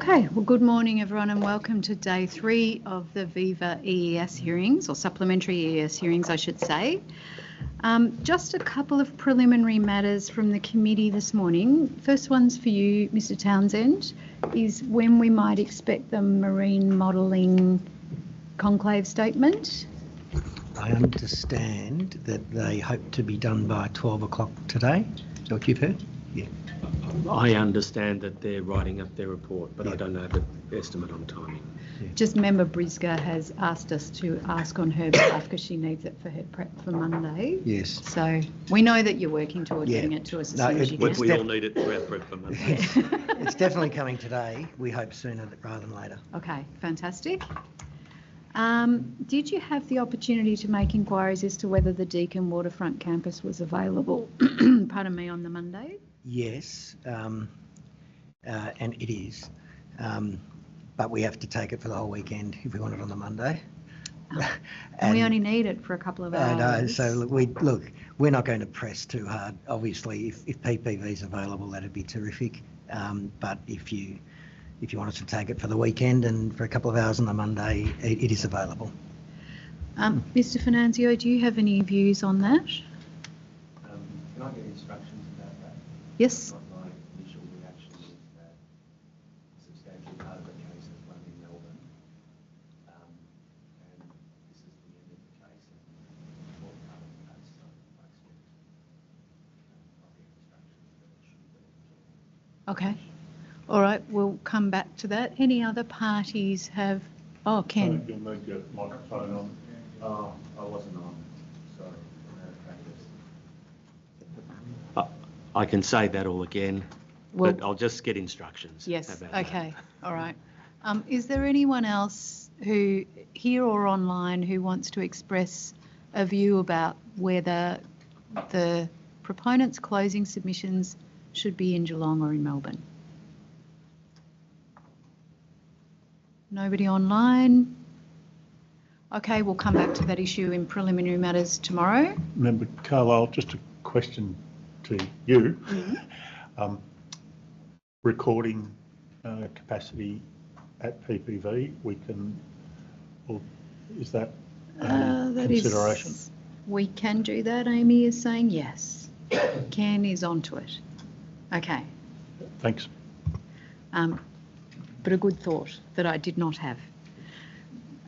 Okay, well, good morning, everyone, and welcome to day 3 of the Viva EES hearings, or supplementary EES hearings, I should say. Just a couple of preliminary matters from the committee this morning. First one's for you, Mr. Townsend, is when we might expect the marine modelling conclave statement. I understand that they hope to be done by 12 o'clock today. Is that what you've heard? Yeah. I understand that they're writing up their report, but I don't know the estimate on timing. Yeah. Just member Brisger has asked us to ask on her behalf because she needs it for her prep for Monday. Yes. So we know that you're working towards getting it to us as soon as you can. We all need it for our prep for Monday. It's definitely coming today. We hope sooner rather than later. Okay, fantastic. Did you have the opportunity to make inquiries as to whether the Deakin Waterfront campus was available, pardon me, on the Monday? Yes, and it is, but we have to take it for the whole weekend if we want it on the Monday. And we only need it for a couple of hours. I know, so we're not going to press too hard. Obviously, if PPV is available, that'd be terrific. But if you want us to take it for the weekend and for a couple of hours on the Monday, it is available. Mr. Finanzio, do you have any views on that? Can I get instructions about that? Yes. My initial reaction is that a substantial part of the case is run in Melbourne, and this is the end of the case and what part of the case I expect copy instructions that it should be. Okay. All right, we'll come back to that. Any other parties have... Oh, Ken. You'll need your microphone on. I wasn't on, sorry. I can say that all again, but I'll just get instructions. Yes, about okay, all right. Is there anyone else who, here or online, who wants to express a view about whether the proponents' closing submissions should be in Geelong or in Melbourne? Nobody online? Okay, we'll come back to that issue in preliminary matters tomorrow. Member Carlisle, just a question to you. Mm-hmm. Recording capacity at PPV, is that consideration? We can do that. Amy is saying yes. Ken is onto it. Okay. Thanks. But a good thought that I did not have.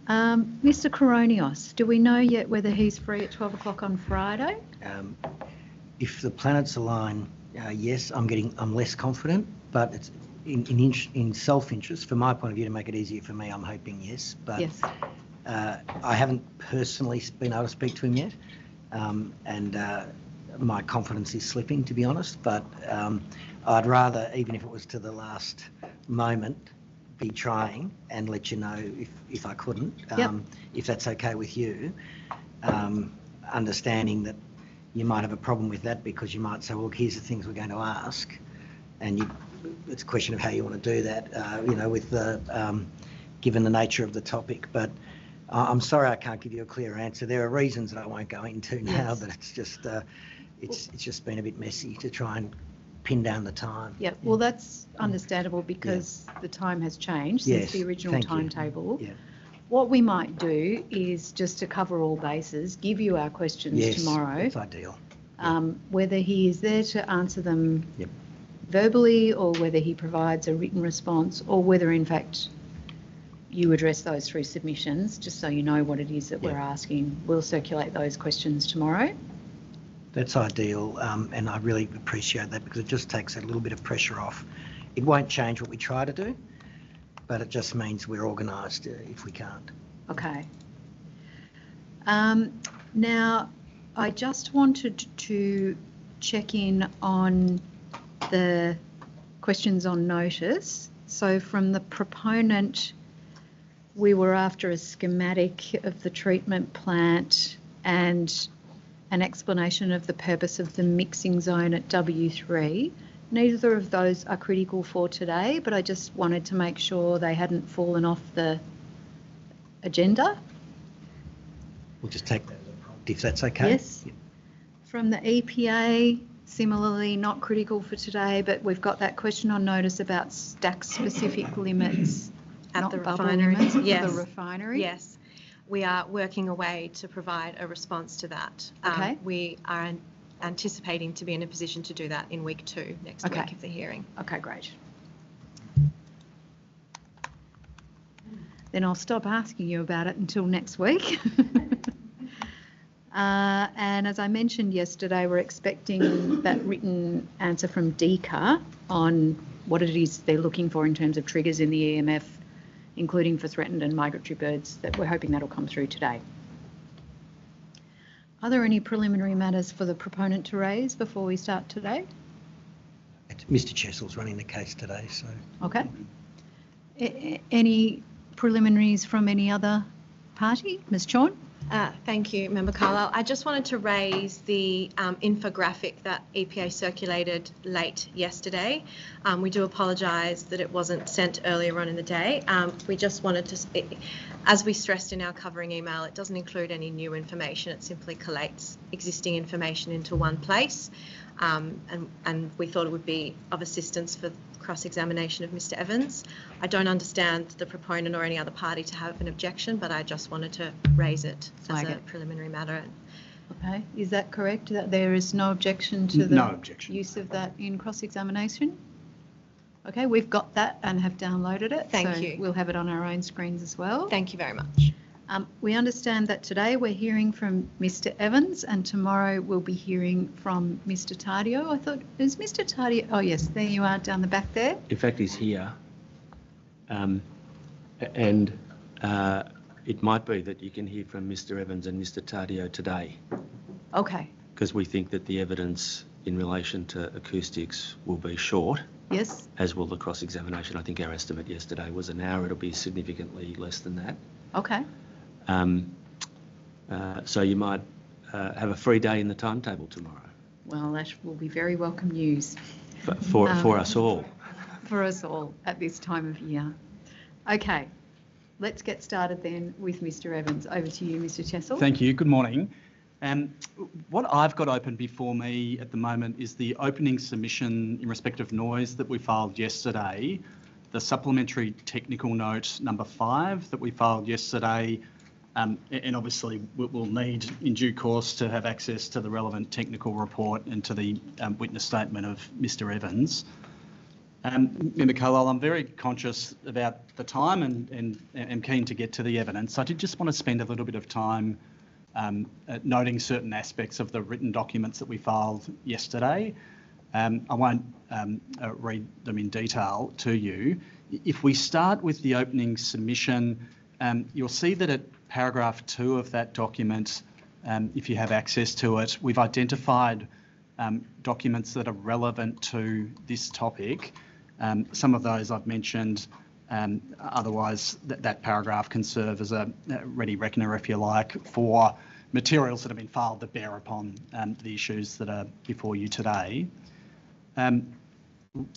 Mr. Koronios, do we know yet whether he's free at 12 o'clock on Friday? If the planets align, yes, I'm less confident, but it's in self-interest, from my point of view, to make it easier for me, I'm hoping yes. But yes. I haven't personally been able to speak to him yet, and my confidence is slipping, to be honest. But I'd rather, even if it was to the last moment, be trying and let you know if I couldn't, if that's okay with you, understanding that you might have a problem with that because you might say, well, here's the things we're going to ask, and it's a question of how you want to do that, with the given the nature of the topic. But I'm sorry I can't give you a clear answer. There are reasons that I won't go into now, but it's just it's just been a bit messy to try and pin down the time. Yeah, well, that's understandable because the time has changed since the original timetable. Yeah. What we might do is, just to cover all bases, give you our questions tomorrow. That's ideal. Whether he is there to answer them verbally or whether he provides a written response, or whether in fact you address those through submissions, just so you know what it is that we're asking. We'll circulate those questions tomorrow. That's ideal, and I really appreciate that because it just takes a little bit of pressure off. It won't change what we try to do, but it just means we're organised if we can't. Okay. Now, I just wanted to check in on the questions on notice. So from the proponent, we were after a schematic of the treatment plant and an explanation of the purpose of the mixing zone at W3. Neither of those are critical for today, but I just wanted to make sure they hadn't fallen off the agenda. We'll just take that as a prompt if that's okay. Yes. Yep. From the EPA, Similarly, not critical for today, but we've got that question on notice about stack-specific limits At not the bubble refinery. limits for Yes. the refinery. Yes, we are working away to provide a response to that. Okay. We are anticipating to be in a position to do that in week 2 next Okay. week of the hearing. Okay, great. Then I'll stop asking you about it until next week. And as I mentioned yesterday, we're expecting that written answer from DECA on what it is they're looking for in terms of triggers in the EMF, including for threatened and migratory birds, that we're hoping that'll come through today. Are there any preliminary matters for the proponent to raise before we start today? Mr. Chessel's running the case today, so. Okay. Any preliminaries from any other party? Ms. Chorn? Thank you, Member Carlisle. I just wanted to raise the infographic that EPA circulated late yesterday. We do apologise that it wasn't sent earlier on in the day. We just wanted to, as we stressed in our covering email, it doesn't include any new information. It simply collates existing information into one place. And we thought it would be of assistance for cross-examination of Mr. Evans. I don't understand the proponent or any other party to have an objection, but I just wanted to raise it as a preliminary matter. Okay, is that correct, that there is no objection to the No objection. use of that in cross-examination? Okay, we've got that and have downloaded it. Thank so you. We'll have it on our own screens as well. Thank you very much. We understand that today we're hearing from Mr. Evans and tomorrow we'll be hearing from Mr. Tardio. I thought, is Mr. Tardio? Oh yes, there you are down the back there. In fact, he's here. And it might be that you can hear from Mr. Evans and Mr. Tardio today, Okay, because we think that the evidence in relation to acoustics will be short, yes, as will the cross-examination. I think our estimate yesterday was an hour. It'll be significantly less than that. okay. So you might have a free day in the timetable tomorrow Well, that will be very welcome news for us all. for us all at this time of year. Okay, let's get started then with Mr. Evans. Over to you, Mr. Chessel. Thank you. Good morning. What I've got open before me at the moment is the opening submission in respect of noise that we filed yesterday, the supplementary technical note number 5 that we filed yesterday, and obviously we'll need in due course to have access to the relevant technical report and to the witness statement of Mr. Evans. Member Carlisle, I'm very conscious about the time and am keen to get to the evidence. I did just want to spend a little bit of time noting certain aspects of the written documents that we filed yesterday. I won't read them in detail to you. If we start with the opening submission, you'll see that at paragraph 2 of that document, if you have access to it, we've identified documents that are relevant to this topic. Some of those I've mentioned, otherwise that paragraph can serve as a ready reckoner, if you like, for materials that have been filed that bear upon the issues that are before you today. Can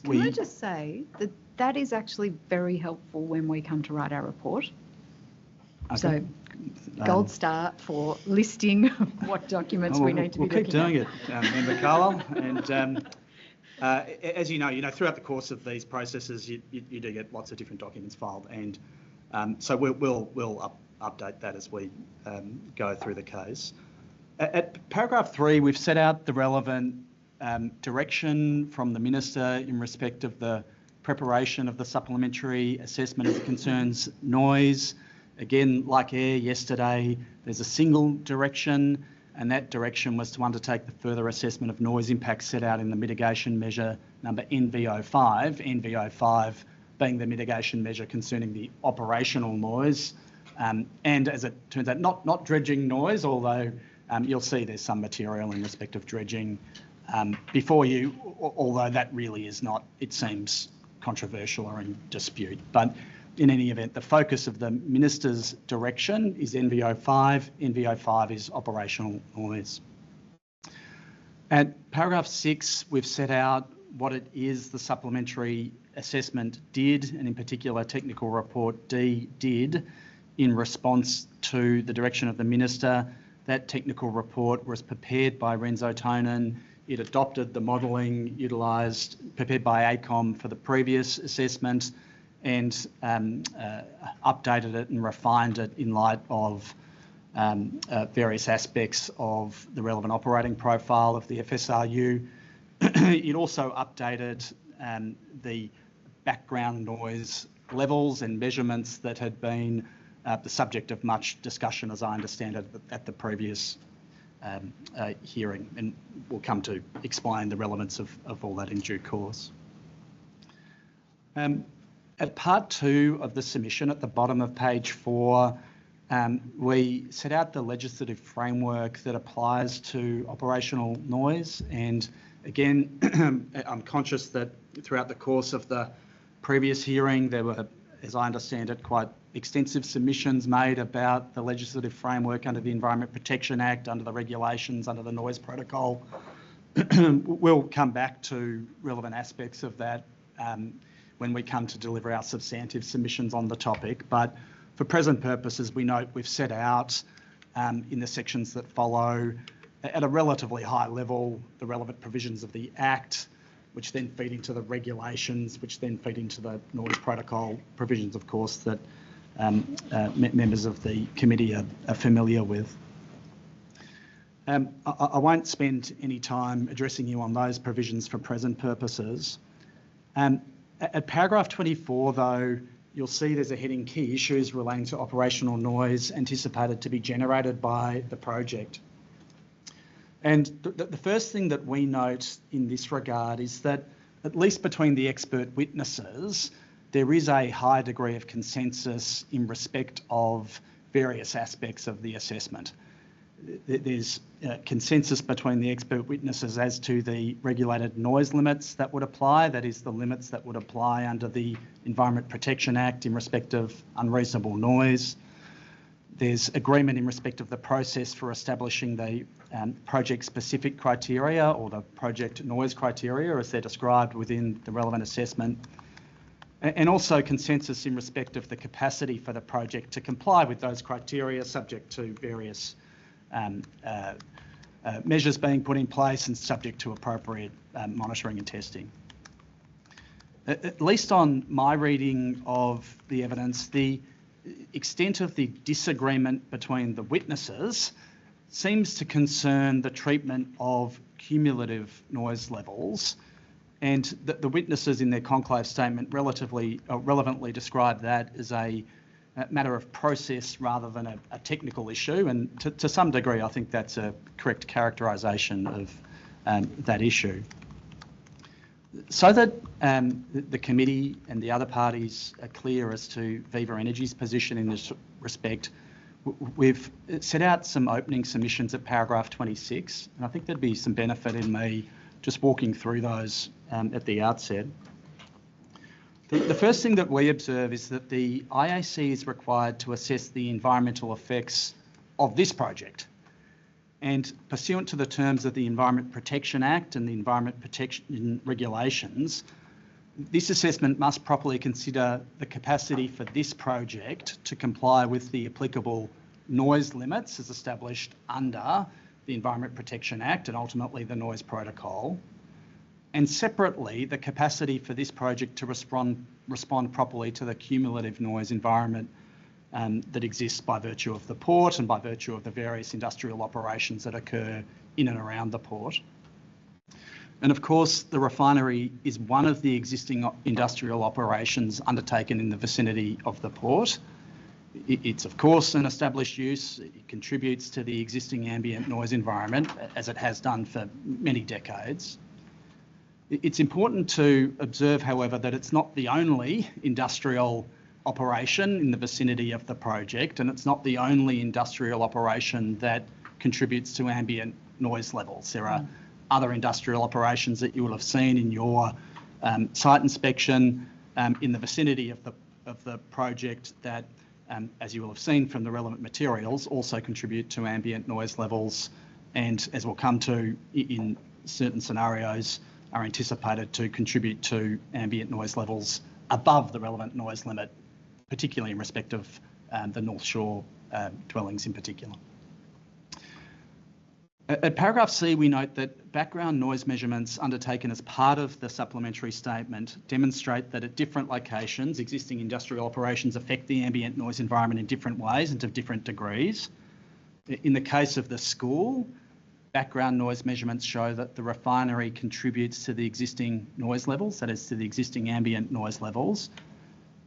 I just say that that is actually very helpful when we come to write our report. Okay. So gold star for listing what documents we need to be looking at. We'll keep doing it, Member Carlisle. And as you know, throughout the course of these processes, you do get lots of different documents filed, and so we'll update that as we go through the case. At paragraph 3, we've set out the relevant direction from the Minister in respect of the preparation of the supplementary assessment as it concerns noise. Again, like air yesterday, there's a single direction, and that direction was to undertake the further assessment of noise impacts set out in the mitigation measure number NV05, NV05 being the mitigation measure concerning the operational noise. And as it turns out, not dredging noise, although you'll see there's some material in respect of dredging before you, although that really is not, it seems, controversial or in dispute. But in any event, the focus of the Minister's direction is NV05. NV05 is operational noise. At paragraph 6, we've set out what it is the supplementary assessment did, and in particular technical report D did, in response to the direction of the Minister. That technical report was prepared by Renzo Tonin it adopted the modelling utilised, prepared by ACOM for the previous assessment, and updated it and refined it in light of various aspects of the relevant operating profile of the FSRU. It also updated the background noise levels and measurements that had been the subject of much discussion, as I understand it, at the previous hearing, and we'll come to explain the relevance of all that in due course. At part 2 of the submission, at the bottom of page 4, we set out the legislative framework that applies to operational noise. And again, I'm conscious that throughout the course of the previous hearing, there were, as I understand it, quite extensive submissions made about the legislative framework under the Environment Protection Act, under the regulations, under the noise protocol. We'll come back to relevant aspects of that when we come to deliver our substantive submissions on the topic. But for present purposes, we note we've set out in the sections that follow at a relatively high level the relevant provisions of the Act, which then feed into the regulations, which then feed into the noise protocol provisions, of course, that members of the committee are familiar with. I won't spend any time addressing you on those provisions for present purposes. At paragraph 24, though, you'll see there's a heading, Key Issues Relating to Operational Noise Anticipated to be Generated by the Project. And the first thing that we note in this regard is that, at least between the expert witnesses, there is a high degree of consensus in respect of various aspects of the assessment. There's consensus between the expert witnesses as to the regulated noise limits that would apply, that is, the limits that would apply under the Environment Protection Act in respect of unreasonable noise. There's agreement in respect of the process for establishing the project-specific criteria, or the project noise criteria as they're described within the relevant assessment, and also consensus in respect of the capacity for the project to comply with those criteria, subject to various measures being put in place and subject to appropriate monitoring and testing. At least on my reading of the evidence, the extent of the disagreement between the witnesses seems to concern the treatment of cumulative noise levels, and the witnesses in their conclave statement relevantly describe that as a matter of process rather than a technical issue, and to some degree I think that's a correct characterisation of that issue. So that the committee and the other parties are clear as to Viva Energy's position in this respect, we've set out some opening submissions at paragraph 26, and I think there'd be some benefit in me just walking through those at the outset. The first thing that we observe is that the IAC is required to assess the environmental effects of this project. And pursuant to the terms of the Environment Protection Act and the Environment Protection Regulations, this assessment must properly consider the capacity for this project to comply with the applicable noise limits as established under the Environment Protection Act and ultimately the Noise Protocol, and separately the capacity for this project to respond properly to the cumulative noise environment that exists by virtue of the port and by virtue of the various industrial operations that occur in and around the port. And of course, the refinery is one of the existing industrial operations undertaken in the vicinity of the port. It's of course an established use. It contributes to the existing ambient noise environment, as it has done for many decades. It's important to observe, however, that it's not the only industrial operation in the vicinity of the project, and it's not the only industrial operation that contributes to ambient noise levels. There are other industrial operations that you will have seen in your site inspection in the vicinity of the project that, as you will have seen from the relevant materials, also contribute to ambient noise levels, and as we'll come to in certain scenarios, are anticipated to contribute to ambient noise levels above the relevant noise limit, particularly in respect of the North Shore dwellings in particular. At paragraph C, we note that background noise measurements undertaken as part of the supplementary statement demonstrate that at different locations, existing industrial operations affect the ambient noise environment in different ways and to different degrees. In the case of the school, background noise measurements show that the refinery contributes to the existing noise levels, that is to the existing ambient noise levels.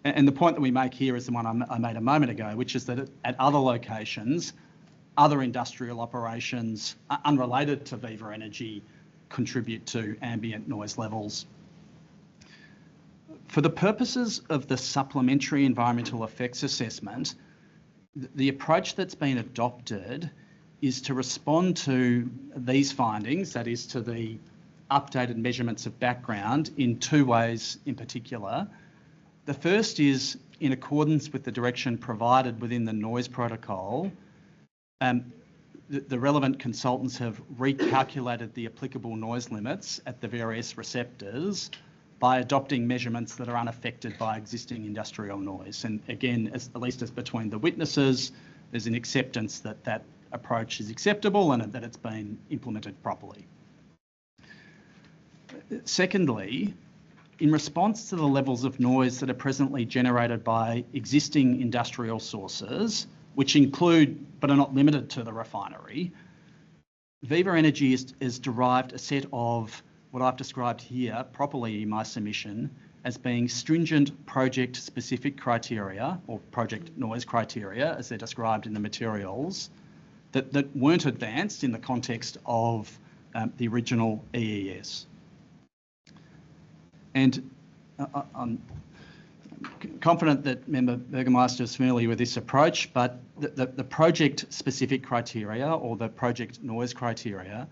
And the point that we make here is the one I made a moment ago, which is that at other locations, other industrial operations unrelated to Viva Energy contribute to ambient noise levels. For the purposes of the supplementary environmental effects assessment, the approach that's been adopted is to respond to these findings, that is to the updated measurements of background, in two ways in particular. The first is in accordance with the direction provided within the noise protocol. The relevant consultants have recalculated the applicable noise limits at the various receptors by adopting measurements that are unaffected by existing industrial noise. And again, at least as between the witnesses, there's an acceptance that that approach is acceptable and that it's been implemented properly. Secondly, in response to the levels of noise that are presently generated by existing industrial sources, which include but are not limited to the refinery, Viva Energy has derived a set of what I've described here properly in my submission as being stringent project-specific criteria, or project noise criteria, as they're described in the materials, that weren't advanced in the context of the original EES. And I'm confident that Member Burgermeister is familiar with this approach, but the project-specific criteria, or the project noise criteria,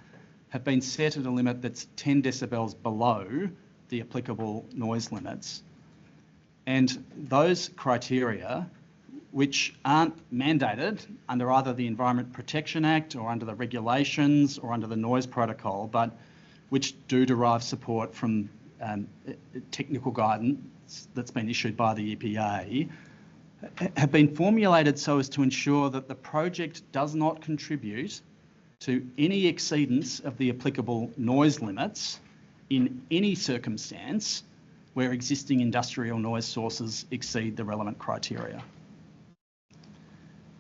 have been set at a limit that's 10 decibels below the applicable noise limits. And those criteria, which aren't mandated under either the Environment Protection Act or under the regulations or under the noise protocol, but which do derive support from technical guidance that's been issued by the EPA, have been formulated so as to ensure that the project does not contribute to any exceedance of the applicable noise limits in any circumstance where existing industrial noise sources exceed the relevant criteria.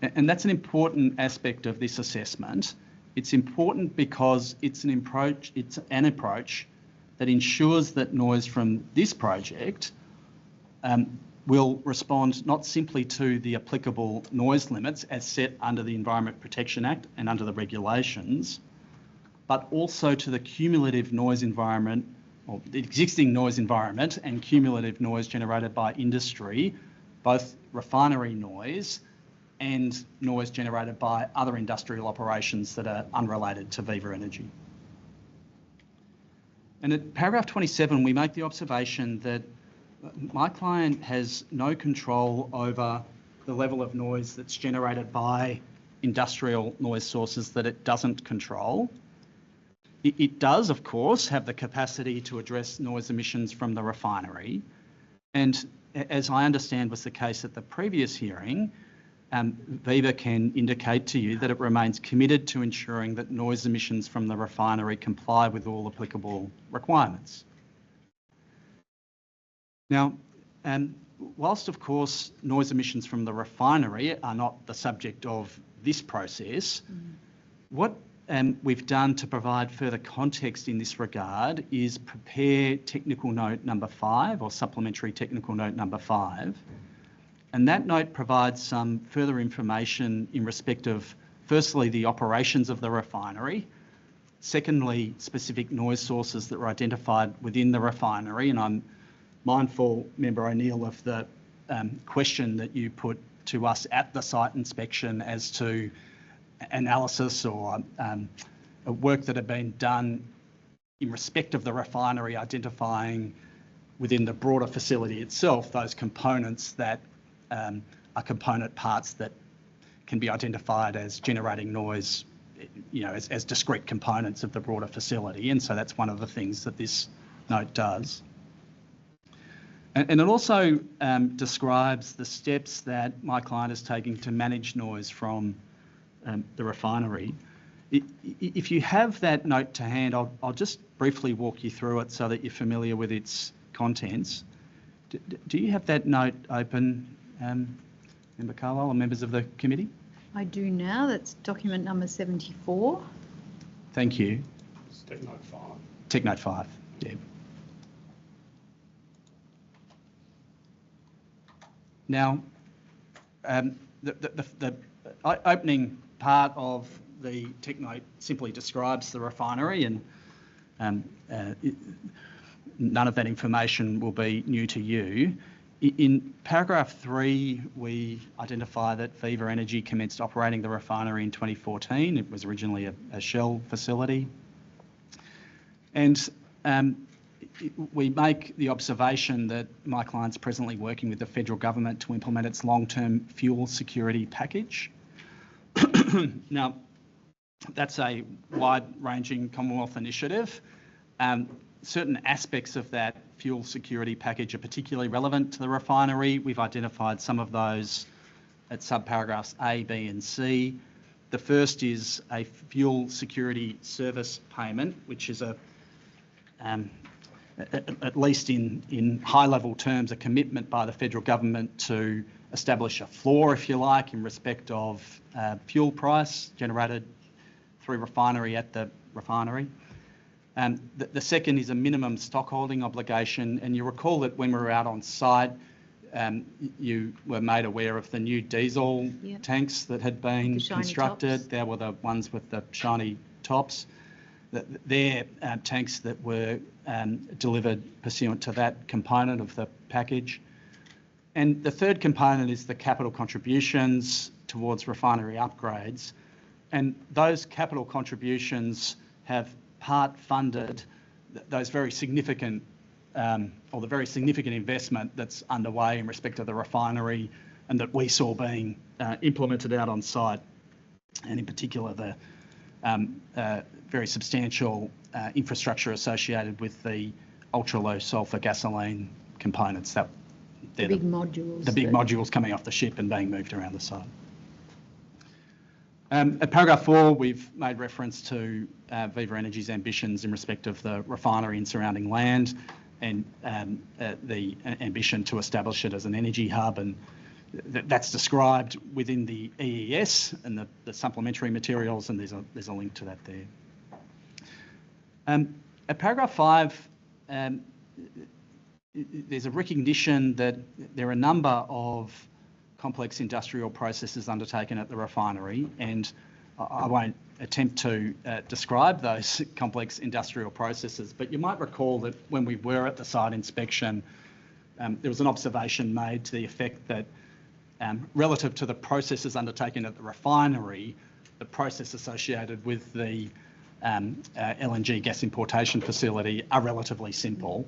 And that's an important aspect of this assessment. It's important because it's an approach that ensures that noise from this project will respond not simply to the applicable noise limits as set under the Environment Protection Act and under the regulations, but also to the cumulative noise environment, or the existing noise environment and cumulative noise generated by industry, both refinery noise and noise generated by other industrial operations that are unrelated to Viva Energy. And at paragraph 27, we make the observation that my client has no control over the level of noise that's generated by industrial noise sources that it doesn't control. It does, of course, have the capacity to address noise emissions from the refinery. And as I understand was the case at the previous hearing, Viva can indicate to you that it remains committed to ensuring that noise emissions from the refinery comply with all applicable requirements. Now, whilst of course noise emissions from the refinery are not the subject of this process, what we've done to provide further context in this regard is prepare technical note number 5, or supplementary technical note number 5. And that note provides some further information in respect of, firstly, the operations of the refinery, secondly, specific noise sources that were identified within the refinery. And I'm mindful, Member O'Neill, of the question that you put to us at the site inspection as to analysis or work that had been done in respect of the refinery, identifying within the broader facility itself those components that are component parts that can be identified as generating noise, you know, as discrete components of the broader facility. And so that's one of the things that this note does. And it also describes the steps that my client is taking to manage noise from the refinery. If you have that note to hand, I'll just briefly walk you through it so that you're familiar with its contents. Do you have that note open, Member Carlisle and members of the committee? I do now. That's document number 74. Thank you. It's Tech Note 5. Tech Note 5, yeah. Now, the opening part of the Tech Note simply describes the refinery, and none of that information will be new to you. In paragraph 3, we identify that Viva Energy commenced operating the refinery in 2014. It was originally a Shell facility. And we make the observation that my client's presently working with the federal government to implement its long-term fuel security package. Now, that's a wide-ranging Commonwealth initiative. Certain aspects of that fuel security package are particularly relevant to the refinery. We've identified some of those at subparagraphs A, B and C. The first is a fuel security service payment, which is at least in high-level terms, a commitment by the federal government to establish a floor, if you like, in respect of fuel price generated through refinery at the refinery. The second is a minimum stockholding obligation, and you recall that when we were out on site, you were made aware of the new diesel tanks that had been constructed. Tops. There were the ones with the shiny tops. They're tanks that were delivered pursuant to that component of the package. And the third component is the capital contributions towards refinery upgrades. And those capital contributions have part funded those very significant, or the very significant investment that's underway in respect of the refinery and that we saw being implemented out on site, and in particular the very substantial infrastructure associated with the ultra-low sulphur gasoline components. The big modules. The big modules coming off the ship and being moved around the site. At paragraph 4, we've made reference to Viva Energy's ambitions in respect of the refinery and surrounding land, and the ambition to establish it as an energy hub, and that's described within the EES and the supplementary materials, and there's a link to that there. At paragraph 5, there's a recognition that there are a number of complex industrial processes undertaken at the refinery, and I won't attempt to describe those complex industrial processes, but you might recall that when we were at the site inspection, there was an observation made to the effect that relative to the processes undertaken at the refinery, the process associated with the LNG gas importation facility are relatively simple.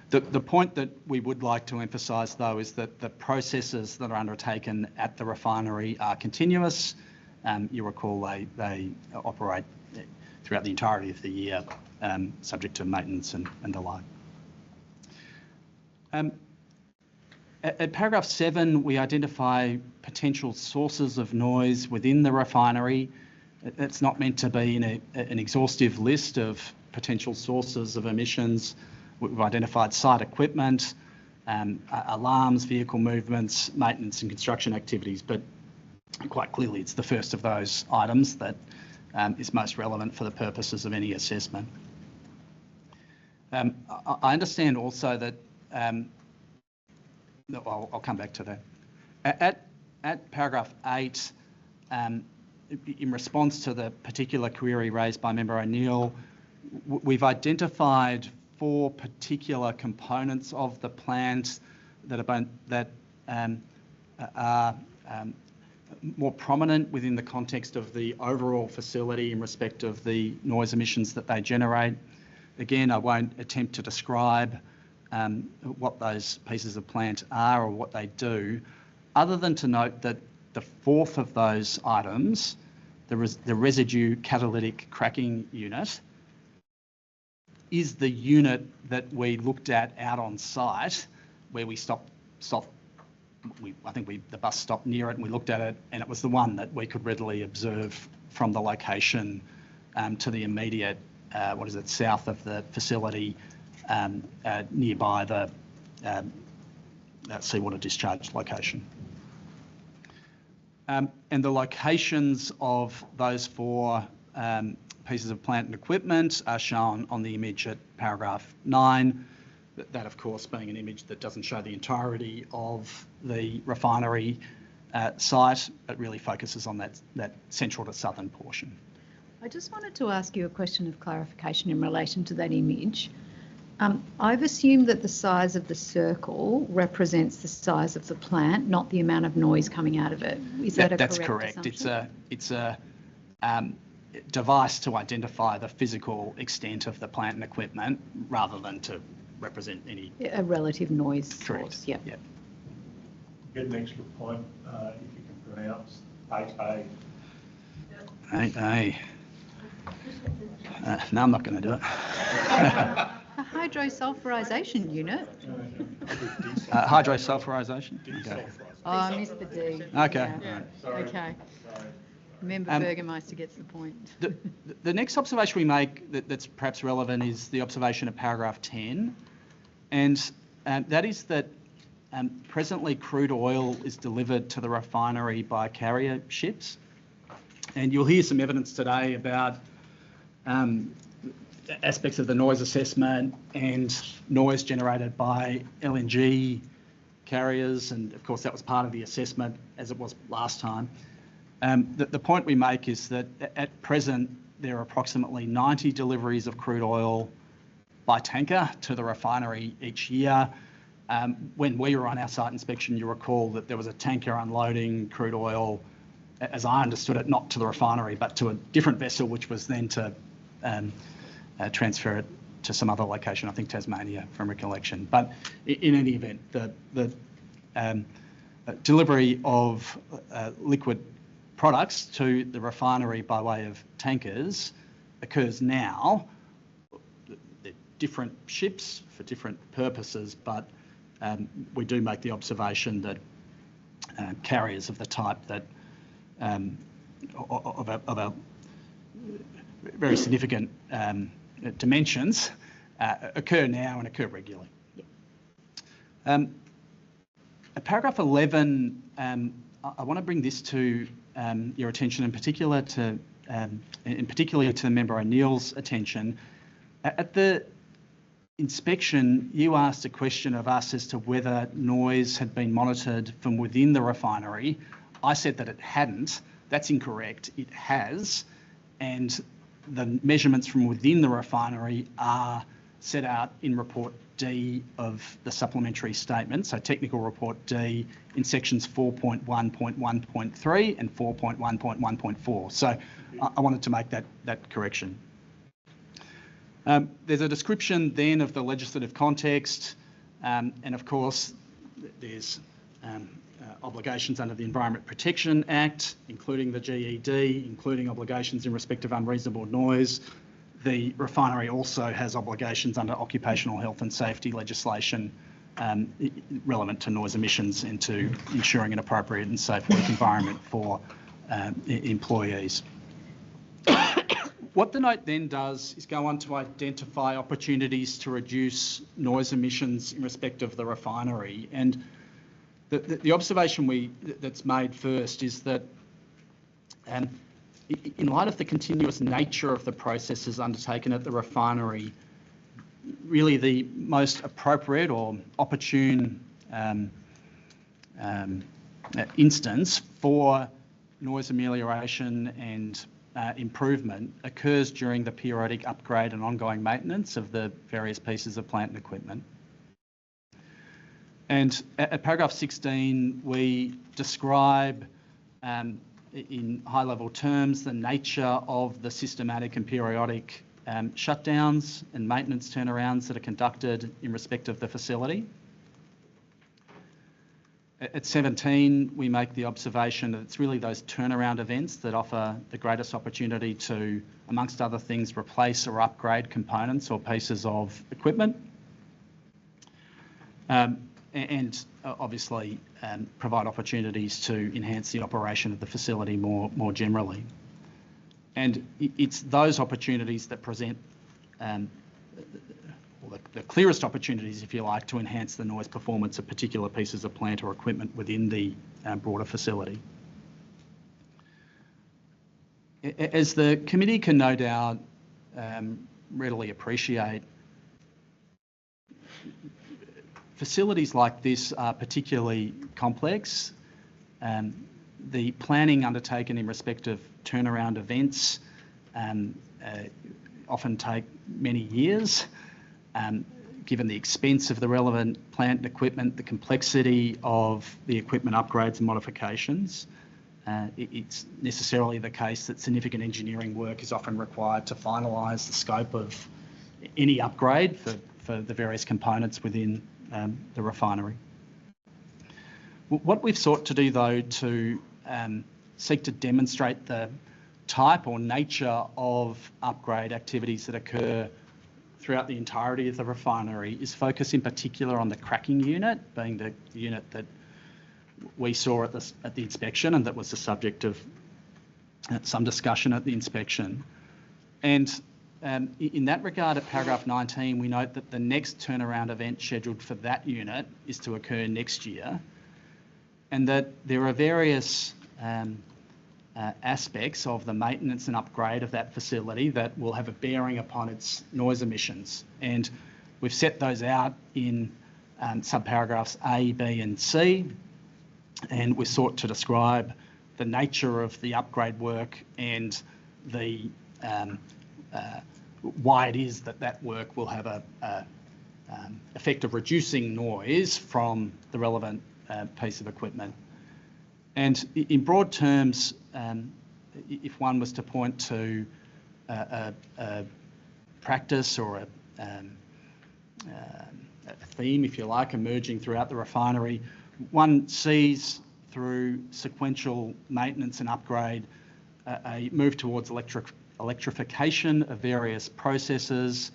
The point that we would like to emphasise, though, is that the processes that are undertaken at the refinery are continuous. You recall they operate throughout the entirety of the year, subject to maintenance and the like. At paragraph 7, we identify potential sources of noise within the refinery. It's not meant to be an exhaustive list of potential sources of emissions. We've identified site equipment, alarms, vehicle movements, maintenance and construction activities, but quite clearly it's the first of those items that is most relevant for the purposes of any assessment. I understand also that, I'll come back to that. At paragraph 8, in response to the particular query raised by Member O'Neill, we've identified 4 particular components of the plant that are more prominent within the context of the overall facility in respect of the noise emissions that they generate. Again, I won't attempt to describe what those pieces of plant are or what they do, other than to note that the 4th of those items, the residue catalytic cracking unit, is the unit that we looked at out on site where we stopped the bus stopped near it and we looked at it, and it was the one that we could readily observe from the location to the immediate, south of the facility, nearby the seawater discharge location. And the locations of those 4 pieces of plant and equipment are shown on the image at paragraph 9. That, of course, being an image that doesn't show the entirety of the refinery site, but really focuses on that central to southern portion. I just wanted to ask you a question of clarification in relation to that image. I've assumed that the size of the circle represents the size of the plant, not the amount of noise coming out of it. Is that a correct assumption? That's correct. It's a device to identify the physical extent of the plant and equipment rather than to represent any... A relative noise correct. source. Yep. Get an extra point if you can pronounce 8A. 8A. No, I'm not going to do it. A hydrosulfurization unit. Hydrosulfurization? Okay. Oh, I missed the D. Okay. Yeah. Sorry. Okay. Remember, Burgermeister gets the point. The next observation we make that's perhaps relevant is the observation of paragraph 10, and that is that presently crude oil is delivered to the refinery by carrier ships, and you'll hear some evidence today about aspects of the noise assessment and noise generated by LNG carriers, and of course that was part of the assessment as it was last time. The point we make is that at present there are approximately 90 deliveries of crude oil by tanker to the refinery each year. When we were on our site inspection, you recall that there was a tanker unloading crude oil, as I understood it, not to the refinery but to a different vessel, which was then to transfer it to some other location, I think Tasmania from recollection. But in any event, the delivery of liquid products to the refinery by way of tankers occurs now. They're different ships for different purposes, but we do make the observation that carriers of the type that of a very significant dimensions occur now and occur regularly. Paragraph 11, I want to bring this to your attention, in particular to Member O'Neill's attention. At the inspection, you asked a question of us as to whether noise had been monitored from within the refinery. I said that it hadn't. That's incorrect. It has, and the measurements from within the refinery are set out in Report D of the supplementary statement, so Technical Report D in sections 4.1.1.3 and 4.1.1.4. So I wanted to make that correction. There's a description then of the legislative context, and of course there's obligations under the Environment Protection Act, including the GED, including obligations in respect of unreasonable noise. The refinery also has obligations under occupational health and safety legislation relevant to noise emissions and to ensuring an appropriate and safe work environment for employees. What the note then does is go on to identify opportunities to reduce noise emissions in respect of the refinery. And the observation that's made first is that in light of the continuous nature of the processes undertaken at the refinery, really the most appropriate or opportune instance for noise amelioration and improvement occurs during the periodic upgrade and ongoing maintenance of the various pieces of plant and equipment. And at paragraph 16, we describe in high-level terms the nature of the systematic and periodic shutdowns and maintenance turnarounds that are conducted in respect of the facility. At 17, we make the observation that it's really those turnaround events that offer the greatest opportunity to, amongst other things, replace or upgrade components or pieces of equipment. and obviously provide opportunities to enhance the operation of the facility more generally. And it's those opportunities that present the clearest opportunities, if you like, to enhance the noise performance of particular pieces of plant or equipment within the broader facility. As the committee can no doubt readily appreciate, facilities like this are particularly complex. The planning undertaken in respect of turnaround events often take many years. Given the expense of the relevant plant and equipment, the complexity of the equipment upgrades and modifications, it's necessarily the case that significant engineering work is often required to finalise the scope of any upgrade for the various components within the refinery. What we've sought to do, though, to seek to demonstrate the type or nature of upgrade activities that occur throughout the entirety of the refinery is focus in particular on the cracking unit, being the unit that we saw at the inspection and that was the subject of some discussion at the inspection. And in that regard, at paragraph 19, we note that the next turnaround event scheduled for that unit is to occur next year, and that there are various aspects of the maintenance and upgrade of that facility that will have a bearing upon its noise emissions. And we've set those out in subparagraphs A, B and C, and we sought to describe the nature of the upgrade work and the why it is that work will have a effect of reducing noise from the relevant piece of equipment. And in broad terms, if one was to point to a practice or a theme, if you like, emerging throughout the refinery, one sees through sequential maintenance and upgrade a move towards electrification of various processes,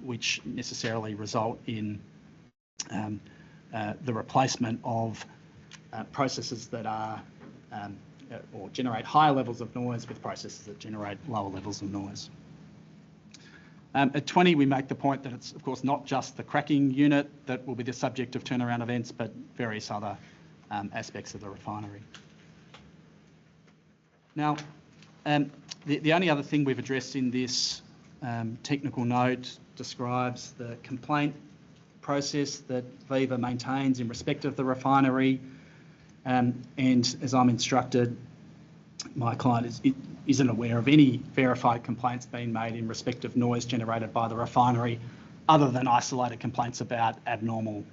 which necessarily result in the replacement of processes that are or generate higher levels of noise with processes that generate lower levels of noise. At 20, we make the point that it's, of course, not just the cracking unit that will be the subject of turnaround events, but various other aspects of the refinery. Now, the only other thing we've addressed in this technical note describes the complaint process that Viva maintains in respect of the refinery. And as I'm instructed, my client isn't aware of any verified complaints being made in respect of noise generated by the refinery, other than isolated complaints about abnormal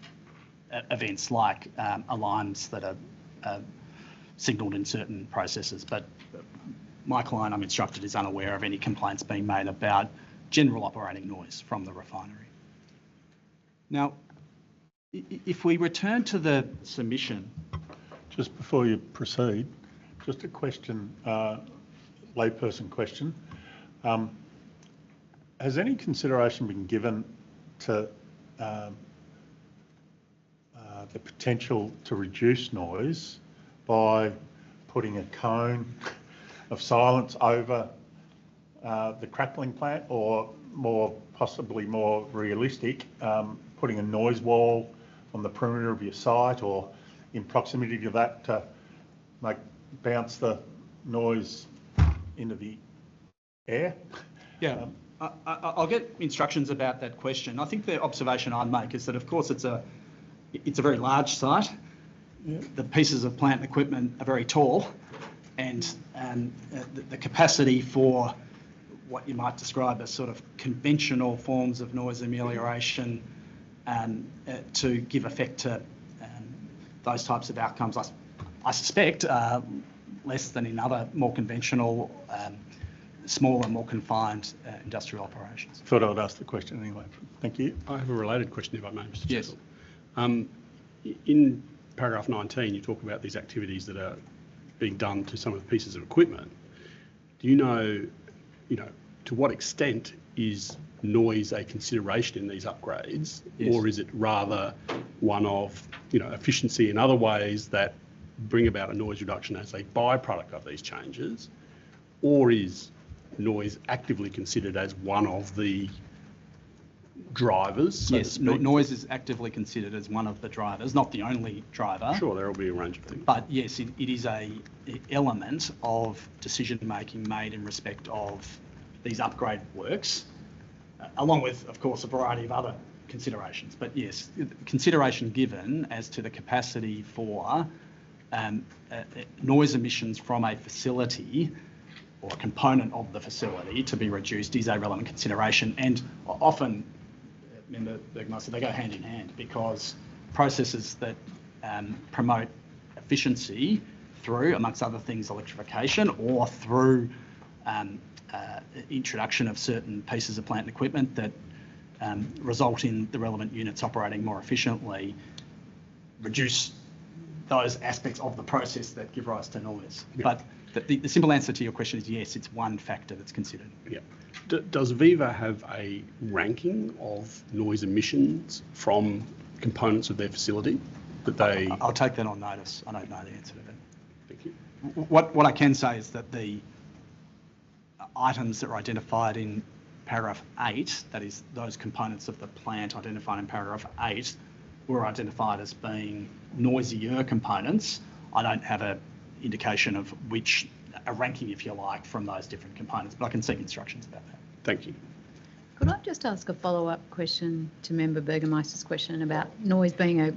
events like alarms that are signalled in certain processes. But my client, I'm instructed, is unaware of any complaints being made about general operating noise from the refinery. Now, if we return to the submission. Just before you proceed, just a question, layperson question. Has any consideration been given to the potential to reduce noise by putting a cone of silence over the crackling plant, or possibly more realistic, putting a noise wall on the perimeter of your site or in proximity to that to bounce the noise into the air? Yeah, I'll get instructions about that question. I think the observation I'd make is that, of course, it's a very large site. Yeah. The pieces of plant and equipment are very tall, and the capacity for what you might describe as sort of conventional forms of noise amelioration to give effect to those types of outcomes, I suspect, less than in other more conventional, smaller, more confined industrial operations. Thought I would ask the question anyway. Thank you. I have a related question, if I may, Mr. Yes. Chisel. In paragraph 19, you talk about these activities that are being done to some of the pieces of equipment. Do you know, to what extent is noise a consideration in these upgrades, Yes. or is it rather one of, efficiency in other ways that bring about a noise reduction as a byproduct of these changes, or is noise actively considered as one of the drivers? So to Yes, speak? noise is actively considered as one of the drivers, not the only driver. Sure, there will be a range of things. But yes, it is a element of decision making made in respect of these upgrade works, along with, of course, a variety of other considerations. But yes, consideration given as to the capacity for noise emissions from a facility or a component of the facility to be reduced is a relevant consideration, and often, remember, they go hand in hand, because processes that promote efficiency through, amongst other things, electrification, or through introduction of certain pieces of plant and equipment that result in the relevant units operating more efficiently, reduce those aspects of the process that give rise to noise. Yeah. But the simple answer to your question is yes, it's one factor that's considered. Yeah. Does Viva have a ranking of noise emissions from components of their facility that they... I'll take that on notice. I don't know the answer to that. Thank you. What I can say is that the items that are identified in paragraph 8, that is those components of the plant identified in paragraph 8, were identified as being noisier components. I don't have an indication of a ranking, if you like, from those different components, but I can seek instructions about that. Thank you. Could I just ask a follow-up question to Member Burgermeister's question about noise being a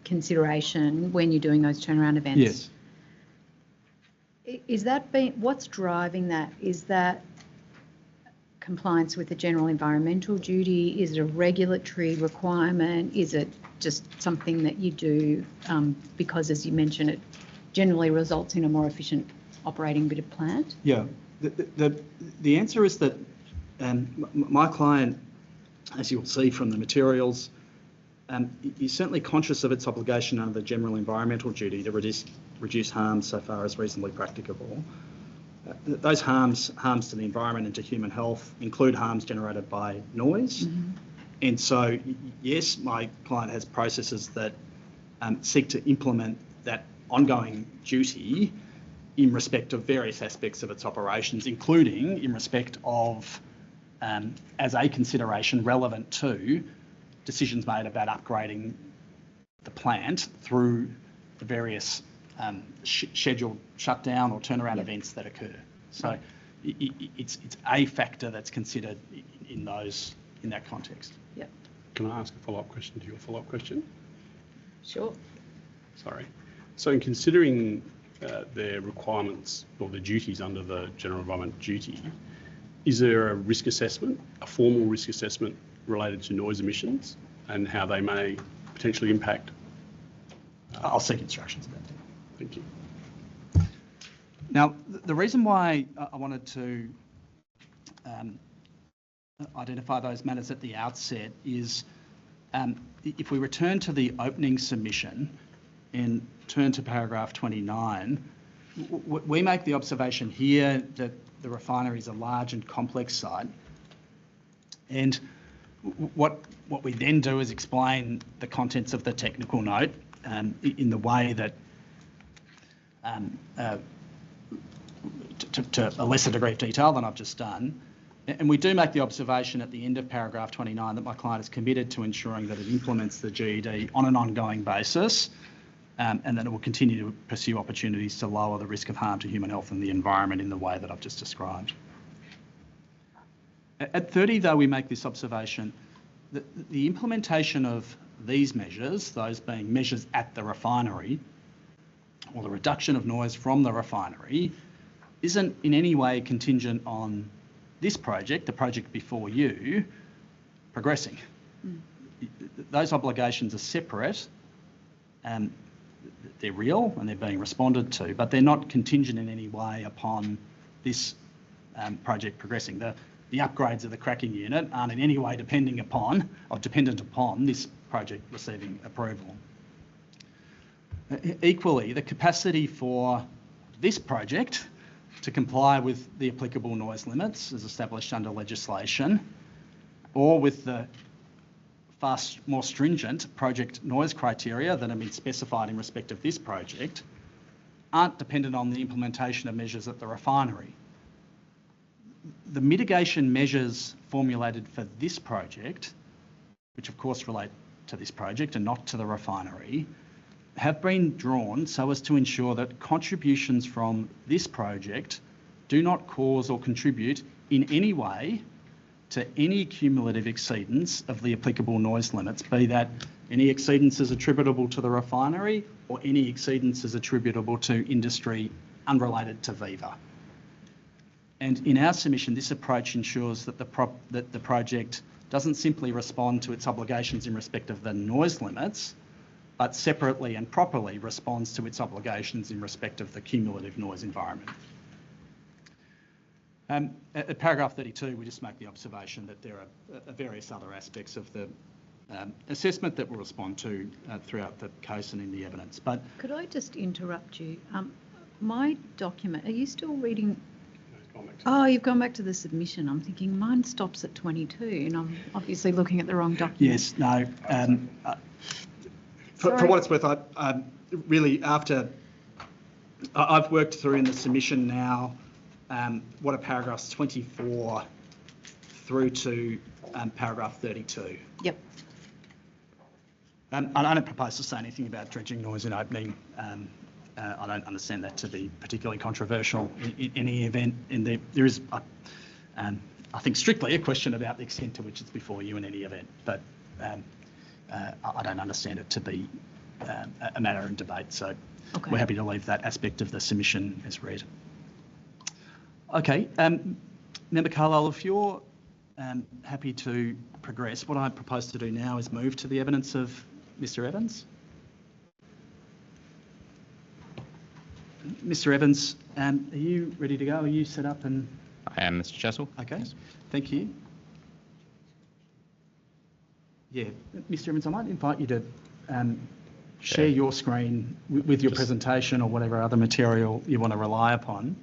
consideration when you're doing those turnaround events? Yes. Is that what's driving that? Is that compliance with the general environmental duty? Is it a regulatory requirement? Is it just something that you do because, as you mentioned, it generally results in a more efficient operating bit of plant? Yeah. The answer is that my client, as you'll see from the materials, is certainly conscious of its obligation under the general environmental duty to reduce harms so far as reasonably practicable. Those harms to the environment and to human health include harms generated by noise. Mm-hmm. And so, yes, my client has processes that seek to implement that ongoing duty in respect of various aspects of its operations, including in respect of, as a consideration relevant to decisions made about upgrading the plant through the various scheduled shutdown or turnaround events that occur. So it's a factor that's considered in that context. Yep. Can I ask a follow-up question to your follow-up question? Sure. Sorry. So in considering their requirements or the duties under the general environment duty, is there a risk assessment, a formal risk assessment related to noise emissions and how they may potentially impact? I'll seek instructions about that. Thank you. Now, the reason why I wanted to identify those matters at the outset is if we return to the opening submission and turn to paragraph 29, we make the observation here that the refinery is a large and complex site, and what we then do is explain the contents of the technical note in the way that to a lesser degree of detail than I've just done. And we do make the observation at the end of paragraph 29 that my client is committed to ensuring that it implements the GED on an ongoing basis, and that it will continue to pursue opportunities to lower the risk of harm to human health and the environment in the way that I've just described. At 30, though, we make this observation that the implementation of these measures, those being measures at the refinery, or the reduction of noise from the refinery, isn't in any way contingent on this project, the project before you, progressing. Mm. Those obligations are separate, and they're real and they're being responded to, but they're not contingent in any way upon this project progressing. The upgrades of the cracking unit aren't in any way dependent upon this project receiving approval. Equally, the capacity for this project to comply with the applicable noise limits as established under legislation or with the far more stringent project noise criteria that have been specified in respect of this project, aren't dependent on the implementation of measures at the refinery. The mitigation measures formulated for this project, which of course relate to this project and not to the refinery, have been drawn so as to ensure that contributions from this project do not cause or contribute in any way to any cumulative exceedance of the applicable noise limits, be that any exceedances attributable to the refinery or any exceedances attributable to industry unrelated to Viva. And in our submission, this approach ensures that the project doesn't simply respond to its obligations in respect of the noise limits, but separately and properly responds to its obligations in respect of the cumulative noise environment. At paragraph 32, we just make the observation that there are various other aspects of the assessment that we'll respond to throughout the case and in the evidence. But could I just interrupt you? My document, are you still reading? Oh, you've gone back to the submission. I'm thinking mine stops at 22 and I'm obviously looking at the wrong document. Yes, no. For what it's worth, I really, after I've worked through in the submission now what are paragraphs 24 through to paragraph 32. Yep. I don't propose to say anything about dredging noise in opening. I don't understand that to be particularly controversial in any event. There is, I think, strictly a question about the extent to which it's before you in any event, but I don't understand it to be a matter in debate. So okay. We're happy to leave that aspect of the submission as read. Okay, Member Carlisle, if you're happy to progress, what I propose to do now is move to the evidence of Mr. Evans. Mr. Evans, are you ready to go? Are you set up? And I am, Mr. Chessel. Okay, yes. Thank you. Yeah, Mr. Evans, I might invite you to share your screen with your presentation or whatever other material you want to rely upon.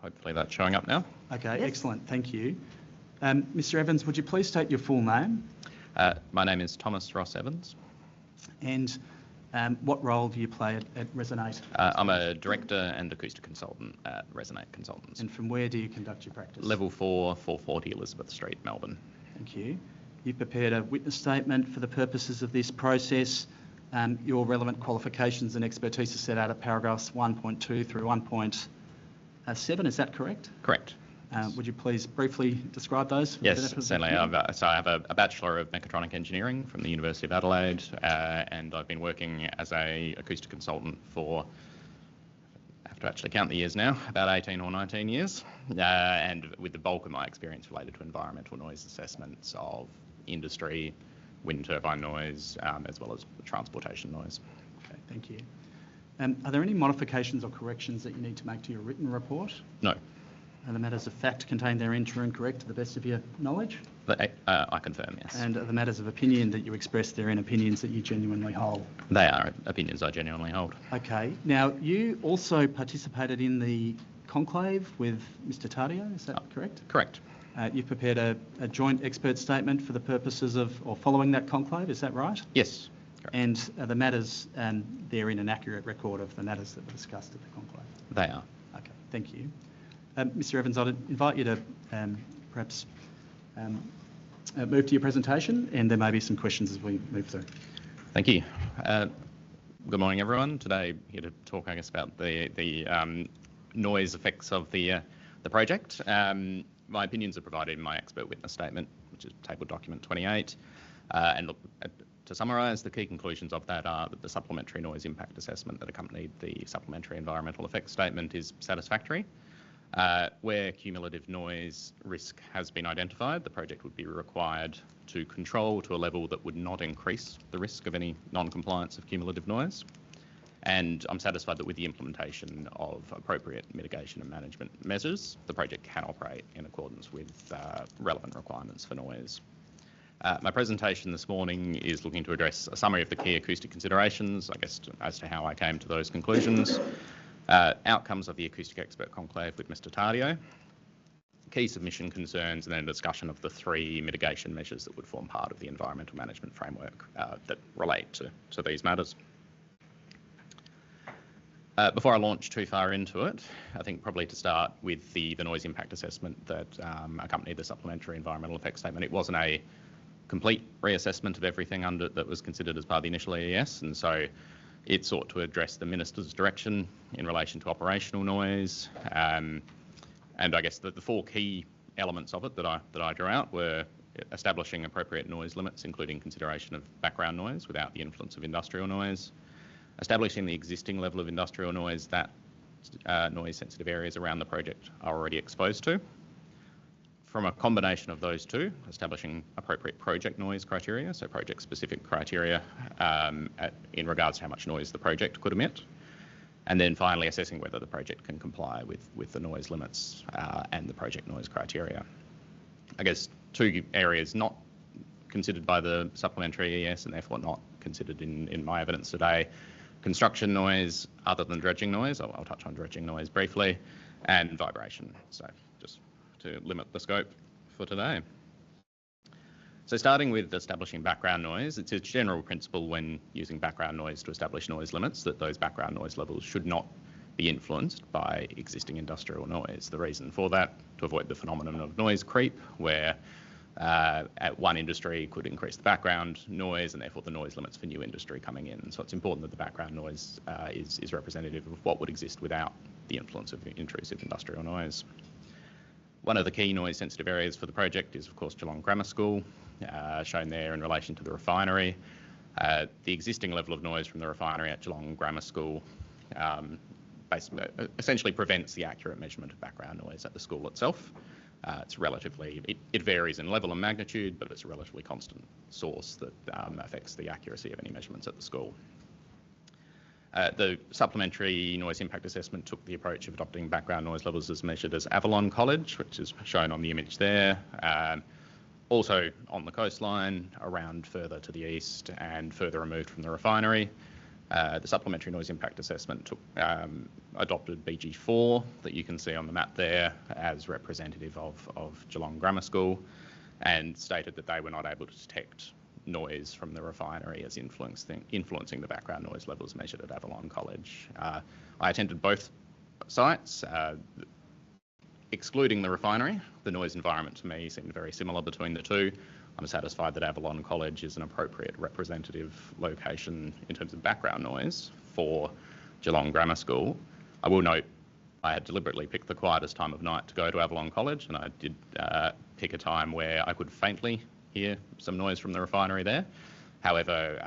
Hopefully that's showing up now. Okay, yes. Excellent, thank you. Mr. Evans, would you please state your full name? My name is Thomas Ross Evans. And what role do you play at Resonate? I'm a director and acoustic consultant at Resonate Consultants. And from where do you conduct your practice? Level 4, 440 Elizabeth Street, Melbourne. Thank you. You've prepared a witness statement for the purposes of this process. Your relevant qualifications and expertise are set out at paragraphs 1.2 through 1.7, is that correct? Correct. Would you please briefly describe those? Yes, certainly. So I have a Bachelor of Mechatronic Engineering from the University of Adelaide, and I've been working as an acoustic consultant for, I have to actually count the years now, about 18 or 19 years, and with the bulk of my experience related to environmental noise assessments of industry, wind turbine noise, as well as transportation noise. Okay, thank you. Are there any modifications or corrections that you need to make to your written report? No. Are the matters of fact contained therein true and correct to the best of your knowledge? I confirm, yes. And are the matters of opinion that you express therein opinions that you genuinely hold? They are opinions I genuinely hold. Okay. Now, you also participated in the conclave with Mr. Tardio, is that correct? Correct. You've prepared a joint expert statement for the purposes of, or following that conclave, is that right? Yes. Correct. And the matters therein an accurate record of the matters that were discussed at the conclave? They are. Okay, thank you. Mr. Evans, I'd invite you to perhaps move to your presentation, and there may be some questions as we move through. Thank you. Good morning, everyone. Today, here to talk, I guess, about the noise effects of the project. My opinions are provided in my expert witness statement, which is table document 28. And look, to summarise, the key conclusions of that are that the supplementary noise impact assessment that accompanied the supplementary environmental effects statement is satisfactory. Where cumulative noise risk has been identified, the project would be required to control to a level that would not increase the risk of any non-compliance of cumulative noise. And I'm satisfied that with the implementation of appropriate mitigation and management measures, the project can operate in accordance with relevant requirements for noise. My presentation this morning is looking to address a summary of the key acoustic considerations, I guess, as to how I came to those conclusions. Outcomes of the acoustic expert conclave with Mr. Tardio, key submission concerns, and then a discussion of the 3 mitigation measures that would form part of the environmental management framework that relate to these matters. Before I launch too far into it, I think probably to start with the noise impact assessment that accompanied the supplementary environmental effects statement. It wasn't a complete reassessment of everything that was considered as part of the initial EES, and so it sought to address the Minister's direction in relation to operational noise. And I guess the 4 key elements of it that I drew out were establishing appropriate noise limits, including consideration of background noise without the influence of industrial noise, establishing the existing level of industrial noise that noise-sensitive areas around the project are already exposed to. From a combination of those 2, establishing appropriate project noise criteria, so project-specific criteria in regards to how much noise the project could emit, and then finally assessing whether the project can comply with the noise limits and the project noise criteria. I guess 2 areas not considered by the supplementary EES and therefore not considered in my evidence today: construction noise other than dredging noise, I'll touch on dredging noise briefly, and vibration, so just to limit the scope for today. So starting with establishing background noise, it's a general principle when using background noise to establish noise limits that those background noise levels should not be influenced by existing industrial noise. The reason for that, to avoid the phenomenon of noise creep, where at one industry could increase the background noise and therefore the noise limits for new industry coming in. So it's important that the background noise is representative of what would exist without the influence of intrusive industrial noise. One of the key noise sensitive areas for the project is of course Geelong Grammar School, shown there in relation to the refinery. The existing level of noise from the refinery at Geelong Grammar School essentially prevents the accurate measurement of background noise at the school itself. It's relatively, it varies in level and magnitude, but it's a relatively constant source that affects the accuracy of any measurements at the school. The supplementary noise impact assessment took the approach of adopting background noise levels as measured as Avalon College, which is shown on the image there. Also on the coastline, around further to the east and further removed from the refinery. The supplementary noise impact assessment adopted BG4 that you can see on the map there as representative of Geelong Grammar School, and stated that they were not able to detect noise from the refinery as influencing the background noise levels measured at Avalon College. I attended both sites. Excluding the refinery, the noise environment to me seemed very similar between the 2. I'm satisfied that Avalon College is an appropriate representative location in terms of background noise for Geelong Grammar School. I will note I had deliberately picked the quietest time of night to go to Avalon College, and I did pick a time where I could faintly hear some noise from the refinery there. However,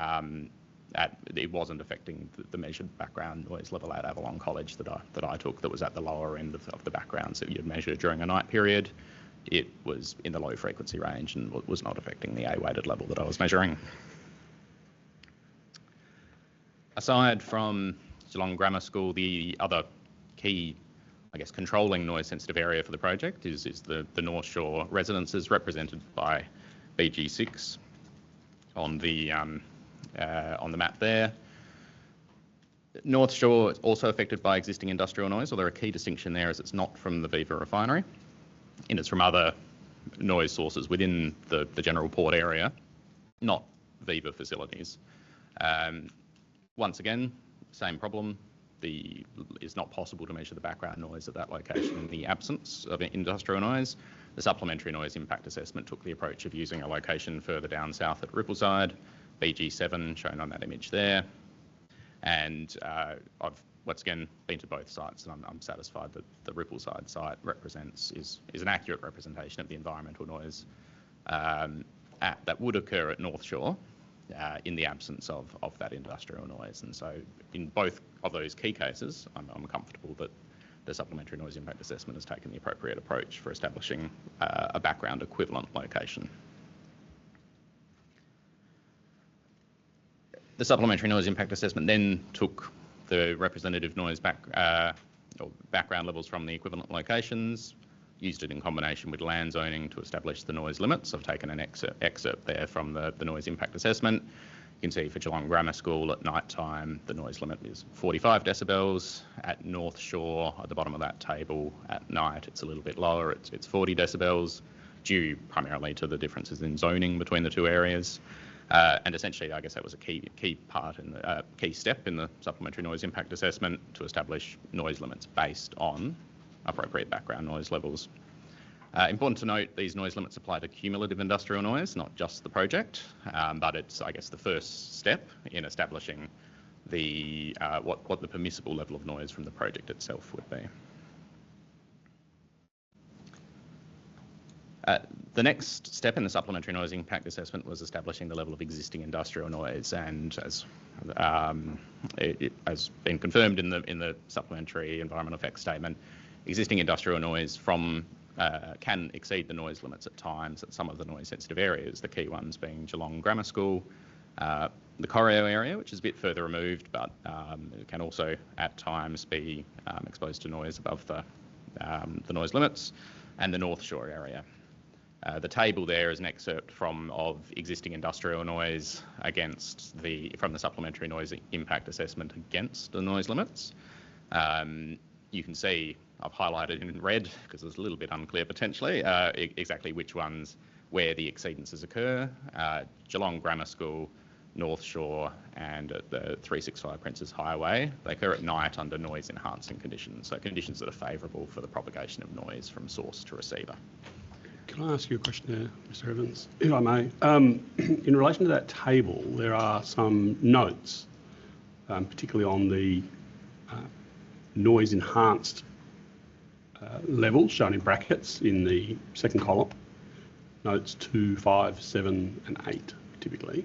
it wasn't affecting the measured background noise level at Avalon College that I took, that was at the lower end of the backgrounds that you'd measure during a night period. It was in the low frequency range and was not affecting the A-weighted level that I was measuring. Aside from Geelong Grammar School, the other key, I guess, controlling noise sensitive area for the project is the North Shore residences, represented by BG6 on the map there. North Shore is also affected by existing industrial noise, although a key distinction there is it's not from the Viva refinery, and it's from other noise sources within the general port area, not Viva facilities. Once again, same problem. It's not possible to measure the background noise at that location in the absence of industrial noise. The supplementary noise impact assessment took the approach of using a location further down south at Rippleside, BG7 shown on that image there. And I've once again been to both sites, and I'm satisfied that the Rippleside site is an accurate representation of the environmental noise that would occur at North Shore in the absence of that industrial noise. And so in both of those key cases, I'm comfortable that the supplementary noise impact assessment has taken the appropriate approach for establishing a background equivalent location. The supplementary noise impact assessment then took the representative noise background levels from the equivalent locations, used it in combination with land zoning to establish the noise limits. I've taken an excerpt there from the noise impact assessment. You can see for Geelong Grammar School at night time, the noise limit is 45 decibels. At North Shore, at the bottom of that table, at night it's a little bit lower, it's 40 decibels, due primarily to the differences in zoning between the two areas. And essentially, I guess that was a key part in the key step in the supplementary noise impact assessment to establish noise limits based on appropriate background noise levels. Important to note, these noise limits apply to cumulative industrial noise, not just the project, but it's, I guess, the first step in establishing the what the permissible level of noise from the project itself would be. The next step in the supplementary noise impact assessment was establishing the level of existing industrial noise, and as it has been confirmed in the supplementary environmental effects statement, existing industrial noise from can exceed the noise limits at times at some of the noise sensitive areas, the key ones being Geelong Grammar School, the Corio area, which is a bit further removed, but it can also at times be exposed to noise above the noise limits, and the North Shore area. The table there is an excerpt of existing industrial noise from the supplementary noise impact assessment against the noise limits. You can see I've highlighted in red, because it's a little bit unclear potentially, exactly which ones where the exceedances occur. Geelong Grammar School, North Shore, and at the 365 Princes Highway. They occur at night under noise enhancing conditions, so conditions that are favourable for the propagation of noise from source to receiver. Can I ask you a question there, Mr. Evans, if I may? In relation to that table, there are some notes, particularly on the noise enhanced level shown in brackets in the second column, notes 2, 5, 7 and 8 typically.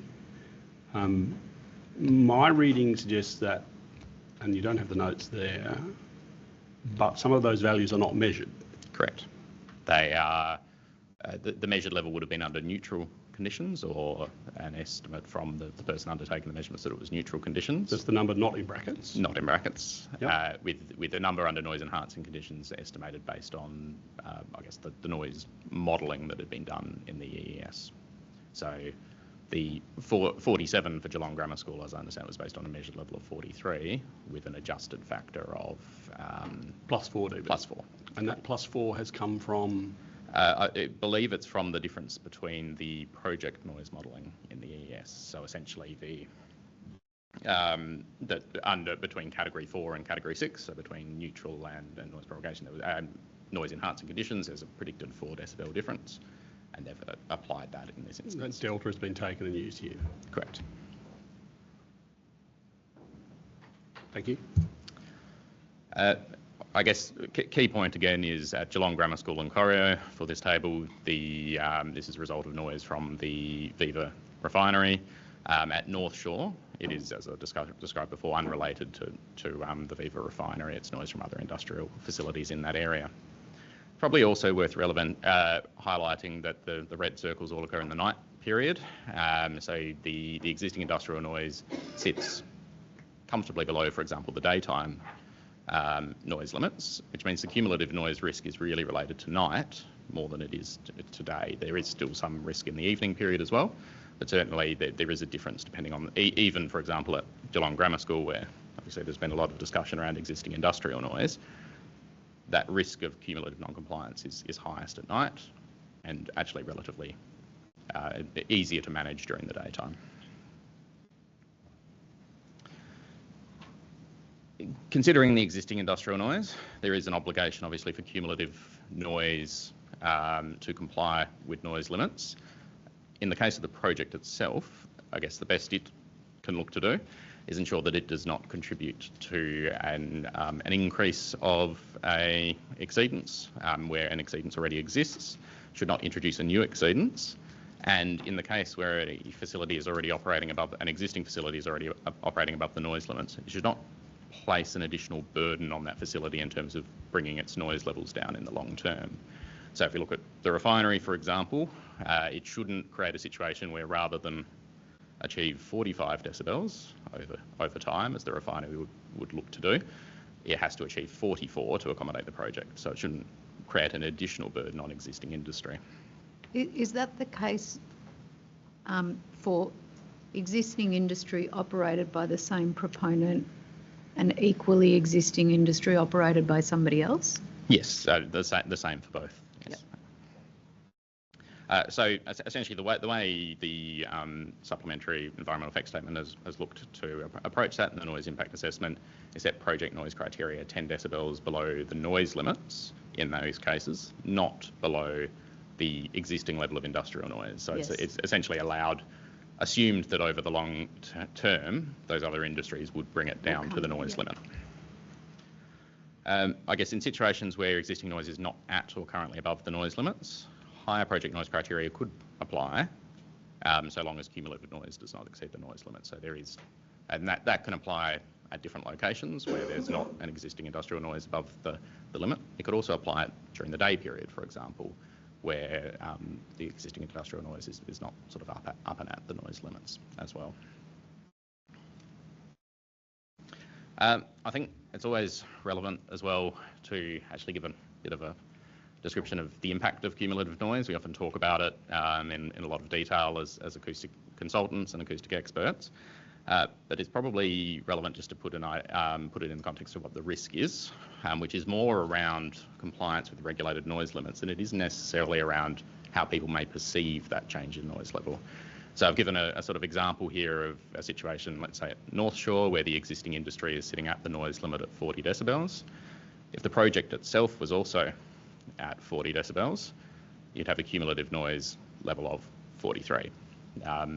My reading suggests that, and you don't have the notes there, but some of those values are not measured. Correct. They are, the measured level would have been under neutral conditions, or an estimate from the person undertaking the measurements that it was neutral conditions. That's the number not in brackets? Not in brackets. Yep. With the number under noise enhancing conditions estimated based on, I guess, the noise modelling that had been done in the EES. So the 47 for Geelong Grammar School, as I understand, was based on a measured level of 43 with an adjusted factor of +4 dB. +4. And that +4 has come from? I believe it's from the difference between the project noise modelling in the EES. So essentially between category 4 and category 6, so between neutral and noise propagation, noise enhancing conditions, there's a predicted 4 decibel difference, and they've applied that in this instance. That delta has been taken and used here. Correct. Thank you. I guess key point again is at Geelong Grammar School and Corio for this table, this is a result of noise from the Viva refinery. At North Shore, it is, as I described before, unrelated to the Viva refinery. It's noise from other industrial facilities in that area. Probably also worth highlighting that the red circles all occur in the night period. So the existing industrial noise sits comfortably below, for example, the daytime noise limits, which means the cumulative noise risk is really related to night more than it is today. There is still some risk in the evening period as well, but certainly there is a difference depending on, even for example at Geelong Grammar School, where obviously there's been a lot of discussion around existing industrial noise, that risk of cumulative non-compliance is highest at night and actually relatively easier to manage during the daytime. Considering the existing industrial noise, there is an obligation obviously for cumulative noise to comply with noise limits. In the case of the project itself, I guess the best it can look to do is ensure that it does not contribute to an increase of a exceedance where an exceedance already exists, should not introduce a new exceedance. And in the case where a facility is already operating above, an existing facility is already operating above the noise limits, it should not place an additional burden on that facility in terms of bringing its noise levels down in the long term. So if you look at the refinery, for example, it shouldn't create a situation where rather than achieve 45 decibels over time, as the refinery would look to do, it has to achieve 44 to accommodate the project. So it shouldn't create an additional burden on existing industry. Is that the case for existing industry operated by the same proponent and equally existing industry operated by somebody else? Yes, the same for both. Yes. So essentially, the way the supplementary environmental effect statement has looked to approach that in the noise impact assessment is set project noise criteria 10 decibels below the noise limits in those cases, not below the existing level of industrial noise. So Yes. it's essentially assumed that over the long term, those other industries would bring it down to the noise limit. I guess in situations where existing noise is not at or currently above the noise limits, higher project noise criteria could apply, so long as cumulative noise does not exceed the noise limit. So there is, and that can apply at different locations where there's not an existing industrial noise above the limit. It could also apply it during the day period, for example, where the existing industrial noise is not sort of up and at the noise limits as well. I think it's always relevant as well to actually give a bit of a description of the impact of cumulative noise. We often talk about it in a lot of detail as acoustic consultants and acoustic experts, but it's probably relevant just to put it in the context of what the risk is, which is more around compliance with regulated noise limits, and it isn't necessarily around how people may perceive that change in noise level. So I've given a sort of example here of a situation, let's say at North Shore, where the existing industry is sitting at the noise limit at 40 decibels. If the project itself was also at 40 decibels, you'd have a cumulative noise level of 43.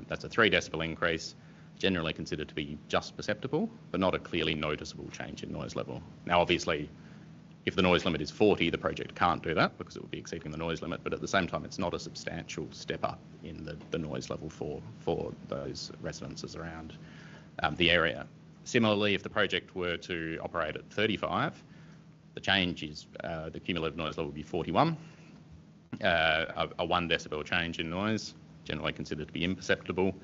That's a 3 decibel increase, generally considered to be just perceptible, but not a clearly noticeable change in noise level. Now, obviously, if the noise limit is 40, the project can't do that because it would be exceeding the noise limit, but at the same time, it's not a substantial step up in the noise level for those residences around the area. Similarly, if the project were to operate at 35, the change is the cumulative noise level would be 41. A 1 decibel change in noise, generally considered to be imperceptible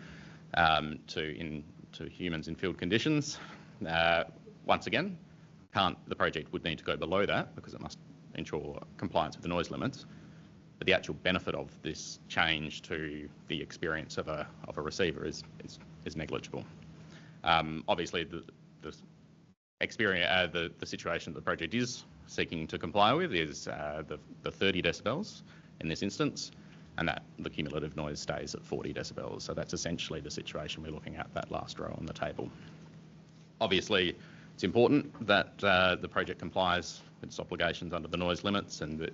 to humans in field conditions. Once again, the project would need to go below that because it must ensure compliance with the noise limits. But the actual benefit of this change to the experience of a receiver is negligible. Obviously, the situation the project is seeking to comply with is the 30 decibels in this instance, and that the cumulative noise stays at 40 decibels. So that's essentially the situation we're looking at, that last row on the table. Obviously, it's important that the project complies with its obligations under the noise limits, and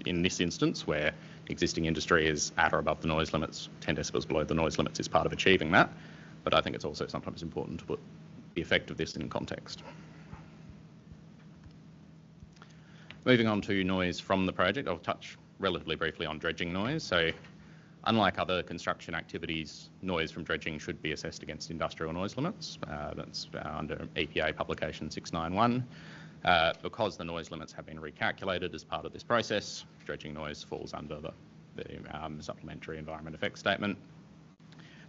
in this instance, where existing industry is at or above the noise limits, 10 decibels below the noise limits is part of achieving that. But I think it's also sometimes important to put the effect of this in context. Moving on to noise from the project, I'll touch relatively briefly on dredging noise. So unlike other construction activities, noise from dredging should be assessed against industrial noise limits. That's under EPA publication 691. Because the noise limits have been recalculated as part of this process, dredging noise falls under the supplementary environment effects statement.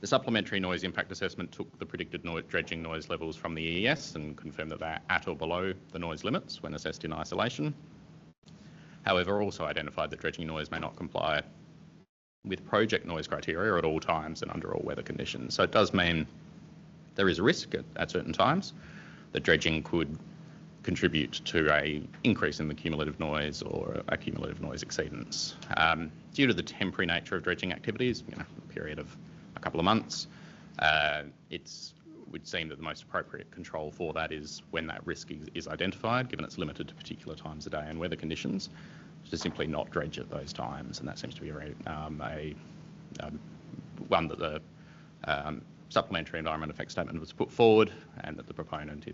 The supplementary noise impact assessment took the predicted dredging noise levels from the EES and confirmed that they're at or below the noise limits when assessed in isolation. However, also identified that dredging noise may not comply with project noise criteria at all times and under all weather conditions. So it does mean there is a risk at certain times that dredging could contribute to an increase in the cumulative noise or a cumulative noise exceedance. Due to the temporary nature of dredging activities, a period of a couple of months, it would seem that the most appropriate control for that is when that risk is identified, given it's limited to particular times of day and weather conditions, to simply not dredge at those times. And that seems to be one that the supplementary environment effect statement was put forward, and that the proponent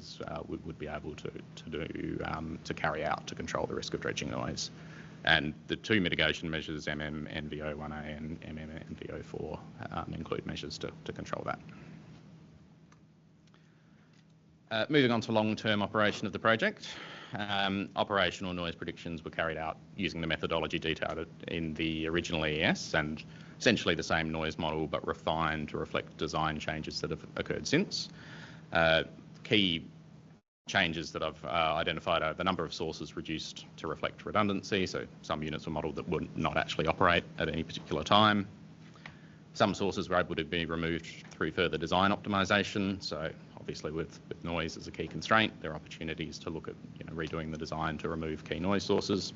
would be able to carry out to control the risk of dredging noise. And the two mitigation measures, MMNVO1A and MMNVO4, include measures to control that. Moving on to long-term operation of the project. Operational noise predictions were carried out using the methodology detailed in the original EES, and essentially the same noise model but refined to reflect design changes that have occurred since. Key changes that I've identified are the number of sources reduced to reflect redundancy, so some units were modelled that would not actually operate at any particular time. Some sources were able to be removed through further design optimisation. So obviously with noise as a key constraint, there are opportunities to look at redoing the design to remove key noise sources.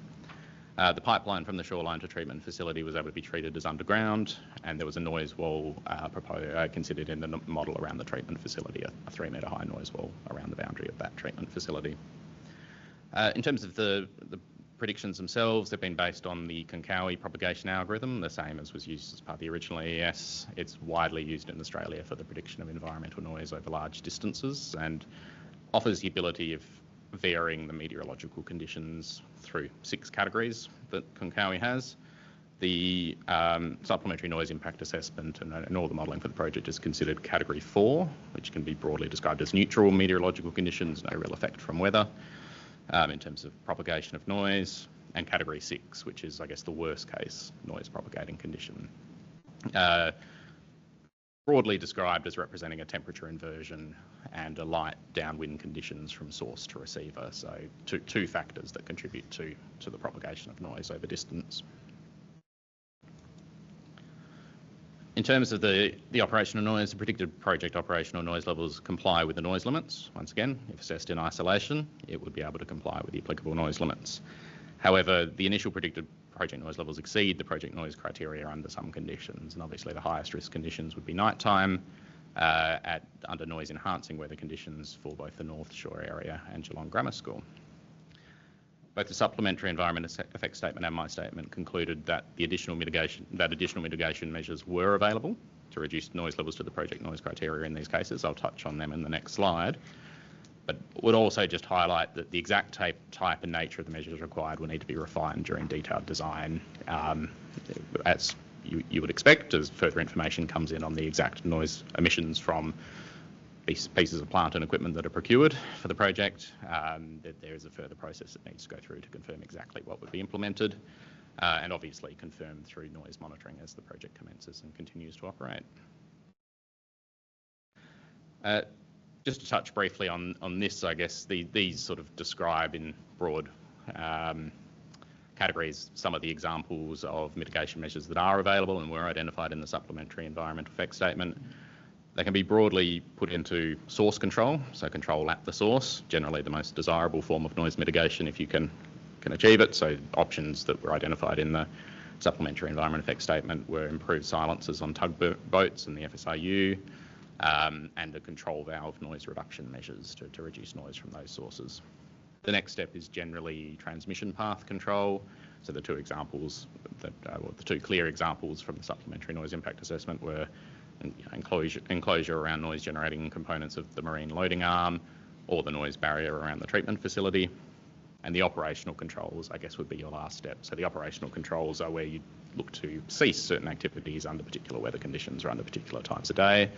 The pipeline from the shoreline to treatment facility was able to be treated as underground, and there was a noise wall considered in the model around the treatment facility, a 3 metre high noise wall around the boundary of that treatment facility. In terms of the predictions themselves, they've been based on the Konkawi propagation algorithm, the same as was used as part of the original EES. It's widely used in Australia for the prediction of environmental noise over large distances and offers the ability of varying the meteorological conditions through 6 categories that Konkawi has. The supplementary noise impact assessment and all the modelling for the project is considered category 4, which can be broadly described as neutral meteorological conditions, no real effect from weather in terms of propagation of noise, and category 6, which is, I guess, the worst case noise propagating condition. Broadly described as representing a temperature inversion and a light downwind conditions from source to receiver, so two factors that contribute to the propagation of noise over distance. In terms of the operational noise, the predicted project operational noise levels comply with the noise limits. Once again, if assessed in isolation, it would be able to comply with the applicable noise limits. However, the initial predicted project noise levels exceed the project noise criteria under some conditions, and obviously the highest risk conditions would be nighttime under noise enhancing weather conditions for both the North Shore area and Geelong Grammar School. Both the supplementary environment effect statement and my statement concluded that additional mitigation measures were available to reduce noise levels to the project noise criteria in these cases. I'll touch on them in the next slide. But would also just highlight that the exact type and nature of the measures required will need to be refined during detailed design, as you would expect, as further information comes in on the exact noise emissions from pieces of plant and equipment that are procured for the project. That there is a further process that needs to go through to confirm exactly what would be implemented, and obviously confirmed through noise monitoring as the project commences and continues to operate. Just to touch briefly on this, I guess these sort of describe in broad categories some of the examples of mitigation measures that are available and were identified in the supplementary environmental effect statement. They can be broadly put into source control, so control at the source, generally the most desirable form of noise mitigation if you can achieve it. So options that were identified in the supplementary environment effect statement were improved silencers on tugboats and the FSRU, and a control valve noise reduction measures to reduce noise from those sources. The next step is generally transmission path control. So the two examples, the two clear examples from the supplementary noise impact assessment were enclosure around noise generating components of the marine loading arm, or the noise barrier around the treatment facility. And the operational controls, I guess, would be your last step. So the operational controls are where you look to cease certain activities under particular weather conditions or under particular times of day.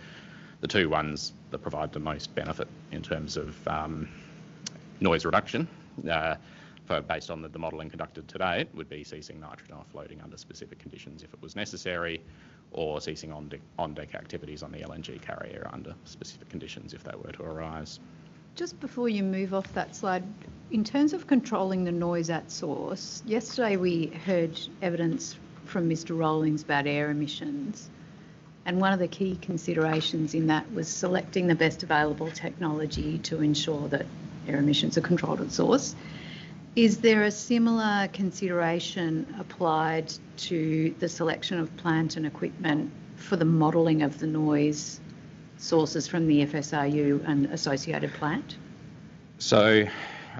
The two ones that provide the most benefit in terms of noise reduction, based on the modelling conducted to date, would be ceasing nitrogen offloading under specific conditions if it was necessary, or ceasing on-deck activities on the LNG carrier under specific conditions if they were to arise. Just before you move off that slide, in terms of controlling the noise at source, yesterday we heard evidence from Mr. Rawlings about air emissions, and one of the key considerations in that was selecting the best available technology to ensure that air emissions are controlled at source. Is there a similar consideration applied to the selection of plant and equipment for the modelling of the noise sources from the FSRU and associated plant? So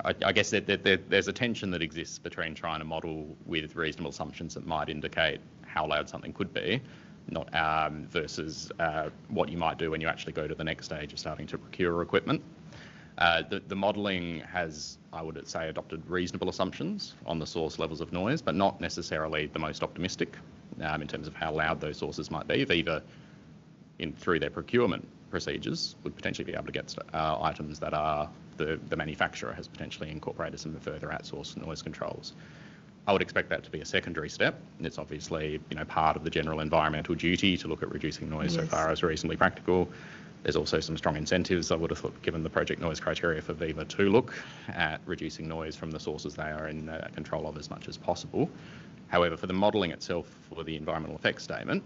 I guess that there's a tension that exists between trying to model with reasonable assumptions that might indicate how loud something could be, not versus what you might do when you actually go to the next stage of starting to procure equipment. The modelling has, I would say, adopted reasonable assumptions on the source levels of noise, but not necessarily the most optimistic in terms of how loud those sources might be. Viva, through their procurement procedures, would potentially be able to get items that are the manufacturer has potentially incorporated some further at-source noise controls. I would expect that to be a secondary step. It's obviously part of the general environmental duty to look at reducing noise so far as reasonably practical. There's also some strong incentives, I would have thought, given the project noise criteria for Viva, to look at reducing noise from the sources they are in control of as much as possible. However, for the modelling itself for the environmental effects statement,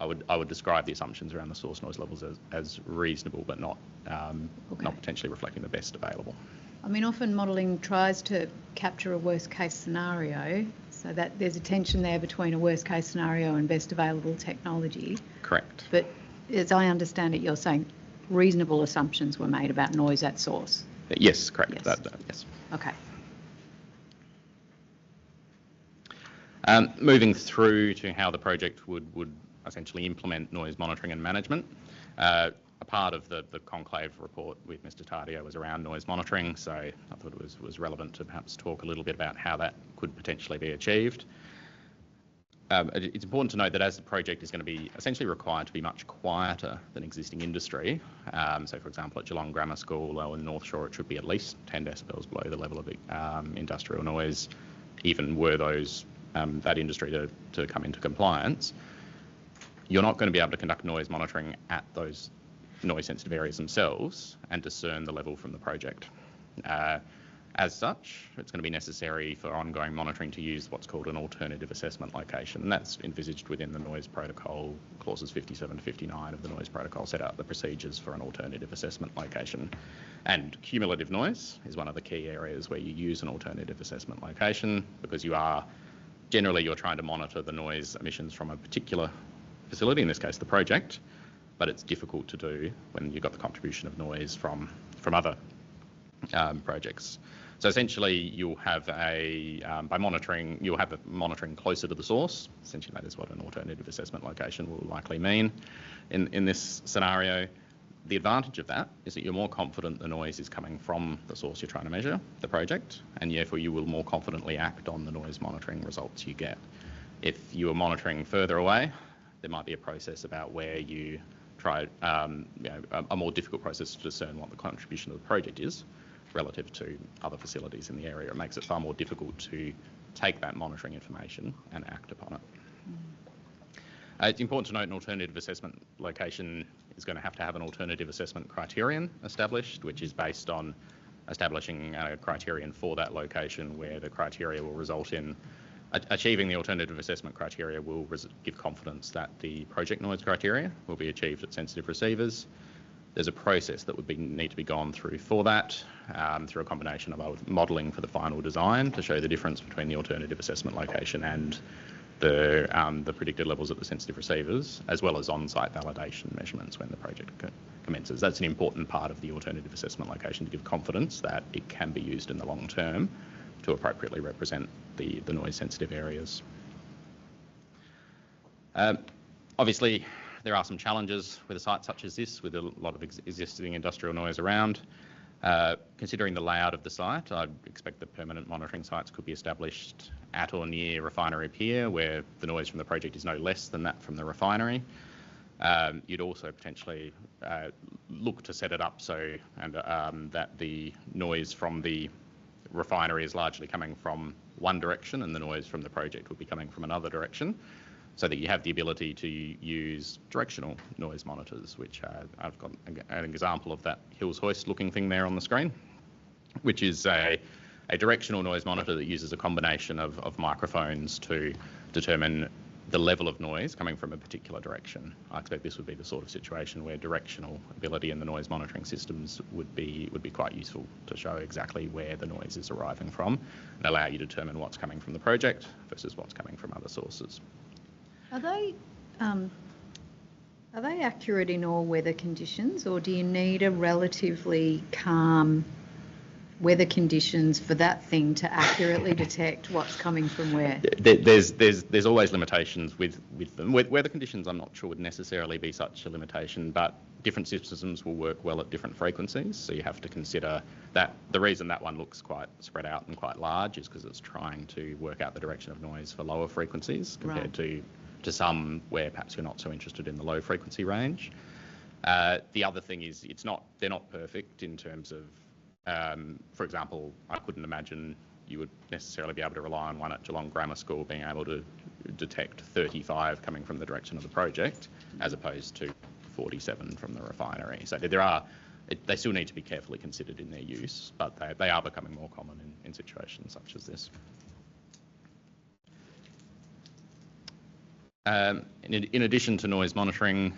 I would describe the assumptions around the source noise levels as reasonable, but not not potentially reflecting the best available. I mean, often modelling tries to capture a worst case scenario, so that there's a tension there between a worst case scenario and best available technology. Correct. But as I understand it, you're saying reasonable assumptions were made about noise at source. Yes, correct. Yes. Yes. Okay. Moving through to how the project would essentially implement noise monitoring and management. A part of the conclave report with Mr. Tardio was around noise monitoring, so I thought it was relevant to perhaps talk a little bit about how that could potentially be achieved. It's important to note that as the project is going to be essentially required to be much quieter than existing industry, so for example at Geelong Grammar School or in North Shore it should be at least 10 decibels below the level of industrial noise, even were those that industry to come into compliance. You're not going to be able to conduct noise monitoring at those noise sensitive areas themselves and discern the level from the project. As such, it's going to be necessary for ongoing monitoring to use what's called an alternative assessment location, and that's envisaged within the noise protocol. Clauses 57 to 59 of the noise protocol set out the procedures for an alternative assessment location. And cumulative noise is one of the key areas where you use an alternative assessment location, because generally you're trying to monitor the noise emissions from a particular facility, in this case the project, but it's difficult to do when you've got the contribution of noise from other projects. So essentially you'll have by monitoring, you'll have monitoring closer to the source. Essentially that is what an alternative assessment location will likely mean in this scenario. The advantage of that is that you're more confident the noise is coming from the source you're trying to measure, the project, and therefore you will more confidently act on the noise monitoring results you get. If you are monitoring further away, there might be a process about where you try, a more difficult process to discern what the contribution of the project is relative to other facilities in the area. It makes it far more difficult to take that monitoring information and act upon it. It's important to note an alternative assessment location is going to have an alternative assessment criterion established, which is based on establishing a criterion for that location where the criteria will result in achieving the alternative assessment criteria will give confidence that the project noise criteria will be achieved at sensitive receivers. There's a process that would need to be gone through for that, through a combination of modelling for the final design to show the difference between the alternative assessment location and the predicted levels at the sensitive receivers, as well as on-site validation measurements when the project commences. That's an important part of the alternative assessment location to give confidence that it can be used in the long term to appropriately represent the noise sensitive areas. Obviously, there are some challenges with a site such as this, with a lot of existing industrial noise around. Considering the layout of the site, I'd expect that permanent monitoring sites could be established at or near Refinery Pier, where the noise from the project is no less than that from the refinery. You'd also potentially look to set it up so that the noise from the refinery is largely coming from one direction and the noise from the project would be coming from another direction, so that you have the ability to use directional noise monitors, which I've got an example of that Hills Hoist looking thing there on the screen, which is a directional noise monitor that uses a combination of microphones to determine the level of noise coming from a particular direction. I expect this would be the sort of situation where directional ability in the noise monitoring systems would be quite useful to show exactly where the noise is arriving from and allow you to determine what's coming from the project versus what's coming from other sources. Are they accurate in all weather conditions, or do you need a relatively calm weather conditions for that thing to accurately detect what's coming from where? There's always limitations with them. Weather conditions, I'm not sure would necessarily be such a limitation, but different systems will work well at different frequencies. So you have to consider that the reason that one looks quite spread out and quite large is because it's trying to work out the direction of noise for lower frequencies compared to some where perhaps you're not so interested in the low frequency range. The other thing is they're not perfect in terms of, for example, I couldn't imagine you would necessarily be able to rely on one at Geelong Grammar School being able to detect 35 coming from the direction of the project as opposed to 47 from the refinery. So they still need to be carefully considered in their use, but they are becoming more common in situations such as this. In addition to noise monitoring,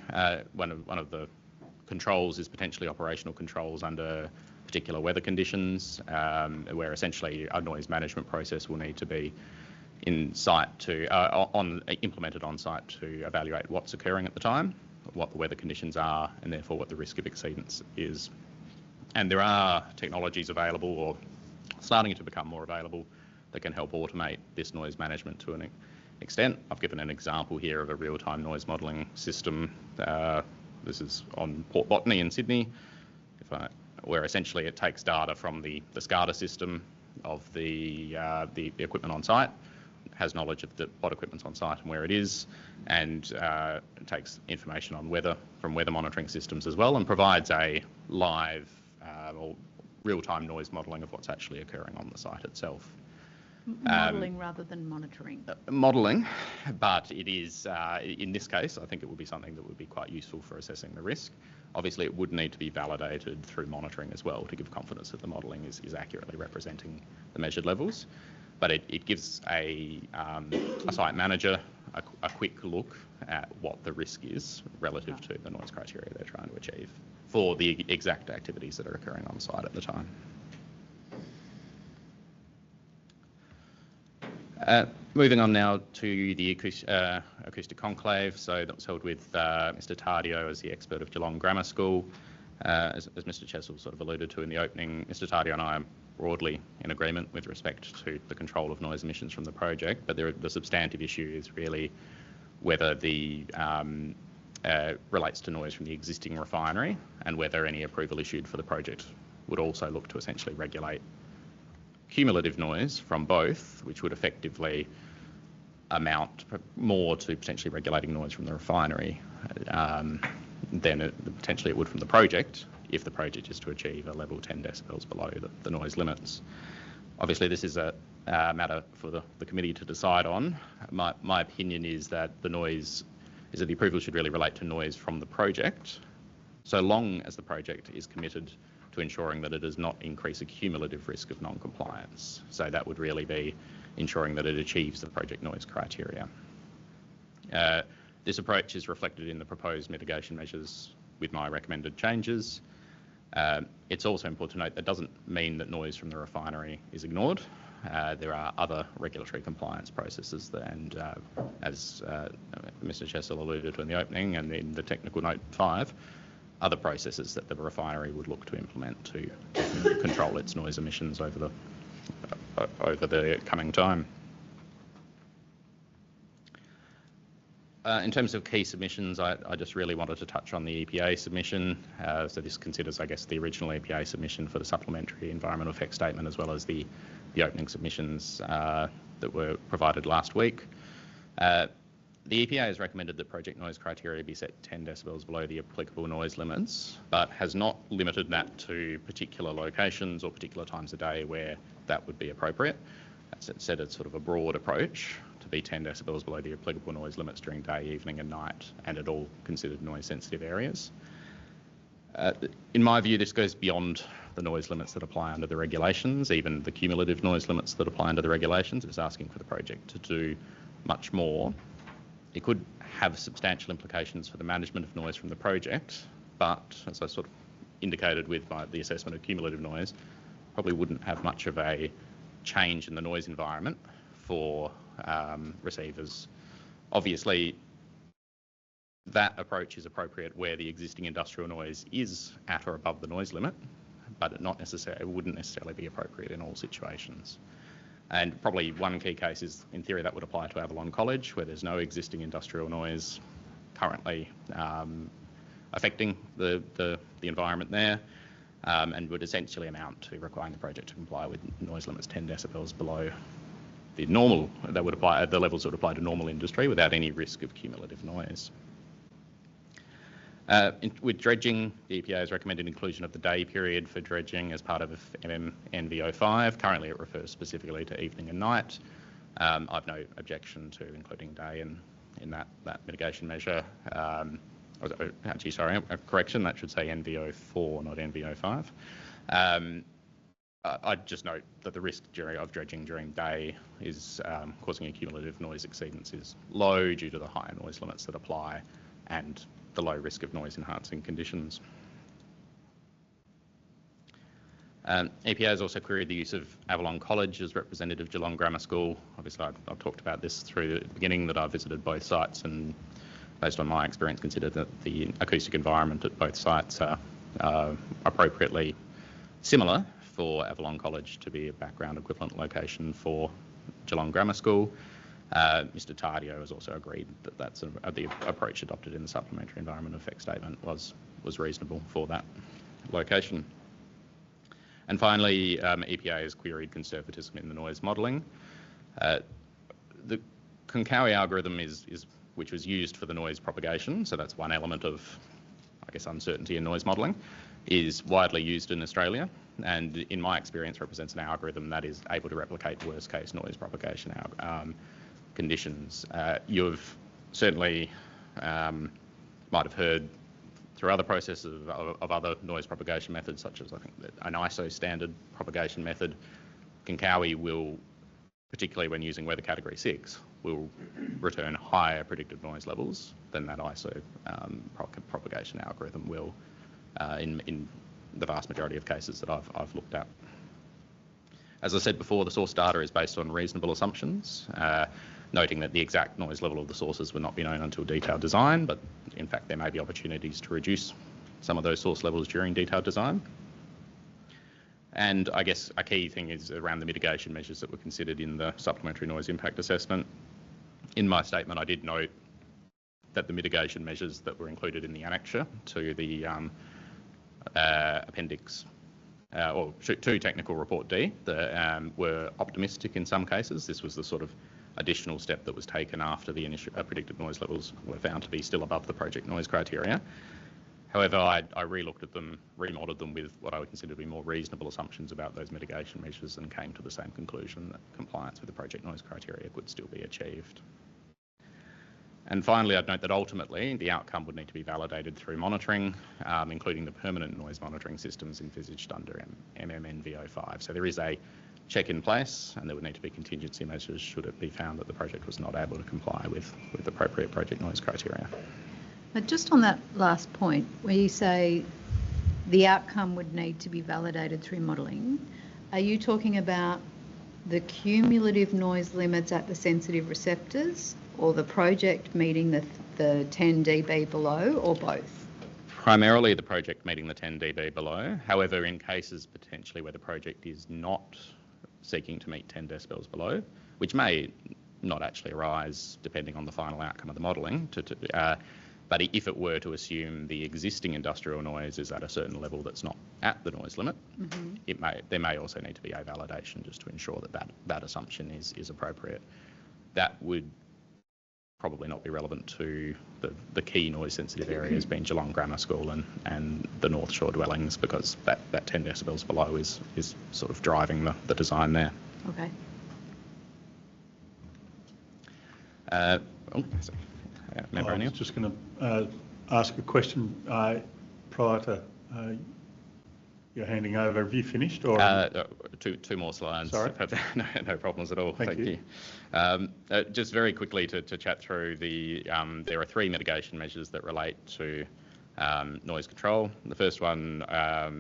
one of the controls is potentially operational controls under particular weather conditions, where essentially a noise management process will need to be implemented on site to evaluate what's occurring at the time, what the weather conditions are, and therefore what the risk of exceedance is. And there are technologies available, or starting to become more available, that can help automate this noise management to an extent. I've given an example here of a real-time noise modelling system. This is on Port Botany in Sydney, where essentially it takes data from the SCADA system of the equipment on site, has knowledge of what equipment's on site and where it is, and it takes information on weather from weather monitoring systems as well, and provides a live or real-time noise modelling of what's actually occurring on the site itself. Modelling rather than monitoring. Modelling, but it is, in this case, I think it would be something that would be quite useful for assessing the risk. Obviously, it would need to be validated through monitoring as well to give confidence that the modelling is accurately representing the measured levels. But it gives a site manager a quick look at what the risk is relative to the noise criteria they're trying to achieve for the exact activities that are occurring on site at the time. Moving on now to the acoustic conclave. So that was held with Mr. Tardio as the expert of Geelong Grammar School. As Mr. Chessel sort of alluded to in the opening, Mr. Tardio and I are broadly in agreement with respect to the control of noise emissions from the project, but the substantive issue is really whether the relates to noise from the existing refinery, and whether any approval issued for the project would also look to essentially regulate cumulative noise from both, which would effectively amount more to potentially regulating noise from the refinery than potentially it would from the project, if the project is to achieve a level 10 decibels below the noise limits. Obviously, this is a matter for the committee to decide on. My opinion is that the approval should really relate to noise from the project, so long as the project is committed to ensuring that it does not increase a cumulative risk of non-compliance. So that would really be ensuring that it achieves the project noise criteria. This approach is reflected in the proposed mitigation measures with my recommended changes. It's also important to note that doesn't mean that noise from the refinery is ignored. There are other regulatory compliance processes, and as Mr. Chessel alluded to in the opening and in the technical note 5, other processes that the refinery would look to implement to control its noise emissions over the coming time. In terms of key submissions, I just really wanted to touch on the EPA submission. So this considers, I guess, the original EPA submission for the supplementary environmental effect statement, as well as the opening submissions that were provided last week. The EPA has recommended that project noise criteria be set 10 decibels below the applicable noise limits, but has not limited that to particular locations or particular times of day where that would be appropriate. As it said, it's sort of a broad approach to be 10 decibels below the applicable noise limits during day, evening and night, and at all considered noise sensitive areas. In my view, this goes beyond the noise limits that apply under the regulations, even the cumulative noise limits that apply under the regulations. It's asking for the project to do much more. It could have substantial implications for the management of noise from the project, but as I sort of indicated with the assessment of cumulative noise, probably wouldn't have much of a change in the noise environment for receivers. Obviously, that approach is appropriate where the existing industrial noise is at or above the noise limit, but it wouldn't necessarily be appropriate in all situations. And probably one key case is, in theory, that would apply to Avalon College, where there's no existing industrial noise currently affecting the environment there, and would essentially amount to requiring the project to comply with noise limits 10 decibels below the normal, that would apply the levels that would apply to normal industry without any risk of cumulative noise. With dredging, the EPA has recommended inclusion of the day period for dredging as part of NV05. Currently, it refers specifically to evening and night. I've no objection to including day in that mitigation measure. Actually, sorry, a correction, that should say NV04, not NV05. I'd just note that the risk of dredging during day is causing a cumulative noise exceedance is low due to the higher noise limits that apply and the low risk of noise enhancing conditions. EPA has also queried the use of Avalon College as representative of Geelong Grammar School. Obviously, I've talked about this through the beginning, that I visited both sites, and based on my experience, considered that the acoustic environment at both sites are appropriately similar for Avalon College to be a background equivalent location for Geelong Grammar School. Mr Tardio has also agreed that that's the approach adopted in the Supplementary Environment Effect Statement was reasonable for that location. And finally, EPA has queried conservatism in the noise modelling. The Konkawi algorithm which was used for the noise propagation, so that's one element of, I guess, uncertainty in noise modelling, is widely used in Australia, and in my experience represents an algorithm that is able to replicate worst case noise propagation conditions. You've certainly might have heard through other processes of other noise propagation methods, such as I think an ISO standard propagation method. Konkawi will, particularly when using weather category 6, will return higher predicted noise levels than that ISO propagation algorithm will in the vast majority of cases that I've looked at. As I said before, the source data is based on reasonable assumptions, noting that the exact noise level of the sources will not be known until detailed design, but in fact there may be opportunities to reduce some of those source levels during detailed design. And I guess a key thing is around the mitigation measures that were considered in the supplementary noise impact assessment. In my statement, I did note that the mitigation measures that were included in the annexure to the appendix, or to technical report D, were optimistic in some cases. This was the sort of additional step that was taken after the initial predicted noise levels were found to be still above the project noise criteria. However, I re-looked at them, remodelled them with what I would consider to be more reasonable assumptions about those mitigation measures, and came to the same conclusion that compliance with the project noise criteria could still be achieved. And finally, I'd note that ultimately the outcome would need to be validated through monitoring, including the permanent noise monitoring systems envisaged under MMNV05. So there is a check in place, and there would need to be contingency measures should it be found that the project was not able to comply with appropriate project noise criteria. But just on that last point, where you say the outcome would need to be validated through modelling, are you talking about the cumulative noise limits at the sensitive receptors, or the project meeting the 10 dB below, or both? Primarily the project meeting the 10 dB below. However, in cases potentially where the project is not seeking to meet 10 decibels below, which may not actually arise depending on the final outcome of the modelling, but if it were to assume the existing industrial noise is at a certain level that's not at the noise limit, there may also need to be a validation just to ensure that assumption is appropriate. That would probably not be relevant to the key noise sensitive areas being Geelong Grammar School and the North Shore dwellings, because that 10 decibels below is sort of driving the design there. Okay. Member O'Neill? I was just going to ask a question prior to your handing over. Have you finished? Or two more slides. Sorry. No problems at all. Thank you. Just very quickly to chat through there are 3 mitigation measures that relate to noise control. The first one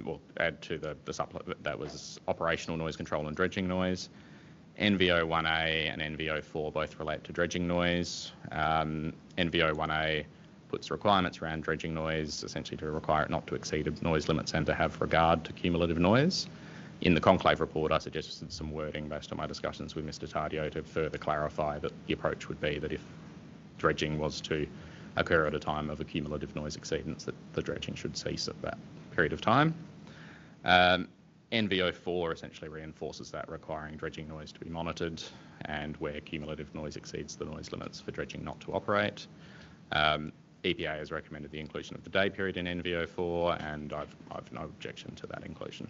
will add to the supplement that was operational noise control and dredging noise. NV01A and NV04 both relate to dredging noise. NV01A puts requirements around dredging noise, essentially to require it not to exceed noise limits and to have regard to cumulative noise. In the conclave report, I suggested some wording based on my discussions with Mr Tardio to further clarify that the approach would be that if dredging was to occur at a time of a cumulative noise exceedance, that the dredging should cease at that period of time. NV04 essentially reinforces that, requiring dredging noise to be monitored, and where cumulative noise exceeds the noise limits, for dredging not to operate. EPA has recommended the inclusion of the day period in NV04, and I've no objection to that inclusion.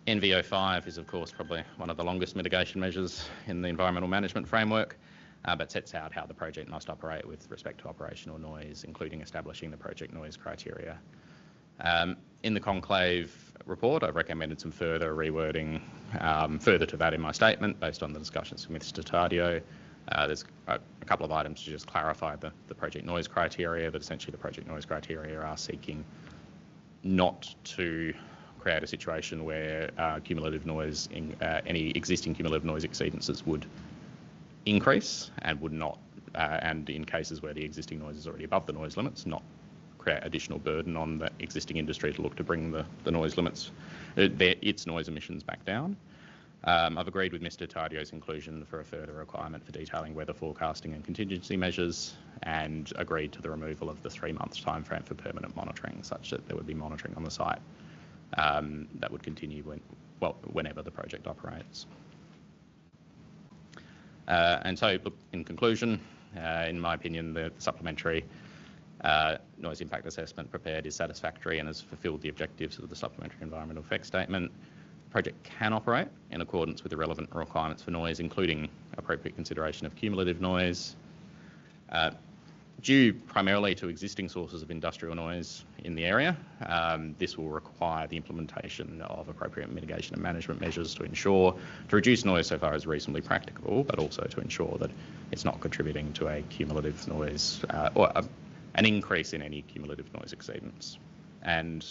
NV05 is, of course, probably one of the longest mitigation measures in the environmental management framework, but sets out how the project must operate with respect to operational noise, including establishing the project noise criteria. In the conclave report, I've recommended some further rewording further to that in my statement based on the discussions with Mr. Taddeo. There's a couple of items to just clarify the project noise criteria, that essentially the project noise criteria are seeking not to create a situation where cumulative noise, any existing cumulative noise exceedances would increase and would not, and in cases where the existing noise is already above the noise limits, not create additional burden on the existing industry to look to bring the noise limits, its noise emissions back down. I've agreed with Mr. Tardio's inclusion for a further requirement for detailing weather forecasting and contingency measures, and agreed to the removal of the 3-month timeframe for permanent monitoring, such that there would be monitoring on the site that would continue whenever the project operates. And so, look, in conclusion, in my opinion, the supplementary noise impact assessment prepared is satisfactory and has fulfilled the objectives of the supplementary environmental effects statement. The project can operate in accordance with the relevant requirements for noise, including appropriate consideration of cumulative noise. Due primarily to existing sources of industrial noise in the area, this will require the implementation of appropriate mitigation and management measures to reduce noise so far as reasonably practicable, but also to ensure that it's not contributing to a cumulative noise or an increase in any cumulative noise exceedance. And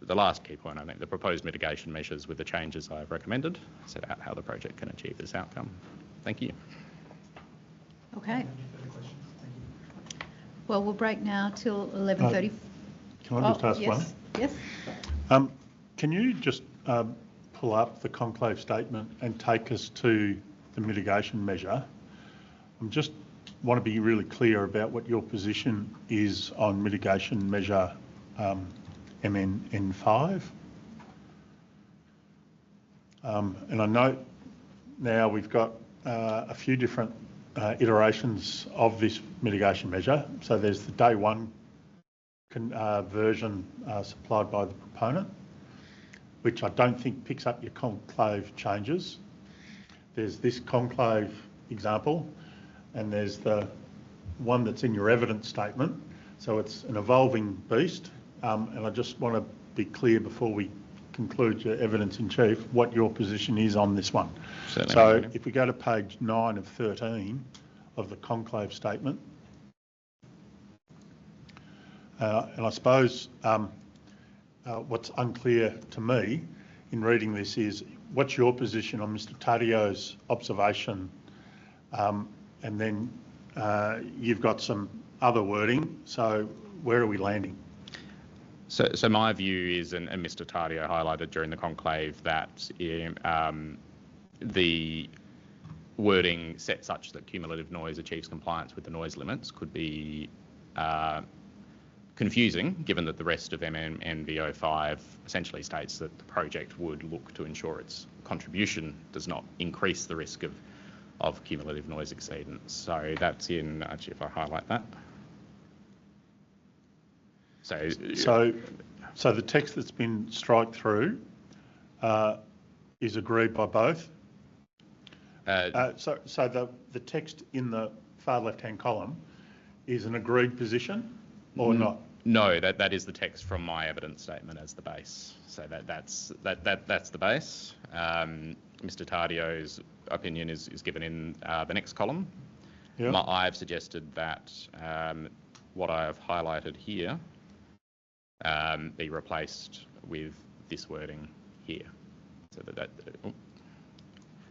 the last key point, I think, the proposed mitigation measures with the changes I've recommended set out how the project can achieve this outcome. Thank you. Okay. Well, we'll break now till 11:30. Can I just ask yes. one? Yes. Can you just pull up the conclave statement and take us to the mitigation measure? I just want to be really clear about what your position is on mitigation measure MNN5. And I note now we've got a few different iterations of this mitigation measure. So there's the day one version supplied by the proponent, which I don't think picks up your conclave changes. There's this conclave example, and there's the one that's in your evidence statement. So it's an evolving beast, and I just want to be clear before we conclude your evidence in chief what your position is on this one. Certainly. So if we go to page 9 of 13 of the conclave statement, and I suppose what's unclear to me in reading this is what's your position on Mr. Taddeo's observation, and then you've got some other wording, so where are we landing? So my view is, and Mr. Taddeo highlighted during the conclave, that the wording set such that cumulative noise achieves compliance with the noise limits could be confusing, given that the rest of MNV05 essentially states that the project would look to ensure its contribution does not increase the risk of cumulative noise exceedance. So that's in, actually, if I highlight that. So the text that's been striked through is agreed by both. So the text in the far left-hand column is an agreed position, or not? No, that is the text from my evidence statement as the base. So that's the base. Mr. Tardio's opinion is given in the next column. Yep. I've suggested that what I have highlighted here be replaced with this wording here. So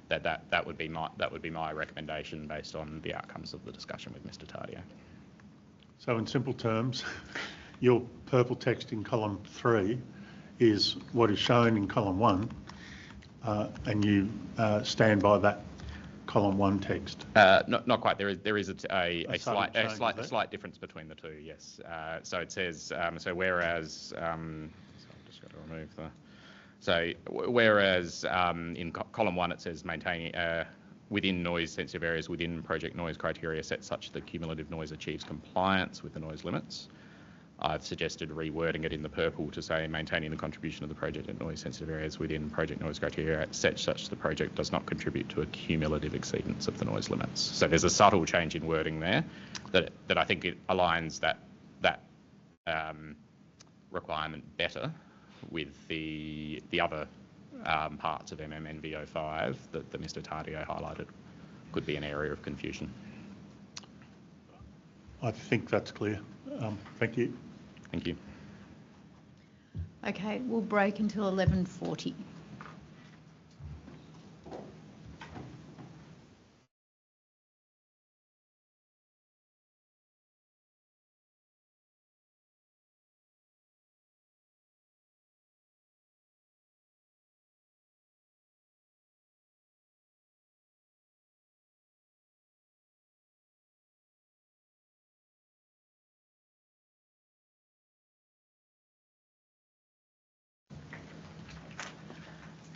that would be my recommendation based on the outcomes of the discussion with Mr. Taddeo. So in simple terms, your purple text in column 3 is what is shown in column 1, and you stand by that column 1 text. Not quite. There is a slight difference between the two. Yes. So it says so whereas so I've just got to remove the. So whereas in column 1 it says maintaining within noise sensitive areas within project noise criteria set such that cumulative noise achieves compliance with the noise limits. I've suggested rewording it in the purple to say maintaining the contribution of the project at noise sensitive areas within project noise criteria set such the project does not contribute to a cumulative exceedance of the noise limits. So there's a subtle change in wording there that I think it aligns that requirement better with the other parts of MMNV05 that Mr. Tardio highlighted could be an area of confusion. I think that's clear. Thank you. Thank you. Okay, we'll break until 11:40.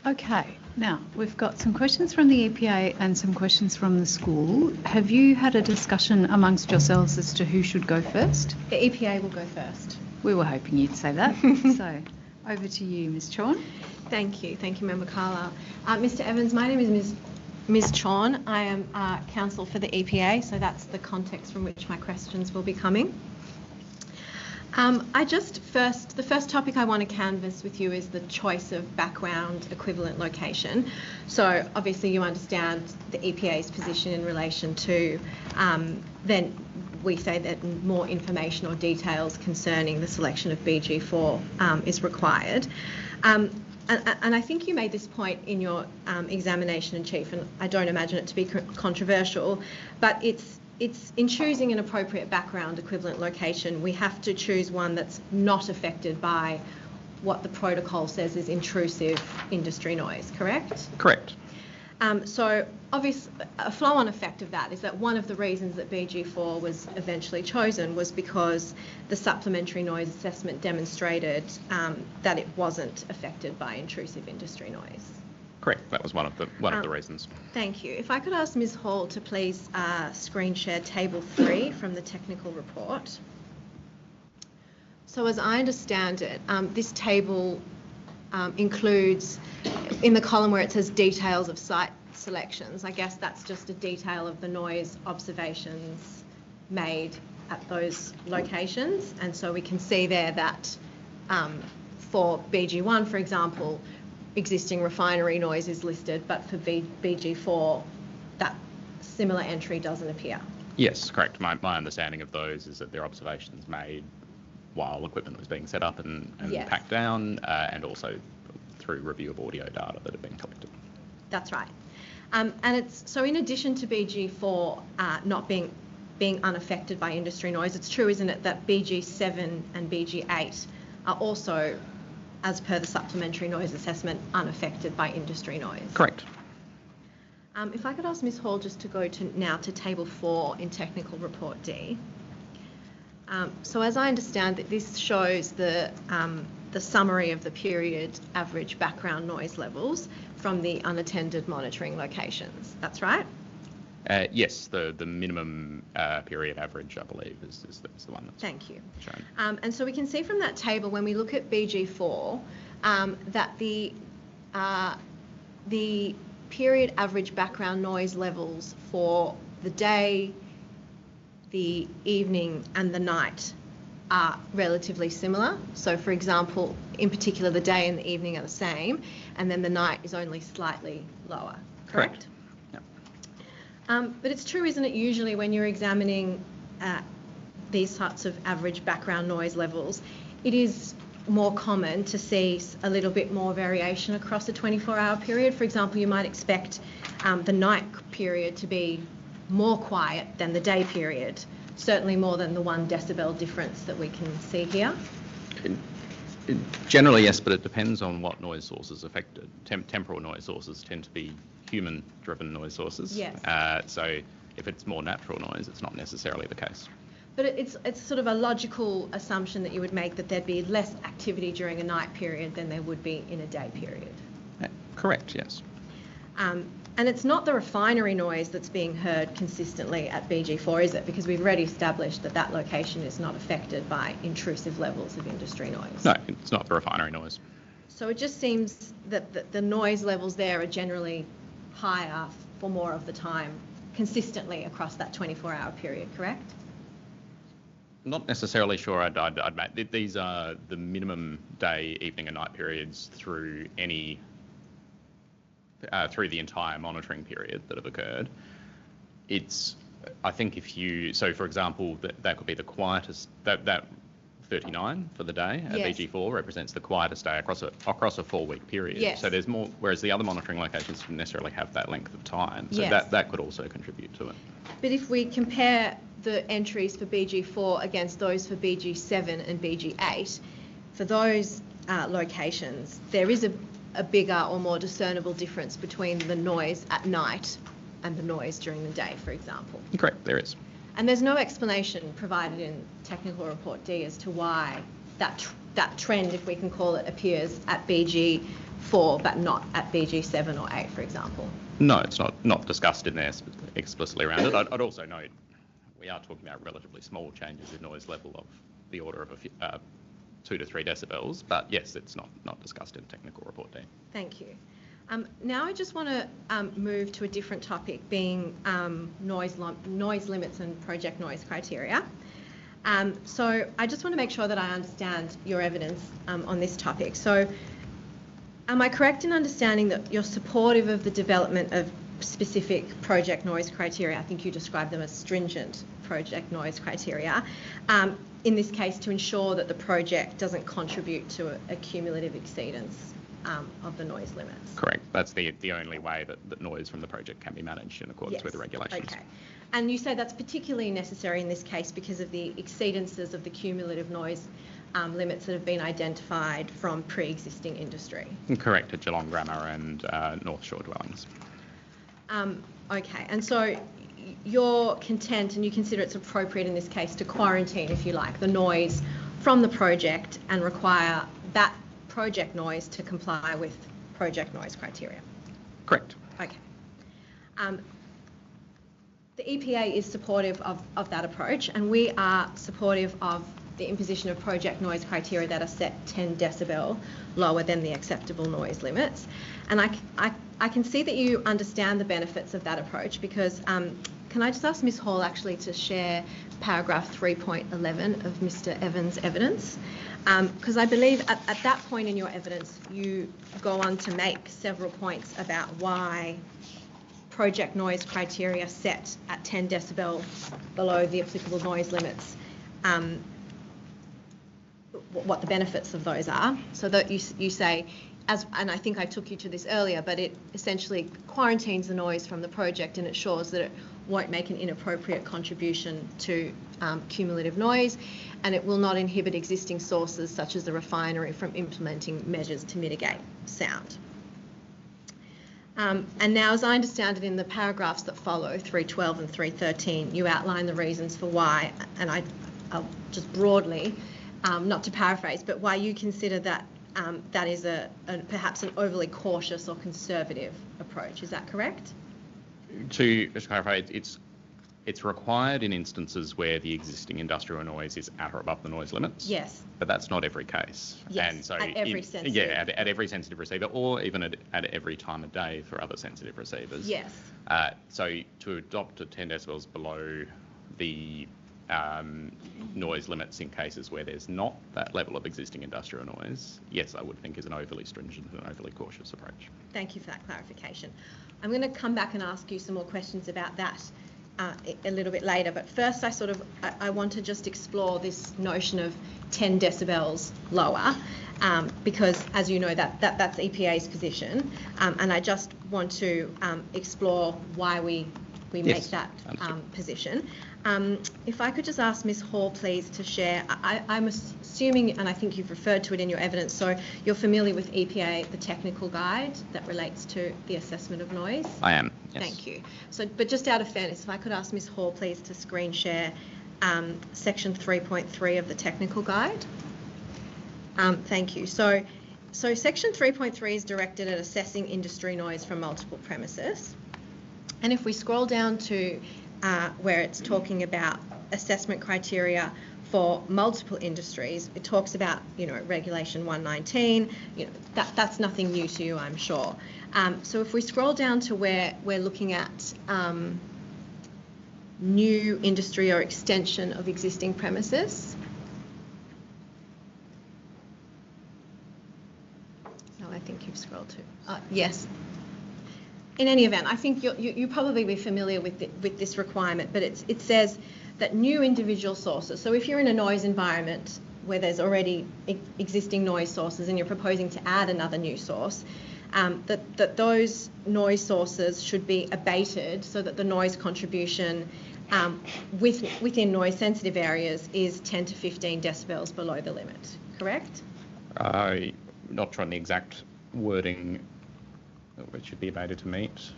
Okay, now we've got some questions from the EPA and some questions from the school. Have you had a discussion amongst yourselves as to who should go first? The EPA will go first. We were hoping you'd say that. So over to you, Ms. Chorn. Thank you, Member Carlisle. Mr. Evans, my name is Ms. Chorn. I am counsel for the EPA, so that's the context from which my questions will be coming. The first topic I want to canvass with you is the choice of background equivalent location. So obviously you understand the EPA's position in relation to then we say that more information or details concerning the selection of BG4 is required. And I think you made this point in your examination in chief, and I don't imagine it to be controversial, but it's in choosing an appropriate background equivalent location, we have to choose one that's not affected by what the protocol says is intrusive industry noise, correct? Correct. So obviously a flow-on effect of that is that one of the reasons that BG4 was eventually chosen was because the supplementary noise assessment demonstrated that it wasn't affected by intrusive industry noise. Correct. That was one of the reasons. Thank you. If I could ask Ms. Hall to please screen share table 3 from the technical report. So as I understand it, this table includes, in the column where it says details of site selections, I guess that's just a detail of the noise observations made at those locations. And so we can see there that for BG1, for example, existing refinery noise is listed, but for BG4, that similar entry doesn't appear. Yes, correct. My understanding of those is that they're observations made while equipment was being set up and yes. packed down, and also through review of audio data that had been collected. That's right. And it's so in addition to BG4 not being unaffected by industry noise, it's true, isn't it, that BG7 and BG8 are also, as per the supplementary noise assessment, unaffected by industry noise? Correct. If I could ask Ms. Hall just to go now to table 4 in technical report D. So as I understand that this shows the summary of the period average background noise levels from the unattended monitoring locations. That's right? Yes, the minimum period average, I believe, is the one that's Thank you. shown. And so we can see from that table when we look at BG4 that the period average background noise levels for the day, the evening and the night are relatively similar. So for example, in particular, the day and the evening are the same, and then the night is only slightly lower, correct? Yep. But it's true, isn't it, usually when you're examining these types of average background noise levels, it is more common to see a little bit more variation across a 24-hour period. For example, you might expect the night period to be more quiet than the day period, certainly more than the 1 decibel difference that we can see here. Generally, yes, but it depends on what noise source is affected. Temporal noise sources tend to be human-driven noise sources. Yes. So if it's more natural noise, it's not necessarily the case. But it's sort of a logical assumption that you would make that there'd be less activity during a night period than there would be in a day period. Correct, yes. And it's not the refinery noise that's being heard consistently at BG4, is it? Because we've already established that that location is not affected by intrusive levels of industry noise. No, it's not the refinery noise. So it just seems that the noise levels there are generally higher for more of the time, consistently across that 24-hour period, correct? not necessarily sure I'd make. These are the minimum day, evening and night periods through any, through the entire monitoring period that have occurred. I think if you, so for example, that could be the quietest, that 39 for the day at BG4 represents the quietest day across a 4-week period. Yes. So there's more, whereas the other monitoring locations don't necessarily have that length of time. So that could also contribute to it. But if we compare the entries for BG4 against those for BG7 and BG8, for those locations, there is a bigger or more discernible difference between the noise at night and the noise during the day, for example. Correct, there is. And there's no explanation provided in Technical Report D as to why that trend, if we can call it, appears at BG4 but not at BG7 or 8, for example. No, it's not discussed in there explicitly around it. I'd also note we are talking about relatively small changes in noise level of the order of 2 to 3 decibels, but yes, it's not discussed in Technical Report D. Thank you. Now I just want to move to a different topic, being noise limits and project noise criteria. So I just want to make sure that I understand your evidence on this topic. So am I correct in understanding that you're supportive of the development of specific project noise criteria? I think you described them as stringent project noise criteria. In this case, to ensure that the project doesn't contribute to a cumulative exceedance of the noise limits. Correct. That's the only way that noise from the project can be managed in accordance with the regulations. Okay. And you say that's particularly necessary in this case because of the exceedances of the cumulative noise limits that have been identified from pre-existing industry. Correct, at Geelong Grammar and North Shore dwellings. Okay, and so you're content and you consider it's appropriate in this case to quarantine, if you like, the noise from the project and require that project noise to comply with project noise criteria? Correct. Okay. The EPA is supportive of that approach, and we are supportive of the imposition of project noise criteria that are set 10 decibel lower than the acceptable noise limits. And I can see that you understand the benefits of that approach because can I just ask Ms Hall actually to share paragraph 3.11 of Mr Evans' evidence? Because I believe at that point in your evidence you go on to make several points about why project noise criteria set at 10 decibel below the applicable noise limits, what the benefits of those are. So that you say, and I think I took you to this earlier, but it essentially quarantines the noise from the project and it ensures that it won't make an inappropriate contribution to cumulative noise, and it will not inhibit existing sources such as the refinery from implementing measures to mitigate sound. And now, as I understand it, in the paragraphs that follow, 312 and 313, you outline the reasons for why, and I'll just broadly, not to paraphrase, but why you consider that that is perhaps an overly cautious or conservative approach. Is that correct? To just clarify, it's required in instances where the existing industrial noise is at or above the noise limits. Yes. But that's not every case. Yes, and so at every sensitive. Yeah, at every sensitive receiver, or even at every time of day for other sensitive receivers. Yes. So to adopt a 10 decibels below the noise limits in cases where there's not that level of existing industrial noise, yes, I would think is an overly stringent and overly cautious approach. Thank you for that clarification. I'm going to come back and ask you some more questions about that a little bit later, but first I want to just explore this notion of 10 decibels lower because, as you know, that's EPA's position, and I just want to explore why we make that position. If I could just ask Ms Hall, please, to share, I'm assuming, and I think you've referred to it in your evidence, so you're familiar with EPA, the technical guide that relates to the assessment of noise? I am, yes. Thank you. So, but just out of fairness, if I could ask Ms Hall, please, to screen share section 3.3 of the technical guide. Thank you. So section 3.3 is directed at assessing industry noise from multiple premises. And if we scroll down to where it's talking about assessment criteria for multiple industries, it talks about, Regulation 119, that's nothing new to you, I'm sure. So if we scroll down to where we're looking at new industry or extension of existing premises. No, I think you've scrolled to, yes. In any event, I think you probably be familiar with this requirement, but it says that new individual sources. So if you're in a noise environment where there's already existing noise sources and you're proposing to add another new source, that those noise sources should be abated so that the noise contribution within noise sensitive areas is 10 to 15 decibels below the limit, correct? Not sure on the exact wording which should be abated to meet.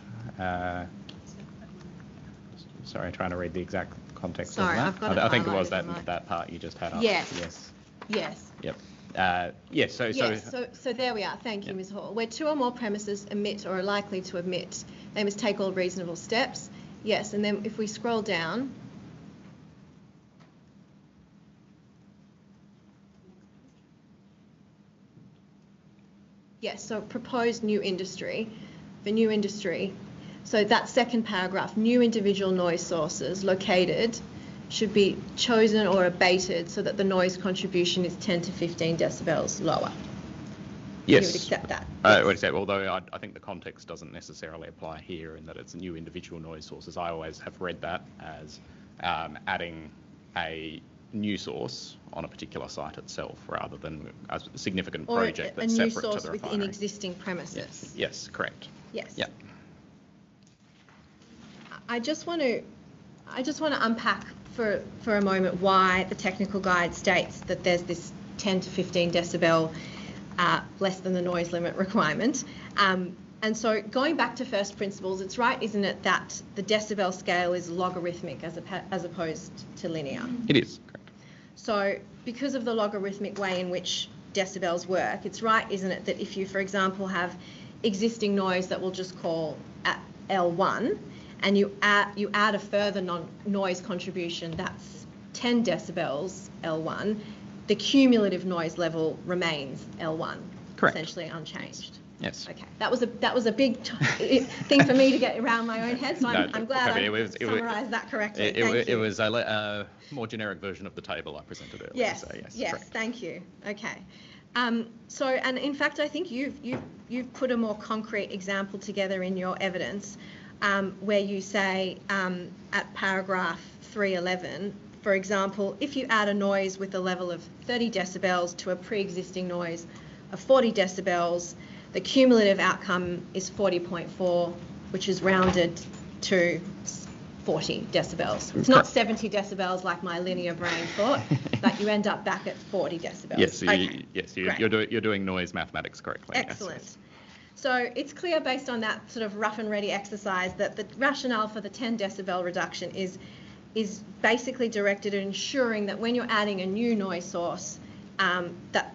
Sorry, trying to read the exact context Sorry, of that. I've got I think it was highlighted that part you just had up. Yes. Yep. So there we are. Thank you, Ms. Hall. Where two or more premises emit or are likely to emit, they must take all reasonable steps. Yes, and then if we scroll down, yes, so proposed new industry. For new industry, so that second paragraph, new individual noise sources located should be chosen or abated so that the noise contribution is 10 to 15 decibels lower. Yes. You would accept that? I would accept, although I think the context doesn't necessarily apply here in that it's new individual noise sources. I always have read that as adding a new source on a particular site itself rather than a significant project that's separate to the refinery. Or a new source within existing premises. Yes, correct. Yes. Yeah. I just want to unpack for a moment why the technical guide states that there's this 10 to 15 decibel less than the noise limit requirement. And so going back to first principles, it's right, isn't it, that the decibel scale is logarithmic as opposed to linear? It is, correct. So because of the logarithmic way in which decibels work, it's right, isn't it, that if you, for example, have existing noise that we'll just call at L1, and you add a further noise contribution that's 10 decibels L1, the cumulative noise level remains L1, correct, essentially unchanged. Yes. Okay, that was a big thing for me to get around my own head, so I'm glad I summarised that correctly. It was a more generic version of the table I presented earlier. Yes, so yes, correct. Thank you. Okay. So, and in fact, I think you've put a more concrete example together in your evidence, where you say at paragraph 311, for example, if you add a noise with a level of 30 decibels to a pre-existing noise of 40 decibels, the cumulative outcome is 40.4, which is rounded to 40 decibels. It's not 70 decibels like my linear brain thought, but you end up back at 40 decibels. Yes, okay. You're doing noise mathematics correctly. Excellent. Yes. So it's clear based on that sort of rough and ready exercise that the rationale for the 10 decibel reduction is basically directed at ensuring that when you're adding a new noise source that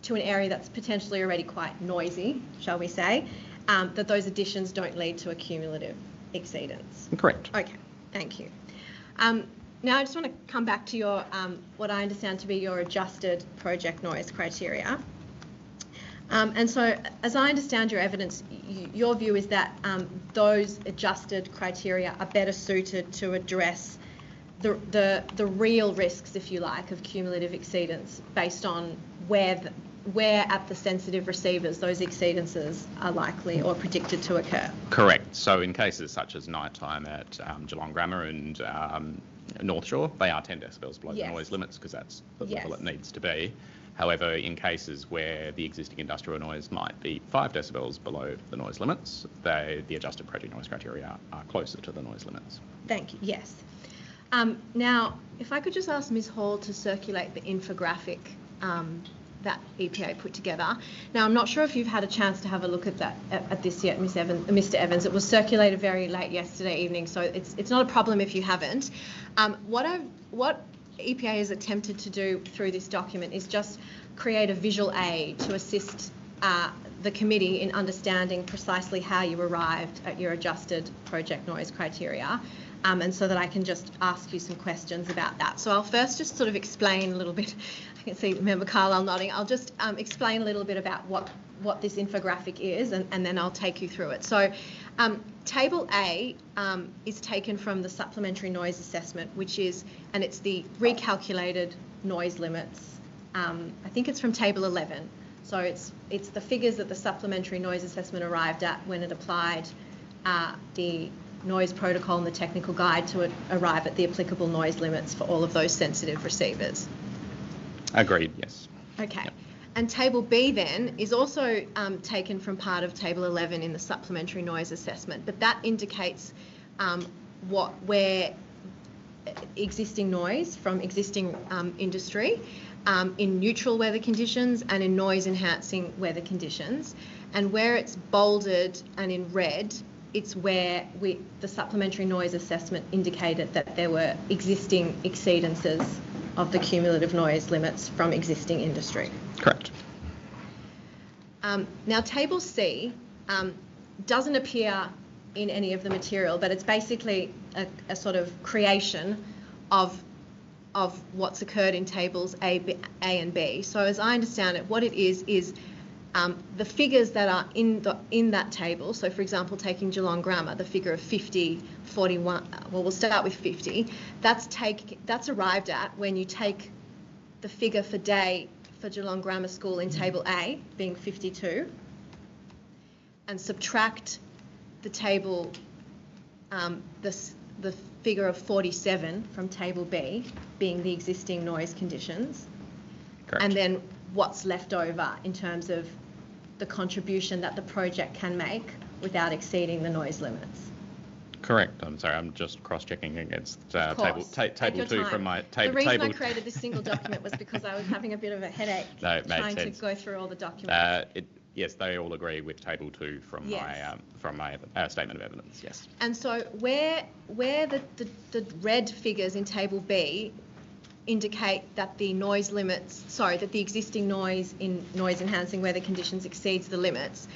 to an area that's potentially already quite noisy, shall we say, that those additions don't lead to a cumulative exceedance. Correct. Okay, thank you. Now I just want to come back to your what I understand to be your adjusted project noise criteria. And so, as I understand your evidence, your view is that those adjusted criteria are better suited to address the real risks, if you like, of cumulative exceedance based on where at the sensitive receivers those exceedances are likely or predicted to occur. Correct. So in cases such as nighttime at Geelong Grammar and North Shore, they are 10 decibels below the noise limits because that's the level it needs to be. However, in cases where the existing industrial noise might be 5 decibels below the noise limits, the adjusted project noise criteria are closer to the noise limits. Thank you. Yes. Now, if I could just ask Ms. Hall to circulate the infographic that EPA put together. Now, I'm not sure if you've had a chance to have a look at that at this yet, Mr. Evans. It was circulated very late yesterday evening, so it's not a problem if you haven't. What EPA has attempted to do through this document is just create a visual aid to assist the committee in understanding precisely how you arrived at your adjusted project noise criteria, and so that I can just ask you some questions about that. So I'll first just sort of explain a little bit. I can see Member Carlisle nodding. I'll just explain a little bit about what this infographic is, and then I'll take you through it. So Table A is taken from the supplementary noise assessment, and it's the recalculated noise limits. I think it's from table 11. So it's the figures that the supplementary noise assessment arrived at when it applied the noise protocol and the technical guide to arrive at the applicable noise limits for all of those sensitive receivers. Agreed, yes. Okay. Yep. And table B then is also taken from part of table 11 in the supplementary noise assessment, but that indicates where existing noise from existing industry in neutral weather conditions and in noise enhancing weather conditions. And where it's bolded and in red, it's where the supplementary noise assessment indicated that there were existing exceedances of the cumulative noise limits from existing industry. Correct. Now, table C doesn't appear in any of the material, but it's basically a sort of creation of what's occurred in tables A and B. So as I understand it, what it is the figures that are in that table. So for example, taking Geelong Grammar, the figure of 50, 41, well, we'll start with 50. That's arrived at when you take the figure for day for Geelong Grammar School in table A, being 52, and subtract the table, the figure of 47 from table B, being the existing noise conditions. Correct. And then what's left over in terms of the contribution that the project can make without exceeding the noise limits. Correct. I'm sorry, I'm just cross-checking against table 2 from my table. The reason I created this single document was because I was having a bit of a headache trying to go through all the documents. Yes, they all agree with table 2 from my statement of evidence. Yes. And so where the red figures in table B indicate that the noise limits, that the existing noise in noise enhancing weather conditions exceeds the limits,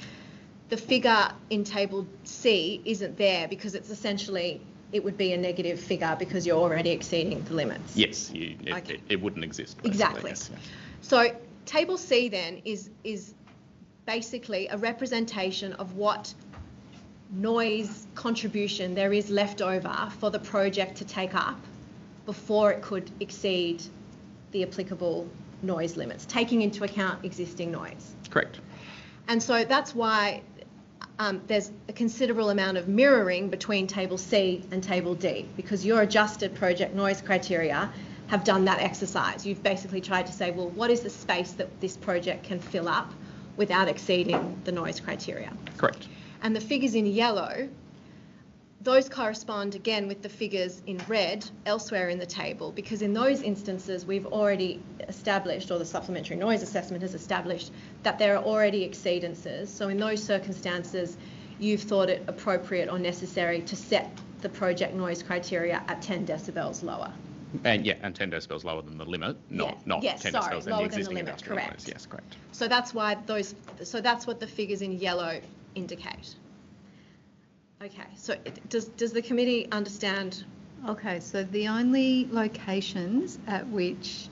the figure in table C isn't there because it's essentially, it would be a negative figure because you're already exceeding the limits. Yes, it wouldn't exist. Exactly. Yes. So table C then is basically a representation of what noise contribution there is left over for the project to take up before it could exceed the applicable noise limits, taking into account existing noise. Correct. And so that's why there's a considerable amount of mirroring between table C and table D, because your adjusted project noise criteria have done that exercise. You've basically tried to say, well, what is the space that this project can fill up without exceeding the noise criteria? Correct. And the figures in yellow, those correspond again with the figures in red elsewhere in the table, because in those instances we've already established, or the supplementary noise assessment has established, that there are already exceedances. So in those circumstances, you've thought it appropriate or necessary to set the project noise criteria at 10 decibels lower. And 10 decibels lower than the limit, not 10 decibels in the existing industrial noise. Yes, correct. So that's why that's what the figures in yellow indicate. Okay, so does the committee understand? Okay, so the only locations at which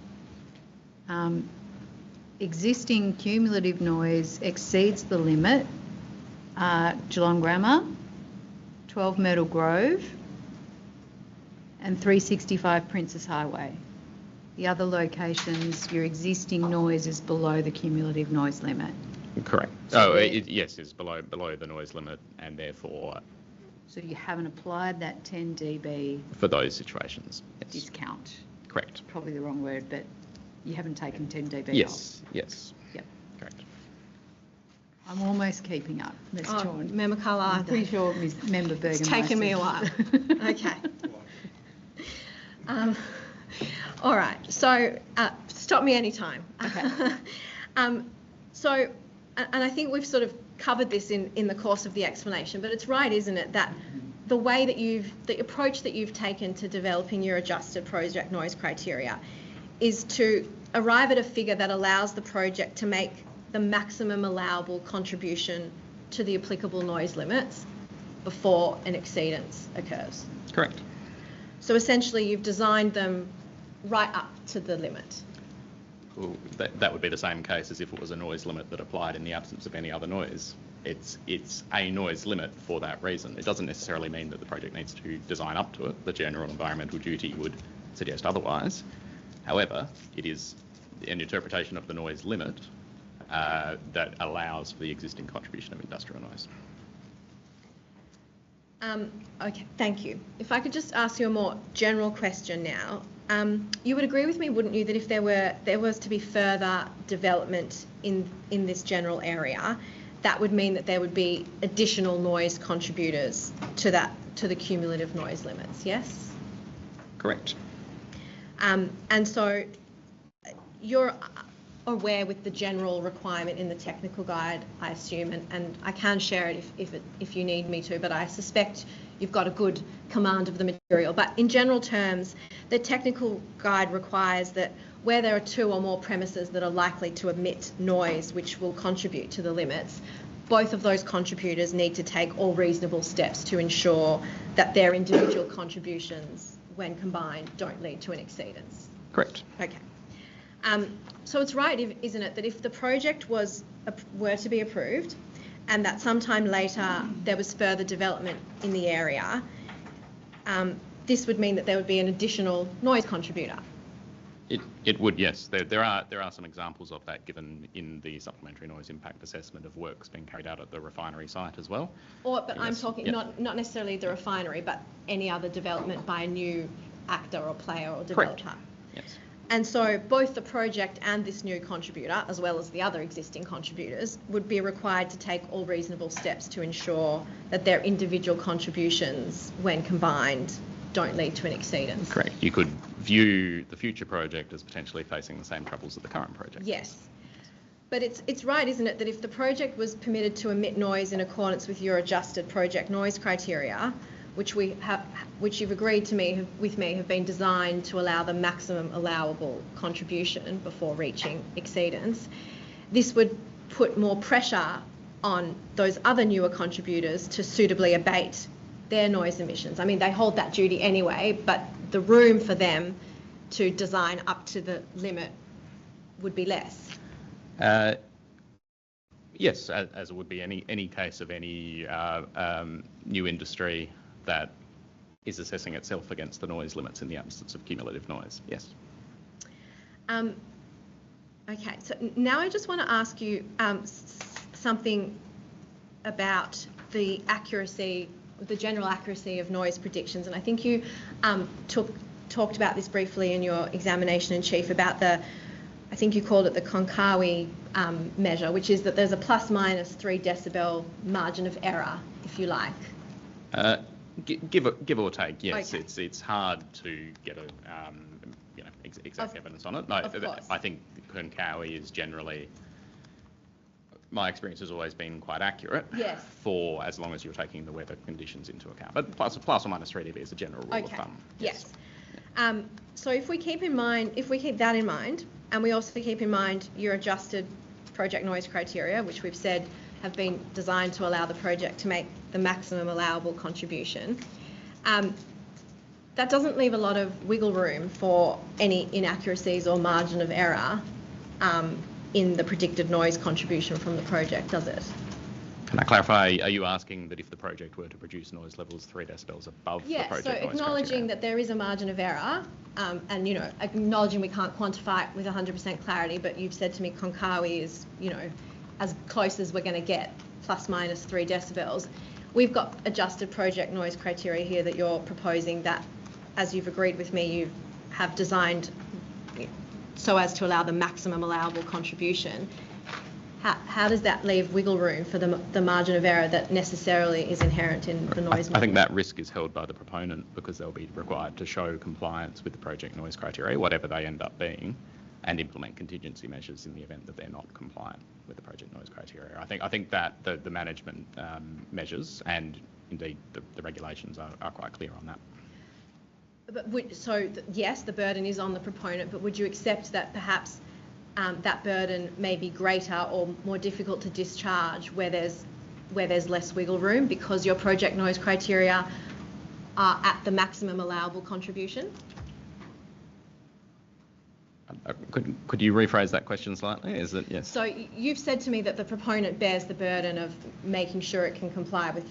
existing cumulative noise exceeds the limit are Geelong Grammar, 12 Myrtle Grove, and 365 Princess Highway. The other locations, your existing noise is below the cumulative noise limit. Correct. So yes, it's below the noise limit, and therefore. So you haven't applied that 10 dB for those situations. Yes. Discount. Correct. Probably the wrong word, but you haven't taken 10 dB Yes. off. Yes. Yep. Correct. I'm almost keeping up. Member Carlisle. I'm pretty sure Member Bergen. It's taken me a while. Okay. All right. So stop me anytime. Okay. So, and I think we've sort of covered this in the course of the explanation, but it's right, isn't it, that the way that the approach that you've taken to developing your adjusted project noise criteria is to arrive at a figure that allows the project to make the maximum allowable contribution to the applicable noise limits before an exceedance occurs. Correct. So essentially you've designed them right up to the limit. Well, that would be the same case as if it was a noise limit that applied in the absence of any other noise. It's a noise limit for that reason. It doesn't necessarily mean that the project needs to design up to it. The general environmental duty would suggest otherwise. However, it is an interpretation of the noise limit that allows for the existing contribution of industrial noise. Okay, thank you. If I could just ask you a more general question now. You would agree with me, wouldn't you, that if there was to be further development in this general area, that would mean that there would be additional noise contributors to the cumulative noise limits, yes? Correct. And so you're aware with the general requirement in the technical guide, I assume, and I can share it if you need me to, but I suspect you've got a good command of the material. But in general terms, the technical guide requires that where there are 2 or more premises that are likely to emit noise which will contribute to the limits, both of those contributors need to take all reasonable steps to ensure that their individual contributions, when combined, don't lead to an exceedance. Correct. Okay. So it's right, isn't it, that if the project were to be approved and that sometime later there was further development in the area, this would mean that there would be an additional noise contributor? It would, yes. There are some examples of that given in the supplementary noise impact assessment of works being carried out at the refinery site as well. But yes. I'm talking not necessarily the refinery, but any other development by a new actor or player or developer. Correct. Yes. And so both the project and this new contributor, as well as the other existing contributors, would be required to take all reasonable steps to ensure that their individual contributions, when combined, don't lead to an exceedance. Correct. You could view the future project as potentially facing the same troubles as the current project. Yes. But it's right, isn't it, that if the project was permitted to emit noise in accordance with your adjusted project noise criteria, which you've agreed to with me have been designed to allow the maximum allowable contribution before reaching exceedance, this would put more pressure on those other newer contributors to suitably abate their noise emissions. I mean, they hold that duty anyway, but the room for them to design up to the limit would be less. Yes, as it would be any case of any new industry that is assessing itself against the noise limits in the absence of cumulative noise, yes. Okay, so now I just want to ask you something about the accuracy, the general accuracy of noise predictions, and I think you talked about this briefly in your examination in chief about I think you called it the Konkawi measure, which is that there's a plus minus 3 decibel margin of error, if you like. Give or take, yes. Okay. It's hard to get exact evidence on it. No, I think Konkawi is generally, my experience has always been quite accurate. Yes. For as long as you're taking the weather conditions into account. But plus or minus 3 dB is a general rule of thumb. Yes. So if we keep that in mind, and we also keep in mind your adjusted project noise criteria, which we've said have been designed to allow the project to make the maximum allowable contribution, that doesn't leave a lot of wiggle room for any inaccuracies or margin of error in the predicted noise contribution from the project, does it? Can I clarify, are you asking that if the project were to produce noise levels 3 decibels above the project noise so acknowledging criteria? that there is a margin of error, and acknowledging we can't quantify it with 100% clarity, but you've said to me Konkawi is, as close as we're going to get, plus minus 3 decibels. We've got adjusted project noise criteria here that you're proposing that, as you've agreed with me, you have designed so as to allow the maximum allowable contribution. How does that leave wiggle room for the margin of error that necessarily is inherent in the noise model? I think that risk is held by the proponent because they'll be required to show compliance with the project noise criteria, whatever they end up being, and implement contingency measures in the event that they're not compliant with the project noise criteria. I think that the management measures and indeed the regulations are quite clear on that. But yes, the burden is on the proponent, but would you accept that perhaps that burden may be greater or more difficult to discharge where there's less wiggle room because your project noise criteria are at the maximum allowable contribution? Could you rephrase that question slightly? Is it yes? So you've said to me that the proponent bears the burden of making sure it can comply with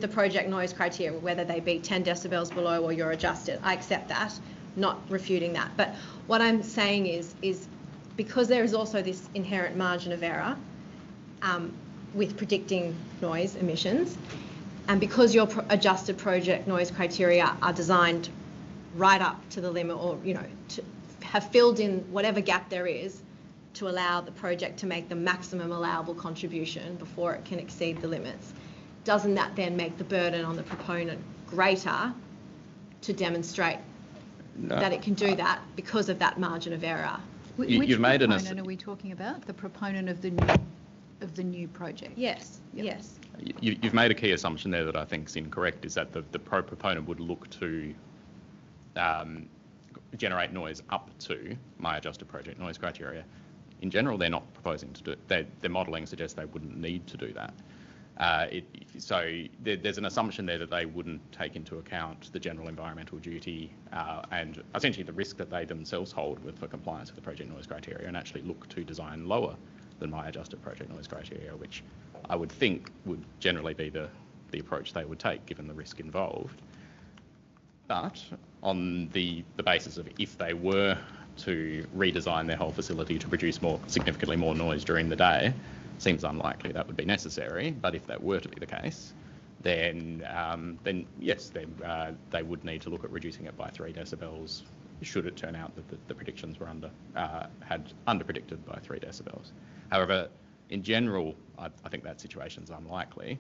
the project noise criteria, whether they be 10 decibels below or you're adjusted. I accept that, not refuting that. But what I'm saying is because there is also this inherent margin of error with predicting noise emissions, and because your adjusted project noise criteria are designed right up to the limit, or to have filled in whatever gap there is to allow the project to make the maximum allowable contribution before it can exceed the limits, doesn't that then make the burden on the proponent greater to demonstrate that it can do that because of that margin of error? Which proponent are we talking about? The proponent of the new project? Yes, Yep. yes. You've made a key assumption there that I think is incorrect, is that the proponent would look to generate noise up to my adjusted project noise criteria. In general, they're not proposing to do it. Their modelling suggests they wouldn't need to do that. So there's an assumption there that they wouldn't take into account the general environmental duty and essentially the risk that they themselves hold for compliance with the project noise criteria, and actually look to design lower than my adjusted project noise criteria, which I would think would generally be the approach they would take given the risk involved. But on the basis of if they were to redesign their whole facility to produce significantly more noise during the day, seems unlikely that would be necessary. But if that were to be the case, then yes, they would need to look at reducing it by 3 decibels should it turn out that the predictions were had underpredicted by 3 decibels. However, in general, I think that situation's unlikely,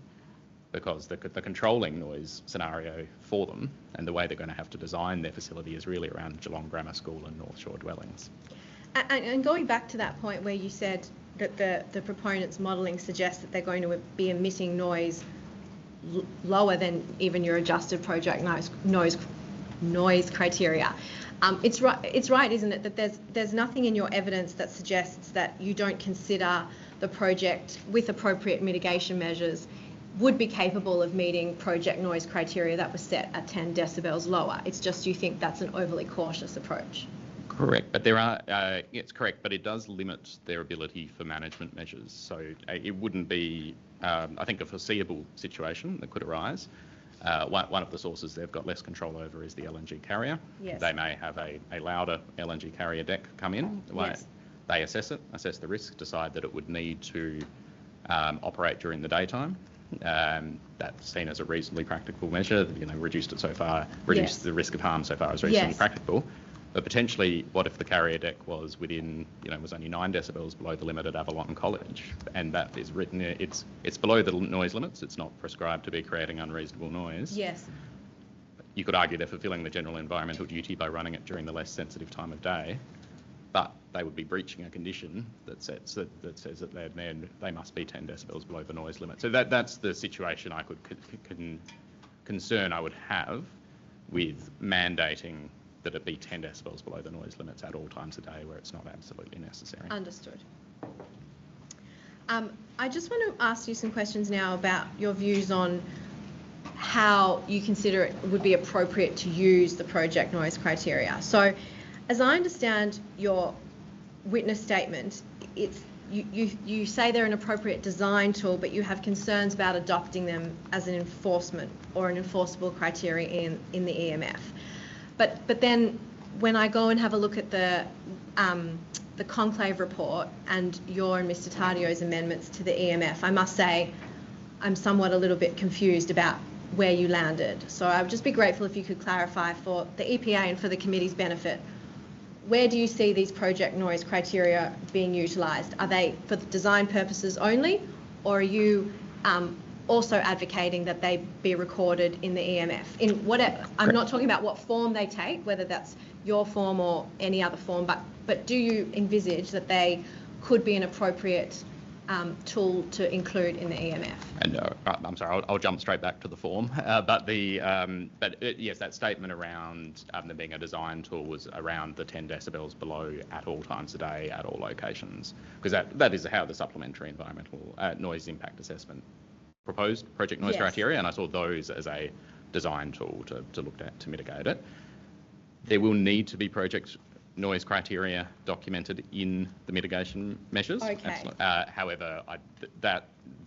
because the controlling noise scenario for them and the way they're going to have to design their facility is really around Geelong Grammar School and North Shore dwellings. And going back to that point where you said that the proponent's modelling suggests that they're going to be emitting noise lower than even your adjusted project noise criteria. It's right, isn't it, that there's nothing in your evidence that suggests that you don't consider the project with appropriate mitigation measures would be capable of meeting project noise criteria that was set at 10 decibels lower. It's just you think that's an overly cautious approach. Correct, but it's correct, but it does limit their ability for management measures. So it wouldn't be, I think, a foreseeable situation that could arise. One of the sources they've got less control over is the LNG carrier. Yes. They may have a louder LNG carrier deck come in. Yes. They assess the risk, decide that it would need to operate during the daytime. That's seen as a reasonably practical measure. Reduced the risk of harm so far as reasonably practical. But potentially, what if the carrier deck was within, was only 9 decibels below the limit at Avalon College, and that is written, it's below the noise limits. It's not prescribed to be creating unreasonable noise. Yes. You could argue they're fulfilling the general environmental duty by running it during the less sensitive time of day, but they would be breaching a condition that says that they must be 10 decibels below the noise limit. So that's the situation I could concern I would have with mandating that it be 10 decibels below the noise limits at all times of day where it's not absolutely necessary. Understood. I just want to ask you some questions now about your views on how you consider it would be appropriate to use the project noise criteria. So, as I understand your witness statement, you say they're an appropriate design tool, but you have concerns about adopting them as an enforcement or an enforceable criteria in the EMF. But then when I go and have a look at the conclave report and your and Mr. Tardio's amendments to the EMF, I must say I'm somewhat a little bit confused about where you landed. So I would just be grateful if you could clarify for the EPA and for the committee's benefit, where do you see these project noise criteria being utilised? Are they for design purposes only, or are you also advocating that they be recorded in the EMF? In whatever, I'm not talking about what form they take, whether that's your form or any other form, but do you envisage that they could be an appropriate tool to include in the EMF? And I'm sorry, I'll jump straight back to the form. Yes, that statement around them being a design tool was around the 10 decibels below at all times of day, at all locations, because that is how the supplementary environmental noise impact assessment proposed project noise criteria, and I saw those as a design tool to look at to mitigate it. There will need to be project noise criteria documented in the mitigation measures. Okay. However,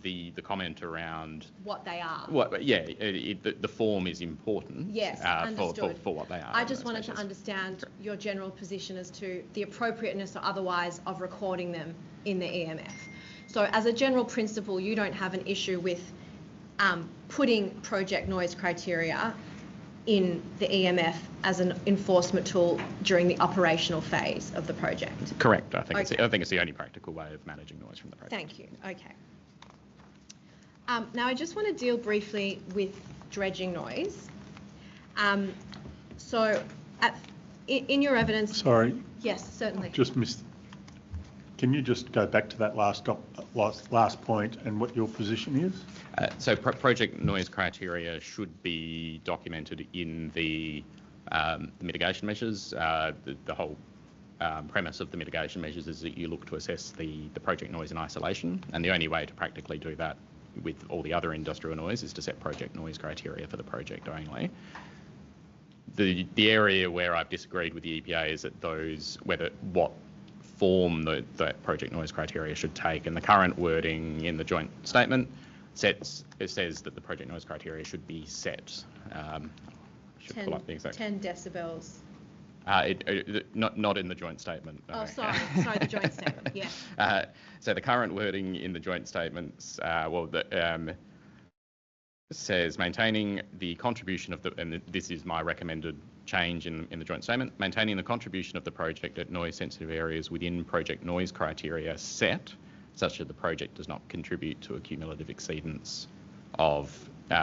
the comment around What they are. The form is important. Yes, understood. For what they are. I just wanted to understand your general position as to the appropriateness or otherwise of recording them in the EMF. So as a general principle, you don't have an issue with putting project noise criteria in the EMF as an enforcement tool during the operational phase of the project. Correct. I think it's the only practical way of managing noise from the project. Thank you. Okay. Now I just want to deal briefly with dredging noise. So in your evidence... Sorry. Yes, certainly. Just missed. Can you just go back to that last point and what your position is? So project noise criteria should be documented in the mitigation measures. The whole premise of the mitigation measures is that you look to assess the project noise in isolation, and the only way to practically do that with all the other industrial noise is to set project noise criteria for the project only. The area where I've disagreed with the EPA is that what form that project noise criteria should take, and the current wording in the joint statement says that the project noise criteria should be set. Pull up the exact 10 decibels. Not in the joint statement. No. Oh, sorry, the joint statement. Yeah. So the current wording in the joint statements, says maintaining the contribution of and this is my recommended change in the joint statement, maintaining the contribution of the project at noise sensitive areas within project noise criteria set, such that the project does not contribute to a cumulative exceedance of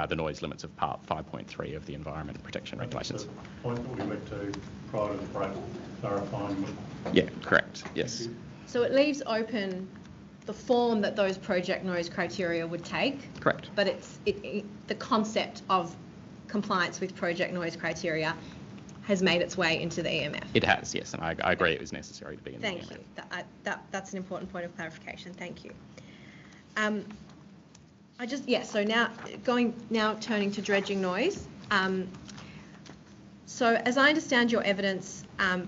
the noise limits of Part 5.3 of the Environment Protection Regulations. The point that we went to prior to the break, clarifying. Yeah, correct, yes. So it leaves open the form that those project noise criteria would take. Correct. But the concept of compliance with project noise criteria has made its way into the EMF. It has, yes, and I agree it was necessary to be in the EMF. Thank you. That's an important point of clarification. Thank you. So now turning to dredging noise. So as I understand your evidence,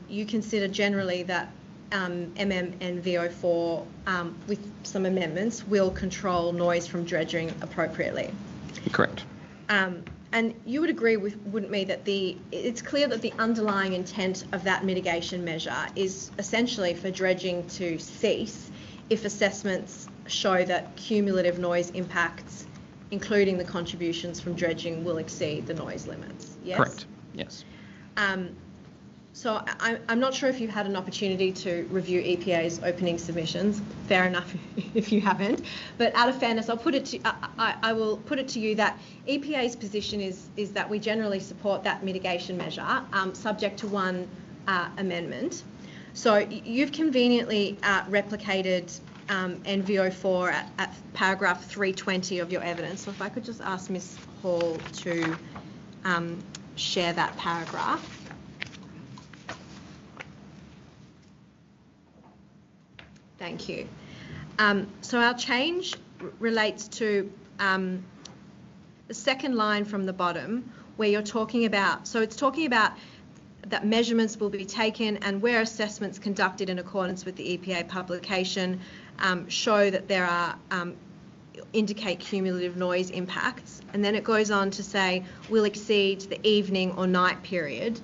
you consider generally that MM and VO4 with some amendments will control noise from dredging appropriately. Correct. And you would agree wouldn't me, that it's clear that the underlying intent of that mitigation measure is essentially for dredging to cease if assessments show that cumulative noise impacts, including the contributions from dredging, will exceed the noise limits. Yes? Correct. Yes. So I'm not sure if you've had an opportunity to review EPA's opening submissions. Fair enough if you haven't. But out of fairness, I will put it to you that EPA's position is that we generally support that mitigation measure, subject to one amendment. So you've conveniently replicated NVO4 at paragraph 320 of your evidence. So if I could just ask Ms. Hall to share that paragraph. Thank you. So our change relates to the second line from the bottom, where you're talking about, so it's talking about that measurements will be taken and where assessments conducted in accordance with the EPA publication show that there are indicate cumulative noise impacts. And then it goes on to say will exceed the evening or night period.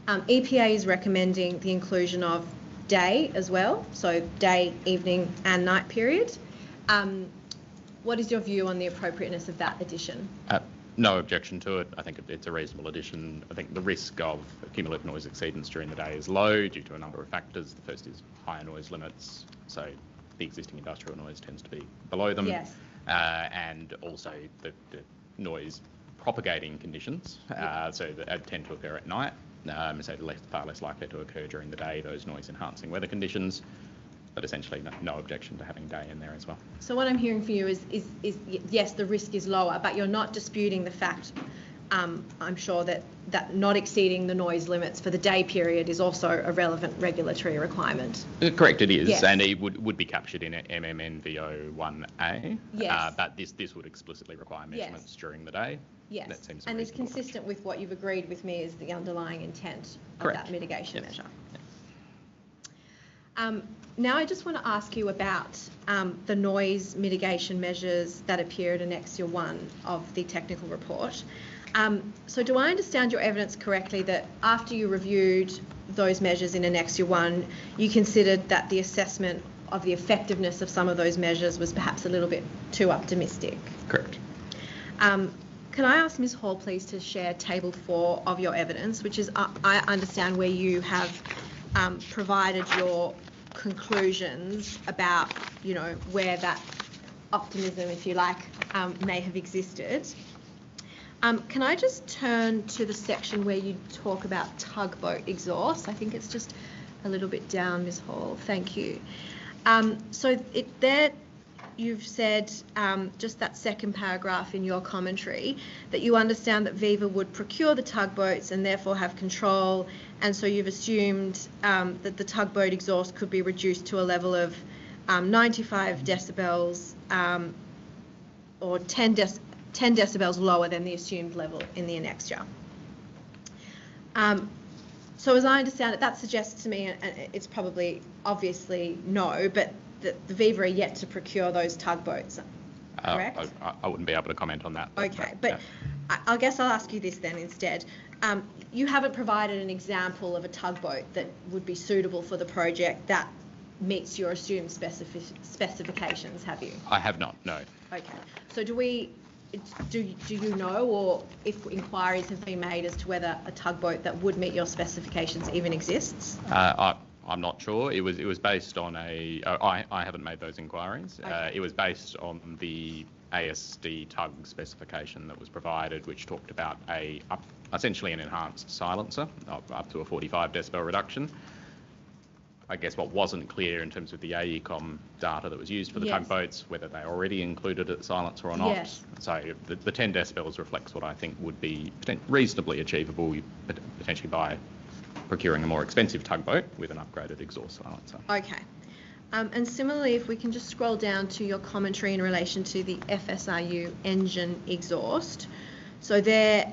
EPA is recommending the inclusion of day as well, so day, evening and night period. What is your view on the appropriateness of that addition? No objection to it. I think it's a reasonable addition. I think the risk of cumulative noise exceedance during the day is low due to a number of factors. The first is higher noise limits, so the existing industrial noise tends to be below them. Yes. And also the noise propagating conditions, so that tend to occur at night. So far less likely to occur during the day, those noise enhancing weather conditions, but essentially no objection to having day in there as well. So what I'm hearing from you is yes, the risk is lower, but you're not disputing the fact, I'm sure, that not exceeding the noise limits for the day period is also a relevant regulatory requirement. Correct, it is, yes. And it would be captured in MMNVO1A, yes. But this would explicitly require measurements yes. during the day. Yes, that seems and it's consistent with what you've agreed with me is the underlying intent of Correct. that mitigation yes. measure. Now I just want to ask you about the noise mitigation measures that appear at Annexure 1 of the technical report. So do I understand your evidence correctly that after you reviewed those measures in Annexure 1, you considered that the assessment of the effectiveness of some of those measures was perhaps a little bit too optimistic? Correct. Can I ask Ms Hall, please, to share Table 4 of your evidence, which is, I understand, where you have provided your conclusions about, you know, where that optimism, if you like, may have existed. Can I just turn to the section where you talk about tugboat exhaust? I think it's just a little bit down, Ms Hall. Thank you. So there you've said, just that second paragraph in your commentary, that you understand that Viva would procure the tugboats and therefore have control, and so you've assumed that the tugboat exhaust could be reduced to a level of 95 decibels or 10 decibels lower than the assumed level in the annexure. So as I understand it, that suggests to me, and it's probably obviously no, but that the Viva are yet to procure those tugboats, correct? I wouldn't be able to comment on that. Okay, but yeah. I guess I'll ask you this then instead. You haven't provided an example of a tugboat that would be suitable for the project that meets your assumed specifications, have you? I have not, no. Okay, so do you know, or if inquiries have been made as to whether a tugboat that would meet your specifications even exists? I'm not sure. It was based on I haven't made those inquiries. Okay. It was based on the ASD tug specification that was provided, which talked about essentially an enhanced silencer up to a 45 decibel reduction. I guess what wasn't clear in terms of the AECOM data that was used for the tugboats, whether they already included a silencer or not. Yes. So the 10 decibels reflects what I think would be reasonably achievable, potentially by procuring a more expensive tugboat with an upgraded exhaust silencer. Okay. And similarly, if we can just scroll down to your commentary in relation to the FSRU engine exhaust. So there,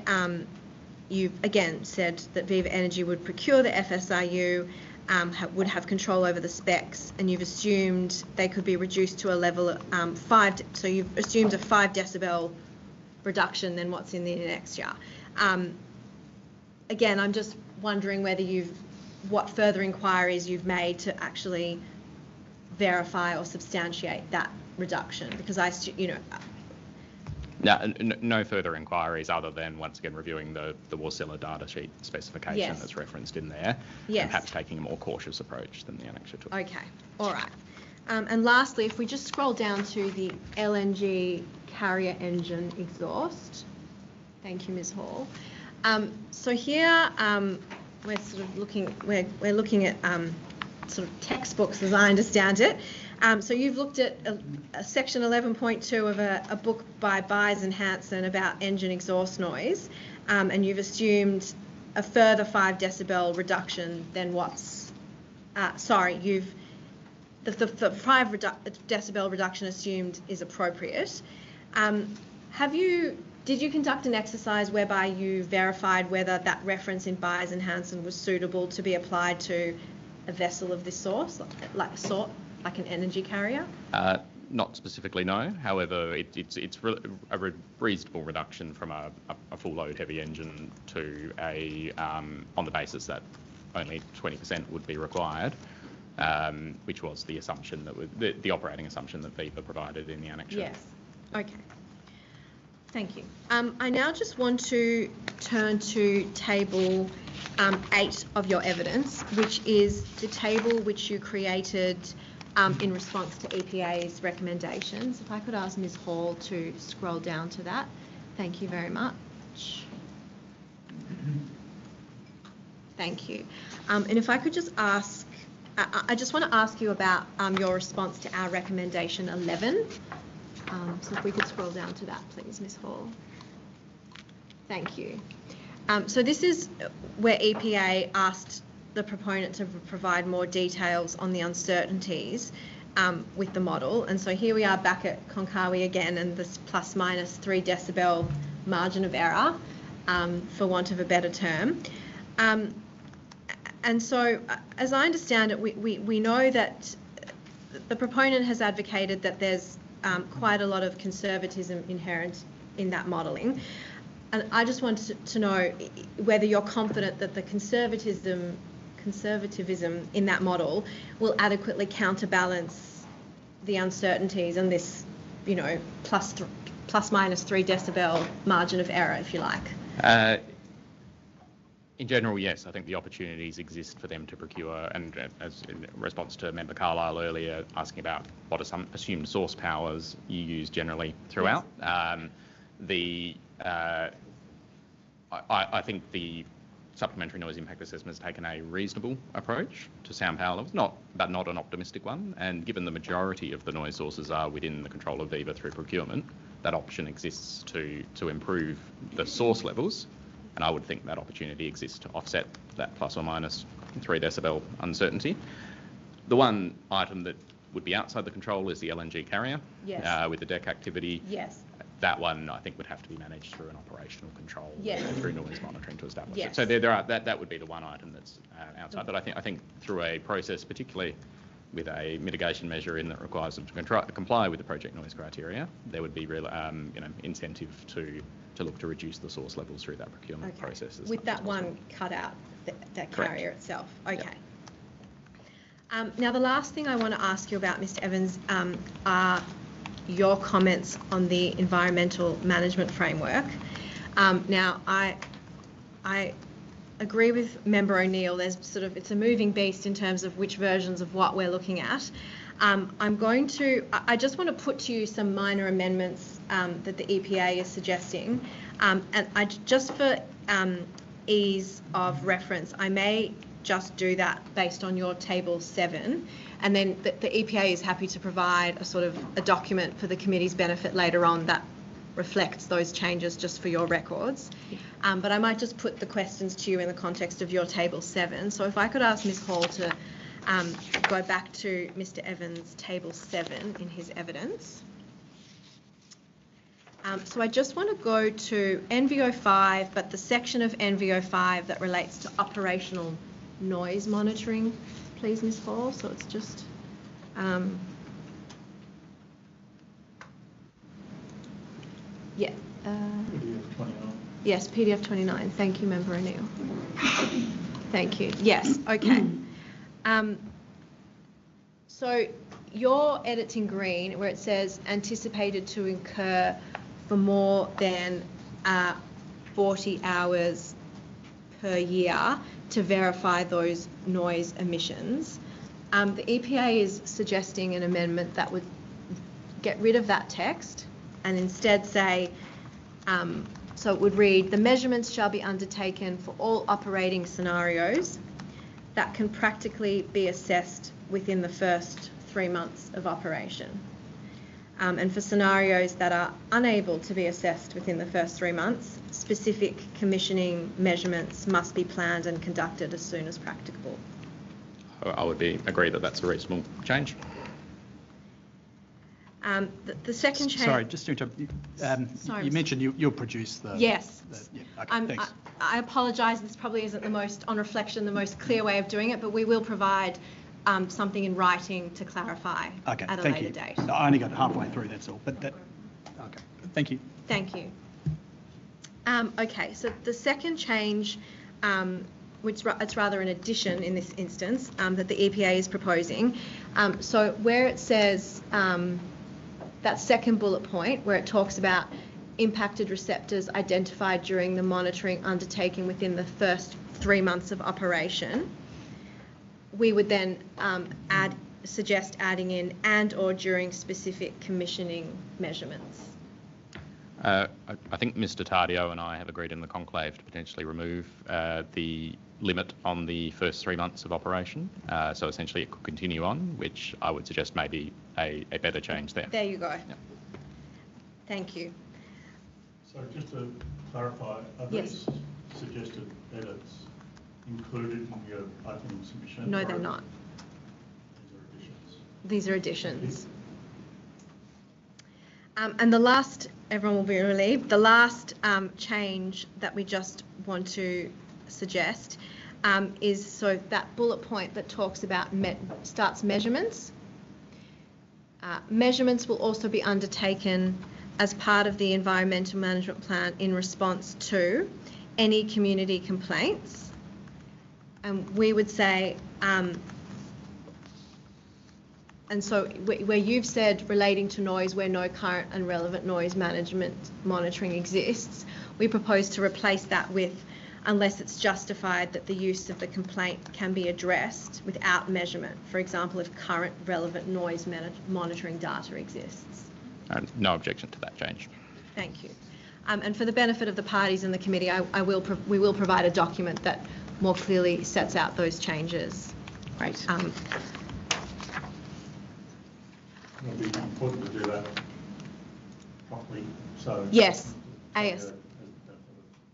you've again said that Viva Energy would procure the FSRU, would have control over the specs, and you've assumed they could be reduced to a level of 5. So you've assumed a 5 decibel reduction than what's in the annexure. Again, I'm just wondering whether what further inquiries you've made to actually verify or substantiate that reduction, because no further inquiries other than once again reviewing the Warcilla data sheet specification that's referenced in there, and perhaps taking a more cautious approach than the annexure took. Okay, all right. And lastly, if we just scroll down to the LNG carrier engine exhaust. Thank you, Ms Hall. So here we're sort of looking at sort of textbooks as I understand it. So you've looked at a section 11.2 of a book by Byers and Hanson about engine exhaust noise, and you've assumed a further 5 decibel reduction than what's the 5 decibel reduction assumed is appropriate. Did you conduct an exercise whereby you verified whether that reference in Byers and Hanson was suitable to be applied to a vessel of this sort, like an energy carrier? Not specifically, no. However, it's a reasonable reduction from a full load heavy engine to on the basis that only 20% would be required, which was the assumption that the operating assumption that Viva provided in the annexure. Yes. Okay. Thank you. I now just want to turn to table 8 of your evidence, which is the table which you created in response to EPA's recommendations. If I could ask Ms Hall to scroll down to that. Thank you very much. Thank you. And if I could just ask, I just want to ask you about your response to our recommendation 11. So if we could scroll down to that, please, Ms Hall. Thank you. So this is where EPA asked the proponent to provide more details on the uncertainties with the model. And so here we are back at Konkawi again, and this plus minus 3 decibel margin of error, for want of a better term. And so, as I understand it, we know that the proponent has advocated that there's quite a lot of conservatism inherent in that modelling. And I just wanted to know whether you're confident that the conservatism in that model will adequately counterbalance the uncertainties and this, plus minus 3 decibel margin of error, if you like. In general, yes, I think the opportunities exist for them to procure, and as in response to Member Carlisle earlier asking about what are some assumed source powers you use generally throughout, yes. I think the supplementary noise impact assessment has taken a reasonable approach to sound power levels, but not an optimistic one, and given the majority of the noise sources are within the control of Viva through procurement, that option exists to improve the source levels. And I would think that opportunity exists to offset that plus or minus 3 decibel uncertainty. The one item that would be outside the control is the LNG carrier, yes. With the deck activity. Yes. That one I think would have to be managed through an operational control, yes. Through noise monitoring to establish yes. it. So that would be the one item that's outside. But I think through a process, particularly with a mitigation measure in that requires them to comply with the project noise criteria, there would be real incentive to look to reduce the source levels through that procurement process. With that one cut out, that carrier itself. Okay. Yep. Now, the last thing I want to ask you about, Mr. Evans, are your comments on the environmental management framework. Now, I agree with Member O'Neill. It's a moving beast in terms of which versions of what we're looking at. I just want to put to you some minor amendments that the EPA is suggesting. And just for ease of reference, I may just do that based on your table 7. And then the EPA is happy to provide a document for the committee's benefit later on that reflects those changes just for your records. But I might just put the questions to you in the context of your table 7. So if I could ask Ms. Hall to go back to Mr. Evans' table 7 in his evidence. So I just want to go to NV05, but the section of NV05 that relates to operational noise monitoring, please, Ms. Hall. So it's just PDF 29. Yes, PDF 29. Thank you, Member O'Neill. Thank you. Yes, okay. So your edits in green, where it says anticipated to incur for more than 40 hours per year to verify those noise emissions. The EPA is suggesting an amendment that would get rid of that text and instead say, so it would read, the measurements shall be undertaken for all operating scenarios that can practically be assessed within the first 3 months of operation. And for scenarios that are unable to be assessed within the first 3 months, specific commissioning measurements must be planned and conducted as soon as practicable. I would agree that that's a reasonable change. The second change... Sorry, just to interrupt. You mentioned you'll produce the... Yes. Okay, thanks. I apologise, this probably isn't the most, on reflection, the most clear way of doing it, but we will provide something in writing to clarify at a later date. I only got halfway through, that's all. But okay, thank you. Thank you. Okay, so the second change, which it's rather an addition in this instance, that the EPA is proposing. So where it says that second bullet point, where it talks about impacted receptors identified during the monitoring undertaken within the first 3 months of operation, we would then suggest adding in and or during specific commissioning measurements. I think Mr. Tardio and I have agreed in the conclave to potentially remove the limit on the first 3 months of operation. So essentially it could continue on, which I would suggest may be a better change there. There you go. Yep. Thank you. So just to clarify, are these suggested edits included in your opening submission? No, they're not. These are additions. And the last, everyone will be relieved, the last change that we just want to suggest is so that bullet point that talks about starts measurements. Measurements will also be undertaken as part of the environmental management plan in response to any community complaints. And we would say, and so where you've said relating to noise where no current and relevant noise management monitoring exists, we propose to replace that with unless it's justified that the use of the complaint can be addressed without measurement. For example, if current relevant noise monitoring data exists. No objection to that change. Thank you. And for the benefit of the parties in the committee, we will provide a document that more clearly sets out those changes. Great. It'll be important to do that properly, so... Yes, AS.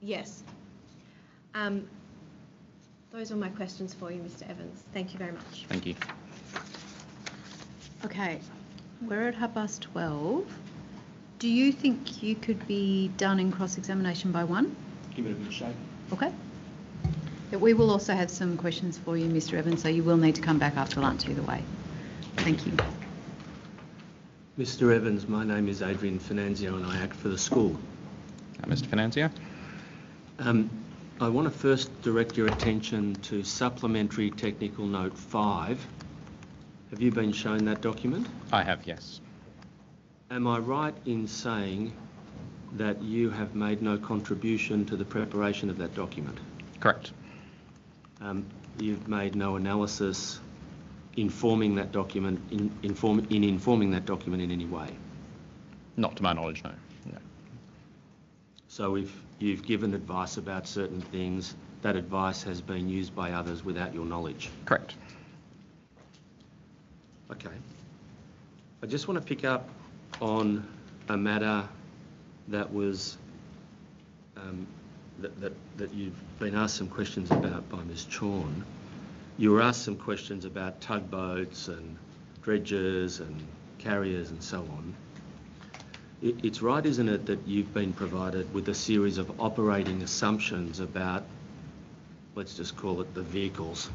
Yes. Those are my questions for you, Mr. Evans. Thank you very much. Thank you. Okay, we're at 12:30. Do you think you could be done in cross-examination by 1? Give it a good shake. Okay. But we will also have some questions for you, Mr. Evans, so you will need to come back after lunch either way. Thank you. Mr. Evans, my name is Adrian Finanzio and I act for the school. Mr. Finanzio? I want to first direct your attention to Supplementary Technical Note 5. Have you been shown that document? I have, yes. Am I right in saying that you have made no contribution to the preparation of that document? Correct. You've made no analysis informing that document, informing that document in any way? Not to my knowledge, no. No. So if you've given advice about certain things, that advice has been used by others without your knowledge? Correct. Okay. I just want to pick up on a matter that was that you've been asked some questions about by Ms. Chorn. You were asked some questions about tugboats and dredgers and carriers and so on. It's right, isn't it, that you've been provided with a series of operating assumptions about, let's just call it the vehicles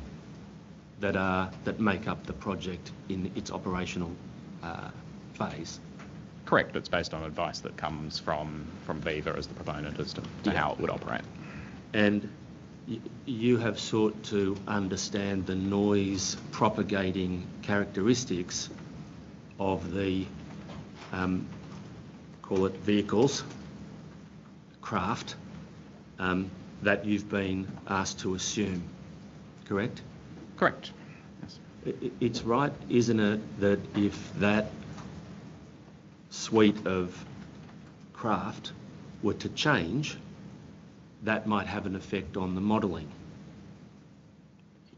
that make up the project in its operational phase? Correct. It's based on advice that comes from Viva as the proponent as to how it would operate. And you have sought to understand the noise propagating characteristics of the, call it vehicles, craft, that you've been asked to assume, correct? Correct. Yes. It's right, isn't it, that if that suite of craft were to change, that might have an effect on the modelling?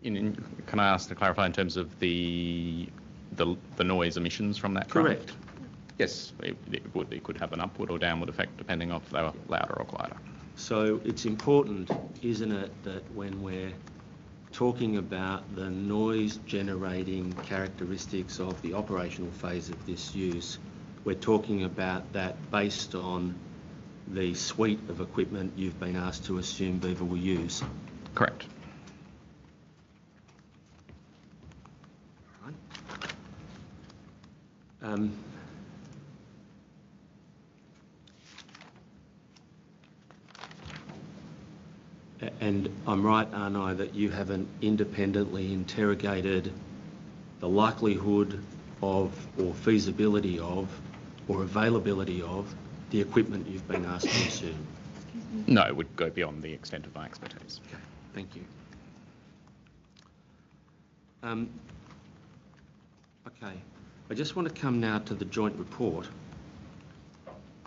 Can I ask to clarify in terms of the noise emissions from that craft? Correct. Yes, it could have an upward or downward effect depending on if they were louder or quieter. So it's important, isn't it, that when we're talking about the noise generating characteristics of the operational phase of this use, we're talking about that based on the suite of equipment you've been asked to assume Viva will use? Correct. Right. And I'm right, aren't I, that you haven't independently interrogated the likelihood of, or feasibility of, or availability of the equipment you've been asked to assume? No, it would go beyond the extent of my expertise. Okay, thank you. Okay, I just want to come now to the joint report.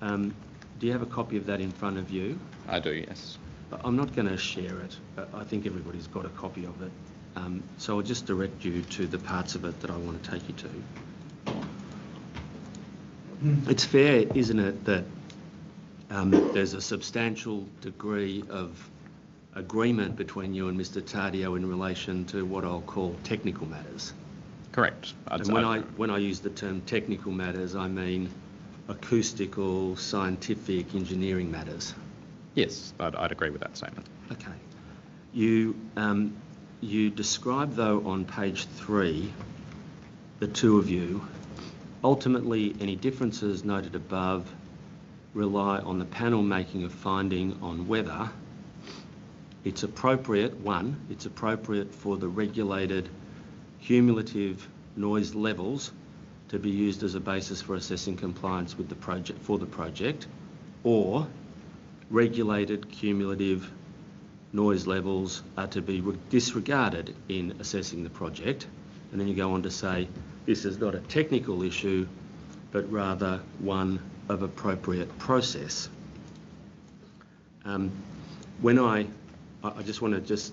Do you have a copy of that in front of you? I do, yes. I'm not going to share it. I think everybody's got a copy of it. So I'll just direct you to the parts of it that I want to take you to. It's fair, isn't it, that there's a substantial degree of agreement between you and Mr. Tardio in relation to what I'll call technical matters? Correct. And when I use the term technical matters, I mean acoustical, scientific, engineering matters. Yes, I'd agree with that statement. Okay. You describe, though, on page 3, the two of you, ultimately any differences noted above rely on the panel making a finding on whether it's appropriate, it's appropriate for the regulated cumulative noise levels to be used as a basis for assessing compliance with the project, or regulated cumulative noise levels are to be disregarded in assessing the project. And then you go on to say this is not a technical issue, but rather one of appropriate process. When I just want to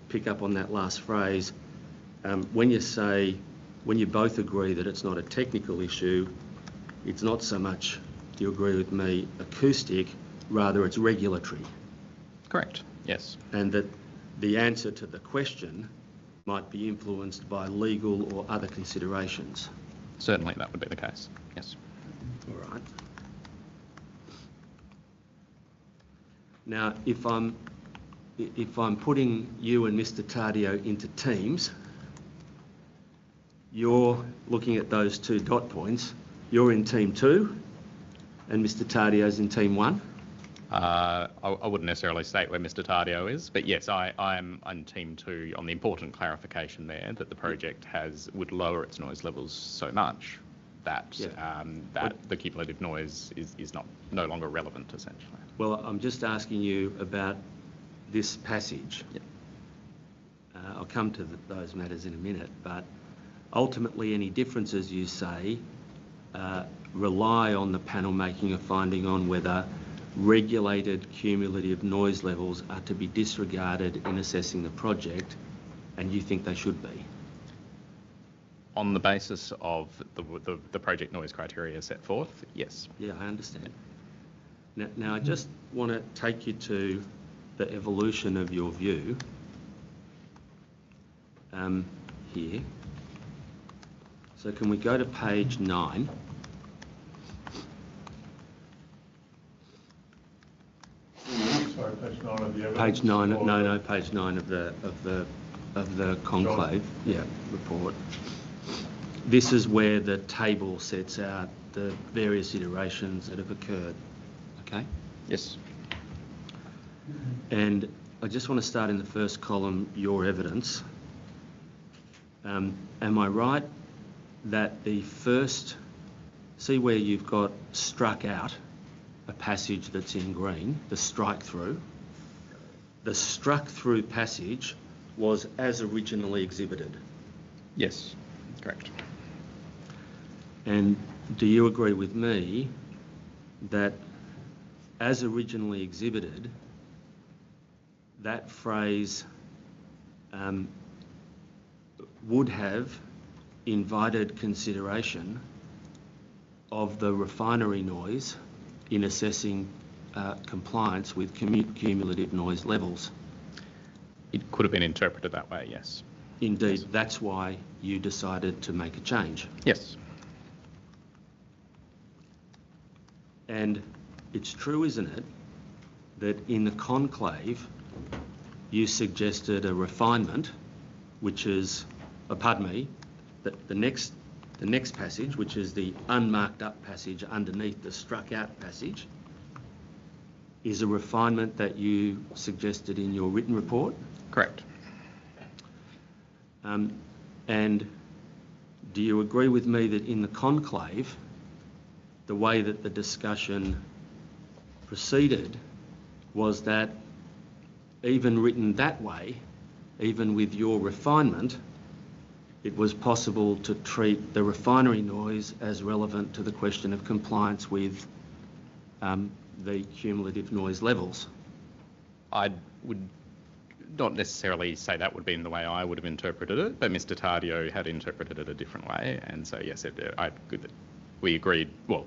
pick up on that last phrase. When you both agree that it's not a technical issue, it's not so much, do you agree with me, acoustic, rather it's regulatory. Correct, yes. And that the answer to the question might be influenced by legal or other considerations. Certainly that would be the case, yes. All right. Now, if I'm putting you and Mr. Tardio into teams, you're looking at those 2 dot points. You're in team 2 and Mr. Tardio's in team 1. I wouldn't necessarily state where Mr. Tardio is, but yes, I am on team 2 on the important clarification there that the project would lower its noise levels so much that the cumulative noise is no longer relevant, essentially. Well, I'm just asking you about this passage. Yep. I'll come to those matters in a minute, but ultimately any differences, you say, rely on the panel making a finding on whether regulated cumulative noise levels are to be disregarded in assessing the project, and you think they should be? On the basis of the project noise criteria set forth, yes. Yeah, I understand. Now I just want to take you to the evolution of your view here. So can we go to page 9? Sorry, page 9 of the evidence. Page 9. No, page 9 of the conclave. Yeah, report. This is where the table sets out the various iterations that have occurred. Okay. Yes. And I just want to start in the first column, your evidence. Am I right that the first, see where you've got struck out a passage that's in green, the strike through? The struck through passage was as originally exhibited. Yes, correct. And do you agree with me that as originally exhibited, that phrase would have invited consideration of the refinery noise in assessing compliance with cumulative noise levels? It could have been interpreted that way, yes. Indeed, Yes. That's why you decided to make a change. Yes. And it's true, isn't it, that in the conclave you suggested a refinement, which is, pardon me, the next passage, which is the unmarked up passage underneath the struck out passage, is a refinement that you suggested in your written report? Correct. And do you agree with me that in the conclave, the way that the discussion proceeded was that even written that way, even with your refinement, it was possible to treat the refinery noise as relevant to the question of compliance with the cumulative noise levels? I would not necessarily say that would be in the way I would have interpreted it, but Mr. Tardio had interpreted it a different way, and so yes, we agreed. Well,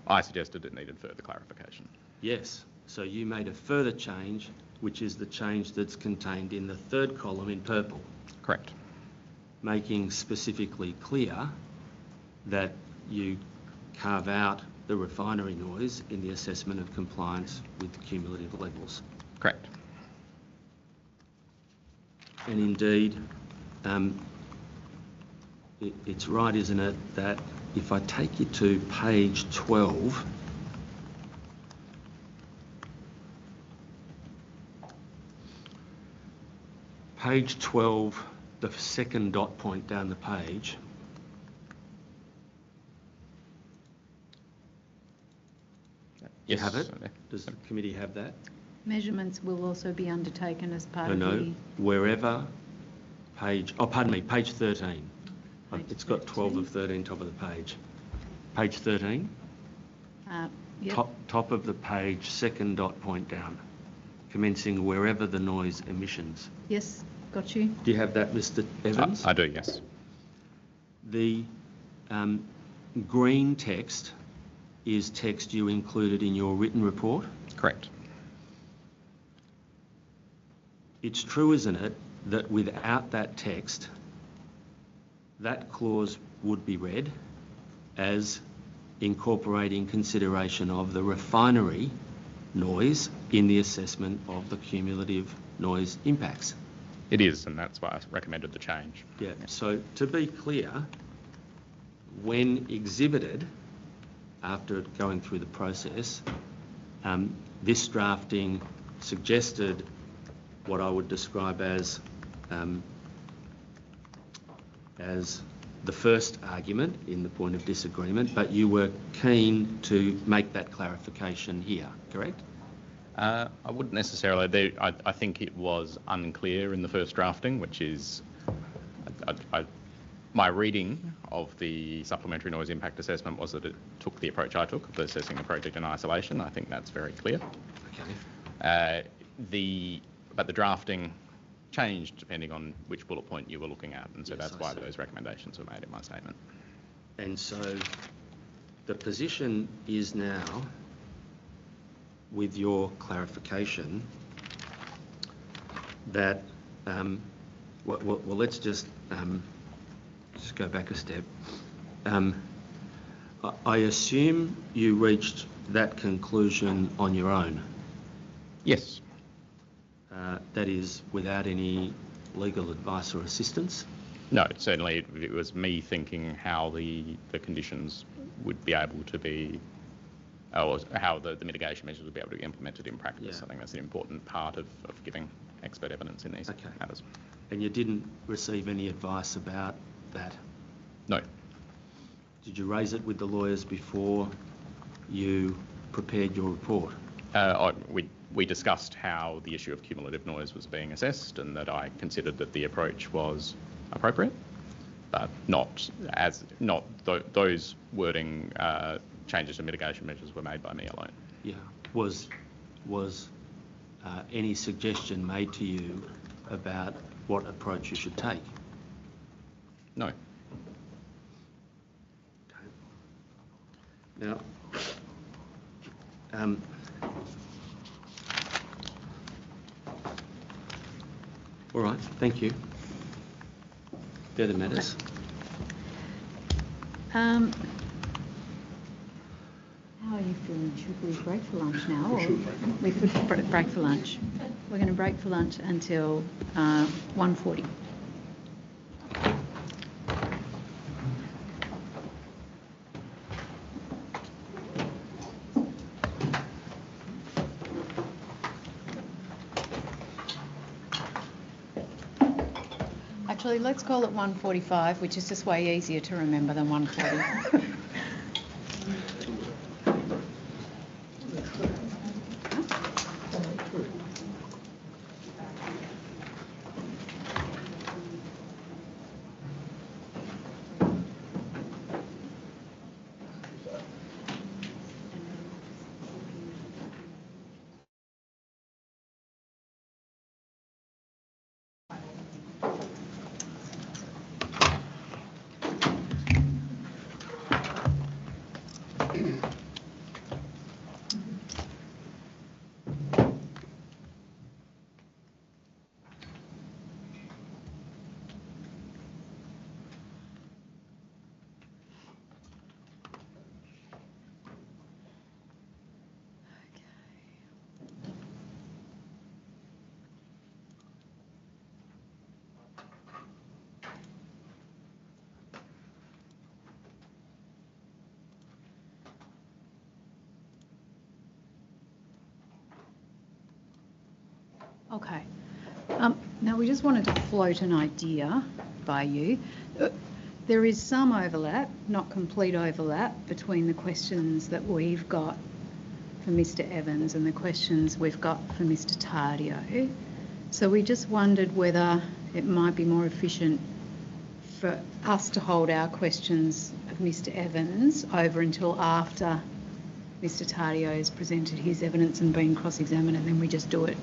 I suggested it needed further clarification. Yes. So you made a further change, which is the change that's contained in the third column in purple. Correct. Making specifically clear that you carve out the refinery noise in the assessment of compliance with cumulative levels. Correct. And indeed, it's right, isn't it, that if I take you to page 12, page 12, the second dot point down the page, you have it? Does the committee have that? Measurements will also be undertaken as part of No, the... wherever page 13. It's got 12 13. of 13 top of the page. Page 13, Yep. top of the page, second dot point down, commencing wherever the noise emissions. Yes, got you. Do you have that, Mr Evans? I do, yes. The green text is text you included in your written report. Correct. It's true, isn't it, that without that text, that clause would be read as incorporating consideration of the refinery noise in the assessment of the cumulative noise impacts. It is, and that's why I recommended the change. Yeah, so to be clear, when exhibited, after going through the process, this drafting suggested what I would describe as the first argument in the point of disagreement, but you were keen to make that clarification here, correct? I wouldn't necessarily. I think it was unclear in the first drafting, which is my reading of the supplementary noise impact assessment was that it took the approach I took of assessing the project in isolation. I think that's very clear. Okay. But the drafting changed depending on which bullet point you were looking at, and so Yes, that's why those recommendations were made in my statement. And so the position is now, with your clarification, that, well, let's just go back a step. I assume you reached that conclusion on your own. Yes. That is without any legal advice or assistance? No, certainly it was me thinking how the conditions would be able to be, or how the mitigation measures would be able to be implemented in practice. Yeah. I think that's an important part of giving expert evidence in these matters. And you didn't receive any advice about that? No. Did you raise it with the lawyers before you prepared your report? We discussed how the issue of cumulative noise was being assessed and that I considered that the approach was appropriate, but those wording changes to mitigation measures were made by me alone. Yeah. Was any suggestion made to you about what approach you should take? No. Okay. Now, all right, thank you. They're the matters. How are you feeling? Should we break for lunch now? We could break for lunch. We're going to break for lunch until 1:40. Actually, let's call it 1:45, which is just way easier to remember than 1:40. Okay. Now, we just wanted to float an idea by you. There is some overlap, not complete overlap, between the questions that we've got for Mr Evans and the questions we've got for Mr Tardio. So we just wondered whether it might be more efficient for us to hold our questions of Mr Evans over until after Mr Tardio has presented his evidence and been cross-examined, and then we just do it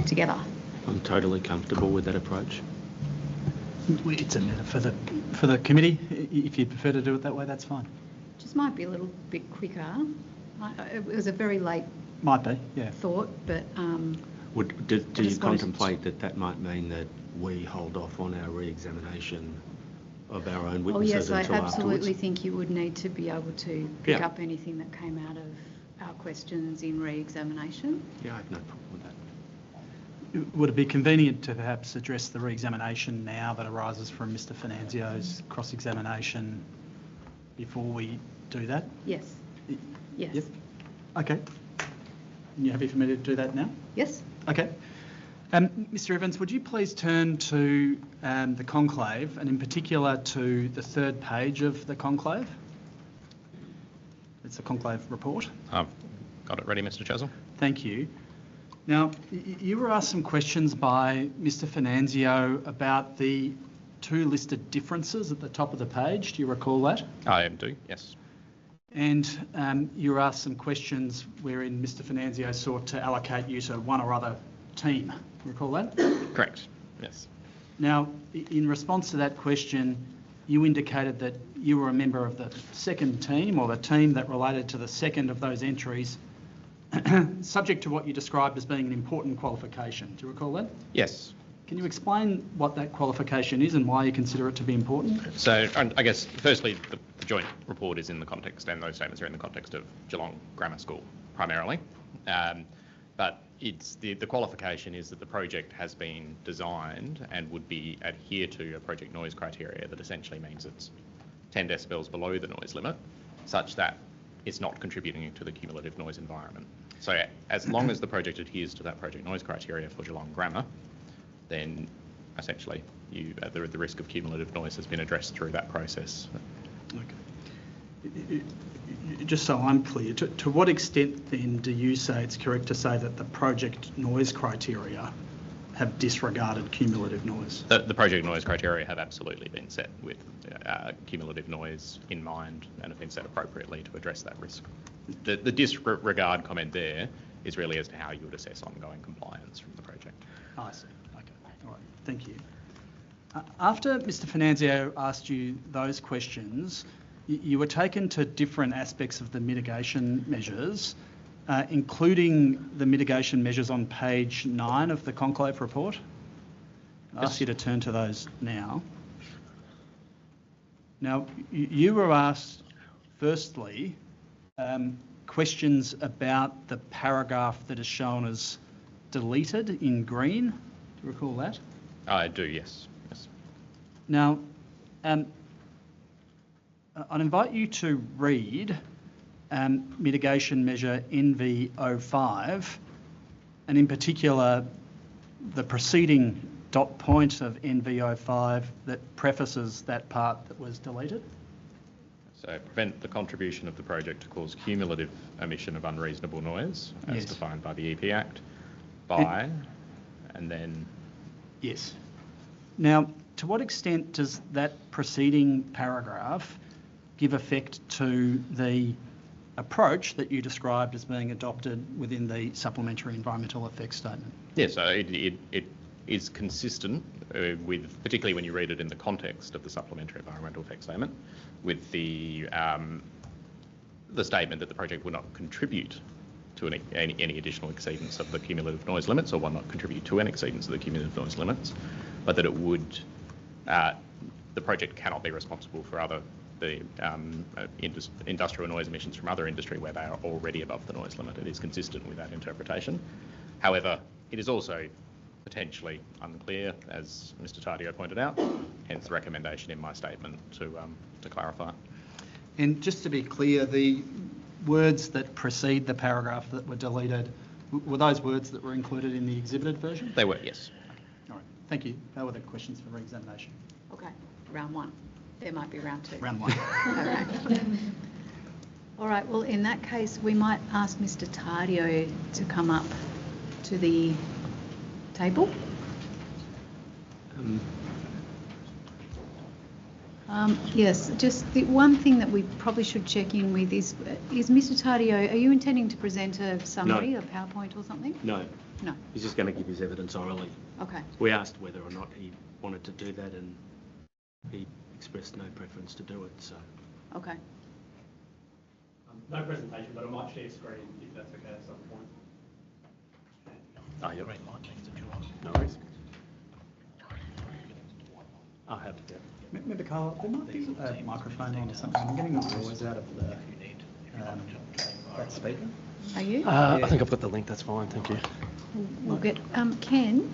together. I'm totally comfortable with that approach. It's a matter for the committee. If you prefer to do it that way, that's fine. Just might be a little bit quicker. It was a very late Might be, yeah. thought, but Do you contemplate that might mean that we hold off on our re-examination of our own witnesses until yes, I absolutely afterwards? think you would need to be able to pick Yeah. up anything that came out of our questions in re-examination. Yeah, I have no problem with that. Would it be convenient to perhaps address the re-examination now that arises from Mr Finanzio's cross-examination before we do that? Yes. Yes. Yep. Okay. You happy for me to do that now? Yes. Okay. Mr Evans, would you please turn to the conclave, and in particular to the third page of the conclave? It's the conclave report. I've got it ready, Mr Chesel. Thank you. Now, you were asked some questions by Mr Finanzio about the two listed differences at the top of the page. Do you recall that? I do, yes. And you were asked some questions wherein Mr Finanzio sought to allocate you to one or other team. Recall that? Correct, yes. Now, in response to that question, you indicated that you were a member of the second team, or the team that related to the second of those entries, subject to what you described as being an important qualification. Do you recall that? Yes. Can you explain what that qualification is and why you consider it to be important? So I guess firstly the joint report is in the context, and those statements are in the context of Geelong Grammar School primarily. But it's the qualification is that the project has been designed and would be adhere to a project noise criteria that essentially means it's 10 decibels below the noise limit, such that it's not contributing to the cumulative noise environment. So as long as the project adheres to that project noise criteria for Geelong Grammar, then essentially the risk of cumulative noise has been addressed through that process. Okay. Just so I'm clear, to what extent then do you say it's correct to say that the project noise criteria have disregarded cumulative noise? The project noise criteria have absolutely been set with cumulative noise in mind and have been set appropriately to address that risk. The disregard comment there is really as to how you would assess ongoing compliance from the project. I see. Okay. All right. Thank you. After Mr Finanzio asked you those questions, you were taken to different aspects of the mitigation measures, including the mitigation measures on page 9 of the conclave report. I'll ask you to turn to those now. Now, you were asked, firstly, questions about the paragraph that is shown as deleted in green. Do you recall that? I do, yes. Yes. Now, I'd invite you to read mitigation measure NV05, and in particular the preceding dot point of NV05 that prefaces that part that was deleted. So prevent the contribution of the project to cause cumulative emission of unreasonable noise as defined by the EP Act and then... Yes. Now, to what extent does that preceding paragraph give effect to the approach that you described as being adopted within the supplementary environmental effects statement? Yes, so it is consistent with, particularly when you read it in the context of the supplementary environmental effects statement, with the statement that the project will not contribute to any additional exceedance of the cumulative noise limits, or will not contribute to an exceedance of the cumulative noise limits, but that it would, the project cannot be responsible for industrial noise emissions from other industry where they are already above the noise limit. It is consistent with that interpretation. However, it is also potentially unclear, as Mr Tardio pointed out, hence the recommendation in my statement to clarify. And just to be clear, the words that precede the paragraph that were deleted Were those words that were included in the exhibited version? They were, yes. All right, thank you. They were the questions for re-examination. Okay, round one. There might be round two. Round one. Okay. All right, well, in that case, we might ask Mr. Tardio to come up to the table. Yes, just the one thing that we probably should check in with is Mr. Tardio, are you intending to present a summary, a PowerPoint or something? No. No. He's just going to give his evidence orally. Okay. We asked whether or not he wanted to do that, and he expressed no preference to do it, so. Okay. No presentation, but I might share screen if that's okay at some point. Oh, yeah. No worries. I have, yeah. Member Carl, there might be a microphone on or something. I'm getting the noise out of the that speaker. Are you? I think I've got the link, that's fine, thank you. We'll get, Ken,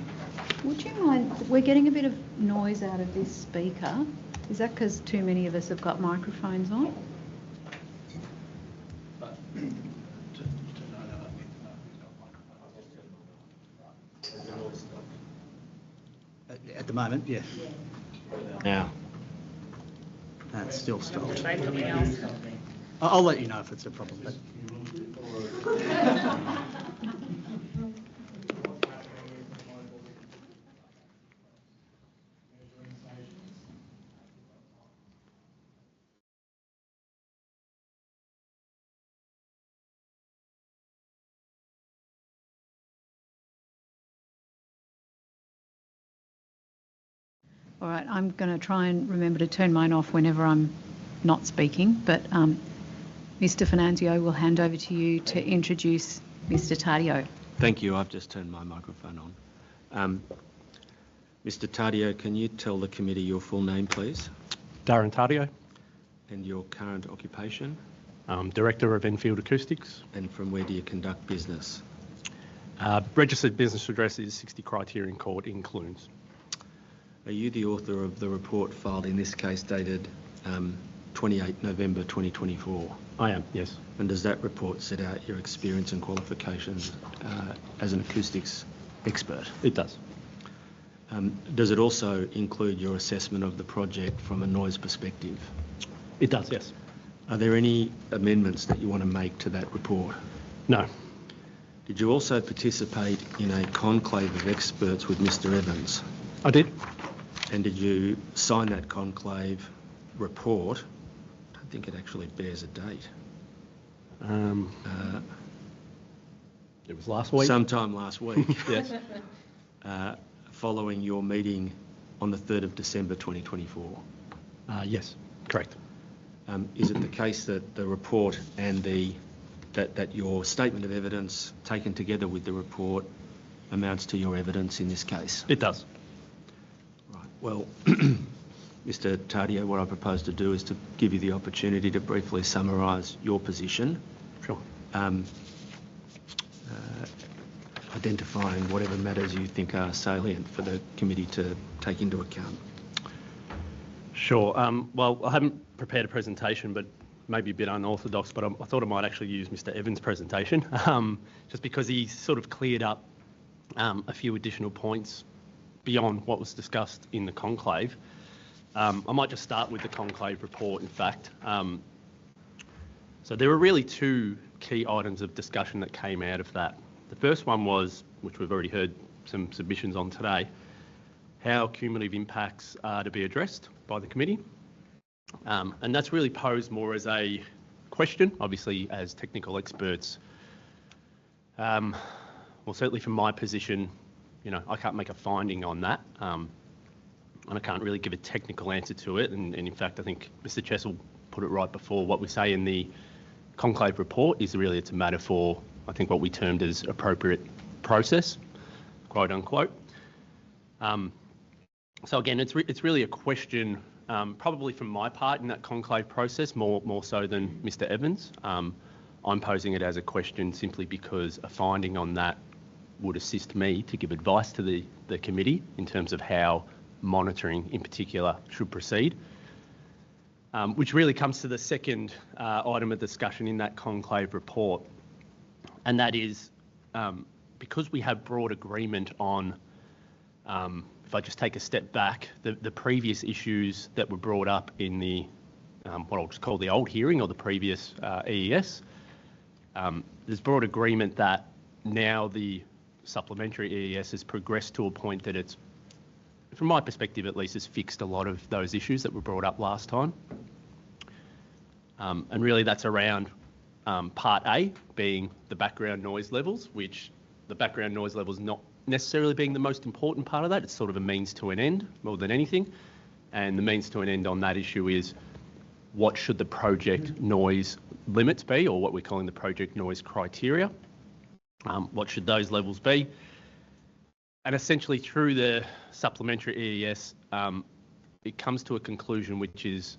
would you mind, we're getting a bit of noise out of this speaker. Is that because too many of us have got microphones on? At the moment, yeah. Now. It's still stopped. I'll let you know if it's a problem. But... All right, I'm going to try and remember to turn mine off whenever I'm not speaking, but Mr. Finanzio will hand over to you to introduce Mr. Tardio. Thank you. I've just turned my microphone on. Mr. Tardio, can you tell the committee your full name, please? Darren Tardio. And your current occupation? Director of Enfield Acoustics. And from where do you conduct business? Registered business address is 60 Criterion Court in Clunes. Are you the author of the report filed in this case dated 28 November 2024? I am, yes. And does that report set out your experience and qualifications as an acoustics expert? It does. Does it also include your assessment of the project from a noise perspective? It does, yes. Are there any amendments that you want to make to that report? No. Did you also participate in a conclave of experts with Mr. Evans? I did. And did you sign that conclave report? I don't think it actually bears a date. It was last week. Sometime last week. Yes. Following your meeting on the 3rd of December 2024. Yes, correct. Is it the case that the report and that your statement of evidence taken together with the report amounts to your evidence in this case? It does. Right. Well, Mr. Tardio, what I propose to do is to give you the opportunity to briefly summarise your position. Sure. Identifying whatever matters you think are salient for the committee to take into account. Sure. Well, I haven't prepared a presentation, but maybe a bit unorthodox, but I thought I might actually use Mr. Evans' presentation, just because he sort of cleared up a few additional points beyond what was discussed in the conclave. I might just start with the conclave report, in fact. So there were really two key items of discussion that came out of that. The first one was, which we've already heard some submissions on today, how cumulative impacts are to be addressed by the committee. And that's really posed more as a question, obviously as technical experts. Well, certainly from my position, I can't make a finding on that. And I can't really give a technical answer to it. And in fact, I think Mr. Chessel put it right before. What we say in the conclave report is really it's a matter for, I think, what we termed as appropriate process, quote unquote. So again, it's really a question, probably from my part in that conclave process, more so than Mr. Evans. I'm posing it as a question simply because a finding on that would assist me to give advice to the committee in terms of how monitoring in particular should proceed, which really comes to the second item of discussion in that conclave report, and that is because we have broad agreement on, if I just take a step back, the previous issues that were brought up in the, what I'll just call the old hearing or the previous EES, there's broad agreement that now the supplementary EES has progressed to a point that it's, from my perspective at least, has fixed a lot of those issues that were brought up last time. And really that's around part A being the background noise levels, which the background noise levels not necessarily being the most important part of that. It's sort of a means to an end more than anything. And the means to an end on that issue is what should the project noise limits be, or what we're calling the project noise criteria. What should those levels be? And essentially through the supplementary EES, it comes to a conclusion which is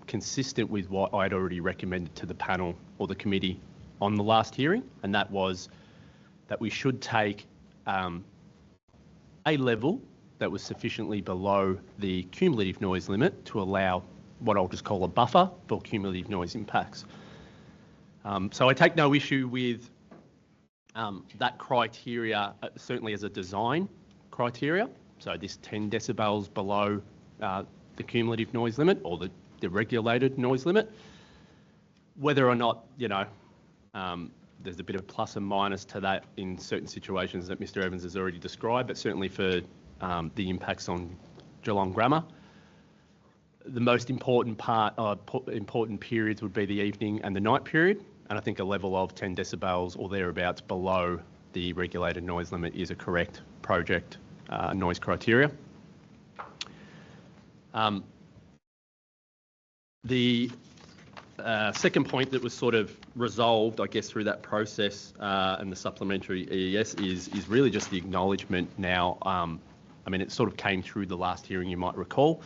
consistent with what I'd already recommended to the panel or the committee on the last hearing, and that was that we should take a level that was sufficiently below the cumulative noise limit to allow what I'll just call a buffer for cumulative noise impacts. So I take no issue with that criteria, certainly as a design criteria. So this 10 decibels below the cumulative noise limit or the regulated noise limit. Whether or not, you know, there's a bit of plus and minus to that in certain situations that Mr. Evans has already described, but certainly for the impacts on Geelong Grammar. The most important important periods would be the evening and the night period, and I think a level of 10 decibels or thereabouts below the regulated noise limit is a correct project noise criteria. The second point that was sort of resolved, I guess, through that process and the supplementary EES is really just the acknowledgement now. I mean, it sort of came through the last hearing, you might recall,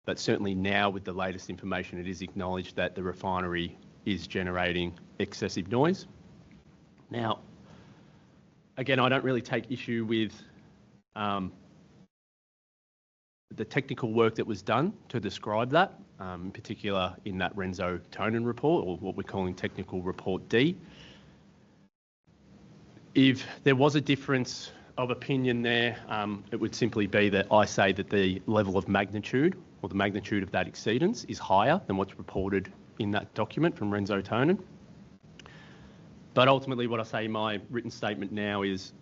but certainly now with the latest information, it is acknowledged that the refinery is generating excessive noise. Now, again, I don't really take issue with the technical work that was done to describe that, in particular in that Renzo Tonin report, or what we're calling Technical Report D. If there was a difference of opinion there, it would simply be that I say that the level of magnitude or the magnitude of that exceedance is higher than what's reported in that document from Renzo Tonin. But ultimately what I say in my written statement now is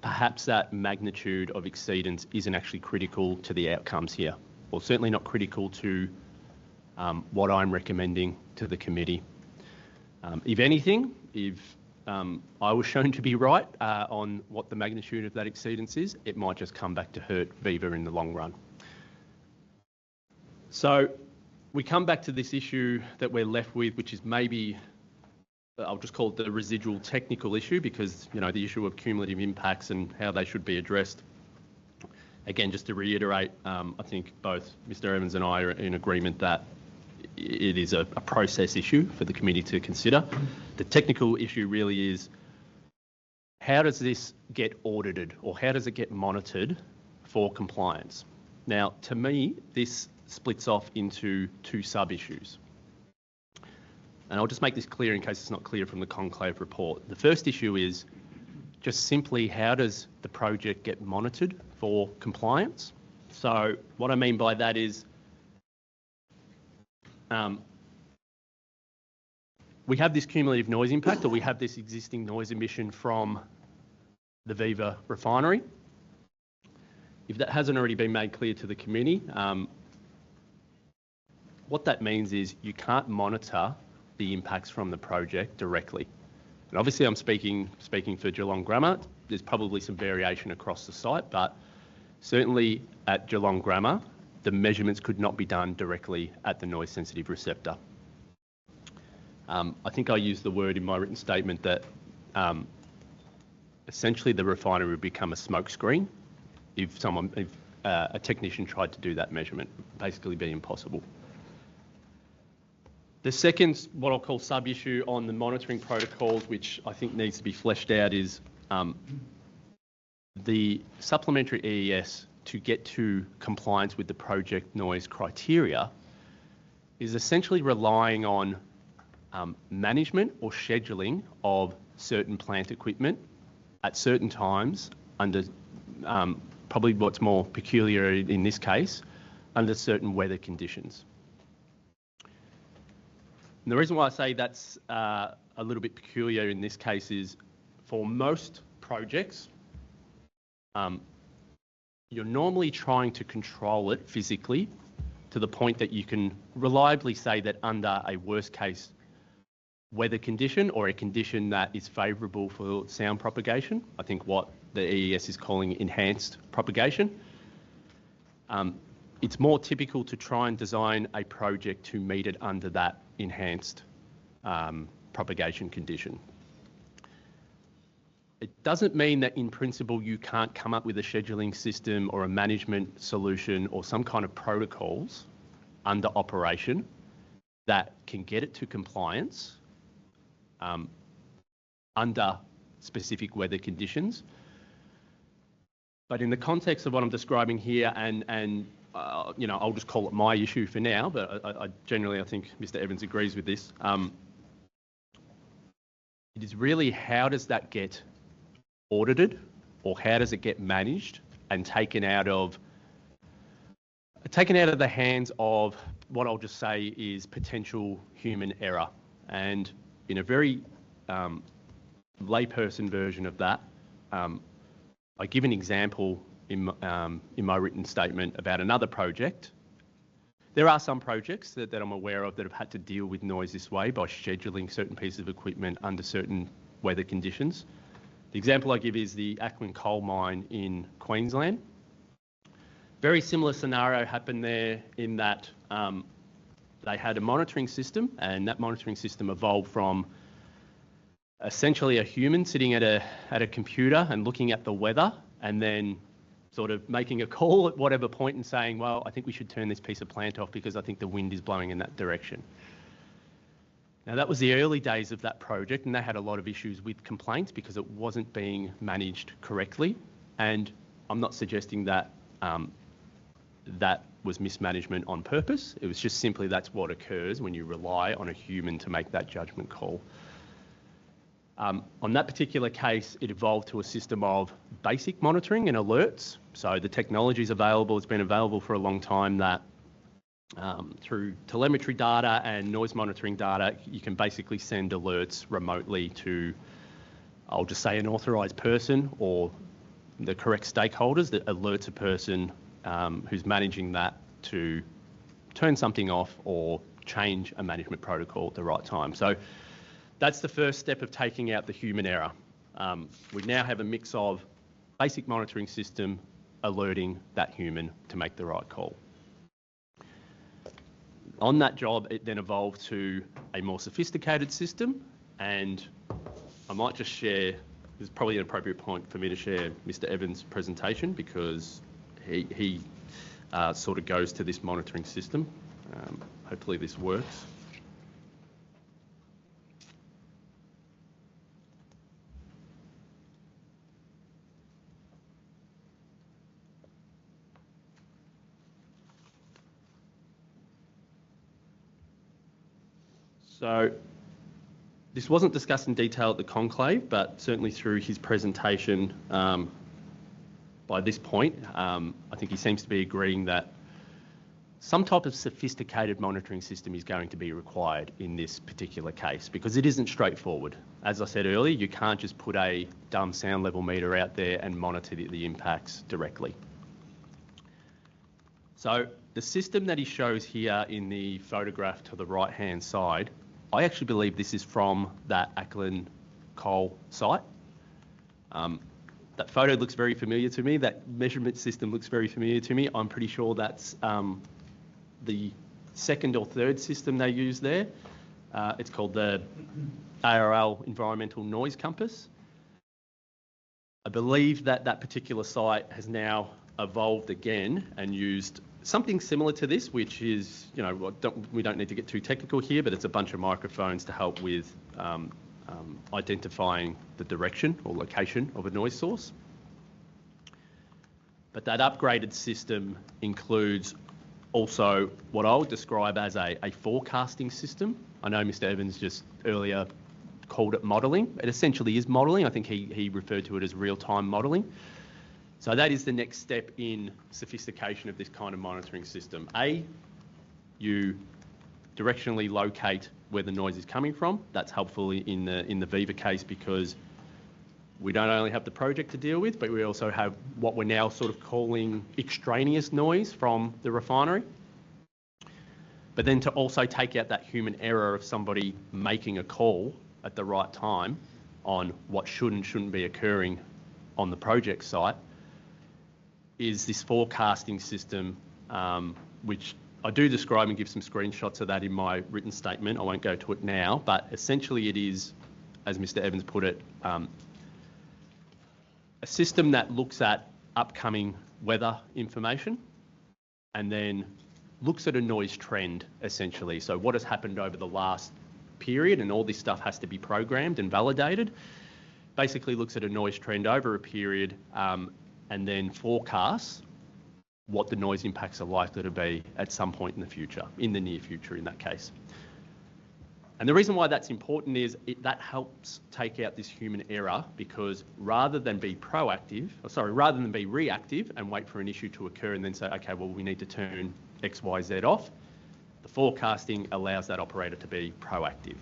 perhaps that magnitude of exceedance isn't actually critical to the outcomes here, or certainly not critical to what I'm recommending to the committee. If anything, if I was shown to be right on what the magnitude of that exceedance is, it might just come back to hurt Viva in the long run. So we come back to this issue that we're left with, which is maybe, I'll just call it the residual technical issue, because, you know, the issue of cumulative impacts and how they should be addressed. Again, just to reiterate, I think both Mr. Evans and I are in agreement that it is a process issue for the committee to consider. The technical issue really is, how does this get audited, or how does it get monitored for compliance? Now, to me, this splits off into two sub-issues. And I'll just make this clear in case it's not clear from the conclave report. The first issue is just simply, how does the project get monitored for compliance? So what I mean by that is we have this cumulative noise impact, or we have this existing noise emission from the Viva refinery. If that hasn't already been made clear to the committee, what that means is you can't monitor the impacts from the project directly. And obviously I'm speaking for Geelong Grammar. There's probably some variation across the site, but certainly at Geelong Grammar, the measurements could not be done directly at the noise sensitive receptor. I think I used the word in my written statement that essentially the refinery would become a smoke screen if a technician tried to do that measurement, basically be impossible. The second, what I'll call sub-issue on the monitoring protocols, which I think needs to be fleshed out, is the supplementary EES to get to compliance with the project noise criteria is essentially relying on management or scheduling of certain plant equipment at certain times under probably what's more peculiar in this case, under certain weather conditions. And the reason why I say that's a little bit peculiar in this case is for most projects, you're normally trying to control it physically to the point that you can reliably say that under a worst case weather condition or a condition that is favourable for sound propagation, I think what the EES is calling enhanced propagation, it's more typical to try and design a project to meet it under that enhanced propagation condition. It doesn't mean that in principle you can't come up with a scheduling system or a management solution or some kind of protocols under operation that can get it to compliance under specific weather conditions. But in the context of what I'm describing here, and you know, I'll just call it my issue for now, but I generally, I think Mr. Evans agrees with this. It is really how does that get audited, or how does it get managed and taken out of the hands of what I'll just say is potential human error. And in a very layperson version of that, I give an example in my written statement about another project. There are some projects that I'm aware of that have had to deal with noise this way by scheduling certain pieces of equipment under certain weather conditions. The example I give is the Acland coal mine in Queensland. Very similar scenario happened there in that they had a monitoring system, and that monitoring system evolved from essentially a human sitting at a computer and looking at the weather and then sort of making a call at whatever point and saying, well, I think we should turn this piece of plant off because I think the wind is blowing in that direction. Now, that was the early days of that project, and they had a lot of issues with complaints because it wasn't being managed correctly. And I'm not suggesting that that was mismanagement on purpose. It was just simply that's what occurs when you rely on a human to make that judgment call. On that particular case, it evolved to a system of basic monitoring and alerts. So the technology is available. It's been available for a long time that through telemetry data and noise monitoring data, you can basically send alerts remotely to, I'll just say, an authorised person or the correct stakeholders that alerts a person who's managing that to turn something off or change a management protocol at the right time. So that's the first step of taking out the human error. We now have a mix of basic monitoring system alerting that human to make the right call. On that job, it then evolved to a more sophisticated system, and I might just share, this is probably an appropriate point for me to share Mr. Evans' presentation because he sort of goes to this monitoring system. Hopefully this works. So this wasn't discussed in detail at the conclave, but certainly through his presentation by this point, I think he seems to be agreeing that some type of sophisticated monitoring system is going to be required in this particular case because it isn't straightforward. As I said earlier, you can't just put a dumb sound level meter out there and monitor the impacts directly. So the system that he shows here in the photograph to the right-hand side, I actually believe this is from that Acland coal site. That photo looks very familiar to me. That measurement system looks very familiar to me. I'm pretty sure that's the second or third system they use there. It's called the ARL Environmental Noise Compass. I believe that that particular site has now evolved again and used something similar to this, which is, you know, we don't need to get too technical here, but it's a bunch of microphones to help with identifying the direction or location of a noise source. But that upgraded system includes also what I would describe as a forecasting system. I know Mr. Evans just earlier called it modelling. It essentially is modelling. I think he referred to it as real-time modelling. So that is the next step in sophistication of this kind of monitoring system. You directionally locate where the noise is coming from. That's helpful in the Viva case because we don't only have the project to deal with, but we also have what we're now sort of calling extraneous noise from the refinery. But then to also take out that human error of somebody making a call at the right time on what should and shouldn't be occurring on the project site is this forecasting system, which I do describe and give some screenshots of that in my written statement. I won't go to it now, but essentially it is, as Mr. Evans put it, a system that looks at upcoming weather information and then looks at a noise trend, essentially. So what has happened over the last period, and all this stuff has to be programmed and validated, basically looks at a noise trend over a period and then forecasts what the noise impacts are likely to be at some point in the future, in the near future in that case. And the reason why that's important is that helps take out this human error, because rather than be reactive and wait for an issue to occur and then say, okay, well, we need to turn X, Y, Z off, the forecasting allows that operator to be proactive.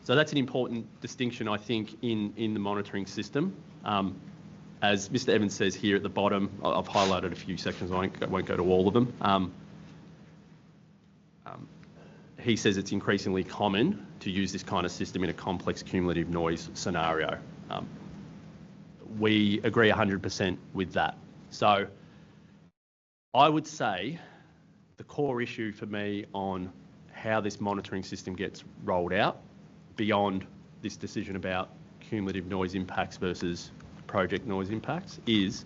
So that's an important distinction, I think, in the monitoring system. As Mr. Evans says here at the bottom, I've highlighted a few sections, I won't go to all of them. He says it's increasingly common to use this kind of system in a complex cumulative noise scenario. We agree 100% with that. So I would say the core issue for me on how this monitoring system gets rolled out, beyond this decision about cumulative noise impacts versus project noise impacts, is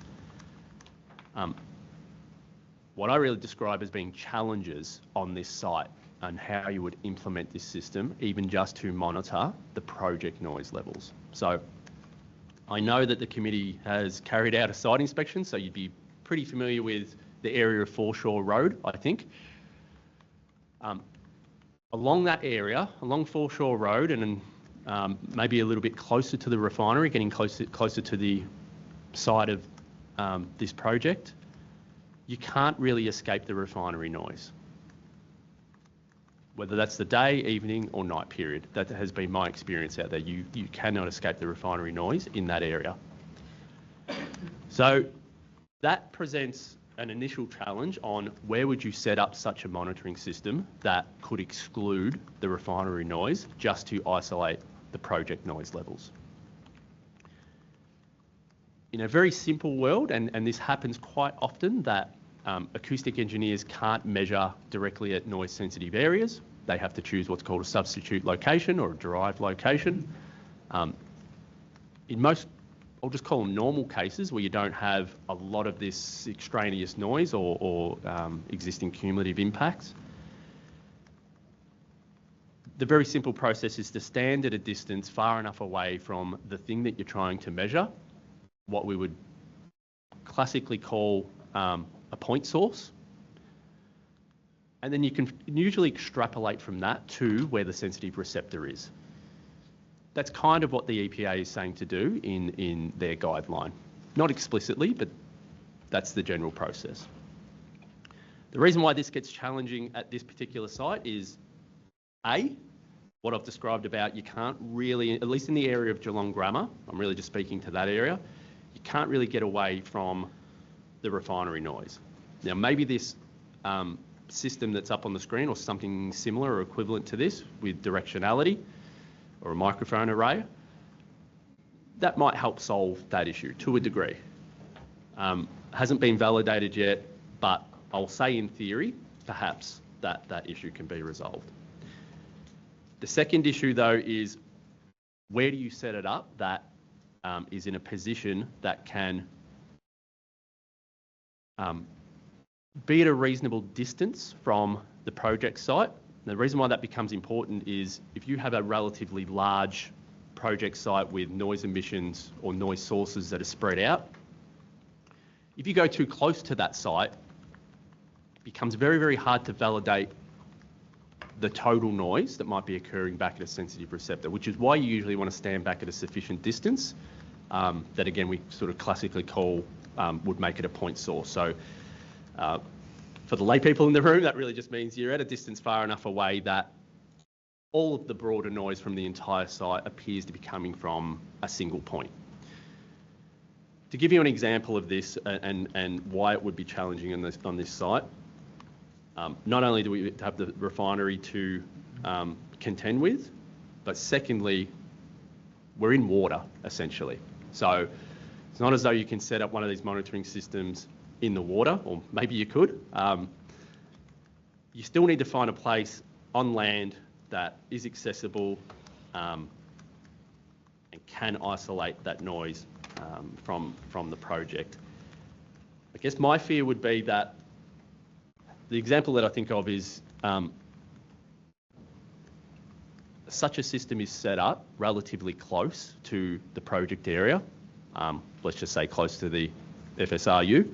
what I really describe as being challenges on this site and how you would implement this system, even just to monitor the project noise levels. So I know that the committee has carried out a site inspection, so you'd be pretty familiar with the area of Foreshore Road, I think. Along that area, along Foreshore Road, and maybe a little bit closer to the refinery, getting closer to the site of this project, you can't really escape the refinery noise. Whether that's the day, evening or night period. That has been my experience out there. You cannot escape the refinery noise in that area. So that presents an initial challenge on where would you set up such a monitoring system that could exclude the refinery noise just to isolate the project noise levels. In a very simple world, and this happens quite often, that acoustic engineers can't measure directly at noise sensitive areas. They have to choose what's called a substitute location or a derived location. In most, I'll just call them normal cases where you don't have a lot of this extraneous noise or existing cumulative impacts, the very simple process is to stand at a distance far enough away from the thing that you're trying to measure, what we would classically call a point source. And then you can usually extrapolate from that to where the sensitive receptor is. That's kind of what the EPA is saying to do in their guideline. Not explicitly, but that's the general process. The reason why this gets challenging at this particular site is what I've described about you can't really, at least in the area of Geelong Grammar, I'm really just speaking to that area, you can't really get away from the refinery noise. Now maybe this system that's up on the screen or something similar or equivalent to this with directionality or a microphone array, that might help solve that issue to a degree. Hasn't been validated yet, but I'll say in theory, perhaps that issue can be resolved. The second issue though is where do you set it up that is in a position that can be at a reasonable distance from the project site. The reason why that becomes important is if you have a relatively large project site with noise emissions or noise sources that are spread out, if you go too close to that site, it becomes very, very hard to validate the total noise that might be occurring back at a sensitive receptor, which is why you usually want to stand back at a sufficient distance that, again, we sort of classically call, would make it a point source. So for the lay people in the room, that really just means you're at a distance far enough away that all of the broader noise from the entire site appears to be coming from a single point. To give you an example of this and why it would be challenging on this site, not only do we have the refinery to contend with, but secondly, we're in water, essentially. So it's not as though you can set up one of these monitoring systems in the water, or maybe you could. You still need to find a place on land that is accessible and can isolate that noise from the project. I guess my fear would be that the example that I think of is such a system is set up relatively close to the project area, let's just say close to the FSRU,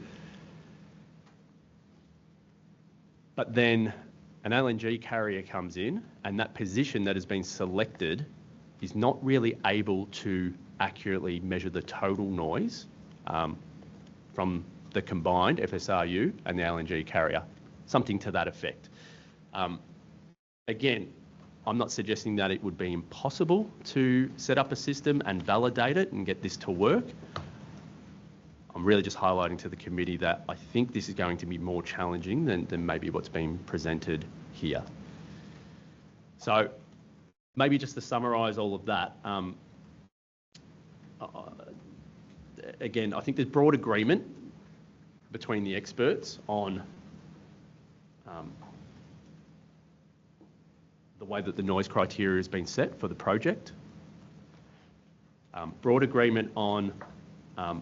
but then an LNG carrier comes in and that position that has been selected is not really able to accurately measure the total noise from the combined FSRU and the LNG carrier, something to that effect. Again, I'm not suggesting that it would be impossible to set up a system and validate it and get this to work. I'm really just highlighting to the committee that I think this is going to be more challenging than maybe what's been presented here. So maybe just to summarise all of that, again, I think there's broad agreement between the experts on the way that the noise criteria has been set for the project. Broad agreement on, I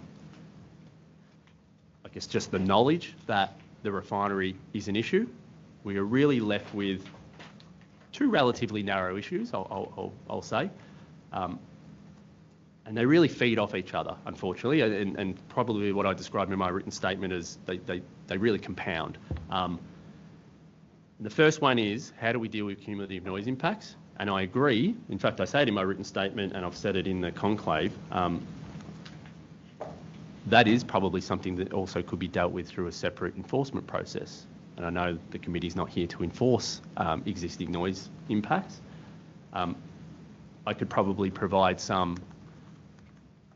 guess, just the knowledge that the refinery is an issue. We are really left with two relatively narrow issues, I'll say. And they really feed off each other, unfortunately, and probably what I described in my written statement is they really compound. The first one is, how do we deal with cumulative noise impacts? And I agree, in fact, I say it in my written statement and I've said it in the conclave, that is probably something that also could be dealt with through a separate enforcement process. And I know the committee's not here to enforce existing noise impacts. I could probably provide some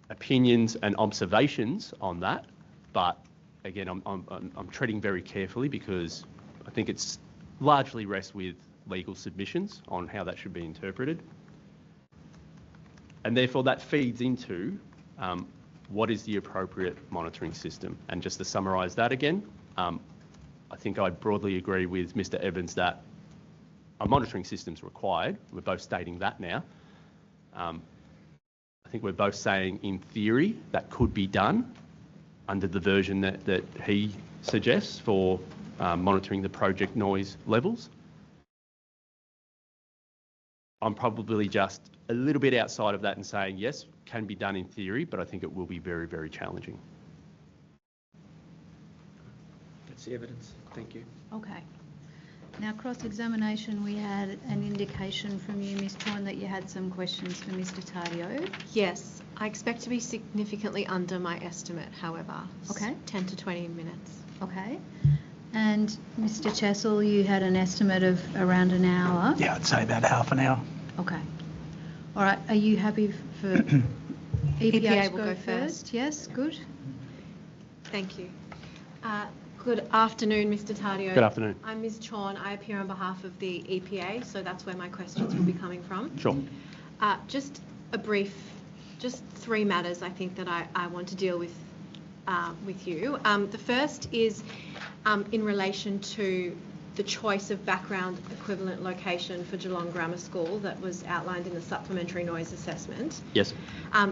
opinions and observations on that, but again, I'm treading very carefully because I think it's largely rests with legal submissions on how that should be interpreted. And therefore that feeds into what is the appropriate monitoring system. And just to summarise that again, I think I broadly agree with Mr. Evans that a monitoring system is required. We're both stating that now. I think we're both saying in theory that could be done under the version that he suggests for monitoring the project noise levels. I'm probably just a little bit outside of that and saying yes, can be done in theory, but I think it will be very, very challenging. That's the evidence. Thank you. Okay. Now, cross-examination, we had an indication from you, Ms. Chorn, that you had some questions for Mr. Taddeo. Yes, I expect to be significantly under my estimate, however. Okay. 10 to 20 minutes. Okay. And Mr. Chessel, you had an estimate of around an hour. Yeah, I'd say about half an hour. Okay. All right. Are you happy for EPA to will go first? Yes, good. Thank you. Good afternoon, Mr. Taddeo. Good afternoon. I'm Ms. Chorn. I appear on behalf of the EPA, so that's where my questions will be coming from. Sure. Just three matters I think that I want to deal with you. The first is in relation to the choice of background equivalent location for Geelong Grammar School that was outlined in the supplementary noise assessment. Yes.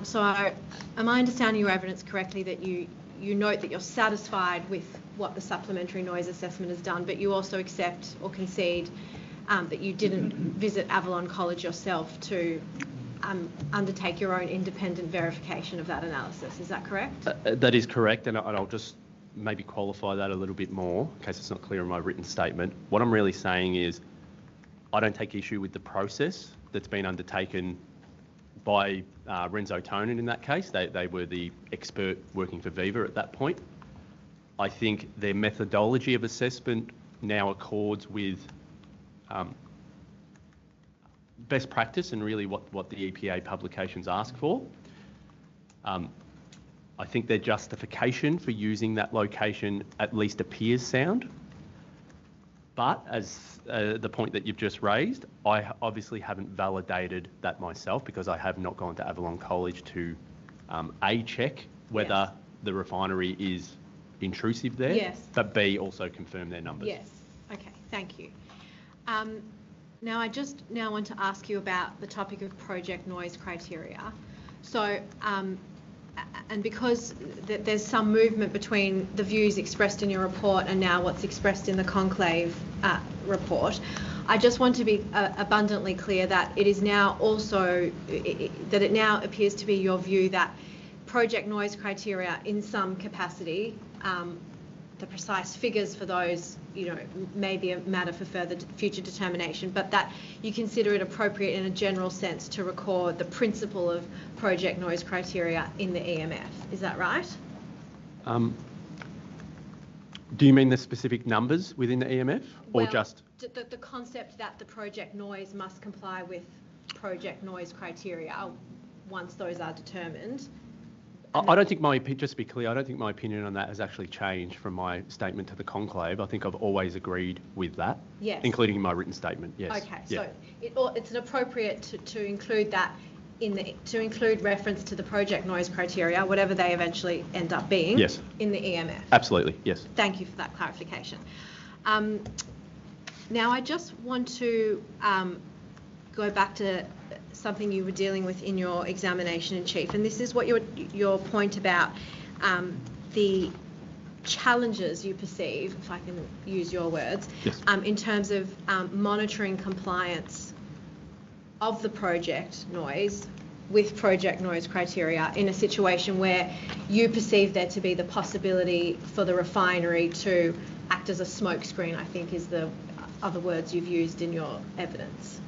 So am I understanding your evidence correctly that you note that you're satisfied with what the supplementary noise assessment has done, but you also accept or concede that you didn't visit Avalon College yourself to undertake your own independent verification of that analysis. Is that correct? That is correct, and I'll just maybe qualify that a little bit more in case it's not clear in my written statement. What I'm really saying is I don't take issue with the process that's been undertaken by Renzo Tonin in that case. They were the expert working for Viva at that point. I think their methodology of assessment now accords with best practice and really what the EPA publications ask for. I think their justification for using that location at least appears sound. But as the point that you've just raised, I obviously haven't validated that myself because I have not gone to Avalon College to check whether the refinery is intrusive there, but B, also confirm their numbers. Yes. Okay. Thank you. Now I just want to ask you about the topic of project noise criteria. So, and because there's some movement between the views expressed in your report and now what's expressed in the conclave report, I just want to be abundantly clear that it is now also, that it now appears to be your view that project noise criteria in some capacity, the precise figures for those, may be a matter for further future determination, but that you consider it appropriate in a general sense to record the principle of project noise criteria in the EMF. Is that right? Do you mean the specific numbers within the EMF or just? The concept that the project noise must comply with project noise criteria once those are determined. I don't think just to be clear, I don't think my opinion on that has actually changed from my statement to the conclave. I think I've always agreed with that, including in my written statement, yes. Okay, so it's an appropriate to include that to include reference to the project noise criteria, whatever they eventually end up being, in the EMF. Absolutely, yes. Thank you for that clarification. Now I just want to go back to something you were dealing with in your examination in chief, and this is what your point about the challenges you perceive, if I can use your words, in terms of monitoring compliance of the project noise with project noise criteria in a situation where you perceive there to be the possibility for the refinery to act as a smokescreen, I think is the other words you've used in your evidence.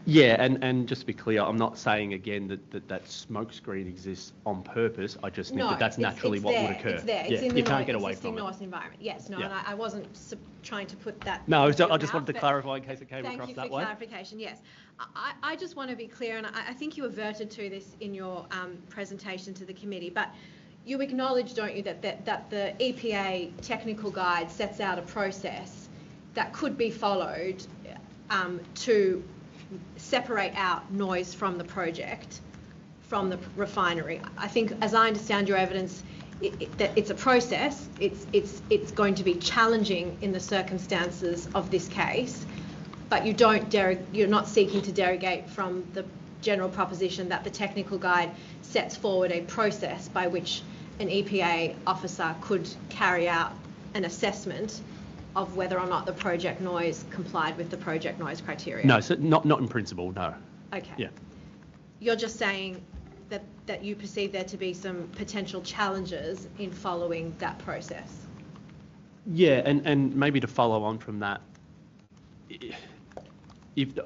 Yeah, and just to be clear, I'm not saying again that smoke screen exists on purpose. I just think that's naturally what would occur. It's there. It's in the you can't get away from it. North environment. Yes, no, and I wasn't trying to put that. No, I just wanted to clarify in case it came across that way. Thank you for clarification. Yes, I just want to be clear, and I think you averted to this in your presentation to the committee, but you acknowledge, don't you, that the EPA technical guide sets out a process that could be followed to separate out noise from the project, from the refinery. I think, as I understand your evidence, that it's a process. It's going to be challenging in the circumstances of this case, but you're not seeking to derogate from the general proposition that the technical guide sets forward a process by which an EPA officer could carry out an assessment of whether or not the project noise complied with the project noise criteria. No, so not in principle, no. Okay. Yeah. You're just saying that you perceive there to be some potential challenges in following that process. Yeah, and maybe to follow on from that,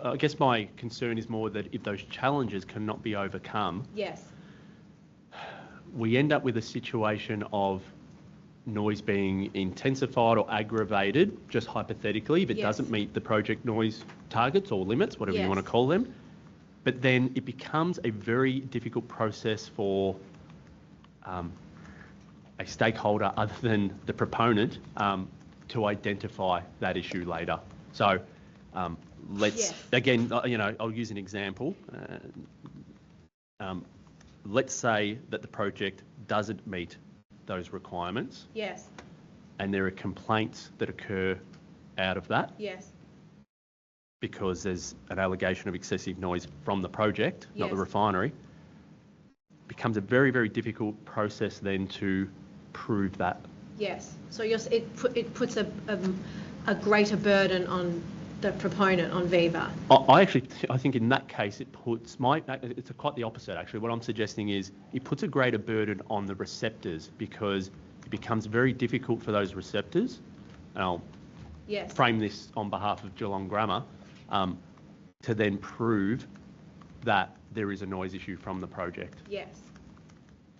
I guess my concern is more that if those challenges cannot be overcome, we end up with a situation of noise being intensified or aggravated, just hypothetically, if it doesn't meet the project noise targets or limits, whatever you want to call them. But then it becomes a very difficult process for a stakeholder other than the proponent to identify that issue later. So again, I'll use an example. Let's say that the project doesn't meet those requirements. Yes. And there are complaints that occur out of that. Yes. Because there's an allegation of excessive noise from the project, not the refinery. It becomes a very, very difficult process then to prove that. Yes. So it puts a greater burden on the proponent, on Viva. I think in that case it puts it's quite the opposite actually. What I'm suggesting is it puts a greater burden on the receptors because it becomes very difficult for those receptors, and I'll frame this on behalf of Geelong Grammar, to then prove that there is a noise issue from the project. Yes.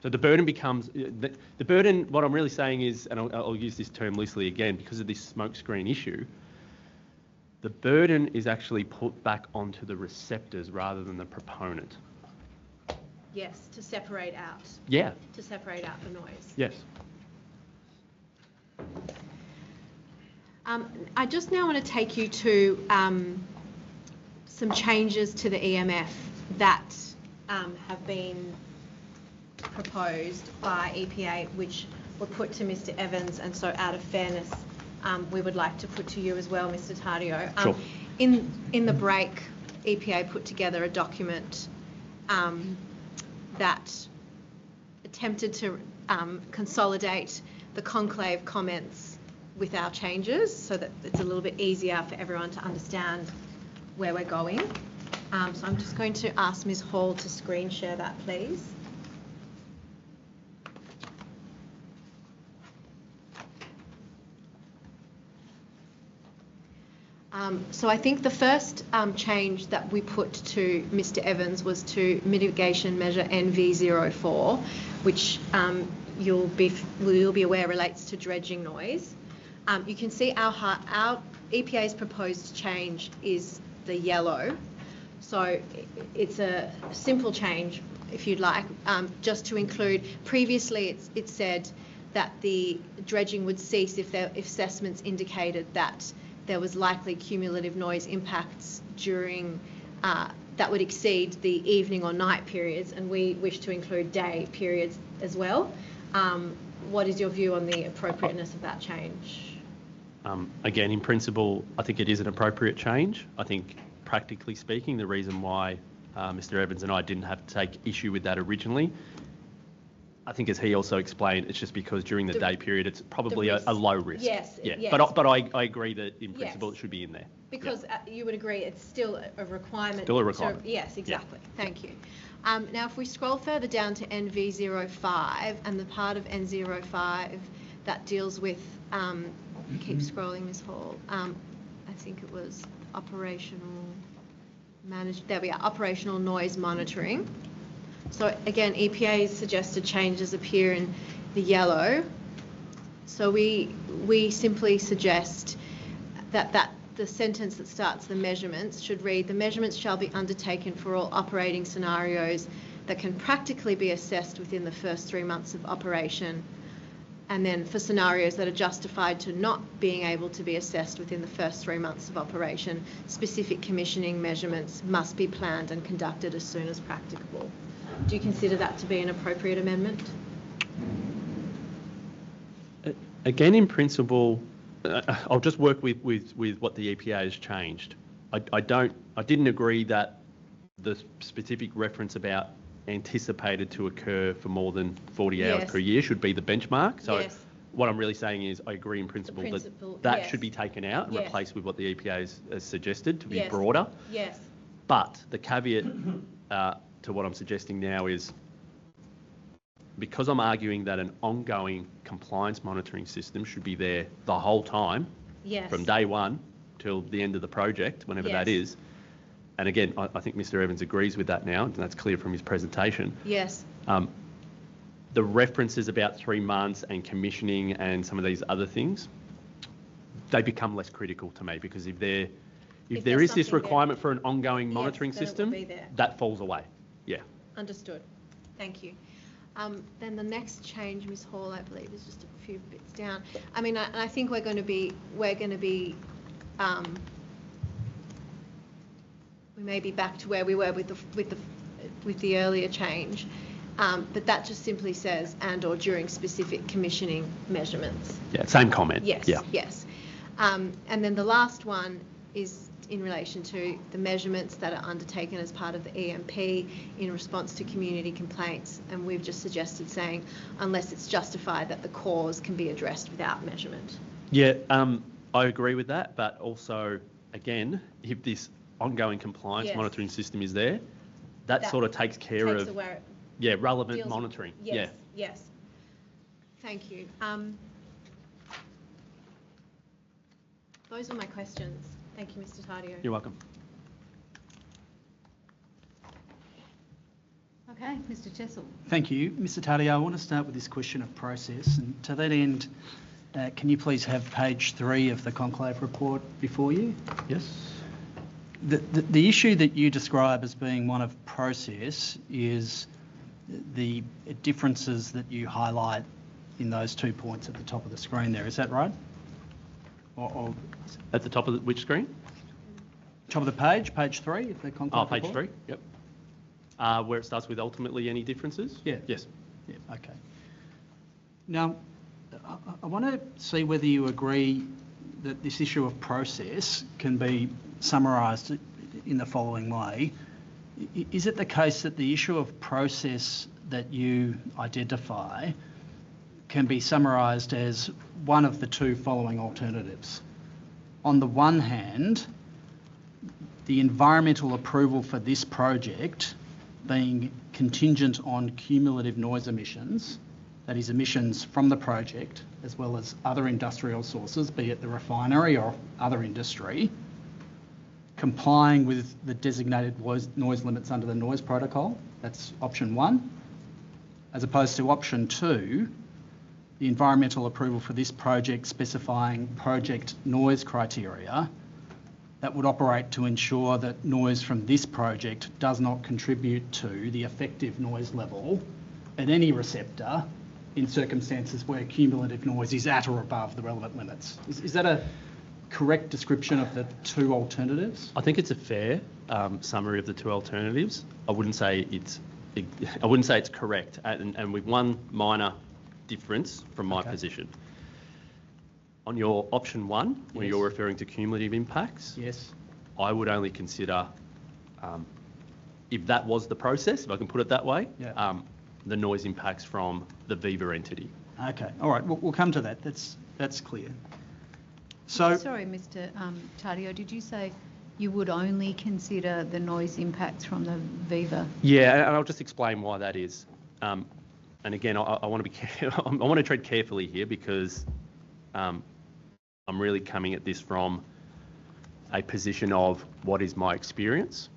So the burden becomes, the burden, what I'm really saying is, and I'll use this term loosely again, because of this smokescreen issue, the burden is actually put back onto the receptors rather than the proponent. Yes, to separate out. Yeah. To separate out the noise. Yes. I just now want to take you to some changes to the EMF that have been proposed by EPA, which were put to Mr. Evans, and so out of fairness, we would like to put to you as well, Mr. Tardio. Sure. In the break, EPA put together a document that attempted to consolidate the conclave comments with our changes so that it's a little bit easier for everyone to understand where we're going. So I'm just going to ask Ms. Hall to screen share that, please. So I think the first change that we put to Mr. Evans was to mitigation measure NV04, which you'll be aware relates to dredging noise. You can see our EPA's proposed change is the yellow. So it's a simple change, if you'd like, just to include, previously it said that the dredging would cease if assessments indicated that there was likely cumulative noise impacts during that would exceed the evening or night periods, and we wish to include day periods as well. What is your view on the appropriateness of that change? Again, in principle, I think it is an appropriate change. I think, practically speaking, the reason why Mr. Evans and I didn't have to take issue with that originally, I think, as he also explained, it's just because during the day period it's probably a low risk. Yes. Yeah. Yes. But I agree that in principle it should be in there. Because you would agree it's still a requirement. Still a requirement. Yes, exactly. Yeah. Thank you. Now, if we scroll further down to NV05 and the part of N05 that deals with, keep scrolling, Ms. Hall. I think it was operational noise monitoring. So again, EPA's suggested changes appear in the yellow. So we simply suggest that the sentence that starts the measurements should read, the measurements shall be undertaken for all operating scenarios that can practically be assessed within the first 3 months of operation. And then for scenarios that are justified to not being able to be assessed within the first 3 months of operation, specific commissioning measurements must be planned and conducted as soon as practicable. Do you consider that to be an appropriate amendment? Again, in principle, I'll just work with what the EPA has changed. I didn't agree that the specific reference about anticipated to occur for more than 40 hours per year should be the benchmark. So what I'm really saying is I agree in principle that should be taken out and replaced with what the EPA has suggested to be broader. Yes. But the caveat to what I'm suggesting now is, because I'm arguing that an ongoing compliance monitoring system should be there the whole time, from day one till the end of the project, whenever that is. And again, I think Mr. Evans agrees with that now, and that's clear from his presentation. Yes. The references about 3 months and commissioning and some of these other things, they become less critical to me, because if there is this requirement for an ongoing monitoring system, that falls away. Yeah. Understood. Thank you. Then the next change, Ms. Hall, I believe, is just a few bits down. I mean, I think we're going to be we may be back to where we were with the earlier change, but that just simply says and/or during specific commissioning measurements. Yeah, same comment. Yes. Yeah. Yes. And then the last one is in relation to the measurements that are undertaken as part of the EMP in response to community complaints, and we've just suggested saying unless it's justified that the cause can be addressed without measurement. Yeah, I agree with that, but also, again, if this ongoing compliance monitoring system is there, that sort of takes care of relevant monitoring. Yes. Yes. Thank you. Those are my questions. Thank you, Mr. Tardio. You're welcome. Okay, Mr. Chessel. Thank you. Mr. Tardio, I want to start with this question of process, and to that end, can you please have page 3 of the conclave report before you? Yes. The issue that you describe as being one of process is the differences that you highlight in those 2 points at the top of the screen there. Is that right? Or At the top of which screen? top of the page 3 of the conclave report? Page 3, yep. Where it starts with ultimately any differences? Yeah. Yes. Yeah, okay. Now, I want to see whether you agree that this issue of process can be summarised in the following way. Is it the case that the issue of process that you identify can be summarised as one of the 2 following alternatives? On the one hand, the environmental approval for this project being contingent on cumulative noise emissions, that is emissions from the project as well as other industrial sources, be it the refinery or other industry, complying with the designated noise limits under the noise protocol. That's option 1. As opposed to option 2, the environmental approval for this project specifying project noise criteria that would operate to ensure that noise from this project does not contribute to the effective noise level at any receptor in circumstances where cumulative noise is at or above the relevant limits. Is that a correct description of the 2 alternatives? I think it's a fair summary of the 2 alternatives. I wouldn't say it's correct, and with one minor difference from my position. On your option 1, where you're referring to cumulative impacts, yes, I would only consider, if that was the process, if I can put it that way, the noise impacts from the Viva entity. Okay, all right, we'll come to that. That's clear. So, sorry, Mr. Tardio, did you say you would only consider the noise impacts from the Viva? Yeah, and I'll just explain why that is. And again, I want to be I want to tread carefully here because I'm really coming at this from a position of what is my experience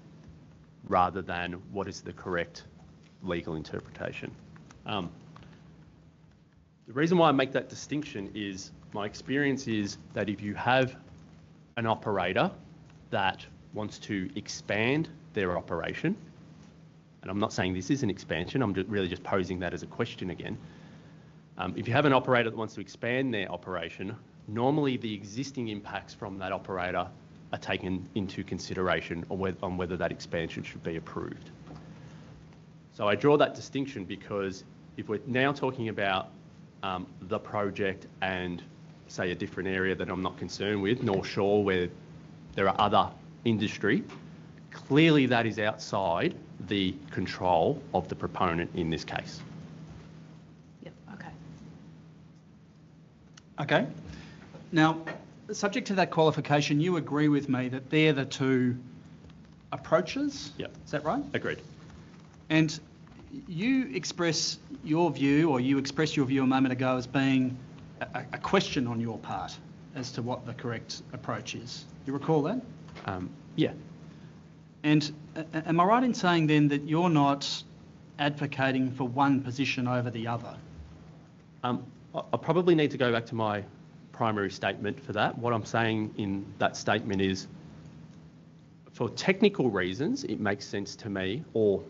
rather than what is the correct legal interpretation. The reason why I make that distinction is my experience is that if you have an operator that wants to expand their operation, and I'm not saying this is an expansion, I'm really just posing that as a question again. If you have an operator that wants to expand their operation, normally the existing impacts from that operator are taken into consideration on whether that expansion should be approved. So I draw that distinction because if we're now talking about the project and, say, a different area that I'm not concerned with, North Shore, where there are other industry, clearly that is outside the control of the proponent in this case. Yep, okay. okay. Now, subject to that qualification, you agree with me that they're the 2 approaches? Yep. Is that right? Agreed. And you expressed your view a moment ago as being a question on your part as to what the correct approach is. You recall that? Yeah. And am I right in saying then that you're not advocating for one position over the other? I probably need to go back to my primary statement for that. What I'm saying in that statement is, for technical reasons, it makes sense to me, or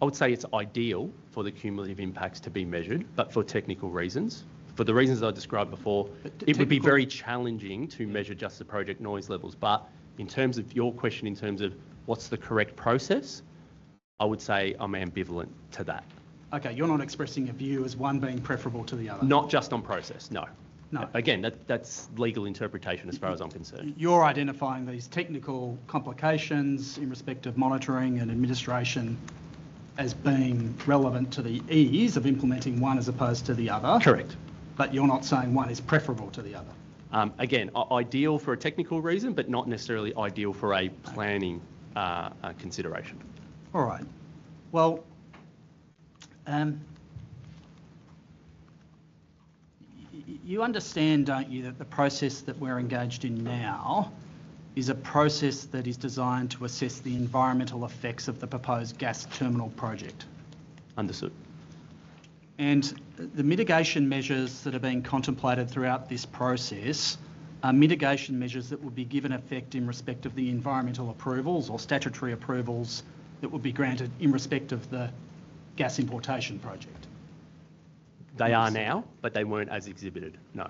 I would say it's ideal for the cumulative impacts to be measured, but for technical reasons, for the reasons I described before, it would be very challenging to measure just the project noise levels. But in terms of your question, in terms of what's the correct process, I would say I'm ambivalent to that. Okay, you're not expressing a view as one being preferable to the other? Not just on process, no. No. Again, that's legal interpretation as far as I'm concerned. You're identifying these technical complications in respect of monitoring and administration as being relevant to the ease of implementing one as opposed to the other. Correct. But you're not saying one is preferable to the other. Again, ideal for a technical reason, but not necessarily ideal for a planning consideration. All right. Well, you understand, don't you, that the process that we're engaged in now is a process that is designed to assess the environmental effects of the proposed gas terminal project. Understood. And the mitigation measures that are being contemplated throughout this process are mitigation measures that would be given effect in respect of the environmental approvals or statutory approvals that would be granted in respect of the gas importation project. They are now, but they weren't as exhibited, no.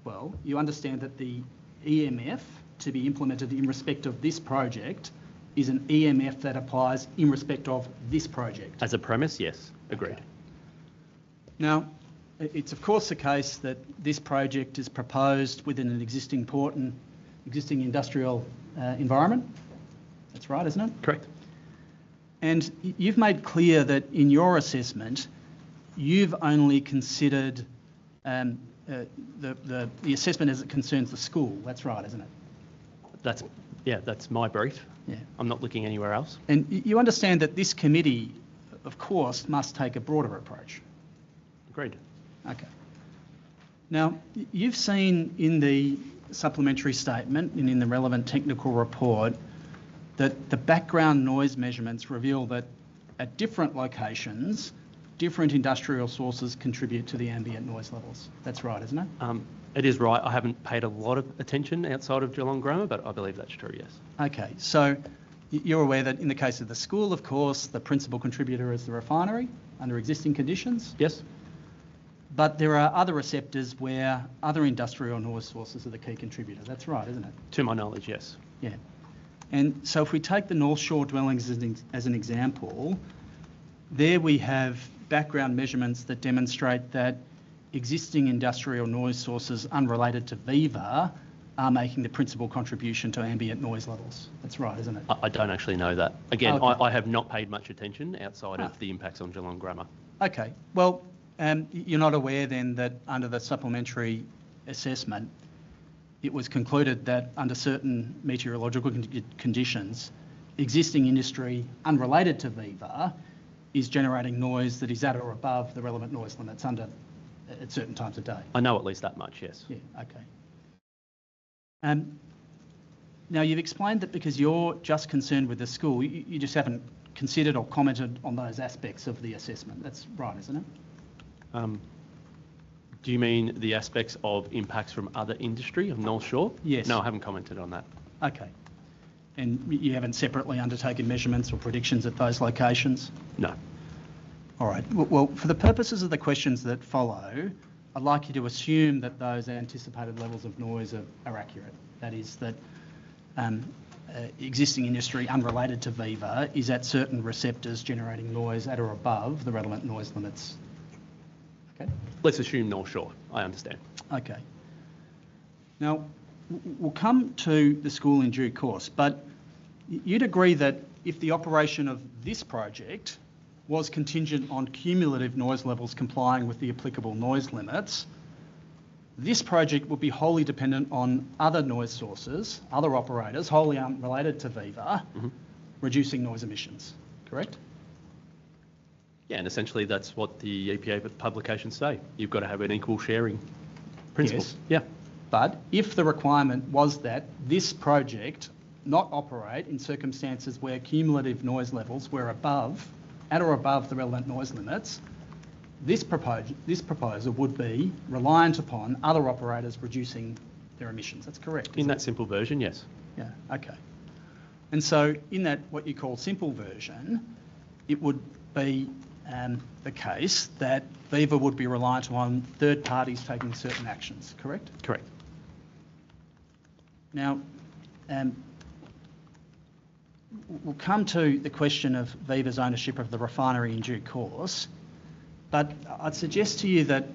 Well, you understand that the EMF to be implemented in respect of this project is an EMF that applies in respect of this project. As a premise, yes, agreed. Okay. Now, it's of course the case that this project is proposed within an existing port and existing industrial environment. That's right, isn't it? Correct. And you've made clear that in your assessment, you've only considered the assessment as it concerns the school. That's right, isn't it? That's my brief. Yeah. I'm not looking anywhere else. And you understand that this committee, of course, must take a broader approach. Agreed. Okay. Now, you've seen in the supplementary statement and in the relevant technical report that the background noise measurements reveal that at different locations, different industrial sources contribute to the ambient noise levels. That's right, isn't it? It is right. I haven't paid a lot of attention outside of Geelong Grammar, but I believe that's true, yes. Okay, so you're aware that in the case of the school, of course, the principal contributor is the refinery under existing conditions? Yes. But there are other receptors where other industrial noise sources are the key contributor. That's right, isn't it? To my knowledge, yes. Yeah. And so if we take the North Shore dwellings as an example, there we have background measurements that demonstrate that existing industrial noise sources unrelated to Viva are making the principal contribution to ambient noise levels. That's right, isn't it? I don't actually know that. Again, Okay. I have not paid much attention outside of the impacts on Geelong Grammar. Okay. Well, you're not aware then that under the supplementary assessment, it was concluded that under certain meteorological conditions, existing industry unrelated to Viva is generating noise that is at or above the relevant noise limits at certain times of day. I know at least that much, yes. Yeah, okay. Now, you've explained that because you're just concerned with the school, you just haven't considered or commented on those aspects of the assessment. That's right, isn't it? Do you mean the aspects of impacts from other industry of North Shore? Yes. No, I haven't commented on that. Okay. And you haven't separately undertaken measurements or predictions at those locations? No. All right. Well, for the purposes of the questions that follow, I'd like you to assume that those anticipated levels of noise are accurate. That is that existing industry unrelated to Viva is at certain receptors generating noise at or above the relevant noise limits. Okay. Let's assume North Shore. I understand. Okay. Now, we'll come to the school in due course, but you'd agree that if the operation of this project was contingent on cumulative noise levels complying with the applicable noise limits, this project would be wholly dependent on other noise sources, other operators, wholly unrelated to Viva, reducing noise emissions, correct? Yeah, and essentially that's what the EPA publications say. You've got to have an equal sharing principle. Yes. Yeah. But if the requirement was that this project not operate in circumstances where cumulative noise levels were at or above the relevant noise limits, this proposal would be reliant upon other operators reducing their emissions. That's correct. In that simple version, yes. Yeah, okay. And so in that what you call simple version, it would be the case that Viva would be reliant on third parties taking certain actions, correct? Correct. Now, we'll come to the question of Viva's ownership of the refinery in due course, but I'd suggest to you that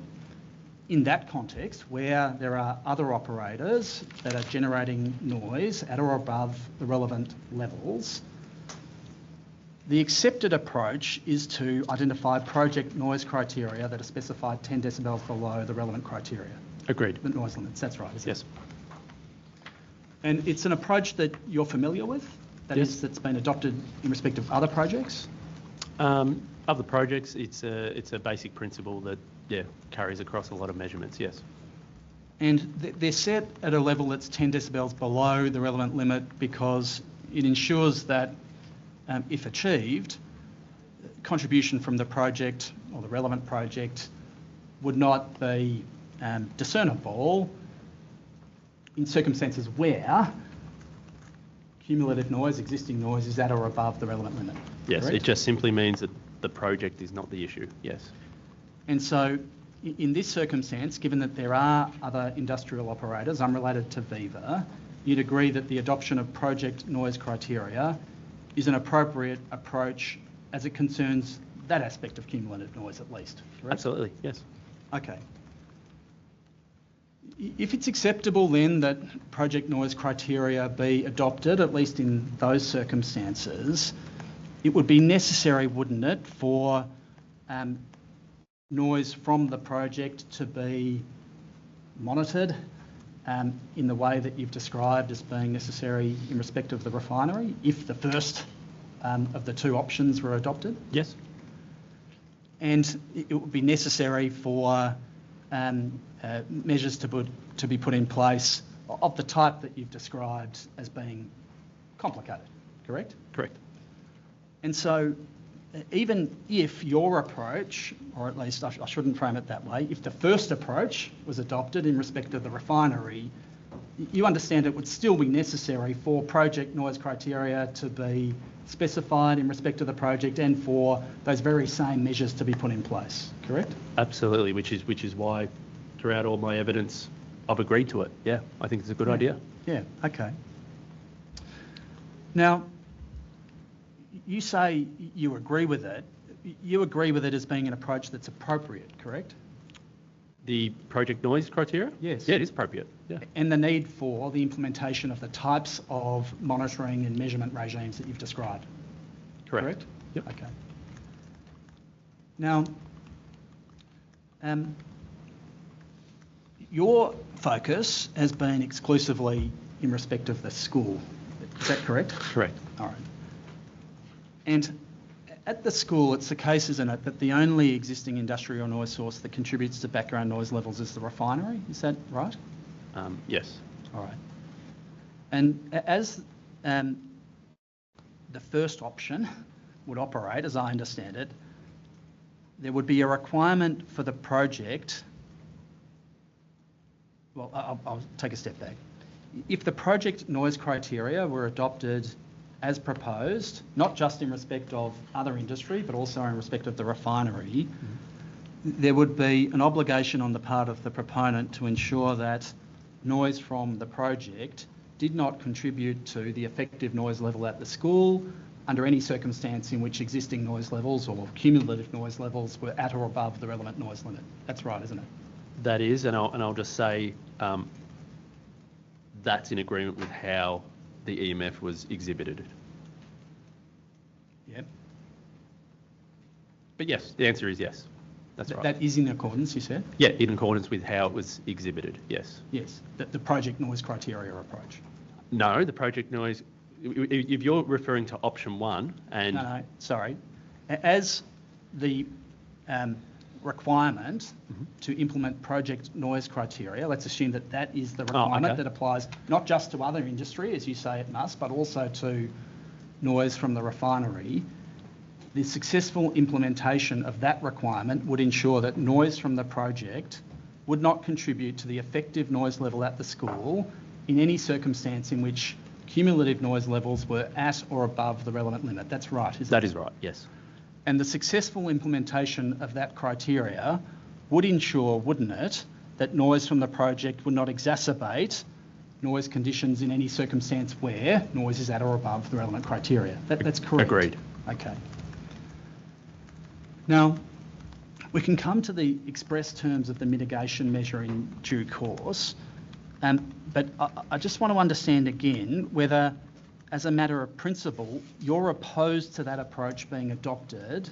in that context, where there are other operators that are generating noise at or above the relevant levels, the accepted approach is to identify project noise criteria that are specified 10 decibels below the relevant criteria. Agreed. The noise limits, that's right, isn't it? Yes. And it's an approach that you're familiar with? That Yes. is, that's been adopted in respect of other projects? Other projects, it's a basic principle that, carries across a lot of measurements, yes. And they're set at a level that's 10 decibels below the relevant limit because it ensures that, if achieved, contribution from the project or the relevant project would not be discernible in circumstances where cumulative noise, existing noise, is at or above the relevant limit. Yes, correct? it just simply means that the project is not the issue, yes. And so in this circumstance, given that there are other industrial operators unrelated to Viva, you'd agree that the adoption of project noise criteria is an appropriate approach as it concerns that aspect of cumulative noise at least, correct? Absolutely, yes. Okay. If it's acceptable then that project noise criteria be adopted, at least in those circumstances, it would be necessary, wouldn't it, for noise from the project to be monitored in the way that you've described as being necessary in respect of the refinery, if the first of the two options were adopted? Yes. And it would be necessary for measures to be put in place of the type that you've described as being complicated, correct? Correct. And so even if your approach, or at least I shouldn't frame it that way, if the first approach was adopted in respect of the refinery, you understand it would still be necessary for project noise criteria to be specified in respect of the project and for those very same measures to be put in place, correct? Absolutely, which is why throughout all my evidence I've agreed to it. Yeah, I think it's a good idea. Yeah, okay. Now, you say you agree with it. You agree with it as being an approach that's appropriate, correct? The project noise criteria? Yes. Yeah, it is appropriate. Yeah. And the need for the implementation of the types of monitoring and measurement regimes that you've described. Correct. Yep. Okay. Now, your focus has been exclusively in respect of the school. Is that correct? Correct. All right. And at the school, it's the case, isn't it, that the only existing industrial noise source that contributes to background noise levels is the refinery? Is that right? Yes. All right. And as the first option would operate, as I understand it, there would be a requirement for the project. Well, I'll take a step back. If the project noise criteria were adopted as proposed, not just in respect of other industry, but also in respect of the refinery, there would be an obligation on the part of the proponent to ensure that noise from the project did not contribute to the effective noise level at the school under any circumstance in which existing noise levels or cumulative noise levels were at or above the relevant noise limit. That's right, isn't it? That is, and I'll just say that's in agreement with how the EMF was exhibited. Yeah. But yes, the answer is yes. That's right. That is in accordance, you said? Yeah, in accordance with how it was exhibited, yes. Yes, the project noise criteria approach. No, the project noise, if you're referring to option one and... No, sorry. As the requirement to implement project noise criteria, let's assume that that is the requirement that applies not just to other industry, as you say it must, but also to noise from the refinery. The successful implementation of that requirement would ensure that noise from the project would not contribute to the effective noise level at the school in any circumstance in which cumulative noise levels were at or above the relevant limit. That's right, isn't it? That is right, yes. And the successful implementation of that criteria would ensure, wouldn't it, that noise from the project would not exacerbate noise conditions in any circumstance where noise is at or above the relevant criteria. That's correct. Agreed. Okay. Now, we can come to the express terms of the mitigation measure in due course, but I just want to understand again whether, as a matter of principle, you're opposed to that approach being adopted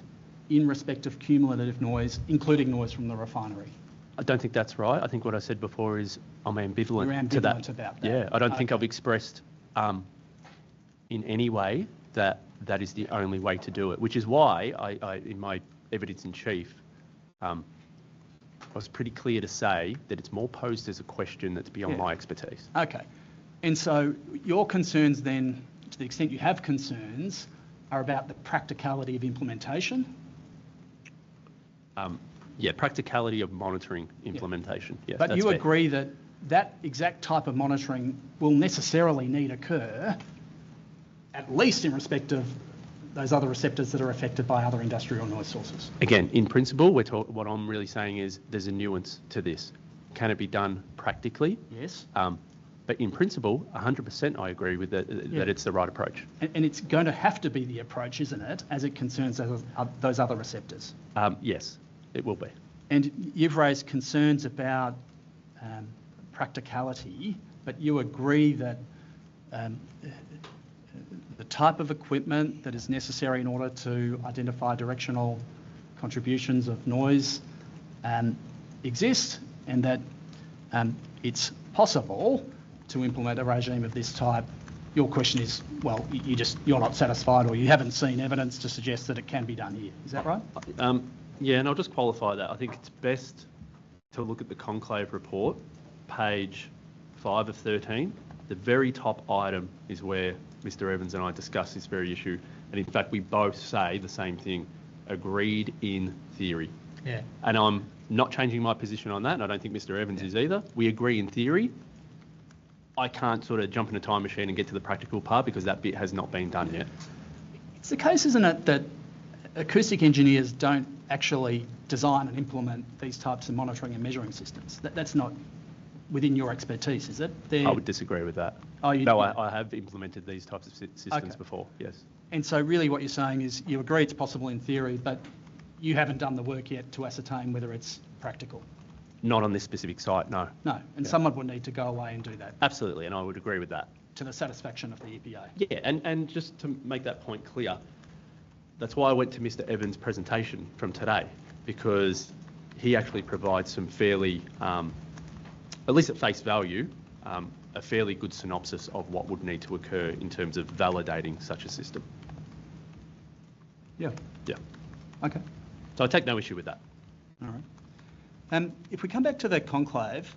in respect of cumulative noise, including noise from the refinery. I don't think that's right. I think what I said before is I'm ambivalent, You're ambivalent to that. about that. Yeah, I don't think I've expressed in any way that that is the only way to do it, which is why I in my evidence in chief, I was pretty clear to say that it's more posed as a question that's beyond my expertise. Okay. And so your concerns then, to the extent you have concerns, are about the practicality of implementation? Yeah, practicality of monitoring implementation. Yes, but you fair. agree that that exact type of monitoring will necessarily need occur, at least in respect of those other receptors that are affected by other industrial noise sources? Again, in principle, what I'm really saying is there's a nuance to this. Can it be done practically? Yes. But in principle, 100% I agree with that it's the right approach. And it's going to have to be the approach, isn't it, as it concerns those other receptors? Yes, it will be. And you've raised concerns about practicality, but you agree that the type of equipment that is necessary in order to identify directional contributions of noise exist, and that it's possible to implement a regime of this type. Your question is, well, you're not satisfied, or you haven't seen evidence to suggest that it can be done here. Is that right? Yeah, and I'll just qualify that. I think it's best to look at the conclave report, page 5 of 13. The very top item is where Mr. Evans and I discuss this very issue. And in fact, we both say the same thing, agreed in theory. Yeah. And I'm not changing my position on that, and I don't think Mr. Evans is either. We agree in theory. I can't sort of jump in a time machine and get to the practical part because that bit has not been done yet. It's the case, isn't it, that acoustic engineers don't actually design and implement these types of monitoring and measuring systems? That's not within your expertise, is it? I would disagree with that. Oh, no, I have implemented these types of systems before, yes. And so really what you're saying is you agree it's possible in theory, but you haven't done the work yet to ascertain whether it's practical? Not on this specific site, no. No, and someone would need to go away and do that. Absolutely, and I would agree with that. To the satisfaction of the EPA. Yeah, and just to make that point clear, that's why I went to Mr. Evans' presentation from today, because he actually provides some fairly, at least at face value, a fairly good synopsis of what would need to occur in terms of validating such a system. Yeah. Yeah. Okay. So I take no issue with that. All right. If we come back to the conclave,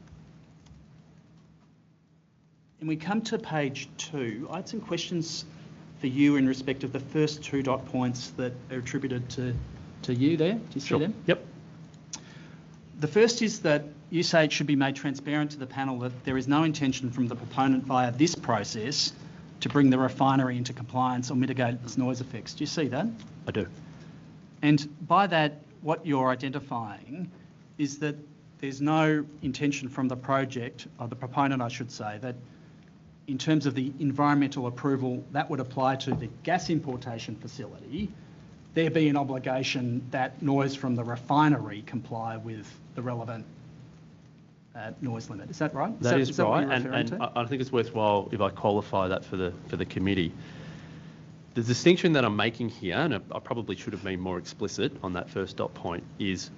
and we come to page 2, I had some questions for you in respect of the first 2 dot points that are attributed to you there. Do you see them? Yep. The first is that you say it should be made transparent to the panel that there is no intention from the proponent via this process to bring the refinery into compliance or mitigate its noise effects. Do you see that? I do. And by that, what you're identifying is that there's no intention from the project, or the proponent I should say, that in terms of the environmental approval that would apply to the gas importation facility, there be an obligation that noise from the refinery comply with the relevant noise limit. Is that right? That is right, and I think it's worthwhile if I qualify that for the committee. The distinction that I'm making here, and I probably should have been more explicit on that first dot point, is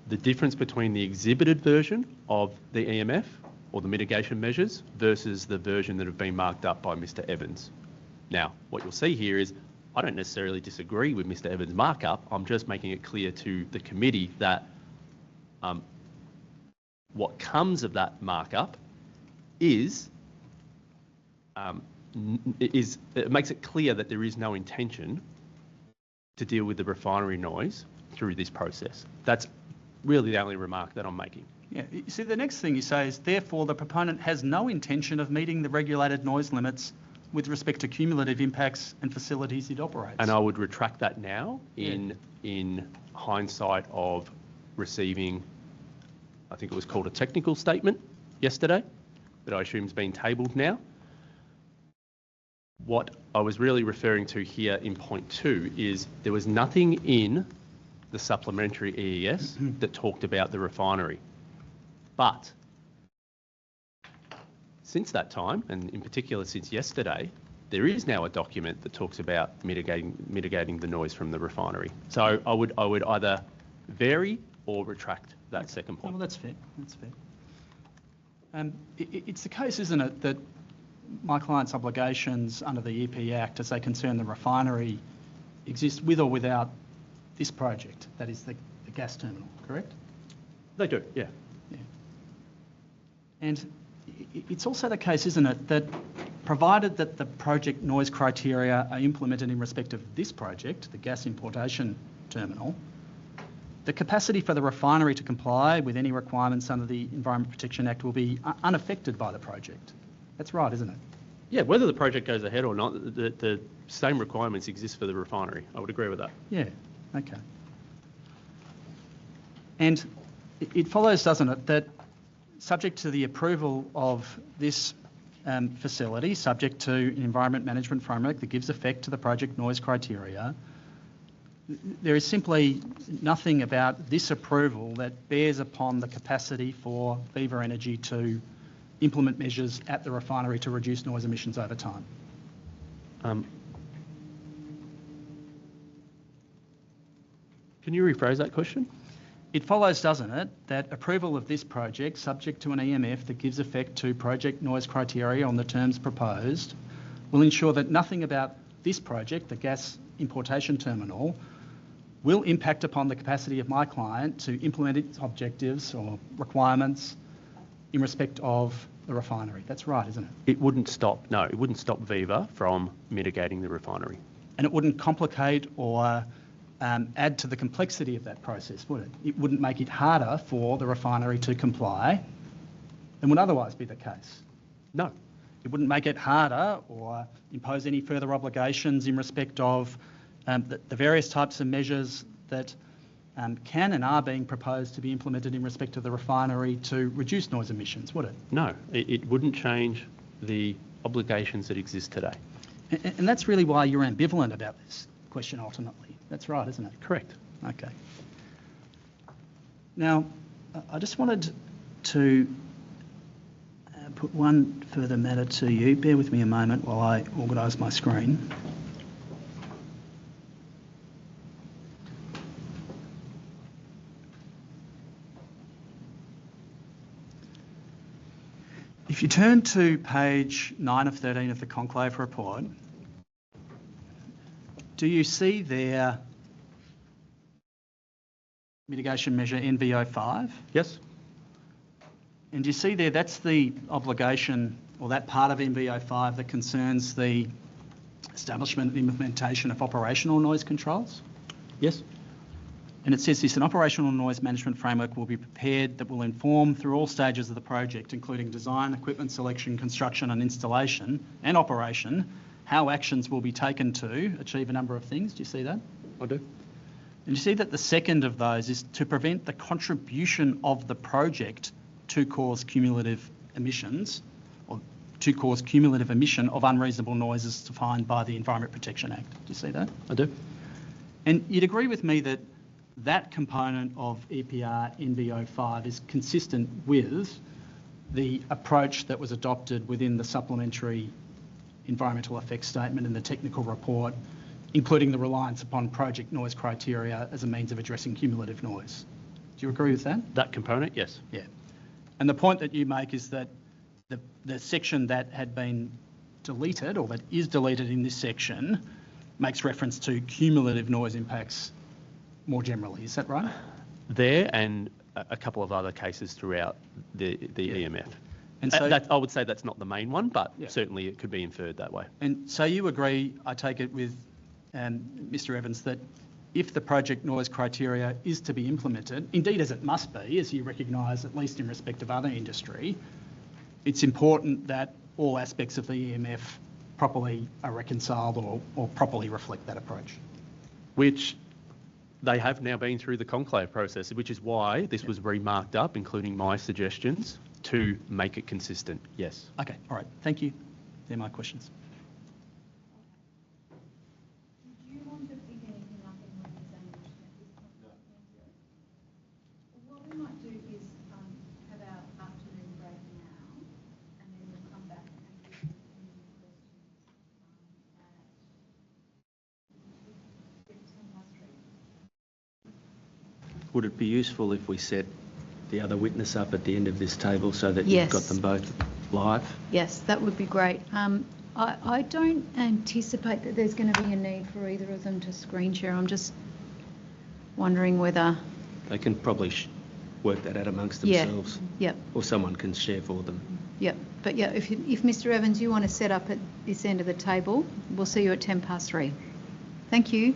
the difference between the exhibited version of the EMF or the mitigation measures versus the version that have been marked up by Mr. Evans. Now, what you'll see here is I don't necessarily disagree with Mr. Evans' markup. I'm just making it clear to the committee that what comes of that markup is it makes it clear that there is no intention to deal with the refinery noise through this process. That's really the only remark that I'm making. Yeah, you see, the next thing you say is, therefore, the proponent has no intention of meeting the regulated noise limits with respect to cumulative impacts and facilities it operates. And I would retract that now in hindsight of receiving, I think it was called a technical statement yesterday, that I assume has been tabled now. What I was really referring to here in point 2 is there was nothing in the supplementary EES that talked about the refinery. But since that time, and in particular since yesterday, there is now a document that talks about mitigating the noise from the refinery. So I would either vary or retract that second point. Well, that's fair. That's fair. It's the case, isn't it, that my client's obligations under the EP Act, as they concern the refinery, exist with or without this project, that is the gas terminal, correct? They do, yeah. And it's also the case, isn't it, that provided that the project noise criteria are implemented in respect of this project, the gas importation terminal, the capacity for the refinery to comply with any requirements under the Environment Protection Act will be unaffected by the project. That's right, isn't it? Yeah, whether the project goes ahead or not, the same requirements exist for the refinery. I would agree with that. Yeah, okay. And it follows, doesn't it, that subject to the approval of this facility, subject to an environment management framework that gives effect to the project noise criteria, there is simply nothing about this approval that bears upon the capacity for Viva Energy to implement measures at the refinery to reduce noise emissions over time. Can you rephrase that question? It follows, doesn't it, that approval of this project, subject to an EMF that gives effect to project noise criteria on the terms proposed, will ensure that nothing about this project, the gas importation terminal, will impact upon the capacity of my client to implement its objectives or requirements in respect of the refinery. That's right, isn't it? It wouldn't stop Viva from mitigating the refinery. And it wouldn't complicate or add to the complexity of that process, would it? It wouldn't make it harder for the refinery to comply than would otherwise be the case. No. It wouldn't make it harder or impose any further obligations in respect of the various types of measures that can and are being proposed to be implemented in respect of the refinery to reduce noise emissions, would it? No, it wouldn't change the obligations that exist today. And that's really why you're ambivalent about this question ultimately. That's right, isn't it? Correct. Okay. Now, I just wanted to put one further matter to you. Bear with me a moment while I organise my screen. If you turn to page 9 of 13 of the Conclave report, do you see there mitigation measure NV05? Yes. And do you see there that's the obligation or that part of NV05 that concerns the establishment and implementation of operational noise controls? Yes. And it says this, an operational noise management framework will be prepared that will inform through all stages of the project, including design, equipment selection, construction and installation and operation, how actions will be taken to achieve a number of things. Do you see that? I do. And you see that the second of those is to prevent the contribution of the project to cause cumulative emissions or to cause cumulative emission of unreasonable noises defined by the Environment Protection Act. Do you see that? I do. And you'd agree with me that that component of EPR NV05 is consistent with the approach that was adopted within the supplementary environmental effects statement and the technical report, including the reliance upon project noise criteria as a means of addressing cumulative noise. Do you agree with that? That component, yes. Yeah. And the point that you make is that the section that had been deleted or that is deleted in this section makes reference to cumulative noise impacts more generally. Is that right? There and a couple of other cases throughout the EMF. And so I would say that's not the main one, but certainly it could be inferred that way. And so you agree, I take it, with Mr. Evans, that if the project noise criteria is to be implemented, indeed as it must be, as you recognise, at least in respect of other industry, it's important that all aspects of the EMF properly are reconciled or properly reflect that approach. Which they have now been through the conclave process, which is why this was remarked up, including my suggestions, to make it consistent, yes. Okay, all right, thank you. They're my questions. Do you want to pick anything up in representation at this point? No. What we might do is have our afternoon break now, and then we'll come back and give you any questions. Would it be useful if we set the other witness up at the end of this table so that you've got them both live? Yes, that would be great. I don't anticipate that there's going to be a need for either of them to screen share. I'm just wondering whether... They can probably work that out amongst Yeah. themselves. Yep. Or someone can share for them. Yep. But yeah, if Mr. Evans, you want to set up at this end of the table, we'll see you at 3:10. Thank you.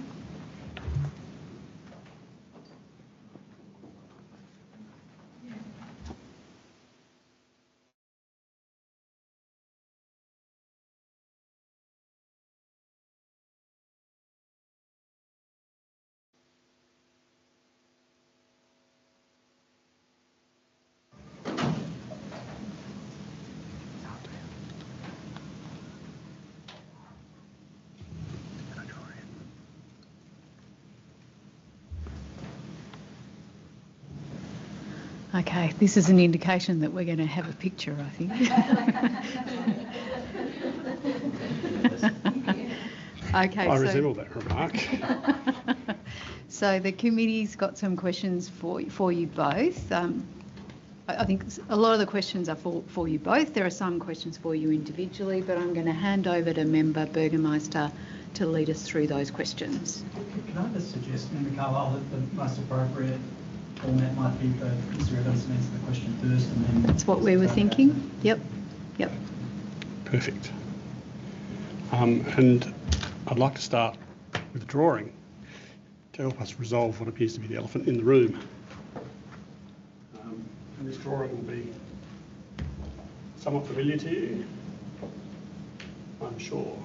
Okay, this is an indication that we're going to have a picture, I think. Okay, I resemble that remark. So the committee's got some questions for you both. I think a lot of the questions are for you both. There are some questions for you individually, but I'm going to hand over to Member Burgermeister to lead us through those questions. Can I just suggest, Member Carlisle, that the most appropriate format might be for Mr. Evans to answer the question first and then... That's what we were thinking. Yep. Perfect. And I'd like to start with a drawing to help us resolve what appears to be the elephant in the room. And this drawing will be somewhat familiar to you, I'm sure.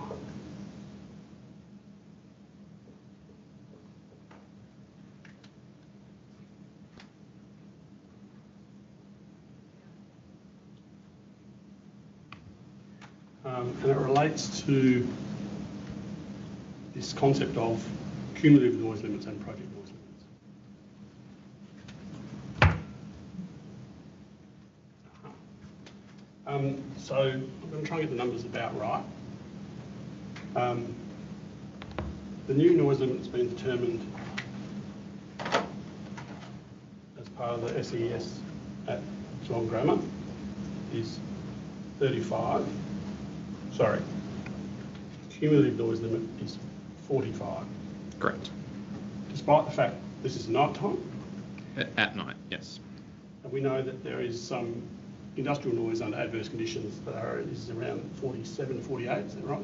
And it relates to this concept of cumulative noise limits and project noise limits. So I'm going to try and get the numbers about right. The new noise limit that's been determined as part of the SES at Geelong Grammar is 35. Sorry, cumulative noise limit is 45. Correct. Despite the fact this is night time. At night, yes. And we know that there is some industrial noise under adverse conditions that is around 47, 48, is that right?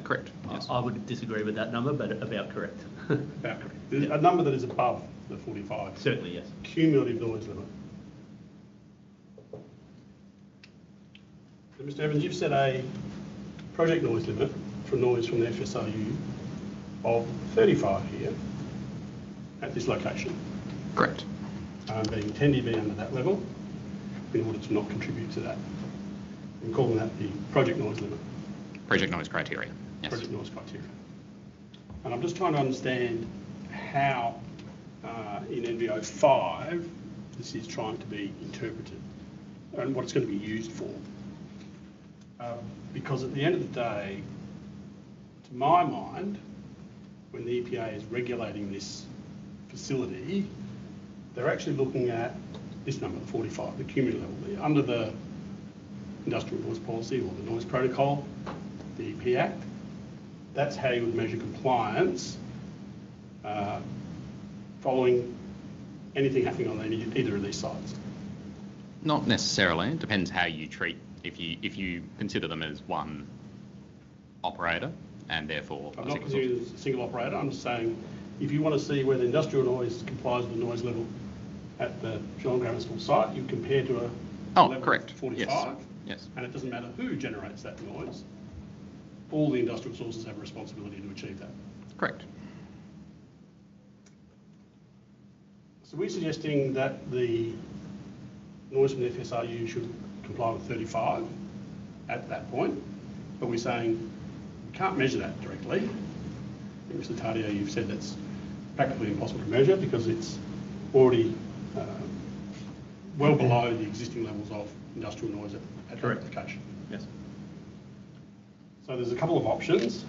Correct, yes. I would disagree with that number, but about correct. About correct. There's a number that is above the 45. Certainly, yes. Cumulative noise limit. So, Mr. Evans, you've set a project noise limit for noise from the FSRU of 35 here at this location. Correct. Being 10 dB under that level in order to not contribute to that. I'm calling that the project noise limit. Project noise criteria, yes. Project noise criteria. And I'm just trying to understand how in NBO 5 this is trying to be interpreted and what it's going to be used for. Because at the end of the day, to my mind, when the EPA is regulating this facility, they're actually looking at this number, the 45, the cumulative level. Under the Industrial Noise Policy or the Noise Protocol, the EP Act, that's how you would measure compliance following anything happening on either of these sites. Not necessarily. It depends how you treat. If you consider them as one operator and therefore... I'm not considering it as a single operator. I'm just saying if you want to see whether industrial noise complies with the noise level at the Geelong Grammar School site, you compare to a level correct. of 45. Yes. And it doesn't matter who generates that noise. All the industrial sources have a responsibility to achieve that. Correct. So we're suggesting that the noise from the FSRU should comply with 35 at that point, but we're saying we can't measure that directly. I think, Mr. Tardio, you've said that's practically impossible to measure because it's already well below the existing levels of industrial noise at that location. Yes. So there's a couple of options.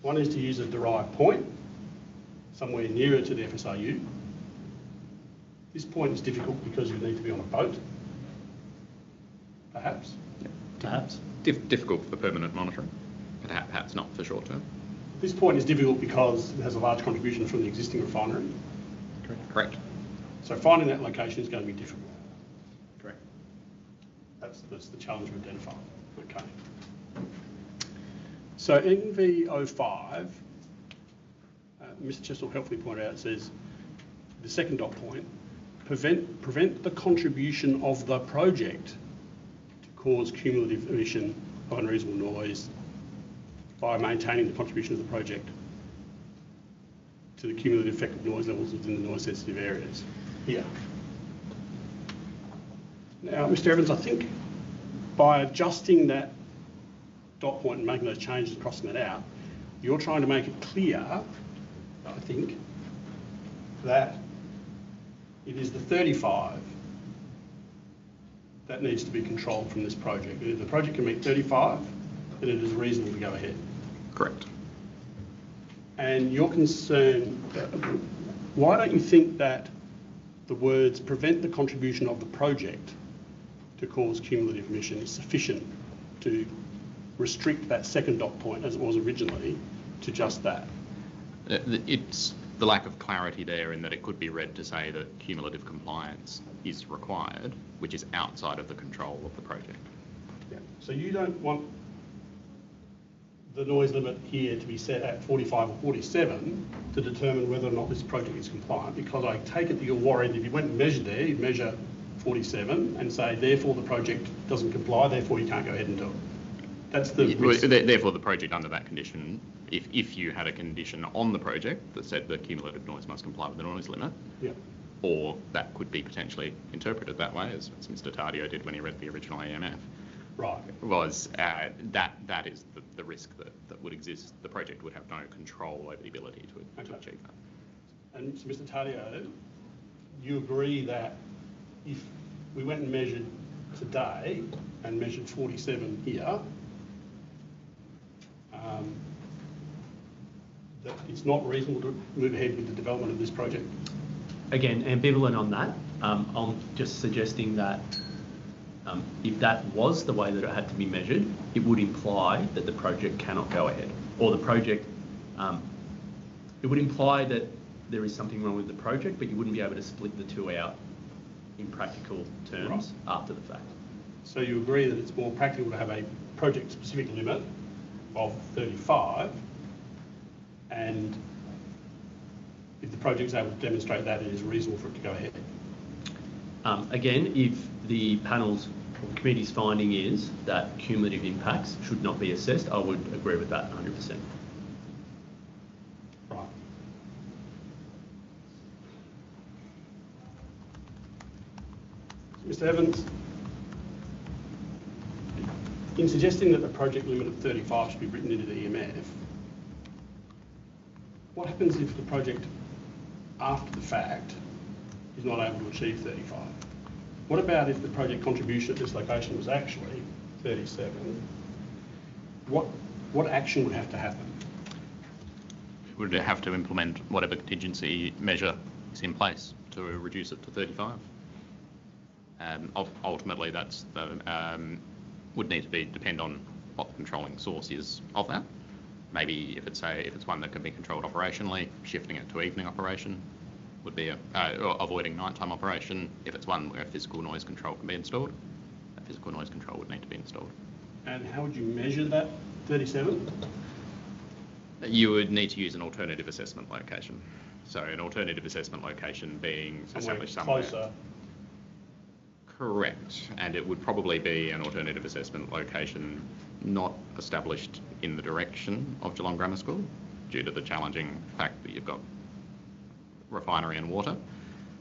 One is to use a derived point somewhere nearer to the FSRU. This point is difficult because you need to be on a boat, perhaps. Perhaps. Difficult for permanent monitoring, perhaps not for short term. This point is difficult because it has a large contribution from the existing refinery. Correct. So finding that location is going to be difficult. Correct. That's the challenge we identified. Okay. So NV05, Mr. Chester helpfully pointed out, it says the second dot point, prevent the contribution of the project to cause cumulative emission of unreasonable noise by maintaining the contribution of the project to the cumulative effect of noise levels within the noise sensitive areas. Here. Now, Mr. Evans, I think by adjusting that dot point and making those changes and crossing that out, you're trying to make it clear, I think, that it is the 35 that needs to be controlled from this project. If the project can meet 35, then it is reasonable to go ahead. Correct. And your concern, why don't you think that the words prevent the contribution of the project to cause cumulative emission is sufficient to restrict that second dot point as it was originally to just that? It's the lack of clarity there in that it could be read to say that cumulative compliance is required, which is outside of the control of the project. Yeah. So you don't want the noise limit here to be set at 45 or 47 to determine whether or not this project is compliant, because I take it that you're worried if you went and measured there, you'd measure 47 and say, therefore the project doesn't comply, therefore you can't go ahead and do it. That's the risk. Therefore the project under that condition, if you had a condition on the project that said the cumulative noise must comply with the noise limit, yeah. Or that could be potentially interpreted that way, as Mr. Tardio did when he read the original EMF. Right. Was that is the risk that would exist. The project would have no control over the ability to achieve that. And so, Mr. Tardio, you agree that if we went and measured today and measured 47 here, that it's not reasonable to move ahead with the development of this project? Again, ambivalent on that. I'm just suggesting that if that was the way that it had to be measured, it would imply that the project cannot go ahead. Or the project, it would imply that there is something wrong with the project, but you wouldn't be able to split the two out in practical terms after the fact. So you agree that it's more practical to have a project-specific limit of 35, and if the project is able to demonstrate that, it is reasonable for it to go ahead? Again, if the panel's or the committee's finding is that cumulative impacts should not be assessed, I would agree with that 100%. Right. Mr. Evans, in suggesting that the project limit of 35 should be written into the EMF, what happens if the project, after the fact, is not able to achieve 35? What about if the project contribution at this location was actually 37? What action would have to happen? Would it have to implement whatever contingency measure is in place to reduce it to 35? Ultimately, that's would need to depend on what the controlling source is of that. Maybe if it's one that can be controlled operationally, shifting it to evening operation would be or avoiding nighttime operation. If it's one where physical noise control can be installed, that physical noise control would need to be installed. And how would you measure that 37? You would need to use an alternative assessment location. So an alternative assessment location being established somewhere closer. Correct, and it would probably be an alternative assessment location not established in the direction of Geelong Grammar School due to the challenging fact that you've got refinery and water.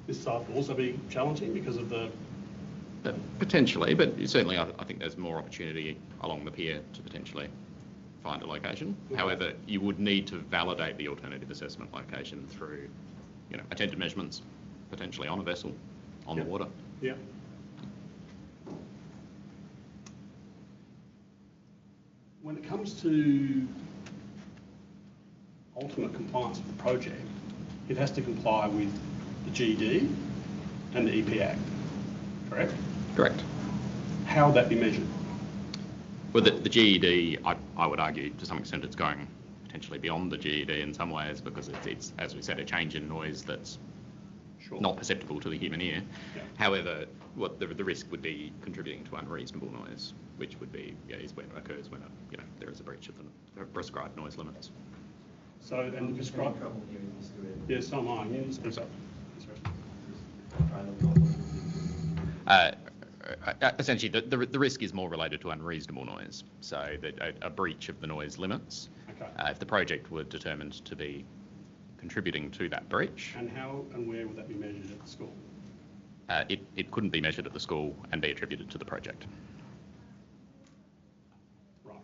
This site will also be challenging because of the... Potentially, but certainly I think there's more opportunity along the pier to potentially find a location. Okay. However, you would need to validate the alternative assessment location through, attended measurements, potentially on a vessel, on the water. Yeah. When it comes to ultimate compliance with the project, it has to comply with the GED and the EP Act, correct? Correct. How would that be measured? Well, the GED, I would argue to some extent it's going potentially beyond the GED in some ways because it's, as we said, a change in noise that's Sure. not perceptible to the human ear. Yeah. However, what the risk would be contributing to unreasonable noise, which would be is when it occurs when there is a breach of the prescribed noise limits. So and the prescribed. Trouble hearing Mr. Evans. Yes, so am I. Yeah, speak up. Essentially, the risk is more related to unreasonable noise, so that a breach of the noise limits. Okay. If the project were determined to be contributing to that breach. And how and where would that be measured at the school? It couldn't be measured at the school and be attributed to the project. Right.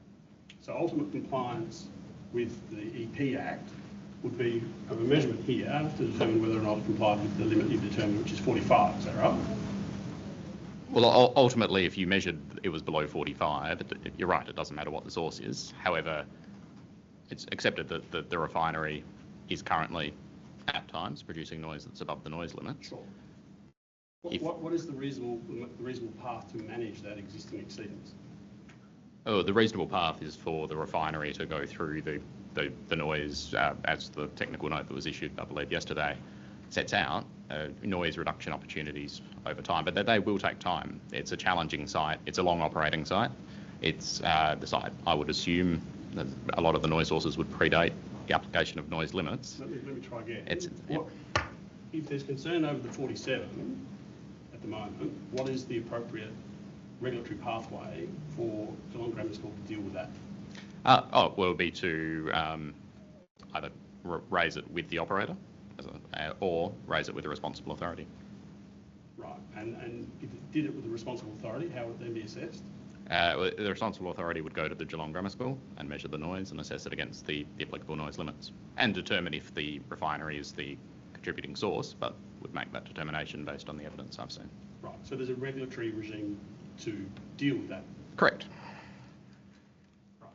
So ultimate compliance with the EP Act would be a measurement here to determine whether or not it complied with the limit you've determined, which is 45. Is that right? Well, ultimately, if you measured it was below 45, you're right, it doesn't matter what the source is. However, it's accepted that the refinery is currently, at times, producing noise that's above the noise limit. Sure. What is the reasonable path to manage that existing exceedance? Oh, the reasonable path is for the refinery to go through the noise, as the technical note that was issued, I believe, yesterday, sets out, noise reduction opportunities over time, but they will take time. It's a challenging site. It's a long operating site. It's the site, I would assume, that a lot of the noise sources would predate the application of noise limits. Let me try again. Yep. If there's concern over the 47 at the moment, what is the appropriate regulatory pathway for Geelong Grammar School to deal with that? Well, it would be to either raise it with the operator or raise it with a responsible authority. Right, and if it did it with a responsible authority, how would it then be assessed? The responsible authority would go to the Geelong Grammar School and measure the noise and assess it against the applicable noise limits and determine if the refinery is the contributing source, but would make that determination based on the evidence I've seen. Right, so there's a regulatory regime to deal with that? Correct. Right.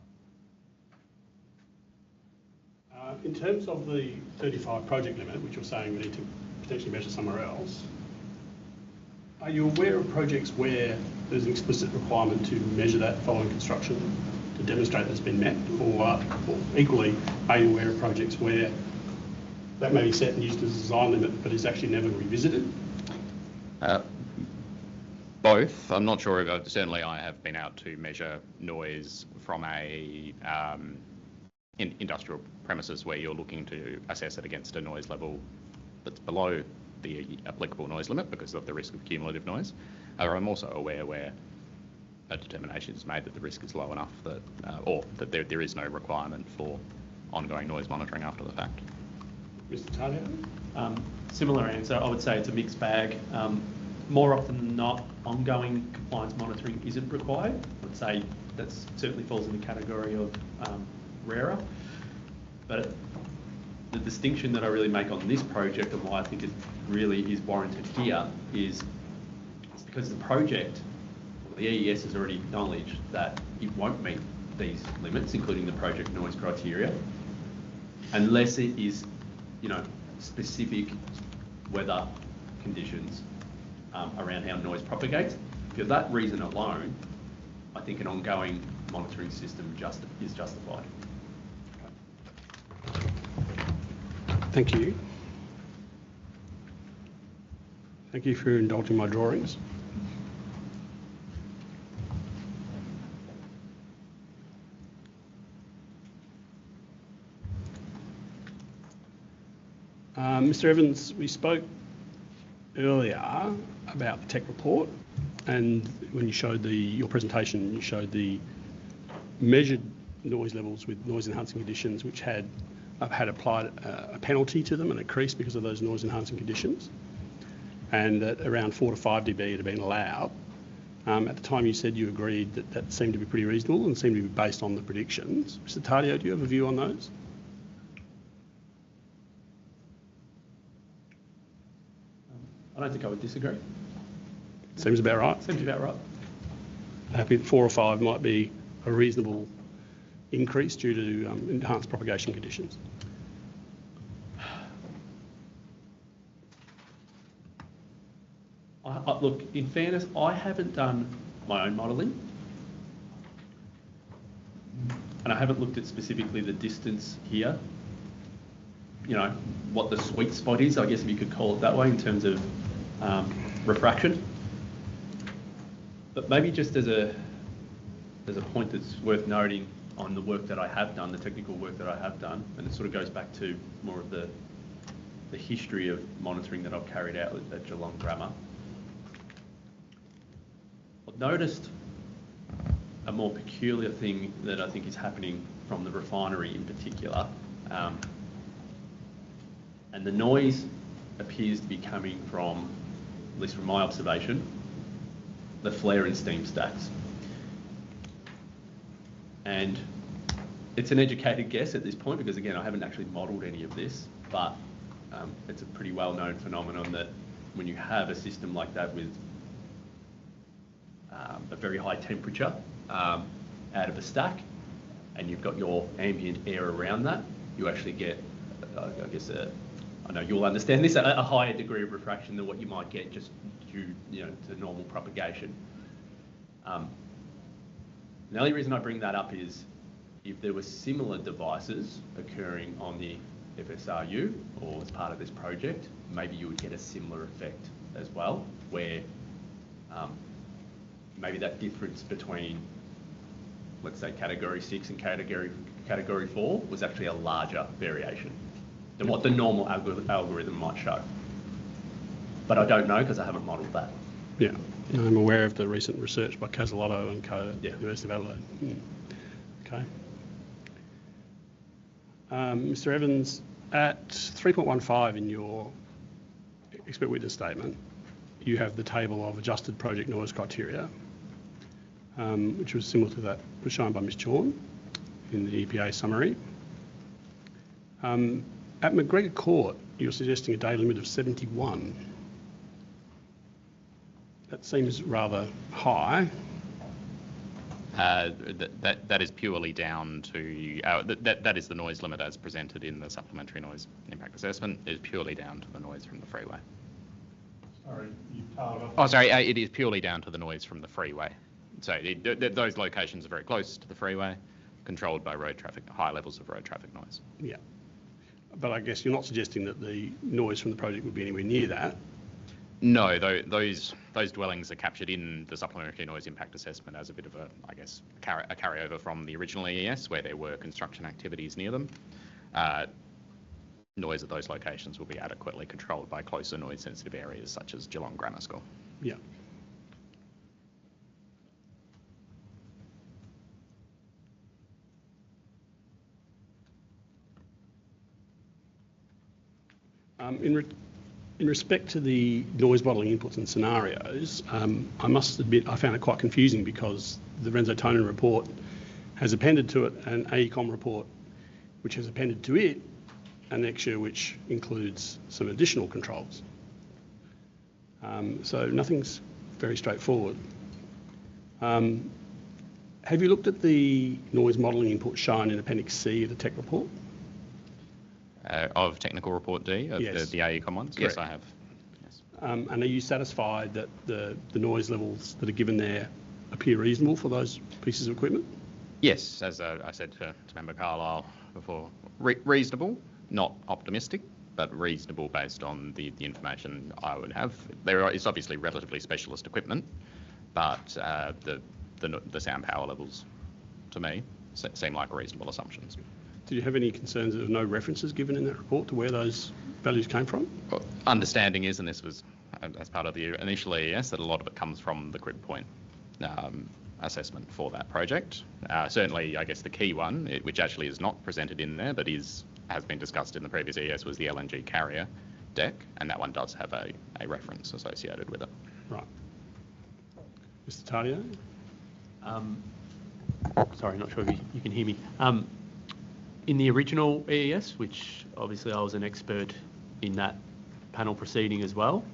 In terms of the 35 project limit, which you're saying we need to potentially measure somewhere else, are you aware of projects where there's an explicit requirement to measure that following construction to demonstrate that it's been met? Or equally, are you aware of projects where that may be set and used as a design limit but is actually never revisited? Both. I'm not sure if certainly I have been out to measure noise from a industrial premises where you're looking to assess it against a noise level that's below the applicable noise limit because of the risk of cumulative noise. I'm also aware where a determination is made that the risk is low enough that, or that there is no requirement for ongoing noise monitoring after the fact. Mr. Talia? Similar answer. I would say it's a mixed bag. More often than not, ongoing compliance monitoring isn't required. I would say that certainly falls in the category of rarer. But the distinction that I really make on this project and why I think it really is warranted here is it's because the project, the EES has already acknowledged that it won't meet these limits, including the project noise criteria, unless it is, specific weather conditions around how noise propagates. For that reason alone, I think an ongoing monitoring system is justified. Thank you. Thank you for indulging my drawings. Mr. Evans, we spoke earlier about the tech report, and when you showed your presentation, you showed the measured noise levels with noise enhancing conditions, which had applied a penalty to them and a crease because of those noise enhancing conditions, and that around 4 to 5 dB had been allowed. At the time, you said you agreed that that seemed to be pretty reasonable and seemed to be based on the predictions. Mr. Tadio, do you have a view on those? I don't think I would disagree. Seems about right. Seems about right. Happy that 4 or 5 might be a reasonable increase due to enhanced propagation conditions. Look, in fairness, I haven't done my own modelling, and I haven't looked at specifically the distance here. what the sweet spot is, I guess if you could call it that way, in terms of refraction. But maybe just as a point that's worth noting on the work that I have done, the technical work that I have done, and it sort of goes back to more of the history of monitoring that I've carried out at Geelong Grammar. I've noticed a more peculiar thing that I think is happening from the refinery in particular. And the noise appears to be coming from, at least from my observation, the flare and steam stacks. And it's an educated guess at this point because, again, I haven't actually modelled any of this, but it's a pretty well-known phenomenon that when you have a system like that with a very high temperature out of a stack and you've got your ambient air around that, you actually get, I guess, I know you'll understand this, a higher degree of refraction than what you might get just due to normal propagation. The only reason I bring that up is if there were similar devices occurring on the FSRU or as part of this project, maybe you would get a similar effect as well, where maybe that difference between, let's say, Category 6 and Category 4 was actually a larger variation than what the normal algorithm might show. But I don't know because I haven't modelled that. Yeah, I'm aware of the recent research by Casalotto and co at the University of Adelaide. Okay. Mr. Evans, at 3.15 in your expert witness statement, you have the table of adjusted project noise criteria, which was similar to that was shown by Ms. Chorn in the EPA summary. At McGregor Court, you're suggesting a day limit of 71. That seems rather high. That is purely down to, that is the noise limit as presented in the supplementary noise impact assessment. It is purely down to the noise from the freeway. Sorry, you told us. Oh, sorry, it is purely down to the noise from the freeway. So those locations are very close to the freeway, controlled by road traffic, high levels of road traffic noise. Yeah. But I guess you're not suggesting that the noise from the project would be anywhere near that. No, those dwellings are captured in the supplementary noise impact assessment as a bit of a, I guess, a carryover from the original EES where there were construction activities near them. Noise at those locations will be adequately controlled by closer noise sensitive areas such as Geelong Grammar School. Yeah. In respect to the noise modelling inputs and scenarios, I must admit I found it quite confusing because the Renzo Tonin report has appended to it an AECOM report which has appended to it an annexure which includes some additional controls. So nothing's very straightforward. Have you looked at the noise modelling input shown in Appendix C of the tech report? Of Technical Report D, of yes. the AECOM ones? Correct. Yes, I have. Yes. And are you satisfied that the noise levels that are given there appear reasonable for those pieces of equipment? Yes, as I said to Member Carlisle before, reasonable, not optimistic, but reasonable based on the information I would have. It's obviously relatively specialist equipment, but the sound power levels, to me, seem like reasonable assumptions. Do you have any concerns that there are no references given in that report to where those values came from? Well, understanding is, and this was as part of the initial EES, that a lot of it comes from the crib point assessment for that project. Certainly, I guess the key one, which actually is not presented in there, but has been discussed in the previous EES, was the LNG carrier deck, and that one does have a reference associated with it. Right. Mr. Taddeo? Sorry, not sure if you can hear me. In the original EES, which obviously I was an expert in that panel proceeding as well,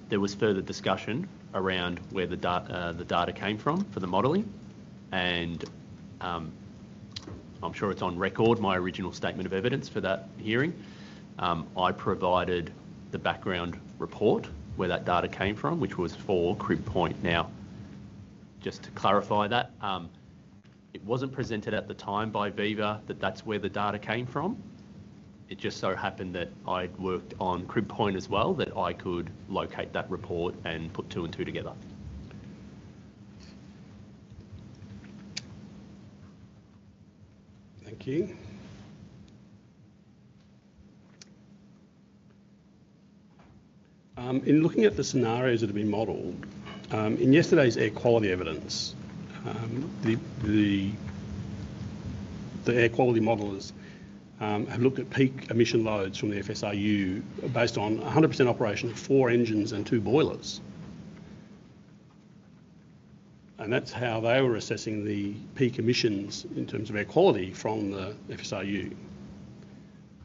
there was further discussion around where the data came from for the modelling, and I'm sure it's on record, my original statement of evidence for that hearing. I provided the background report where that data came from, which was for crib point. Now, just to clarify that, it wasn't presented at the time by Viva that that's where the data came from. it just so happened that I'd worked on Crib Point as well, that I could locate that report and put 2 and 2 together. Thank you. In looking at the scenarios that have been modelled, in yesterday's air quality evidence, the air quality modellers have looked at peak emission loads from the FSRU based on 100% operation of 4 engines and 2 boilers. And that's how they were assessing the peak emissions in terms of air quality from the FSRU.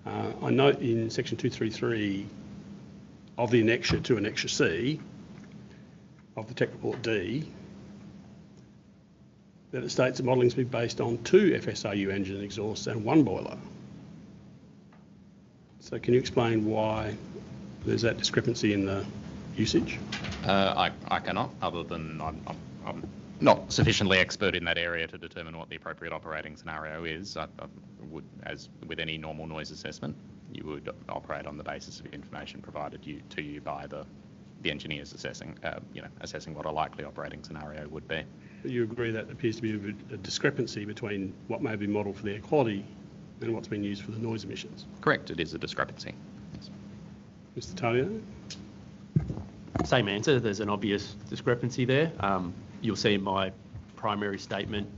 I note in section 233 of the annexure to annexure C of the tech report D that it states that modelling has been based on 2 FSRU engine exhausts and 1 boiler. So can you explain why there's that discrepancy in the usage? I cannot, other than I'm not sufficiently expert in that area to determine what the appropriate operating scenario is. I would, as with any normal noise assessment, you would operate on the basis of information provided to you by the engineers assessing what a likely operating scenario would be. But you agree that appears to be a discrepancy between what may be modelled for the air quality and what's been used for the noise emissions? Correct, it is a discrepancy. Yes. Mr. Talia? Same answer. There's an obvious discrepancy there. You'll see in my primary statement,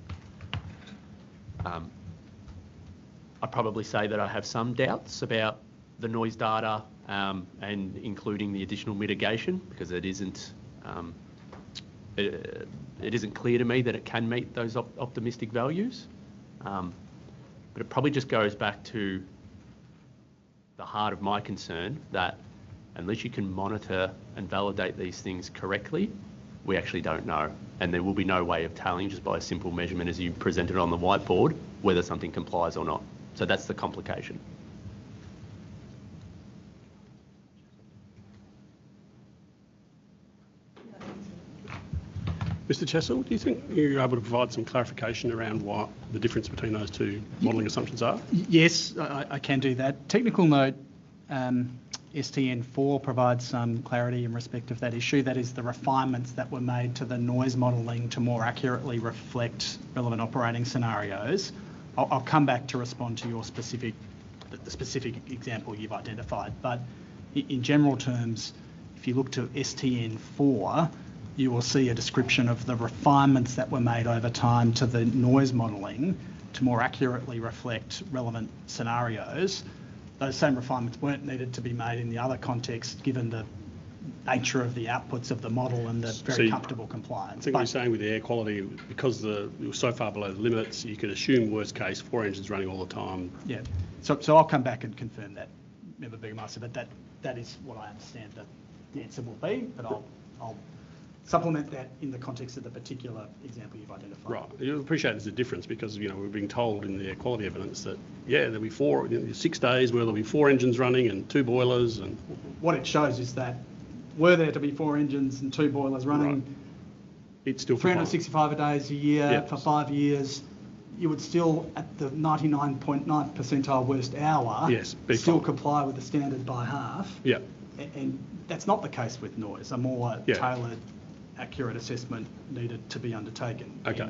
I'd probably say that I have some doubts about the noise data and including the additional mitigation, because it isn't clear to me that it can meet those optimistic values. But it probably just goes back to the heart of my concern, that unless you can monitor and validate these things correctly, we actually don't know. And there will be no way of telling just by a simple measurement as you presented on the whiteboard whether something complies or not. So that's the complication. Mr. Chessel, do you think you're able to provide some clarification around what the difference between those 2 modelling assumptions are? Yes, I can do that. Technical note STN4 provides some clarity in respect of that issue. That is the refinements that were made to the noise modelling to more accurately reflect relevant operating scenarios. I'll come back to respond to your specific example you've identified. But in general terms, if you look to STN4, you will see a description of the refinements that were made over time to the noise modelling to more accurately reflect relevant scenarios. Those same refinements weren't needed to be made in the other context, given the nature of the outputs of the model and the very comfortable compliance. I think you're saying with the air quality, because it was so far below the limits, you could assume worst case 4 engines running all the time. Yeah, so I'll come back and confirm that, Member Burgomaster, but that is what I understand that the answer will be, but I'll supplement that in the context of the particular example you've identified. Right. You'll appreciate there's a difference because, we're being told in the air quality evidence that, there'll be 6 days where there'll be 4 engines running and 2 boilers. And what it shows is that were there to be 4 engines and 2 boilers running, right, it's still 365 days a year for 5 years, you would still, at the 99.9 percentile worst hour, still comply with the standard by half. Yeah. And that's not the case with noise. A more tailored, accurate assessment needed to be undertaken. Okay.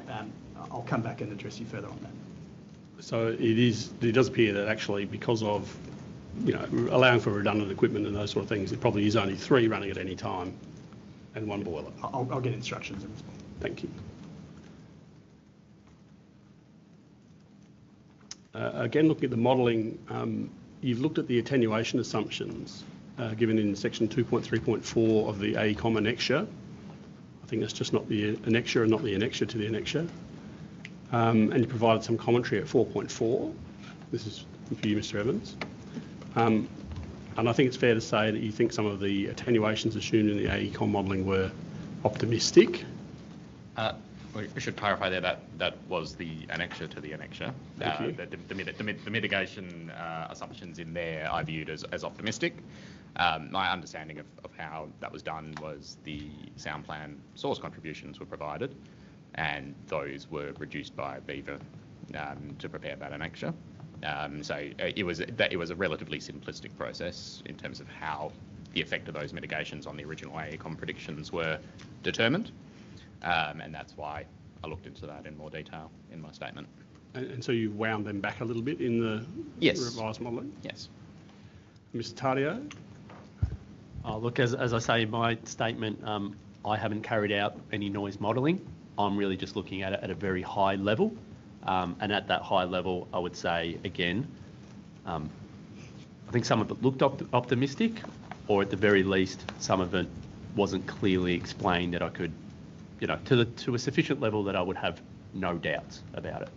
And, I'll come back and address you further on that. So it does appear that actually because of, allowing for redundant equipment and those sort of things, it probably is only 3 running at any time and 1 boiler. I'll get instructions and respond. Thank you. Again, looking at the modelling, you've looked at the attenuation assumptions given in section 2.3.4 of the AECOM annexure. I think that's just not the annexure and not the annexure to the annexure. And you provided some commentary at 4.4. This is for you, Mr. Evans. And I think it's fair to say that you think some of the attenuations assumed in the AECOM modelling were optimistic. We should clarify there that was the annexure to the annexure. The mitigation assumptions in there I viewed as optimistic. My understanding of how that was done was the sound plan source contributions were provided, and those were reduced by Viva to prepare that annexure. So it was a relatively simplistic process in terms of how the effect of those mitigations on the original AECOM predictions were determined, and that's why I looked into that in more detail in my statement. And so you wound them back a little bit in the revised modelling? Yes. Mr. Tardio? Look, as I say in my statement, I haven't carried out any noise modelling. I'm really just looking at it at a very high level. And at that high level, I would say, again, I think some of it looked optimistic, or at the very least, some of it wasn't clearly explained that I could, to a sufficient level that I would have no doubts about it.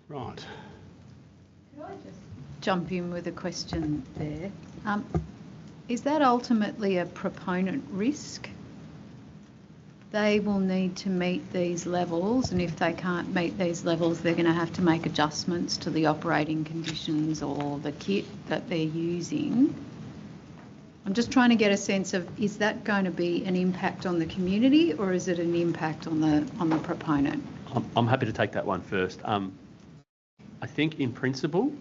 Right. Could I just jump in with a question there? Is that ultimately a proponent risk? They will need to meet these levels, and if they can't meet these levels, they're going to have to make adjustments to the operating conditions or the kit that they're using. I'm just trying to get a sense of, is that going to be an impact on the community, or is it an impact on the proponent? I'm happy to take that one first. I think in principle,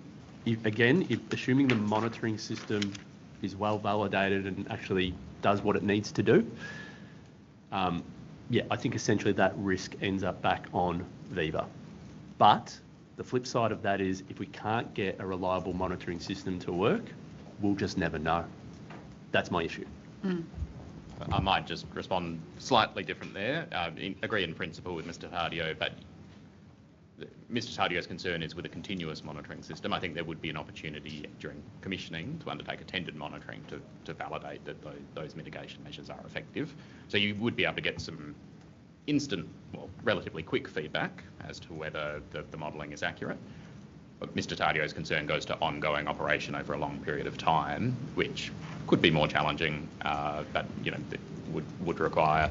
assuming the monitoring system is well validated and actually does what it needs to do, I think essentially that risk ends up back on Viva. But the flip side of that is, if we can't get a reliable monitoring system to work, we'll just never know. That's my issue. I might just respond slightly different there. Agree in principle with Mr. Tardio, but Mr. Tardio's concern is with a continuous monitoring system. I think there would be an opportunity during commissioning to undertake attended monitoring to validate that those mitigation measures are effective. So you would be able to get some instant, relatively quick feedback as to whether the modelling is accurate. But Mr. Tardio's concern goes to ongoing operation over a long period of time, which could be more challenging, but would require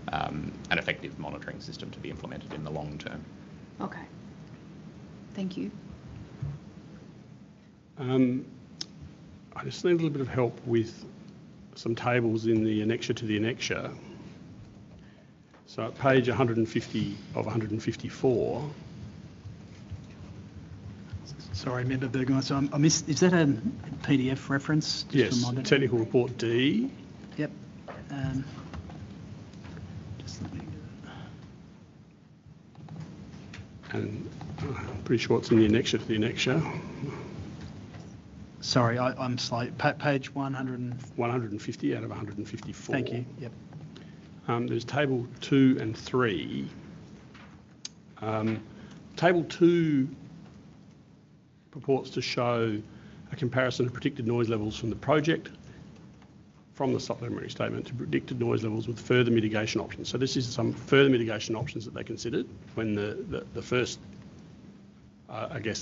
an effective monitoring system to be implemented in the long term. Okay. Thank you. I just need a little bit of help with some tables in the annexure to the annexure. So at page 150 of 154. Sorry, Member Burgoyne, so I missed, is that a PDF reference? Yes, technical report D. Yep. Just let me get it. And I'm pretty sure it's in the annexure to the annexure. Sorry, I'm slow. Page 150 out of 154. Thank you. Yep. There's table 2 and 3. Table 2 purports to show a comparison of predicted noise levels from the project from the supplementary statement to predicted noise levels with further mitigation options. So this is some further mitigation options that they considered when the first,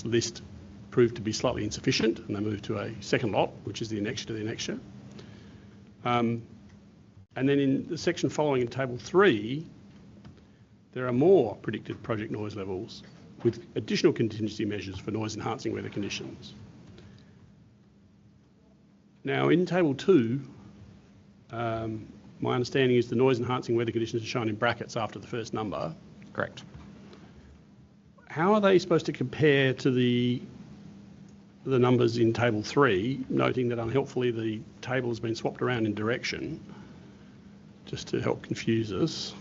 list proved to be slightly insufficient, and they moved to a second lot, which is the annexure to the annexure. And then in the section following in table 3, there are more predicted project noise levels with additional contingency measures for noise enhancing weather conditions. Now in table 2, my understanding is the noise enhancing weather conditions are shown in brackets after the first number. Correct. How are they supposed to compare to the numbers in table 3, noting that unhelpfully the table has been swapped around in direction, just to help confuse us?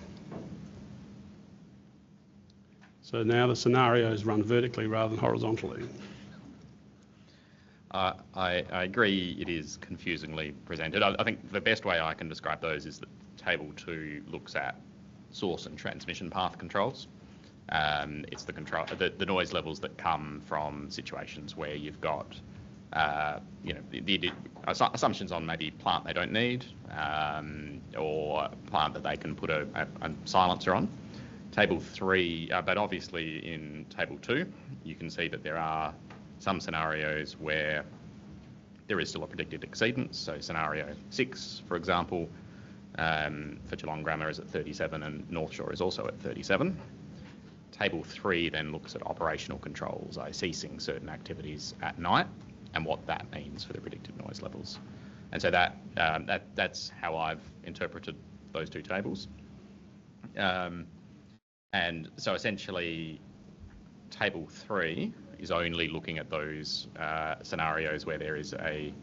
So now the scenarios run vertically rather than horizontally. I agree it is confusingly presented. I think the best way I can describe those is that table 2 looks at source and transmission path controls. It's the noise levels that come from situations where you've got the assumptions on maybe plant they don't need, or plant that they can put a silencer on. Table 3, but obviously in table 2, you can see that there are some scenarios where there is still a predicted exceedance. So scenario 6, for example, for Geelong Grammar is at 37 and North Shore is also at 37. Table 3 then looks at operational controls, ceasing certain activities at night, and what that means for the predicted noise levels. And so that's how I've interpreted those two tables. And so essentially, Table 3 is only looking at those scenarios where there is a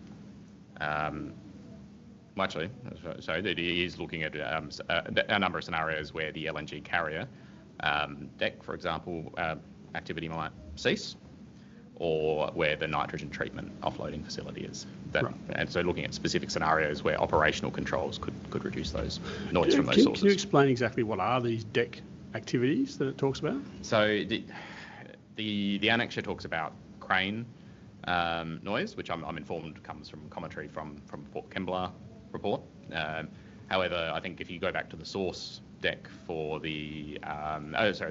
actually, so it is looking at a number of scenarios where the LNG carrier deck, for example, activity might cease, or where the nitrogen treatment offloading facility is. Right. And so looking at specific scenarios where operational controls could reduce those noise from those sources. Can you explain exactly what are these deck activities that it talks about? So the annexure talks about crane noise, which I'm informed comes from commentary from Port Kembla report. However, I think if you go back to the source deck for the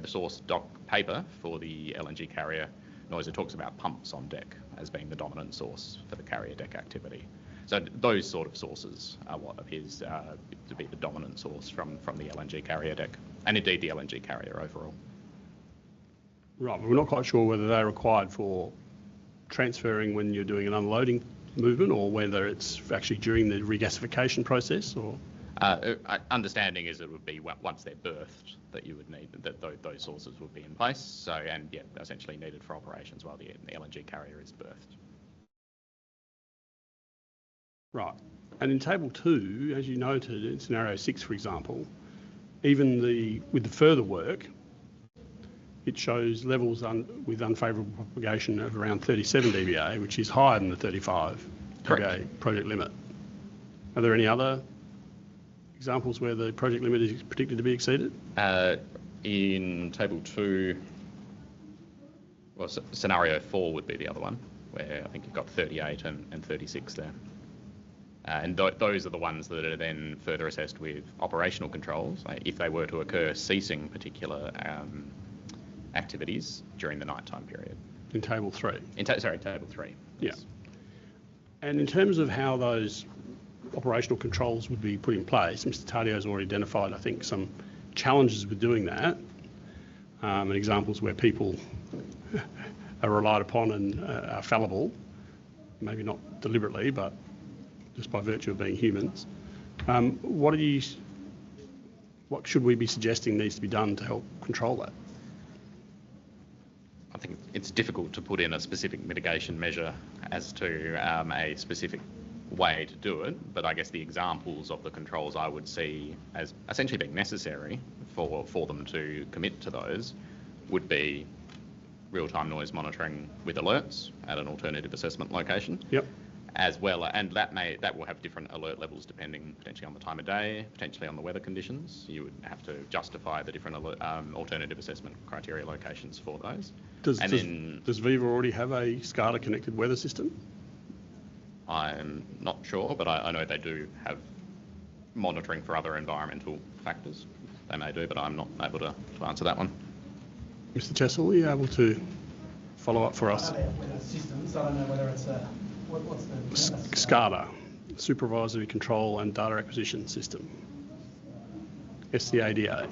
source doc paper for the LNG carrier noise, it talks about pumps on deck as being the dominant source for the carrier deck activity. So those sort of sources are what appears to be the dominant source from the LNG carrier deck, and indeed the LNG carrier overall. Right, but we're not quite sure whether they're required for transferring when you're doing an unloading movement, or whether it's actually during the regasification process, or? Understanding is it would be once they're berthed that you would need that those sources would be in place. So, and yeah, essentially needed for operations while the LNG carrier is berthed. Right, and in table 2, as you noted, in scenario 6, for example, even with the further work, it shows levels with unfavourable propagation of around 37 dBA, which is higher than the 35 dBA project limit. Are there any other examples where the project limit is predicted to be exceeded? In table 2, well, scenario 4 would be the other one, where I think you've got 38 and 36 there. And those are the ones that are then further assessed with operational controls, if they were to occur ceasing particular activities during the nighttime period. In table 3? Table 3. Yeah. Yes. And in terms of how those operational controls would be put in place, Mr. Taddeo has already identified, I think, some challenges with doing that, and examples where people are relied upon and are fallible, maybe not deliberately, but just by virtue of being humans. What should we be suggesting needs to be done to help control that? I think it's difficult to put in a specific mitigation measure as to a specific way to do it, but I guess the examples of the controls I would see as essentially being necessary for them to commit to those would be real-time noise monitoring with alerts at an alternative assessment location. Yep. As well, and that will have different alert levels depending potentially on the time of day, potentially on the weather conditions. You would have to justify the different alternative assessment criteria locations for those. Does Viva already have a SCADA connected weather system? I'm not sure, but I know they do have monitoring for other environmental factors. They may do, but I'm not able to answer that one. Mr. Tessel, are you able to follow up for us? Systems, I don't know whether it's a... What's the SCADA, Supervisory Control and Data Acquisition System, SCADA.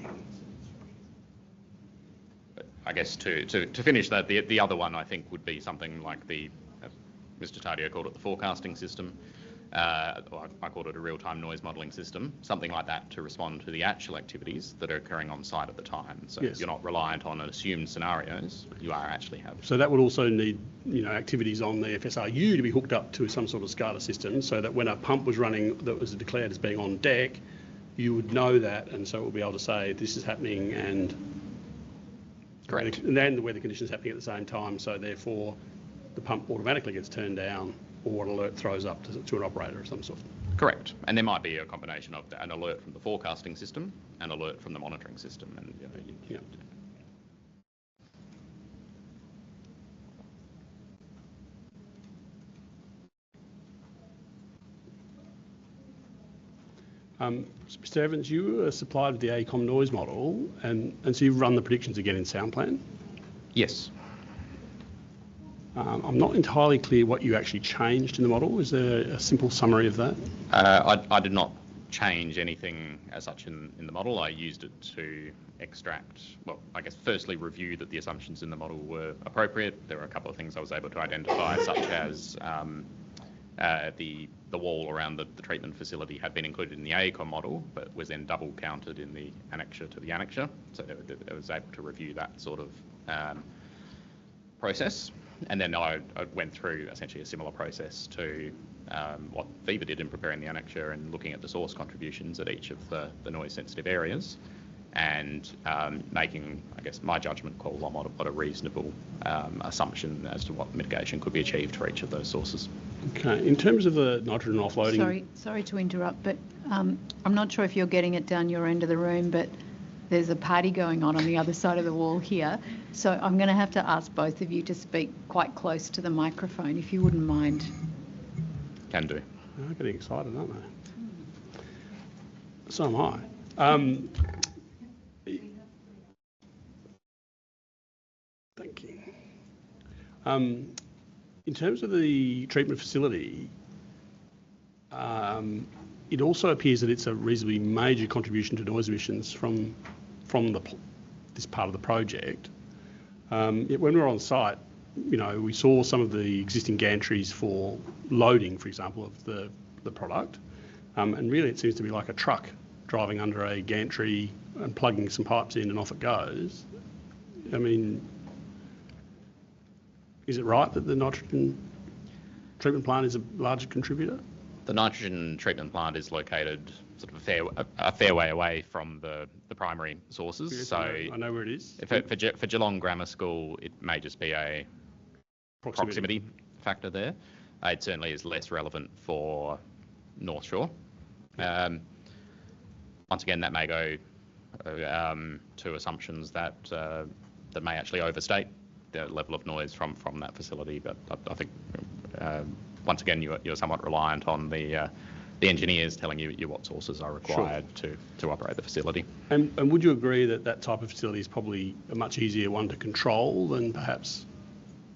I guess to finish that, the other one I think would be something like Mr. Taddeo called it the forecasting system. I called it a real-time noise modelling system, something like that to respond to the actual activities that are occurring on site at the time. So yes. You're not reliant on assumed scenarios, you are actually have. So that would also need, activities on the FSRU to be hooked up to some sort of SCADA system, so that when a pump was running that was declared as being on deck, you would know that, and so it would be able to say this is happening and correct. And then the weather conditions happening at the same time, so therefore the pump automatically gets turned down, or an alert throws up to an operator of some sort. Correct. And there might be a combination of an alert from the forecasting system and alert from the monitoring system. And Mr. Evans, you were supplied with the AECOM noise model, and so you've run the predictions again in SoundPlan? Yes. I'm not entirely clear what you actually changed in the model. Is there a simple summary of that? I did not change anything as such in the model. I used it to extract, well, I guess firstly review that the assumptions in the model were appropriate. There were a couple of things I was able to identify, such as the wall around the treatment facility had been included in the AECOM model, but was then double counted in the annexure to the annexure. So I was able to review that sort of process, and then I went through essentially a similar process to what Viva did in preparing the annexure and looking at the source contributions at each of the noise sensitive areas, and making, I guess, my judgment call on what a reasonable assumption as to what mitigation could be achieved for each of those sources. Okay, in terms of the nitrogen offloading... Sorry to interrupt, but I'm not sure if you're getting it down your end of the room, but there's a party going on the other side of the wall here. So I'm going to have to ask both of you to speak quite close to the microphone, if you wouldn't mind. Can do. They're getting excited, aren't they? So am I. Thank you. In terms of the treatment facility, it also appears that it's a reasonably major contribution to noise emissions from this part of the project. Yet when we were on site, we saw some of the existing gantries for loading, for example, of the product, and really it seems to be like a truck driving under a gantry and plugging some pipes in and off it goes. I mean, is it right that the nitrogen treatment plant is a larger contributor? The nitrogen treatment plant is located sort of a fair way away from the primary sources. Yes, so I know where it is. For Geelong Grammar School, it may just be a proximity factor there. It certainly is less relevant for North Shore. Once again, that may go to assumptions that may actually overstate the level of noise from that facility. But I think once again you're somewhat reliant on the engineers telling you what sources are required to operate the facility. And would you agree that that type of facility is probably a much easier one to control than perhaps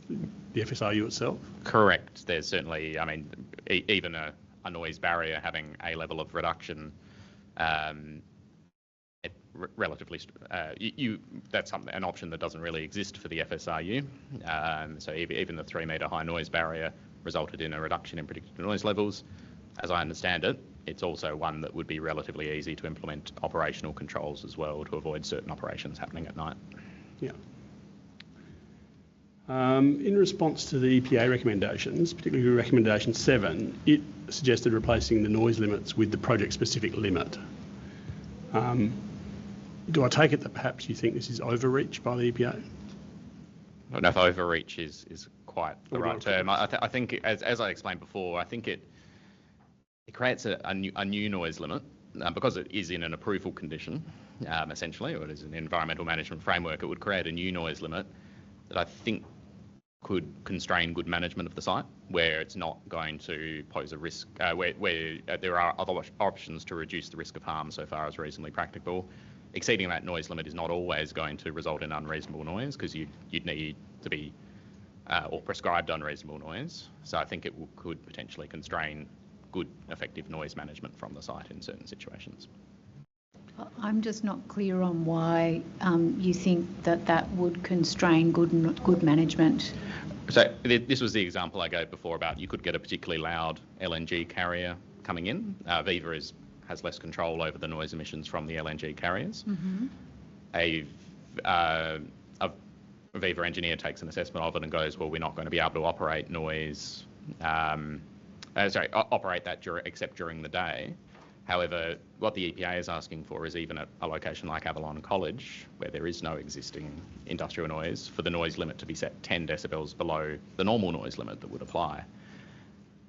the FSRU itself? Correct. There's certainly, I mean, even a noise barrier having a level of reduction, relatively, that's an option that doesn't really exist for the FSRU. So even the 3 metre high noise barrier resulted in a reduction in predicted noise levels. As I understand it, it's also one that would be relatively easy to implement operational controls as well to avoid certain operations happening at night. Yeah. In response to the EPA recommendations, particularly recommendation 7, it suggested replacing the noise limits with the project-specific limit. Do I take it that perhaps you think this is overreach by the EPA? I don't know if overreach is quite the right term. I think, as I explained before, I think it creates a new noise limit because it is in an approval condition, essentially, or it is an environmental management framework. It would create a new noise limit that I think could constrain good management of the site, where it's not going to pose a risk, where there are other options to reduce the risk of harm so far as reasonably practicable. Exceeding that noise limit is not always going to result in unreasonable noise, because you'd need to be or prescribed unreasonable noise. So I think it could potentially constrain good, effective noise management from the site in certain situations. I'm just not clear on why you think that would constrain good management. So this was the example I gave before about you could get a particularly loud LNG carrier coming in. Viva has less control over the noise emissions from the LNG carriers. Mm-hmm. A Viva engineer takes an assessment of it and goes, well, we're not going to be able to operate noise, operate that except during the day. However, what the EPA is asking for is even at a location like Avalon College, where there is no existing industrial noise, for the noise limit to be set 10 decibels below the normal noise limit that would apply.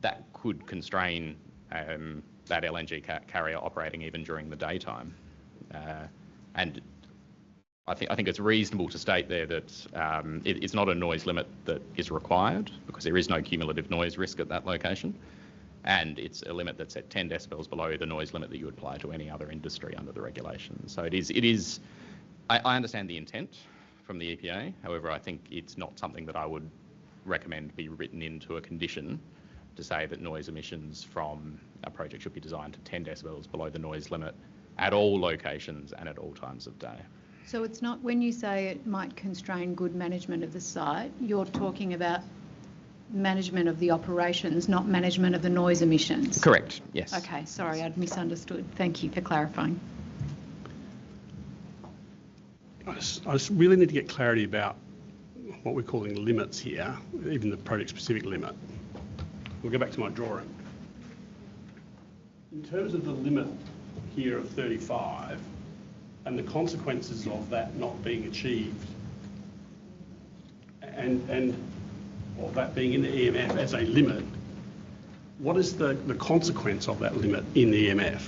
That could constrain that LNG carrier operating even during the daytime. And I think it's reasonable to state there that it's not a noise limit that is required, because there is no cumulative noise risk at that location. And it's a limit that's at 10 decibels below the noise limit that you would apply to any other industry under the regulations. So it is. I understand the intent from the EPA. However, I think it's not something that I would recommend be written into a condition to say that noise emissions from a project should be designed to 10 decibels below the noise limit at all locations and at all times of day. So it's not, when you say it might constrain good management of the site, you're talking about management of the operations, not management of the noise emissions? Correct, yes. Okay, sorry, I'd misunderstood. Thank you for clarifying. I just really need to get clarity about what we're calling limits here, even the project-specific limit. We'll go back to my drawing. In terms of the limit here of 35 and the consequences of that not being achieved and of that being in the EMF as a limit, what is the consequence of that limit in the EMF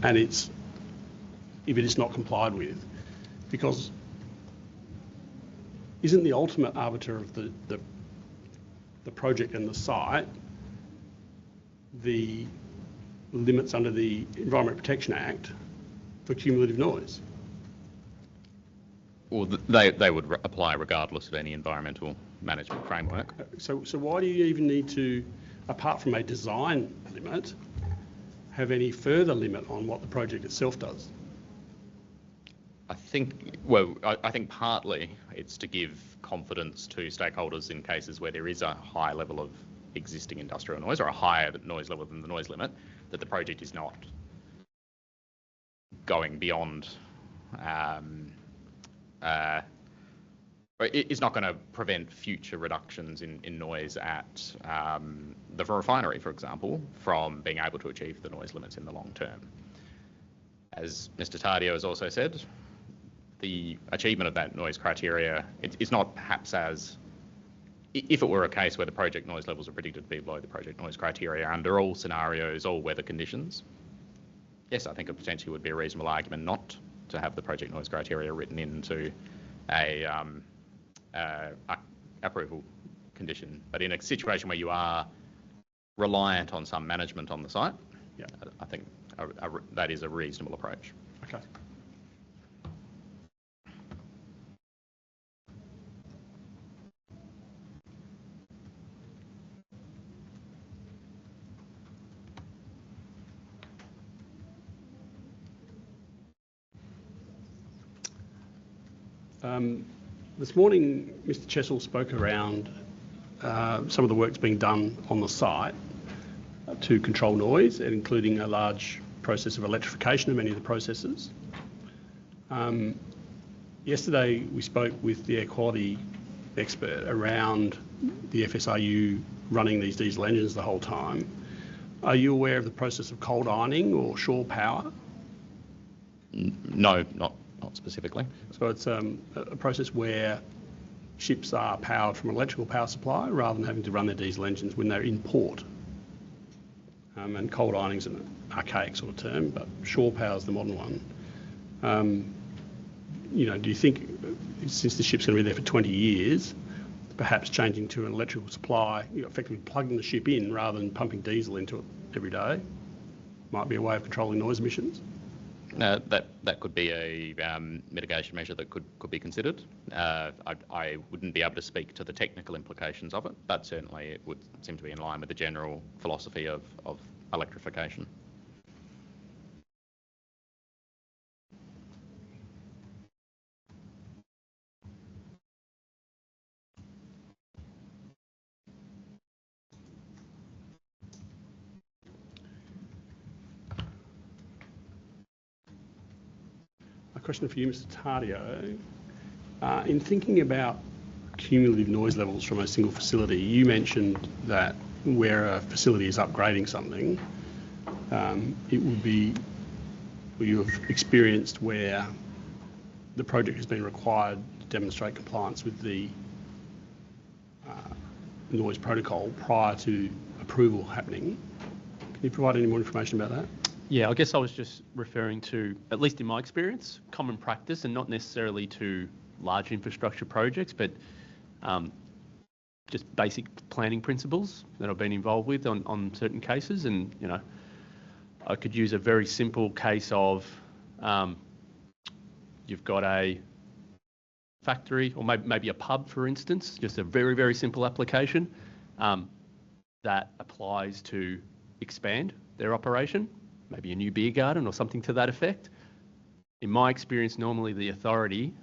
and if it is not complied with? Because isn't the ultimate arbiter of the project and the site the limits under the Environment Protection Act for cumulative noise? Well, they would apply regardless of any environmental management framework. So why do you even need to, apart from a design limit, have any further limit on what the project itself does? I think partly it's to give confidence to stakeholders in cases where there is a high level of existing industrial noise or a higher noise level than the noise limit, that the project is not going beyond, it's not going to prevent future reductions in noise at the refinery, for example, from being able to achieve the noise limits in the long term. As Mr. Tardio has also said, the achievement of that noise criteria, it's not perhaps as, if it were a case where the project noise levels are predicted to be below the project noise criteria under all scenarios, all weather conditions, yes, I think it potentially would be a reasonable argument not to have the project noise criteria written into a approval condition. But in a situation where you are reliant on some management on the site, yeah, I think that is a reasonable approach. Okay. This morning, Mr. Chessel spoke around some of the work's being done on the site to control noise, including a large process of electrification of many of the processes. Yesterday, we spoke with the air quality expert around the FSRU running these diesel engines the whole time. Are you aware of the process of cold ironing or shore power? No, not specifically. So it's a process where ships are powered from an electrical power supply rather than having to run their diesel engines when they're in port. And cold ironing is an archaic sort of term, but shore power is the modern one. Do you think, since the ship's going to be there for 20 years, perhaps changing to an electrical supply, effectively plugging the ship in rather than pumping diesel into it every day, might be a way of controlling noise emissions? That could be a mitigation measure that could be considered. I wouldn't be able to speak to the technical implications of it, but certainly it would seem to be in line with the general philosophy of electrification. Question for you, Mr. Tardio. In thinking about cumulative noise levels from a single facility, you mentioned that where a facility is upgrading something, it would be, or you have experienced where the project has been required to demonstrate compliance with the noise protocol prior to approval happening. Can you provide any more information about that? Yeah, I guess I was just referring to, at least in my experience, common practice, and not necessarily to large infrastructure projects, but just basic planning principles that I've been involved with on certain cases. And, I could use a very simple case of you've got a factory or maybe a pub, for instance, just a very, very simple application that applies to expand their operation, maybe a new beer garden or something to that effect. In my experience, normally the authority,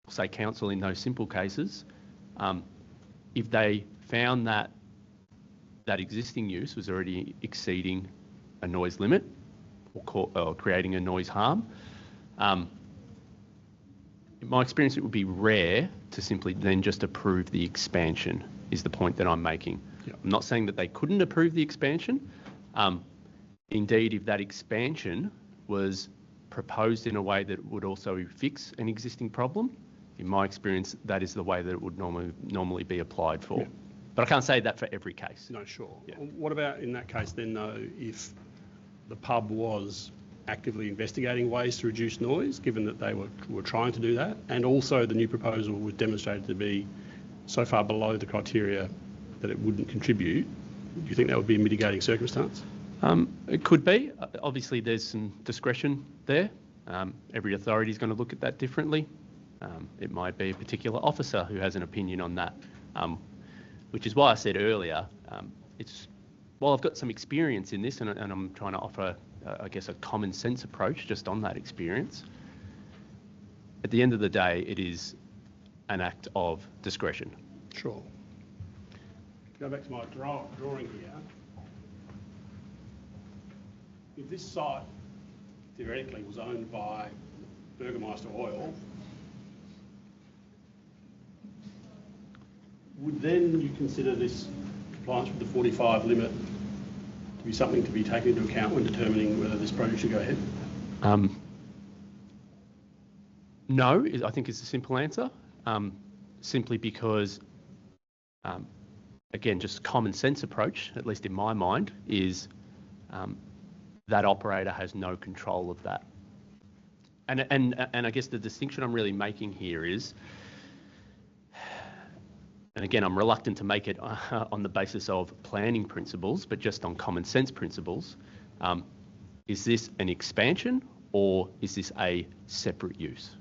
say council in those simple cases, if they found that that existing use was already exceeding a noise limit or creating a noise harm, in my experience, it would be rare to simply then just approve the expansion, is the point that I'm making. Yep. I'm not saying that they couldn't approve the expansion. Indeed, if that expansion was proposed in a way that would also fix an existing problem, in my experience, that is the way that it would normally be applied for. Yeah. But I can't say that for every case. No, sure. Yeah. What about in that case then, though, if the pub was actively investigating ways to reduce noise, given that they were trying to do that, and also the new proposal was demonstrated to be so far below the criteria that it wouldn't contribute, do you think that would be a mitigating circumstance? It could be. Obviously, there's some discretion there. Every authority is going to look at that differently. It might be a particular officer who has an opinion on that, which is why I said earlier, while I've got some experience in this and I'm trying to offer, I guess, a common sense approach just on that experience, at the end of the day, it is an act of discretion. Sure. Go back to my drawing here. If this site theoretically was owned by Burgermeister Oil, would then you consider this compliance with the 45 limit to be something to be taken into account when determining whether this project should go ahead? No, I think is the simple answer. Simply because, again, just common sense approach, at least in my mind, is that operator has no control of that. And I guess the distinction I'm really making here is, and again, I'm reluctant to make it on the basis of planning principles, but just on common sense principles. Is this an expansion or is this a separate use?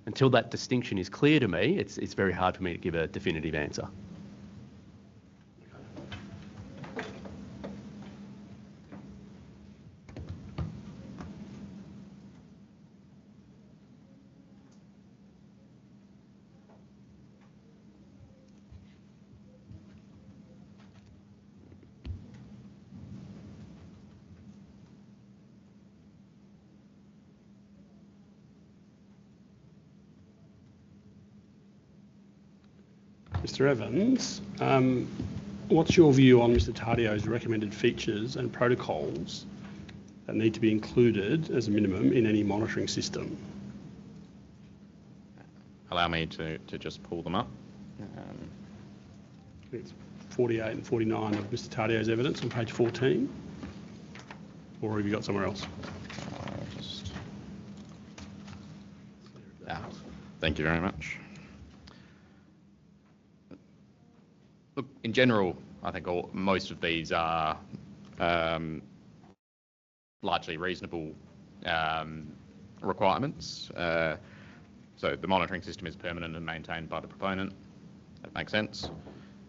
Until that distinction is clear to me, it's very hard for me to give a definitive answer. Mr. Evans, what's your view on Mr. Tardio's recommended features and protocols that need to be included as a minimum in any monitoring system? Allow me to just pull them up. It's 48 and 49 of Mr. Tardio's evidence on page 14. Or have you got somewhere else? Thank you very much. Look, in general, I think most of these are largely reasonable requirements. So the monitoring system is permanent and maintained by the proponent. That makes sense.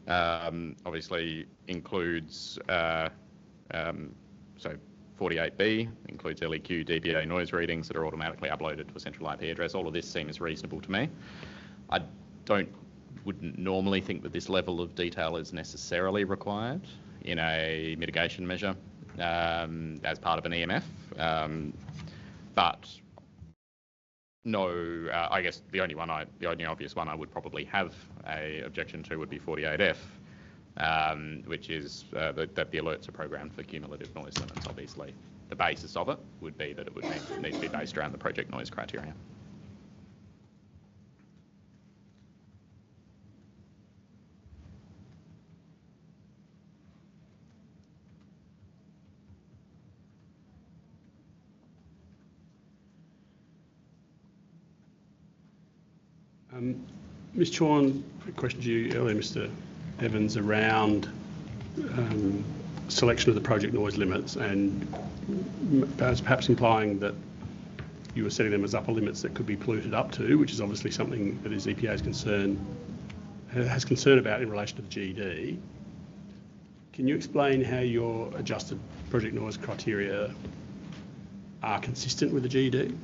Obviously includes, so 48B includes LEQ DBA noise readings that are automatically uploaded to a central IP address. All of this seems reasonable to me. I wouldn't normally think that this level of detail is necessarily required in a mitigation measure as part of an EMF. But no, I guess the only obvious one I would probably have a objection to would be 48F, which is that the alerts are programmed for cumulative noise limits. Obviously, the basis of it would be that it would need to be based around the project noise criteria. Ms. Chorn, a question to you earlier, Mr. Evans, around selection of the project noise limits and perhaps implying that you were setting them as upper limits that could be polluted up to, which is obviously something that is EPA's concern about in relation to the GED. Can you explain how your adjusted project noise criteria are consistent with the GED?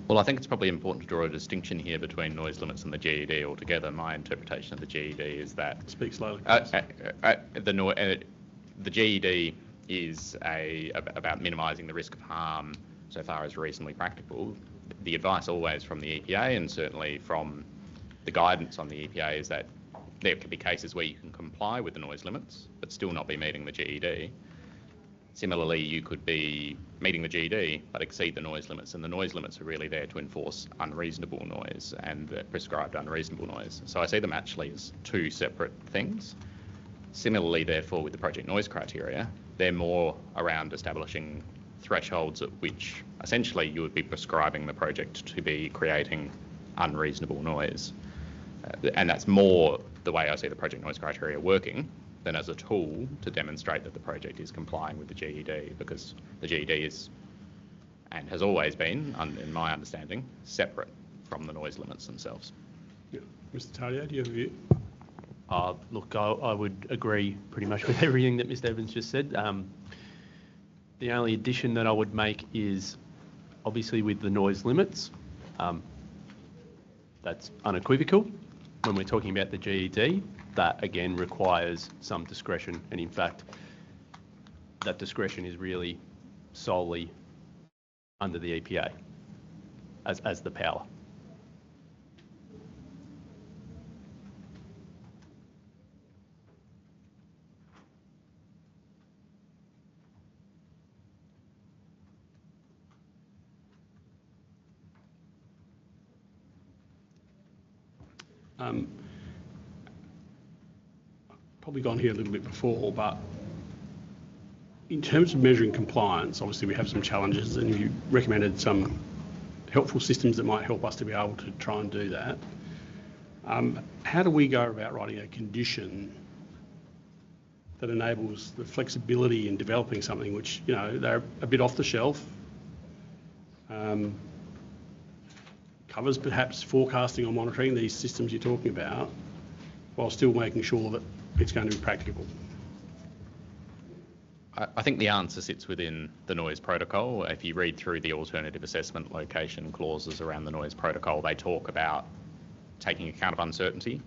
Well, I think it's probably important to draw a distinction here between noise limits and the GED altogether. My interpretation of the GED is that... Speak slowly. The GED is about minimising the risk of harm so far as reasonably practicable. the advice always from the EPA and certainly from the guidance on the EPA is that there could be cases where you can comply with the noise limits but still not be meeting the GED. Similarly, you could be meeting the GED but exceed the noise limits, and the noise limits are really there to enforce unreasonable noise and prescribed unreasonable noise. So I see them actually as two separate things. Similarly, therefore, with the project noise criteria, they're more around establishing thresholds at which essentially you would be prescribing the project to be creating unreasonable noise. And that's more the way I see the project noise criteria working than as a tool to demonstrate that the project is complying with the GED, because the GED is, and has always been, in my understanding, separate from the noise limits themselves. Yeah. Mr. Taddeo, do you have a view? Look, I would agree pretty much with everything that Mr. Evans just said. The only addition that I would make is obviously with the noise limits, that's unequivocal. When we're talking about the GED, that again requires some discretion, and in fact, that discretion is really solely under the EPA as the power. Probably gone here a little bit before, but in terms of measuring compliance, obviously we have some challenges, and you recommended some helpful systems that might help us to be able to try and do that. How do we go about writing a condition that enables the flexibility in developing something which, you know, they're a bit off the shelf, covers perhaps forecasting or monitoring these systems you're talking about, while still making sure that it's going to be practicable? I think the answer sits within the noise protocol. If you read through the alternative assessment location clauses around the noise protocol, they talk about taking account of uncertainty,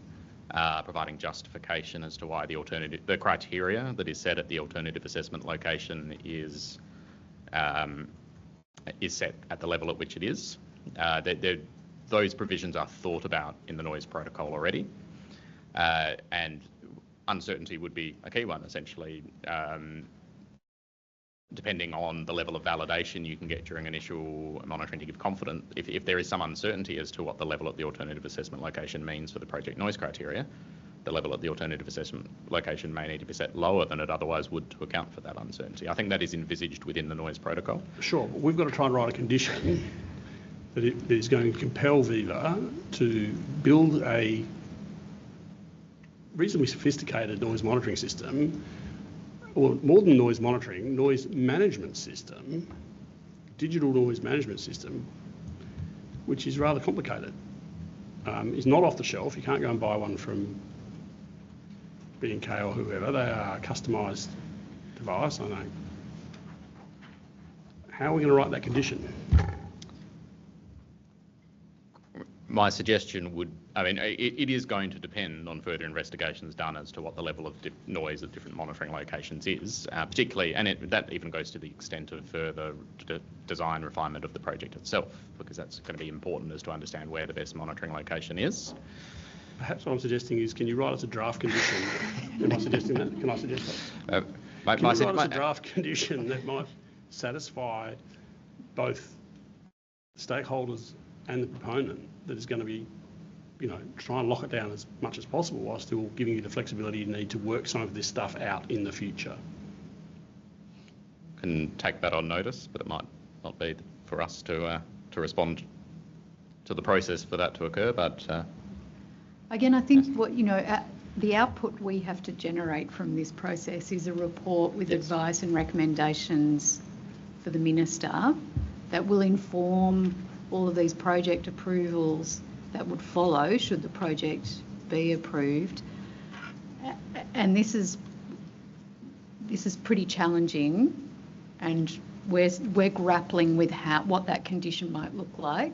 providing justification as to why the criteria that is set at the alternative assessment location is set at the level at which it is. Those provisions are thought about in the noise protocol already, and uncertainty would be a key one, essentially. Depending on the level of validation you can get during initial monitoring to give confidence, if there is some uncertainty as to what the level at the alternative assessment location means for the project noise criteria, the level at the alternative assessment location may need to be set lower than it otherwise would to account for that uncertainty. I think that is envisaged within the noise protocol. Sure, but we've got to try and write a condition that is going to compel Viva to build a reasonably sophisticated noise monitoring system, or more than noise monitoring, noise management system, digital noise management system, which is rather complicated. Is not off the shelf. You can't go and buy one from B&K or whoever. They are a customised device, I know. How are we going to write that condition? My suggestion would, it is going to depend on further investigations done as to what the level of noise at different monitoring locations is, particularly, and that even goes to the extent of further design refinement of the project itself, because that's going to be important as to understand where the best monitoring location is. Perhaps what I'm suggesting is, can you write us a draft condition? Am I suggesting that? Can I suggest that? Can you write us a draft condition that might satisfy both stakeholders and the proponent, that is going to be, you know, try and lock it down as much as possible while still giving you the flexibility you need to work some of this stuff out in the future? Can take that on notice, but it might not be for us to respond to the process for that to occur. But again, I think the output we have to generate from this process is a report with advice and recommendations for the Minister that will inform all of these project approvals that would follow should the project be approved. And this is pretty challenging, and we're grappling with what that condition might look like.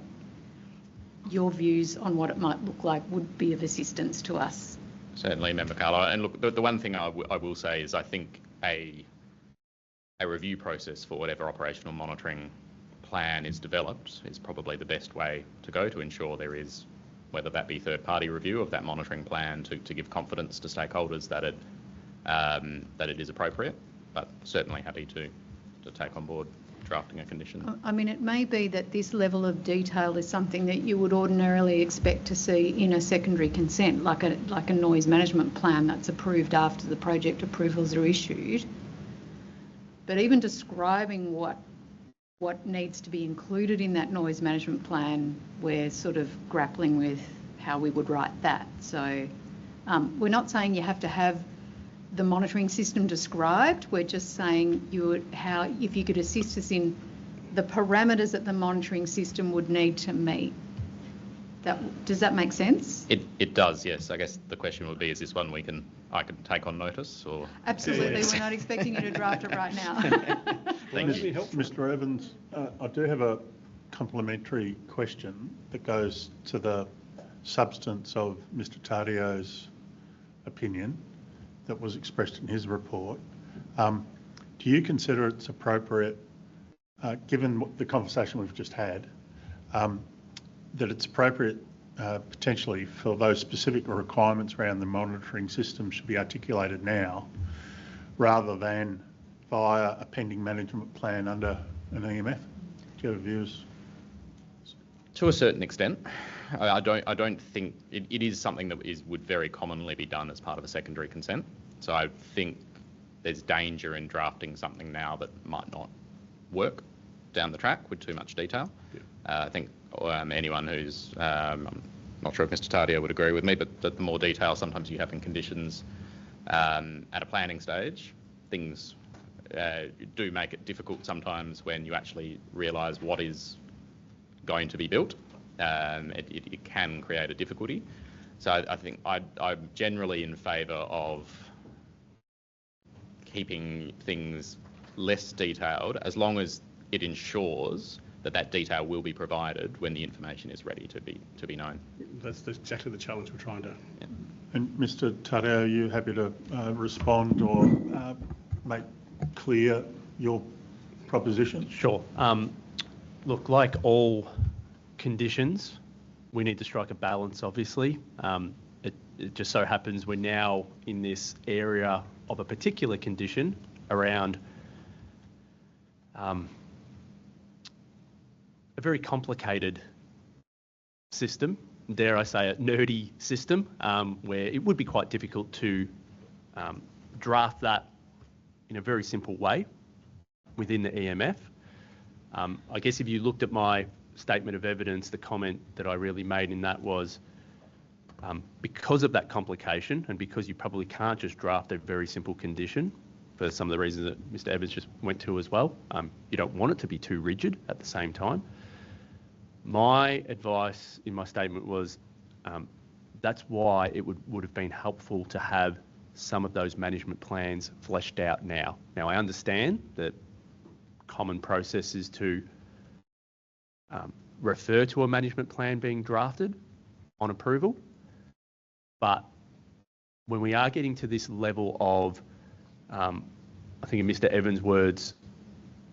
Your views on what it might look like would be of assistance to us. Certainly, Member Carlo. And look, the one thing I will say is I think a review process for whatever operational monitoring plan is developed is probably the best way to go to ensure there is, whether that be third-party review of that monitoring plan to give confidence to stakeholders that it is appropriate, but certainly happy to take on board drafting a condition. I mean, it may be that this level of detail is something that you would ordinarily expect to see in a secondary consent, like a noise management plan that's approved after the project approvals are issued. But even describing what needs to be included in that noise management plan, we're sort of grappling with how we would write that. So we're not saying you have to have the monitoring system described. We're just saying if you could assist us in the parameters that the monitoring system would need to meet. Does that make sense? It does, yes. I guess the question would be, is this one I can take on notice, or? Absolutely, we're not expecting you to draft it right now. Thank you. Mr. Evans, I do have a complementary question that goes to the substance of Mr. Tardio's opinion that was expressed in his report. Do you consider it's appropriate, given the conversation we've just had, that it's appropriate potentially for those specific requirements around the monitoring system should be articulated now rather than via a pending management plan under an EMF? Do you have views? To a certain extent. I don't think it is something that would very commonly be done as part of a secondary consent. So I think there's danger in drafting something now that might not work down the track with too much detail. Yeah. I think anyone who's, I'm not sure if Mr. Tardio would agree with me, but the more detail sometimes you have in conditions at a planning stage, things do make it difficult sometimes when you actually realise what is going to be built. It can create a difficulty. So I think I'm generally in favour of keeping things less detailed as long as it ensures that detail will be provided when the information is ready to be known. That's exactly the challenge we're trying to... Yeah. And Mr. Tardeo, are you happy to respond or make clear your proposition? Sure. Look, like all conditions, we need to strike a balance, obviously. It just so happens we're now in this area of a particular condition around a very complicated system, dare I say a nerdy system, where it would be quite difficult to draft that in a very simple way within the EMF. I guess if you looked at my statement of evidence, the comment that I really made in that was because of that complication and because you probably can't just draft a very simple condition for some of the reasons that Mr. Evans just went to as well, you don't want it to be too rigid at the same time. My advice in my statement was that's why it would have been helpful to have some of those management plans fleshed out now. Now, I understand that common process is to refer to a management plan being drafted on approval, but when we are getting to this level of, I think in Mr. Evans' words,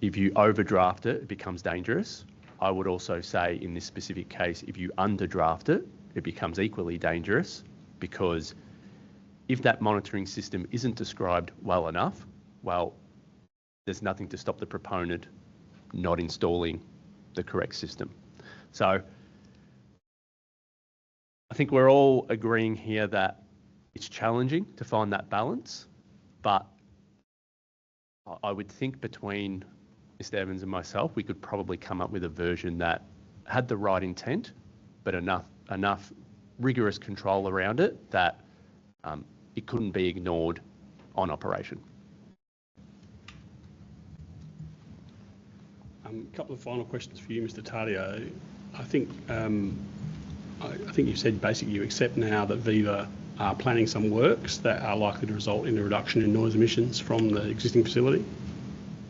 if you overdraft it, it becomes dangerous. I would also say in this specific case, if you underdraft it, it becomes equally dangerous, because if that monitoring system isn't described well enough, well, there's nothing to stop the proponent not installing the correct system. So I think we're all agreeing here that it's challenging to find that balance, but I would think between Mr. Evans and myself, we could probably come up with a version that had the right intent, but enough rigorous control around it that it couldn't be ignored on operation. A couple of final questions for you, Mr. Tardio. I think you said basically you accept now that Viva are planning some works that are likely to result in a reduction in noise emissions from the existing facility.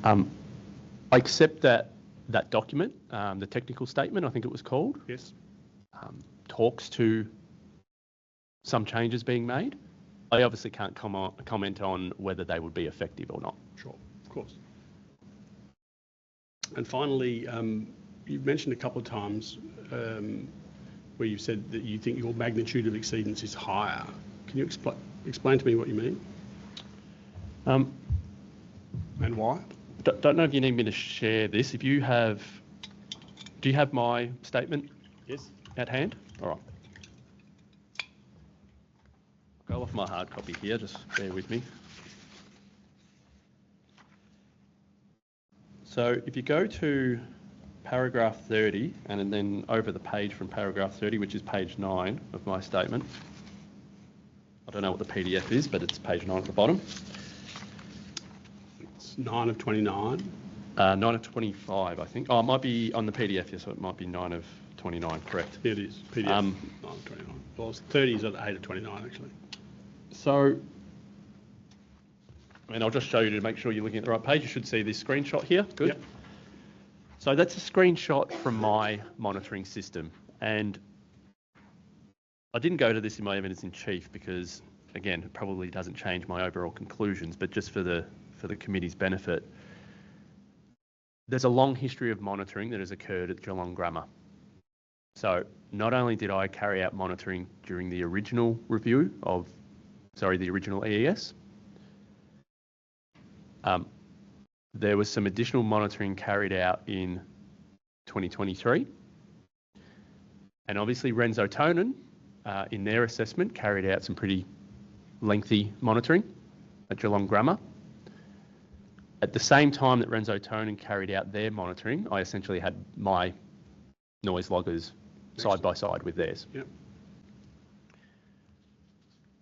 I accept that document, the technical statement, I think it was called. Yes. Talks to some changes being made. I obviously can't comment on whether they would be effective or not. Sure, of course. And finally, you've mentioned a couple of times where you've said that you think your magnitude of exceedance is higher. Can you explain to me what you mean? And why? Don't know if you need me to share this. If you have, do you have my statement? Yes. At hand? All right. I'll go off my hard copy here, just bear with me. So if you go to paragraph 30 and then over the page from paragraph 30, which is page 9 of my statement. I don't know what the PDF is, but it's page 9 at the bottom. It's 9 of 29. 9 of 25, I think. Oh, it might be on the PDF, yes, so it might be 9 of 29, correct. Yeah, it is. PDF, 9 of 29. Well, 30 is at 8 of 29, actually. So, I mean, I'll just show you to make sure you're looking at the right page. You should see this screenshot here. Good. Yep. So that's a screenshot from my monitoring system. And I didn't go to this in my evidence in chief because, again, it probably doesn't change my overall conclusions, but just for the committee's benefit, there's a long history of monitoring that has occurred at Geelong Grammar. So not only did I carry out monitoring during the original review of, the original EES, there was some additional monitoring carried out in 2023. And obviously Renzo Tonin, in their assessment, carried out some pretty lengthy monitoring at Geelong Grammar. At the same time that Renzo Tonin carried out their monitoring, I essentially had my noise loggers side by side with theirs. Yep.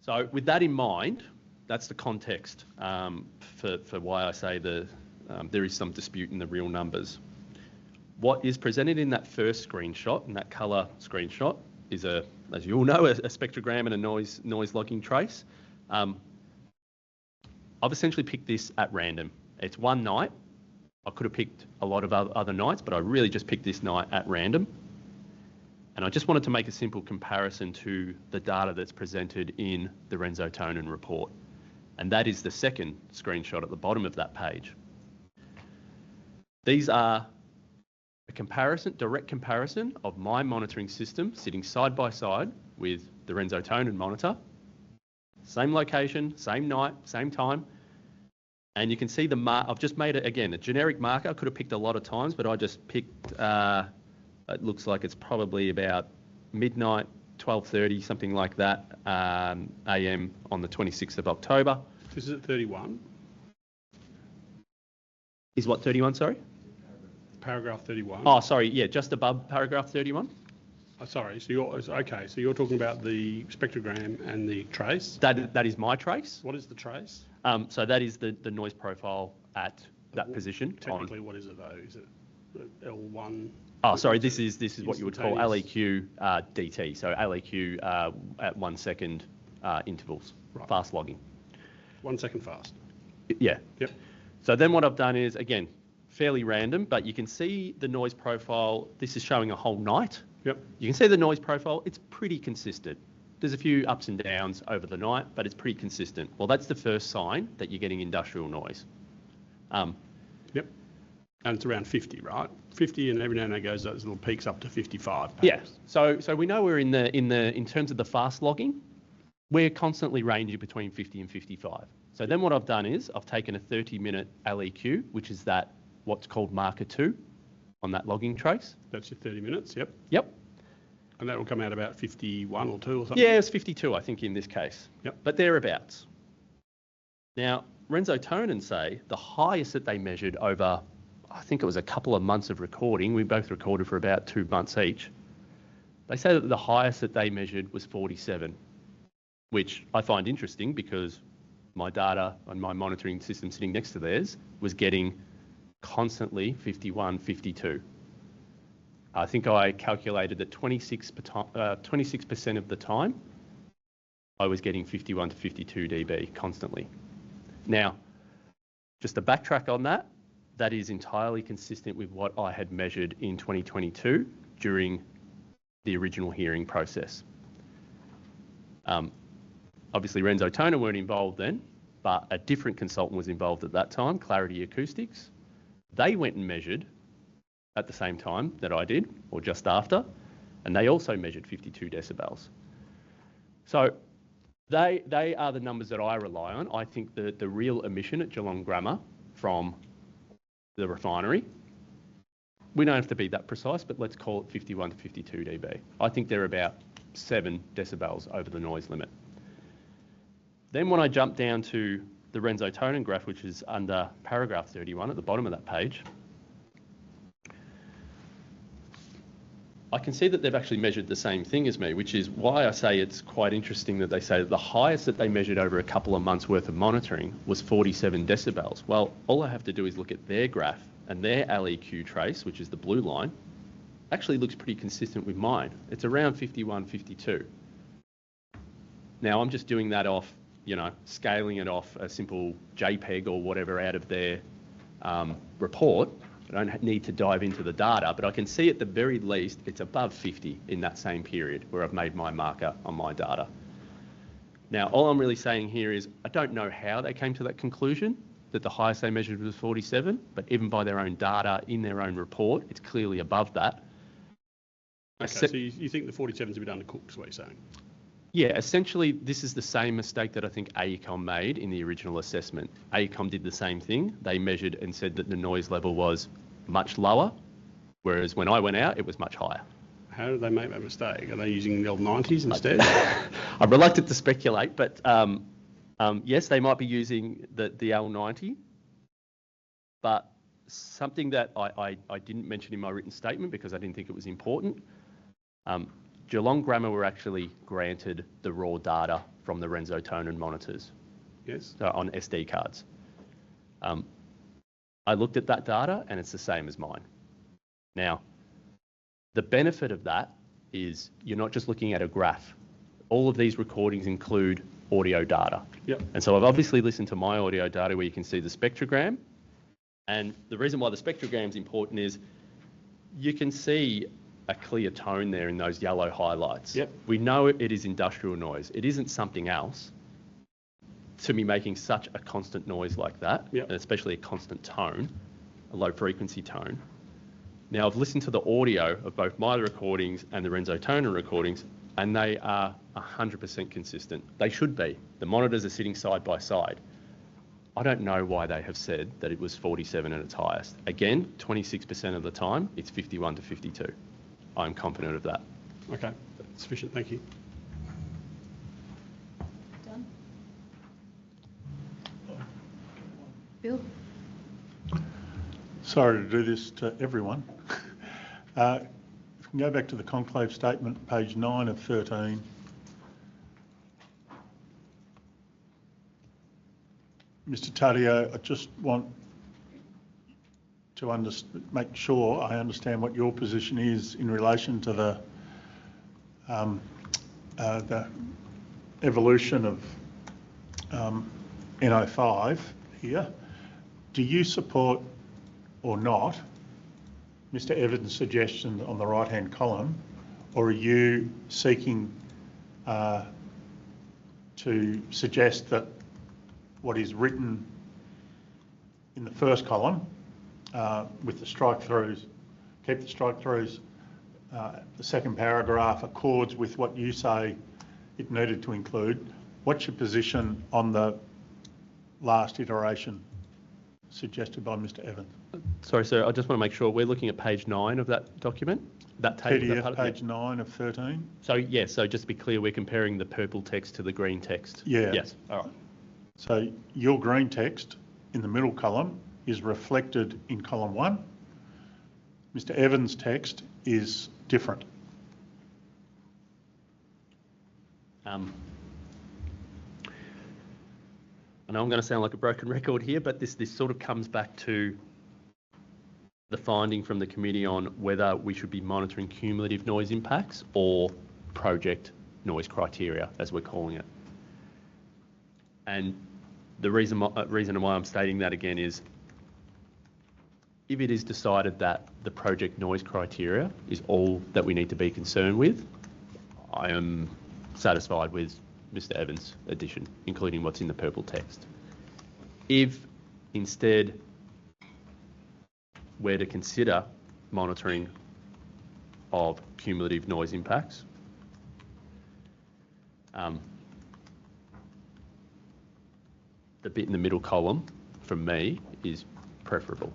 So with that in mind, that's the context for why I say there is some dispute in the real numbers. What is presented in that first screenshot, in that colour screenshot, is as you all know, a spectrogram and a noise logging trace. I've essentially picked this at random. It's one night. I could have picked a lot of other nights, but I really just picked this night at random. And I just wanted to make a simple comparison to the data that's presented in the Renzo Tonin report. And that is the second screenshot at the bottom of that page. These are a direct comparison of my monitoring system sitting side by side with the Renzo Tonin monitor. Same location, same night, same time. And you can see I've just made it, again, a generic marker. I could have picked a lot of times, but I just picked, it looks like it's probably about midnight, 12:30, something like that, AM on the 26th of October. This is at 31. Is what 31, sorry? Paragraph 31. Oh, sorry, yeah, just above paragraph 31. Oh, sorry, so you're talking about the spectrogram and the trace? That is my trace. What is the trace? So that is the noise profile at that position. Technically, what is it though? Is it L1? Oh, sorry, this is what you would call LEQ DT, so LEQ at 1 second intervals, right. Fast logging. 1 second fast? Yeah. Yep. So then what I've done is, again, fairly random, but you can see the noise profile. This is showing a whole night. Yep. You can see the noise profile. It's pretty consistent. There's a few ups and downs over the night, but it's pretty consistent. Well, that's the first sign that you're getting industrial noise. Yep. And it's around 50, right? 50, and every now and then goes those little peaks up to 55. Yeah. So we know we're in terms of the fast logging, we're constantly ranging between 50 and 55. So then what I've done is I've taken a 30-minute LEQ, which is what's called marker 2 on that logging trace. That's your 30 minutes, yep. Yep. And that will come out about 51 or 2 or something? Yeah, it's 52, I think, in this case. Yep. But thereabouts. Now, Renzo Tonin say the highest that they measured over, I think it was a couple of months of recording, we both recorded for about 2 months each, they say that the highest that they measured was 47, which I find interesting because my data and my monitoring system sitting next to theirs was getting constantly 51, 52. I think I calculated that 26% of the time I was getting 51 to 52 dB constantly. Now, just to backtrack on that, that is entirely consistent with what I had measured in 2022 during the original hearing process. Obviously, Renzo Tonin weren't involved then, but a different consultant was involved at that time, Clarity Acoustics. They went and measured at the same time that I did, or just after, and they also measured 52 decibels. So they are the numbers that I rely on. I think the real emission at Geelong Grammar from the refinery, we don't have to be that precise, but let's call it 51 to 52 dB. I think they're about 7 decibels over the noise limit. Then when I jump down to the Renzo-Tonin graph, which is under paragraph 31 at the bottom of that page, I can see that they've actually measured the same thing as me, which is why I say it's quite interesting that they say that the highest that they measured over a couple of months worth of monitoring was 47 decibels. Well, all I have to do is look at their graph, and their LEQ trace, which is the blue line, actually looks pretty consistent with mine. It's around 51, 52. Now I'm just doing that off, scaling it off a simple JPEG or whatever out of their report. I don't need to dive into the data, but I can see at the very least it's above 50 in that same period where I've made my marker on my data. Now, all I'm really saying here is I don't know how they came to that conclusion, that the highest they measured was 47, but even by their own data in their own report, it's clearly above that. Okay, so you think the 47's a bit undercooked, is what you're saying? Yeah, essentially this is the same mistake that I think AECOM made in the original assessment. AECOM did the same thing. They measured and said that the noise level was much lower, whereas when I went out, it was much higher. How did they make that mistake? Are they using the L90s instead? I'm reluctant to speculate, but yes, they might be using the L90, but something that I didn't mention in my written statement because I didn't think it was important, Geelong Grammar were actually granted the raw data from the Renzo-Tonin monitors. Yes. So on SD cards. I looked at that data and it's the same as mine. Now, the benefit of that is you're not just looking at a graph. All of these recordings include audio data. Yep. And so I've obviously listened to my audio data where you can see the spectrogram. And the reason why the spectrogram is important is you can see a clear tone there in those yellow highlights. Yep. We know it is industrial noise. It isn't something else to be making such a constant noise like that, yep, and especially a constant tone, a low frequency tone. Now I've listened to the audio of both my recordings and the Renzo-Tonin recordings, and they are 100% consistent. They should be. The monitors are sitting side by side. I don't know why they have said that it was 47 at its highest. Again, 26% of the time, it's 51 to 52. I'm confident of that. Okay, that's sufficient. Thank you. Done. Bill? Sorry to do this to everyone. If we can go back to the conclave statement, page 9 of 13. Mr. Taddeo, I just want to make sure I understand what your position is in relation to the evolution of NO5 here. Do you support or not Mr. Evans' suggestion on the right-hand column, or are you seeking to suggest that what is written in the first column with the strike-throughs, keep the strike-throughs, the second paragraph accords with what you say it needed to include? What's your position on the last iteration suggested by Mr. Evans? Sorry, sir, I just want to make sure we're looking at page 9 of that document, that table. PDF, page 9 of 13. So, yes, so just to be clear, we're comparing the purple text to the green text. Yeah. Yes, all right. So your green text in the middle column is reflected in column 1. Mr. Evans' text is different. I know I'm going to sound like a broken record here, but this sort of comes back to the finding from the committee on whether we should be monitoring cumulative noise impacts or project noise criteria, as we're calling it. And the reason why I'm stating that again is if it is decided that the project noise criteria is all that we need to be concerned with, I am satisfied with Mr. Evans' addition, including what's in the purple text. If instead we're to consider monitoring of cumulative noise impacts. The bit in the middle column, from me, is preferable.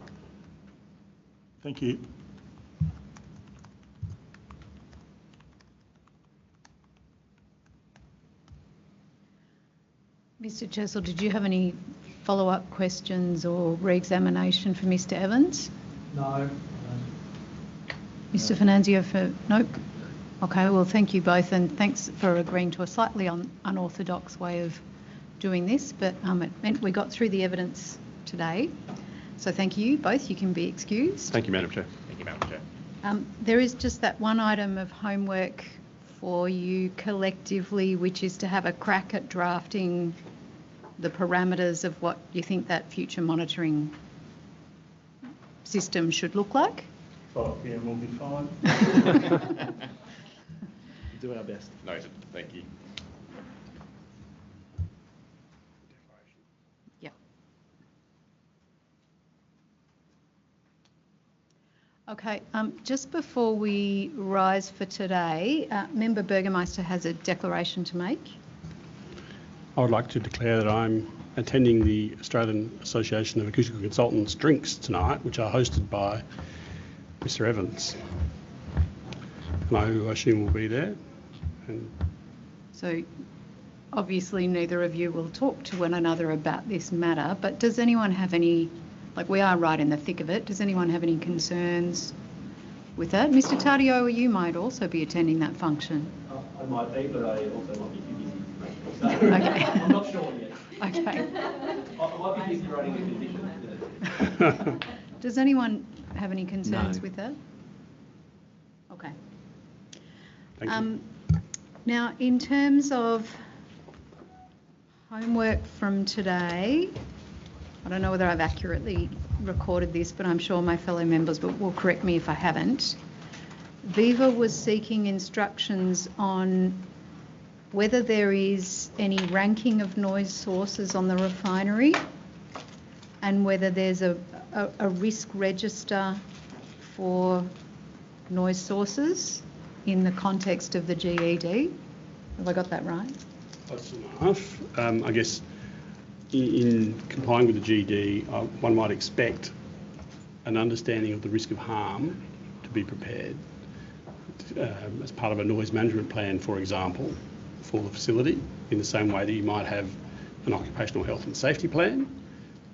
Thank you. Mr. Chessel, did you have any follow-up questions or re-examination for Mr. Evans? No. Mr. Finanzio for... Nope. Okay, well, thank you both, and thanks for agreeing to a slightly unorthodox way of doing this, but it meant we got through the evidence today. So thank you both. You can be excused. Thank you, Madam Chair. Thank you, Madam Chair. There is just that one item of homework for you collectively, which is to have a crack at drafting the parameters of what you think that future monitoring system should look like. 5 p.m. will be fine. Do our best. Noted. Thank you. Yep. Okay, just before we rise for today, Member Burgermeister has a declaration to make. I would like to declare that I'm attending the Australian Association of Acoustical Consultants drinks tonight, which are hosted by Mr. Evans, and I assume will be there. And so obviously neither of you will talk to one another about this matter, but does anyone have any, like we are right in the thick of it, does anyone have any concerns with that? Mr. Tardio, you might also be attending that function. I might be, but I also might be too busy. So Okay. I'm not sure yet. Okay. I might be busy writing a condition. Does anyone have any concerns No. with that? Okay. thank you. Now, in terms of homework from today, I don't know whether I've accurately recorded this, but I'm sure my fellow members will correct me if I haven't. Viva was seeking instructions on whether there is any ranking of noise sources on the refinery and whether there's a risk register for noise sources in the context of the GED. Have I got that right? Close enough. I guess in complying with the GD, one might expect an understanding of the risk of harm to be prepared as part of a noise management plan, for example, for the facility, in the same way that you might have an occupational health and safety plan,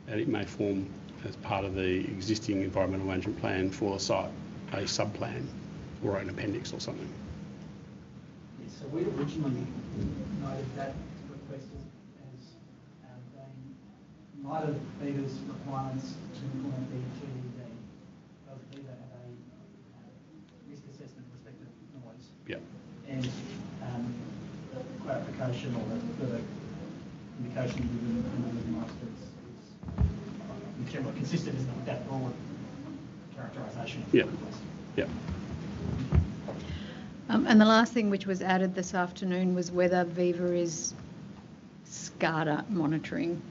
and it may form as part of the existing environmental management plan for the site, a sub-plan or an appendix or something. Yes, so we originally noted that request as being in light of Viva's requirements to implement the GED. Does Viva have a risk assessment with respect to noise? Yeah. And clarification or the indication given in the master is generally consistent, isn't it, with that broad characterisation of the request? Yeah. And the last thing which was added this afternoon was whether Viva is SCADA monitoring.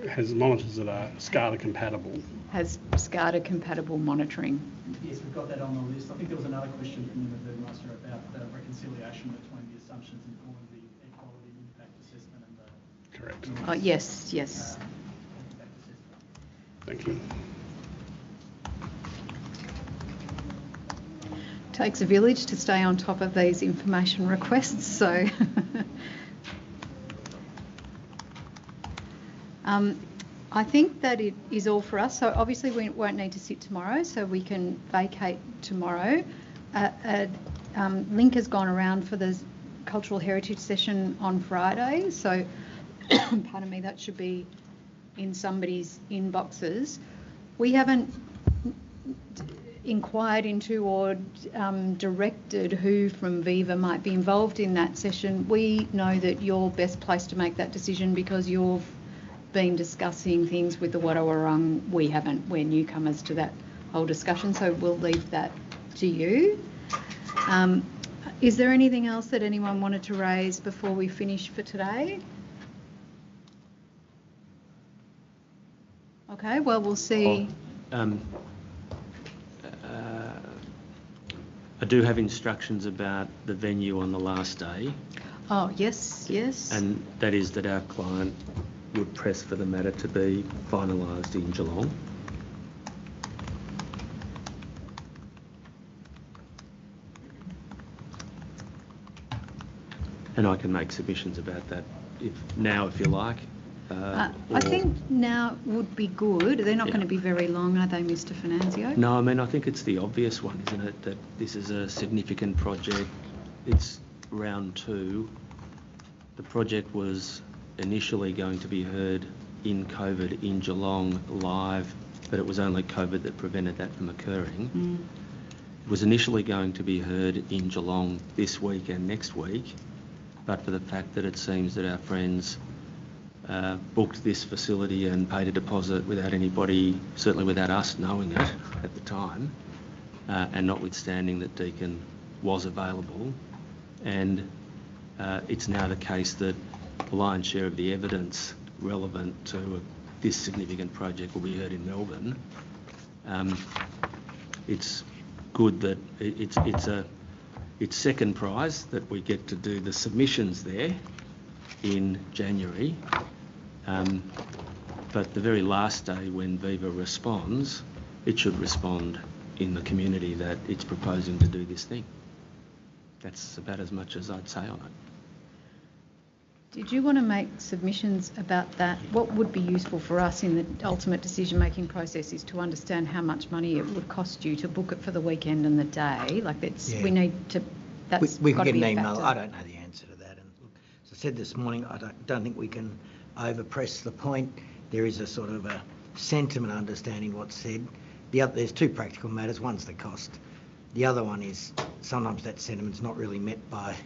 Has monitors that are SCADA compatible. Has SCADA compatible monitoring. Yes, we've got that on the list. I think there was another question from the Burgomaster about the reconciliation between the assumptions informing the air quality impact assessment and the... Correct. Oh, yes, yes. Impact assessment. Thank you. Takes a village to stay on top of these information requests, so... I think that it is all for us. So obviously we won't need to sit tomorrow, so we can vacate tomorrow. A link has gone around for the cultural heritage session on Friday, so pardon me, that should be in somebody's inboxes. We haven't inquired into or directed who from Viva might be involved in that session. We know that you're best placed to make that decision because you've been discussing things with the Wadawurrung. We haven't. We're newcomers to that whole discussion, so we'll leave that to you. Is there anything else that anyone wanted to raise before we finish for today? Okay, well, we'll see. I do have instructions about the venue on the last day, Oh, yes, yes. and that is that our client would press for the matter to be finalised in Geelong. And I can make submissions about that if you like. I think now would be good. They're not going to be very long, are they, Mr. Finanzio? No, I mean, I think it's the obvious one, isn't it, that this is a significant project. It's round 2. The project was initially going to be heard in COVID in Geelong live, but it was only COVID that prevented that from occurring. It was initially going to be heard in Geelong this week and next week, but for the fact that it seems that our friends booked this facility and paid a deposit without anybody, certainly without us knowing it at the time, and notwithstanding that Deakin was available. And it's now the case that the lion's share of the evidence relevant to this significant project will be heard in Melbourne. It's good that it's second prize that we get to do the submissions there in January. But the very last day when Viva responds, it should respond in the community that it's proposing to do this thing. That's about as much as I'd say on it. Did you want to make submissions about that? What would be useful for us in the ultimate decision-making process is to understand how much money it would cost you to book it for the weekend and the day. Like we need to. That's we can got to get be an a email. factor. I don't know the answer to that. And as I said this morning, I don't think we can overpress the point. There is a sort of a sentiment understanding what's said. There's 2 practical matters. One's the cost. The other one is sometimes that sentiment's not really met by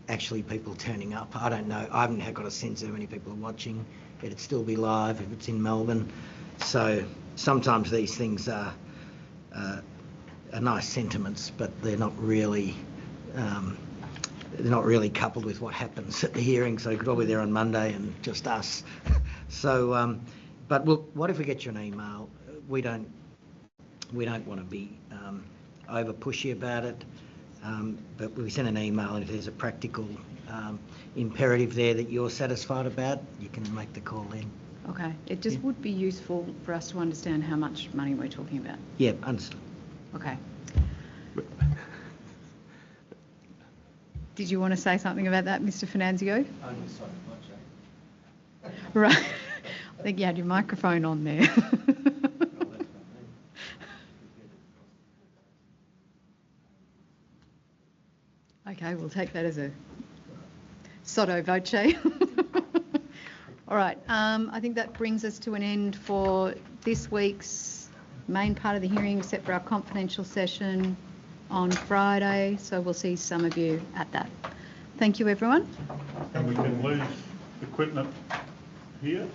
actually people turning up. I don't know. I haven't got a sense of how many people are watching. It'd still be live if it's in Melbourne. So sometimes these things are nice sentiments, but they're not really coupled with what happens at the hearing. So probably they're on Monday and just us. So, but what if we get you an email? We don't want to be over pushy about it. But we send an email, and if there's a practical imperative there that you're satisfied about, you can make the call then. Okay. It just would be useful for us to understand how much money we're talking about. Yeah, understood. Okay. Did you want to say something about that, Mr. Finanzio? Right. I think you had your microphone on there. Okay, we'll take that as a sotto voce. All right, I think that brings us to an end for this week's main part of the hearing, except for our confidential session on Friday. So we'll see some of you at that. Thank you, everyone. And we can leave equipment here.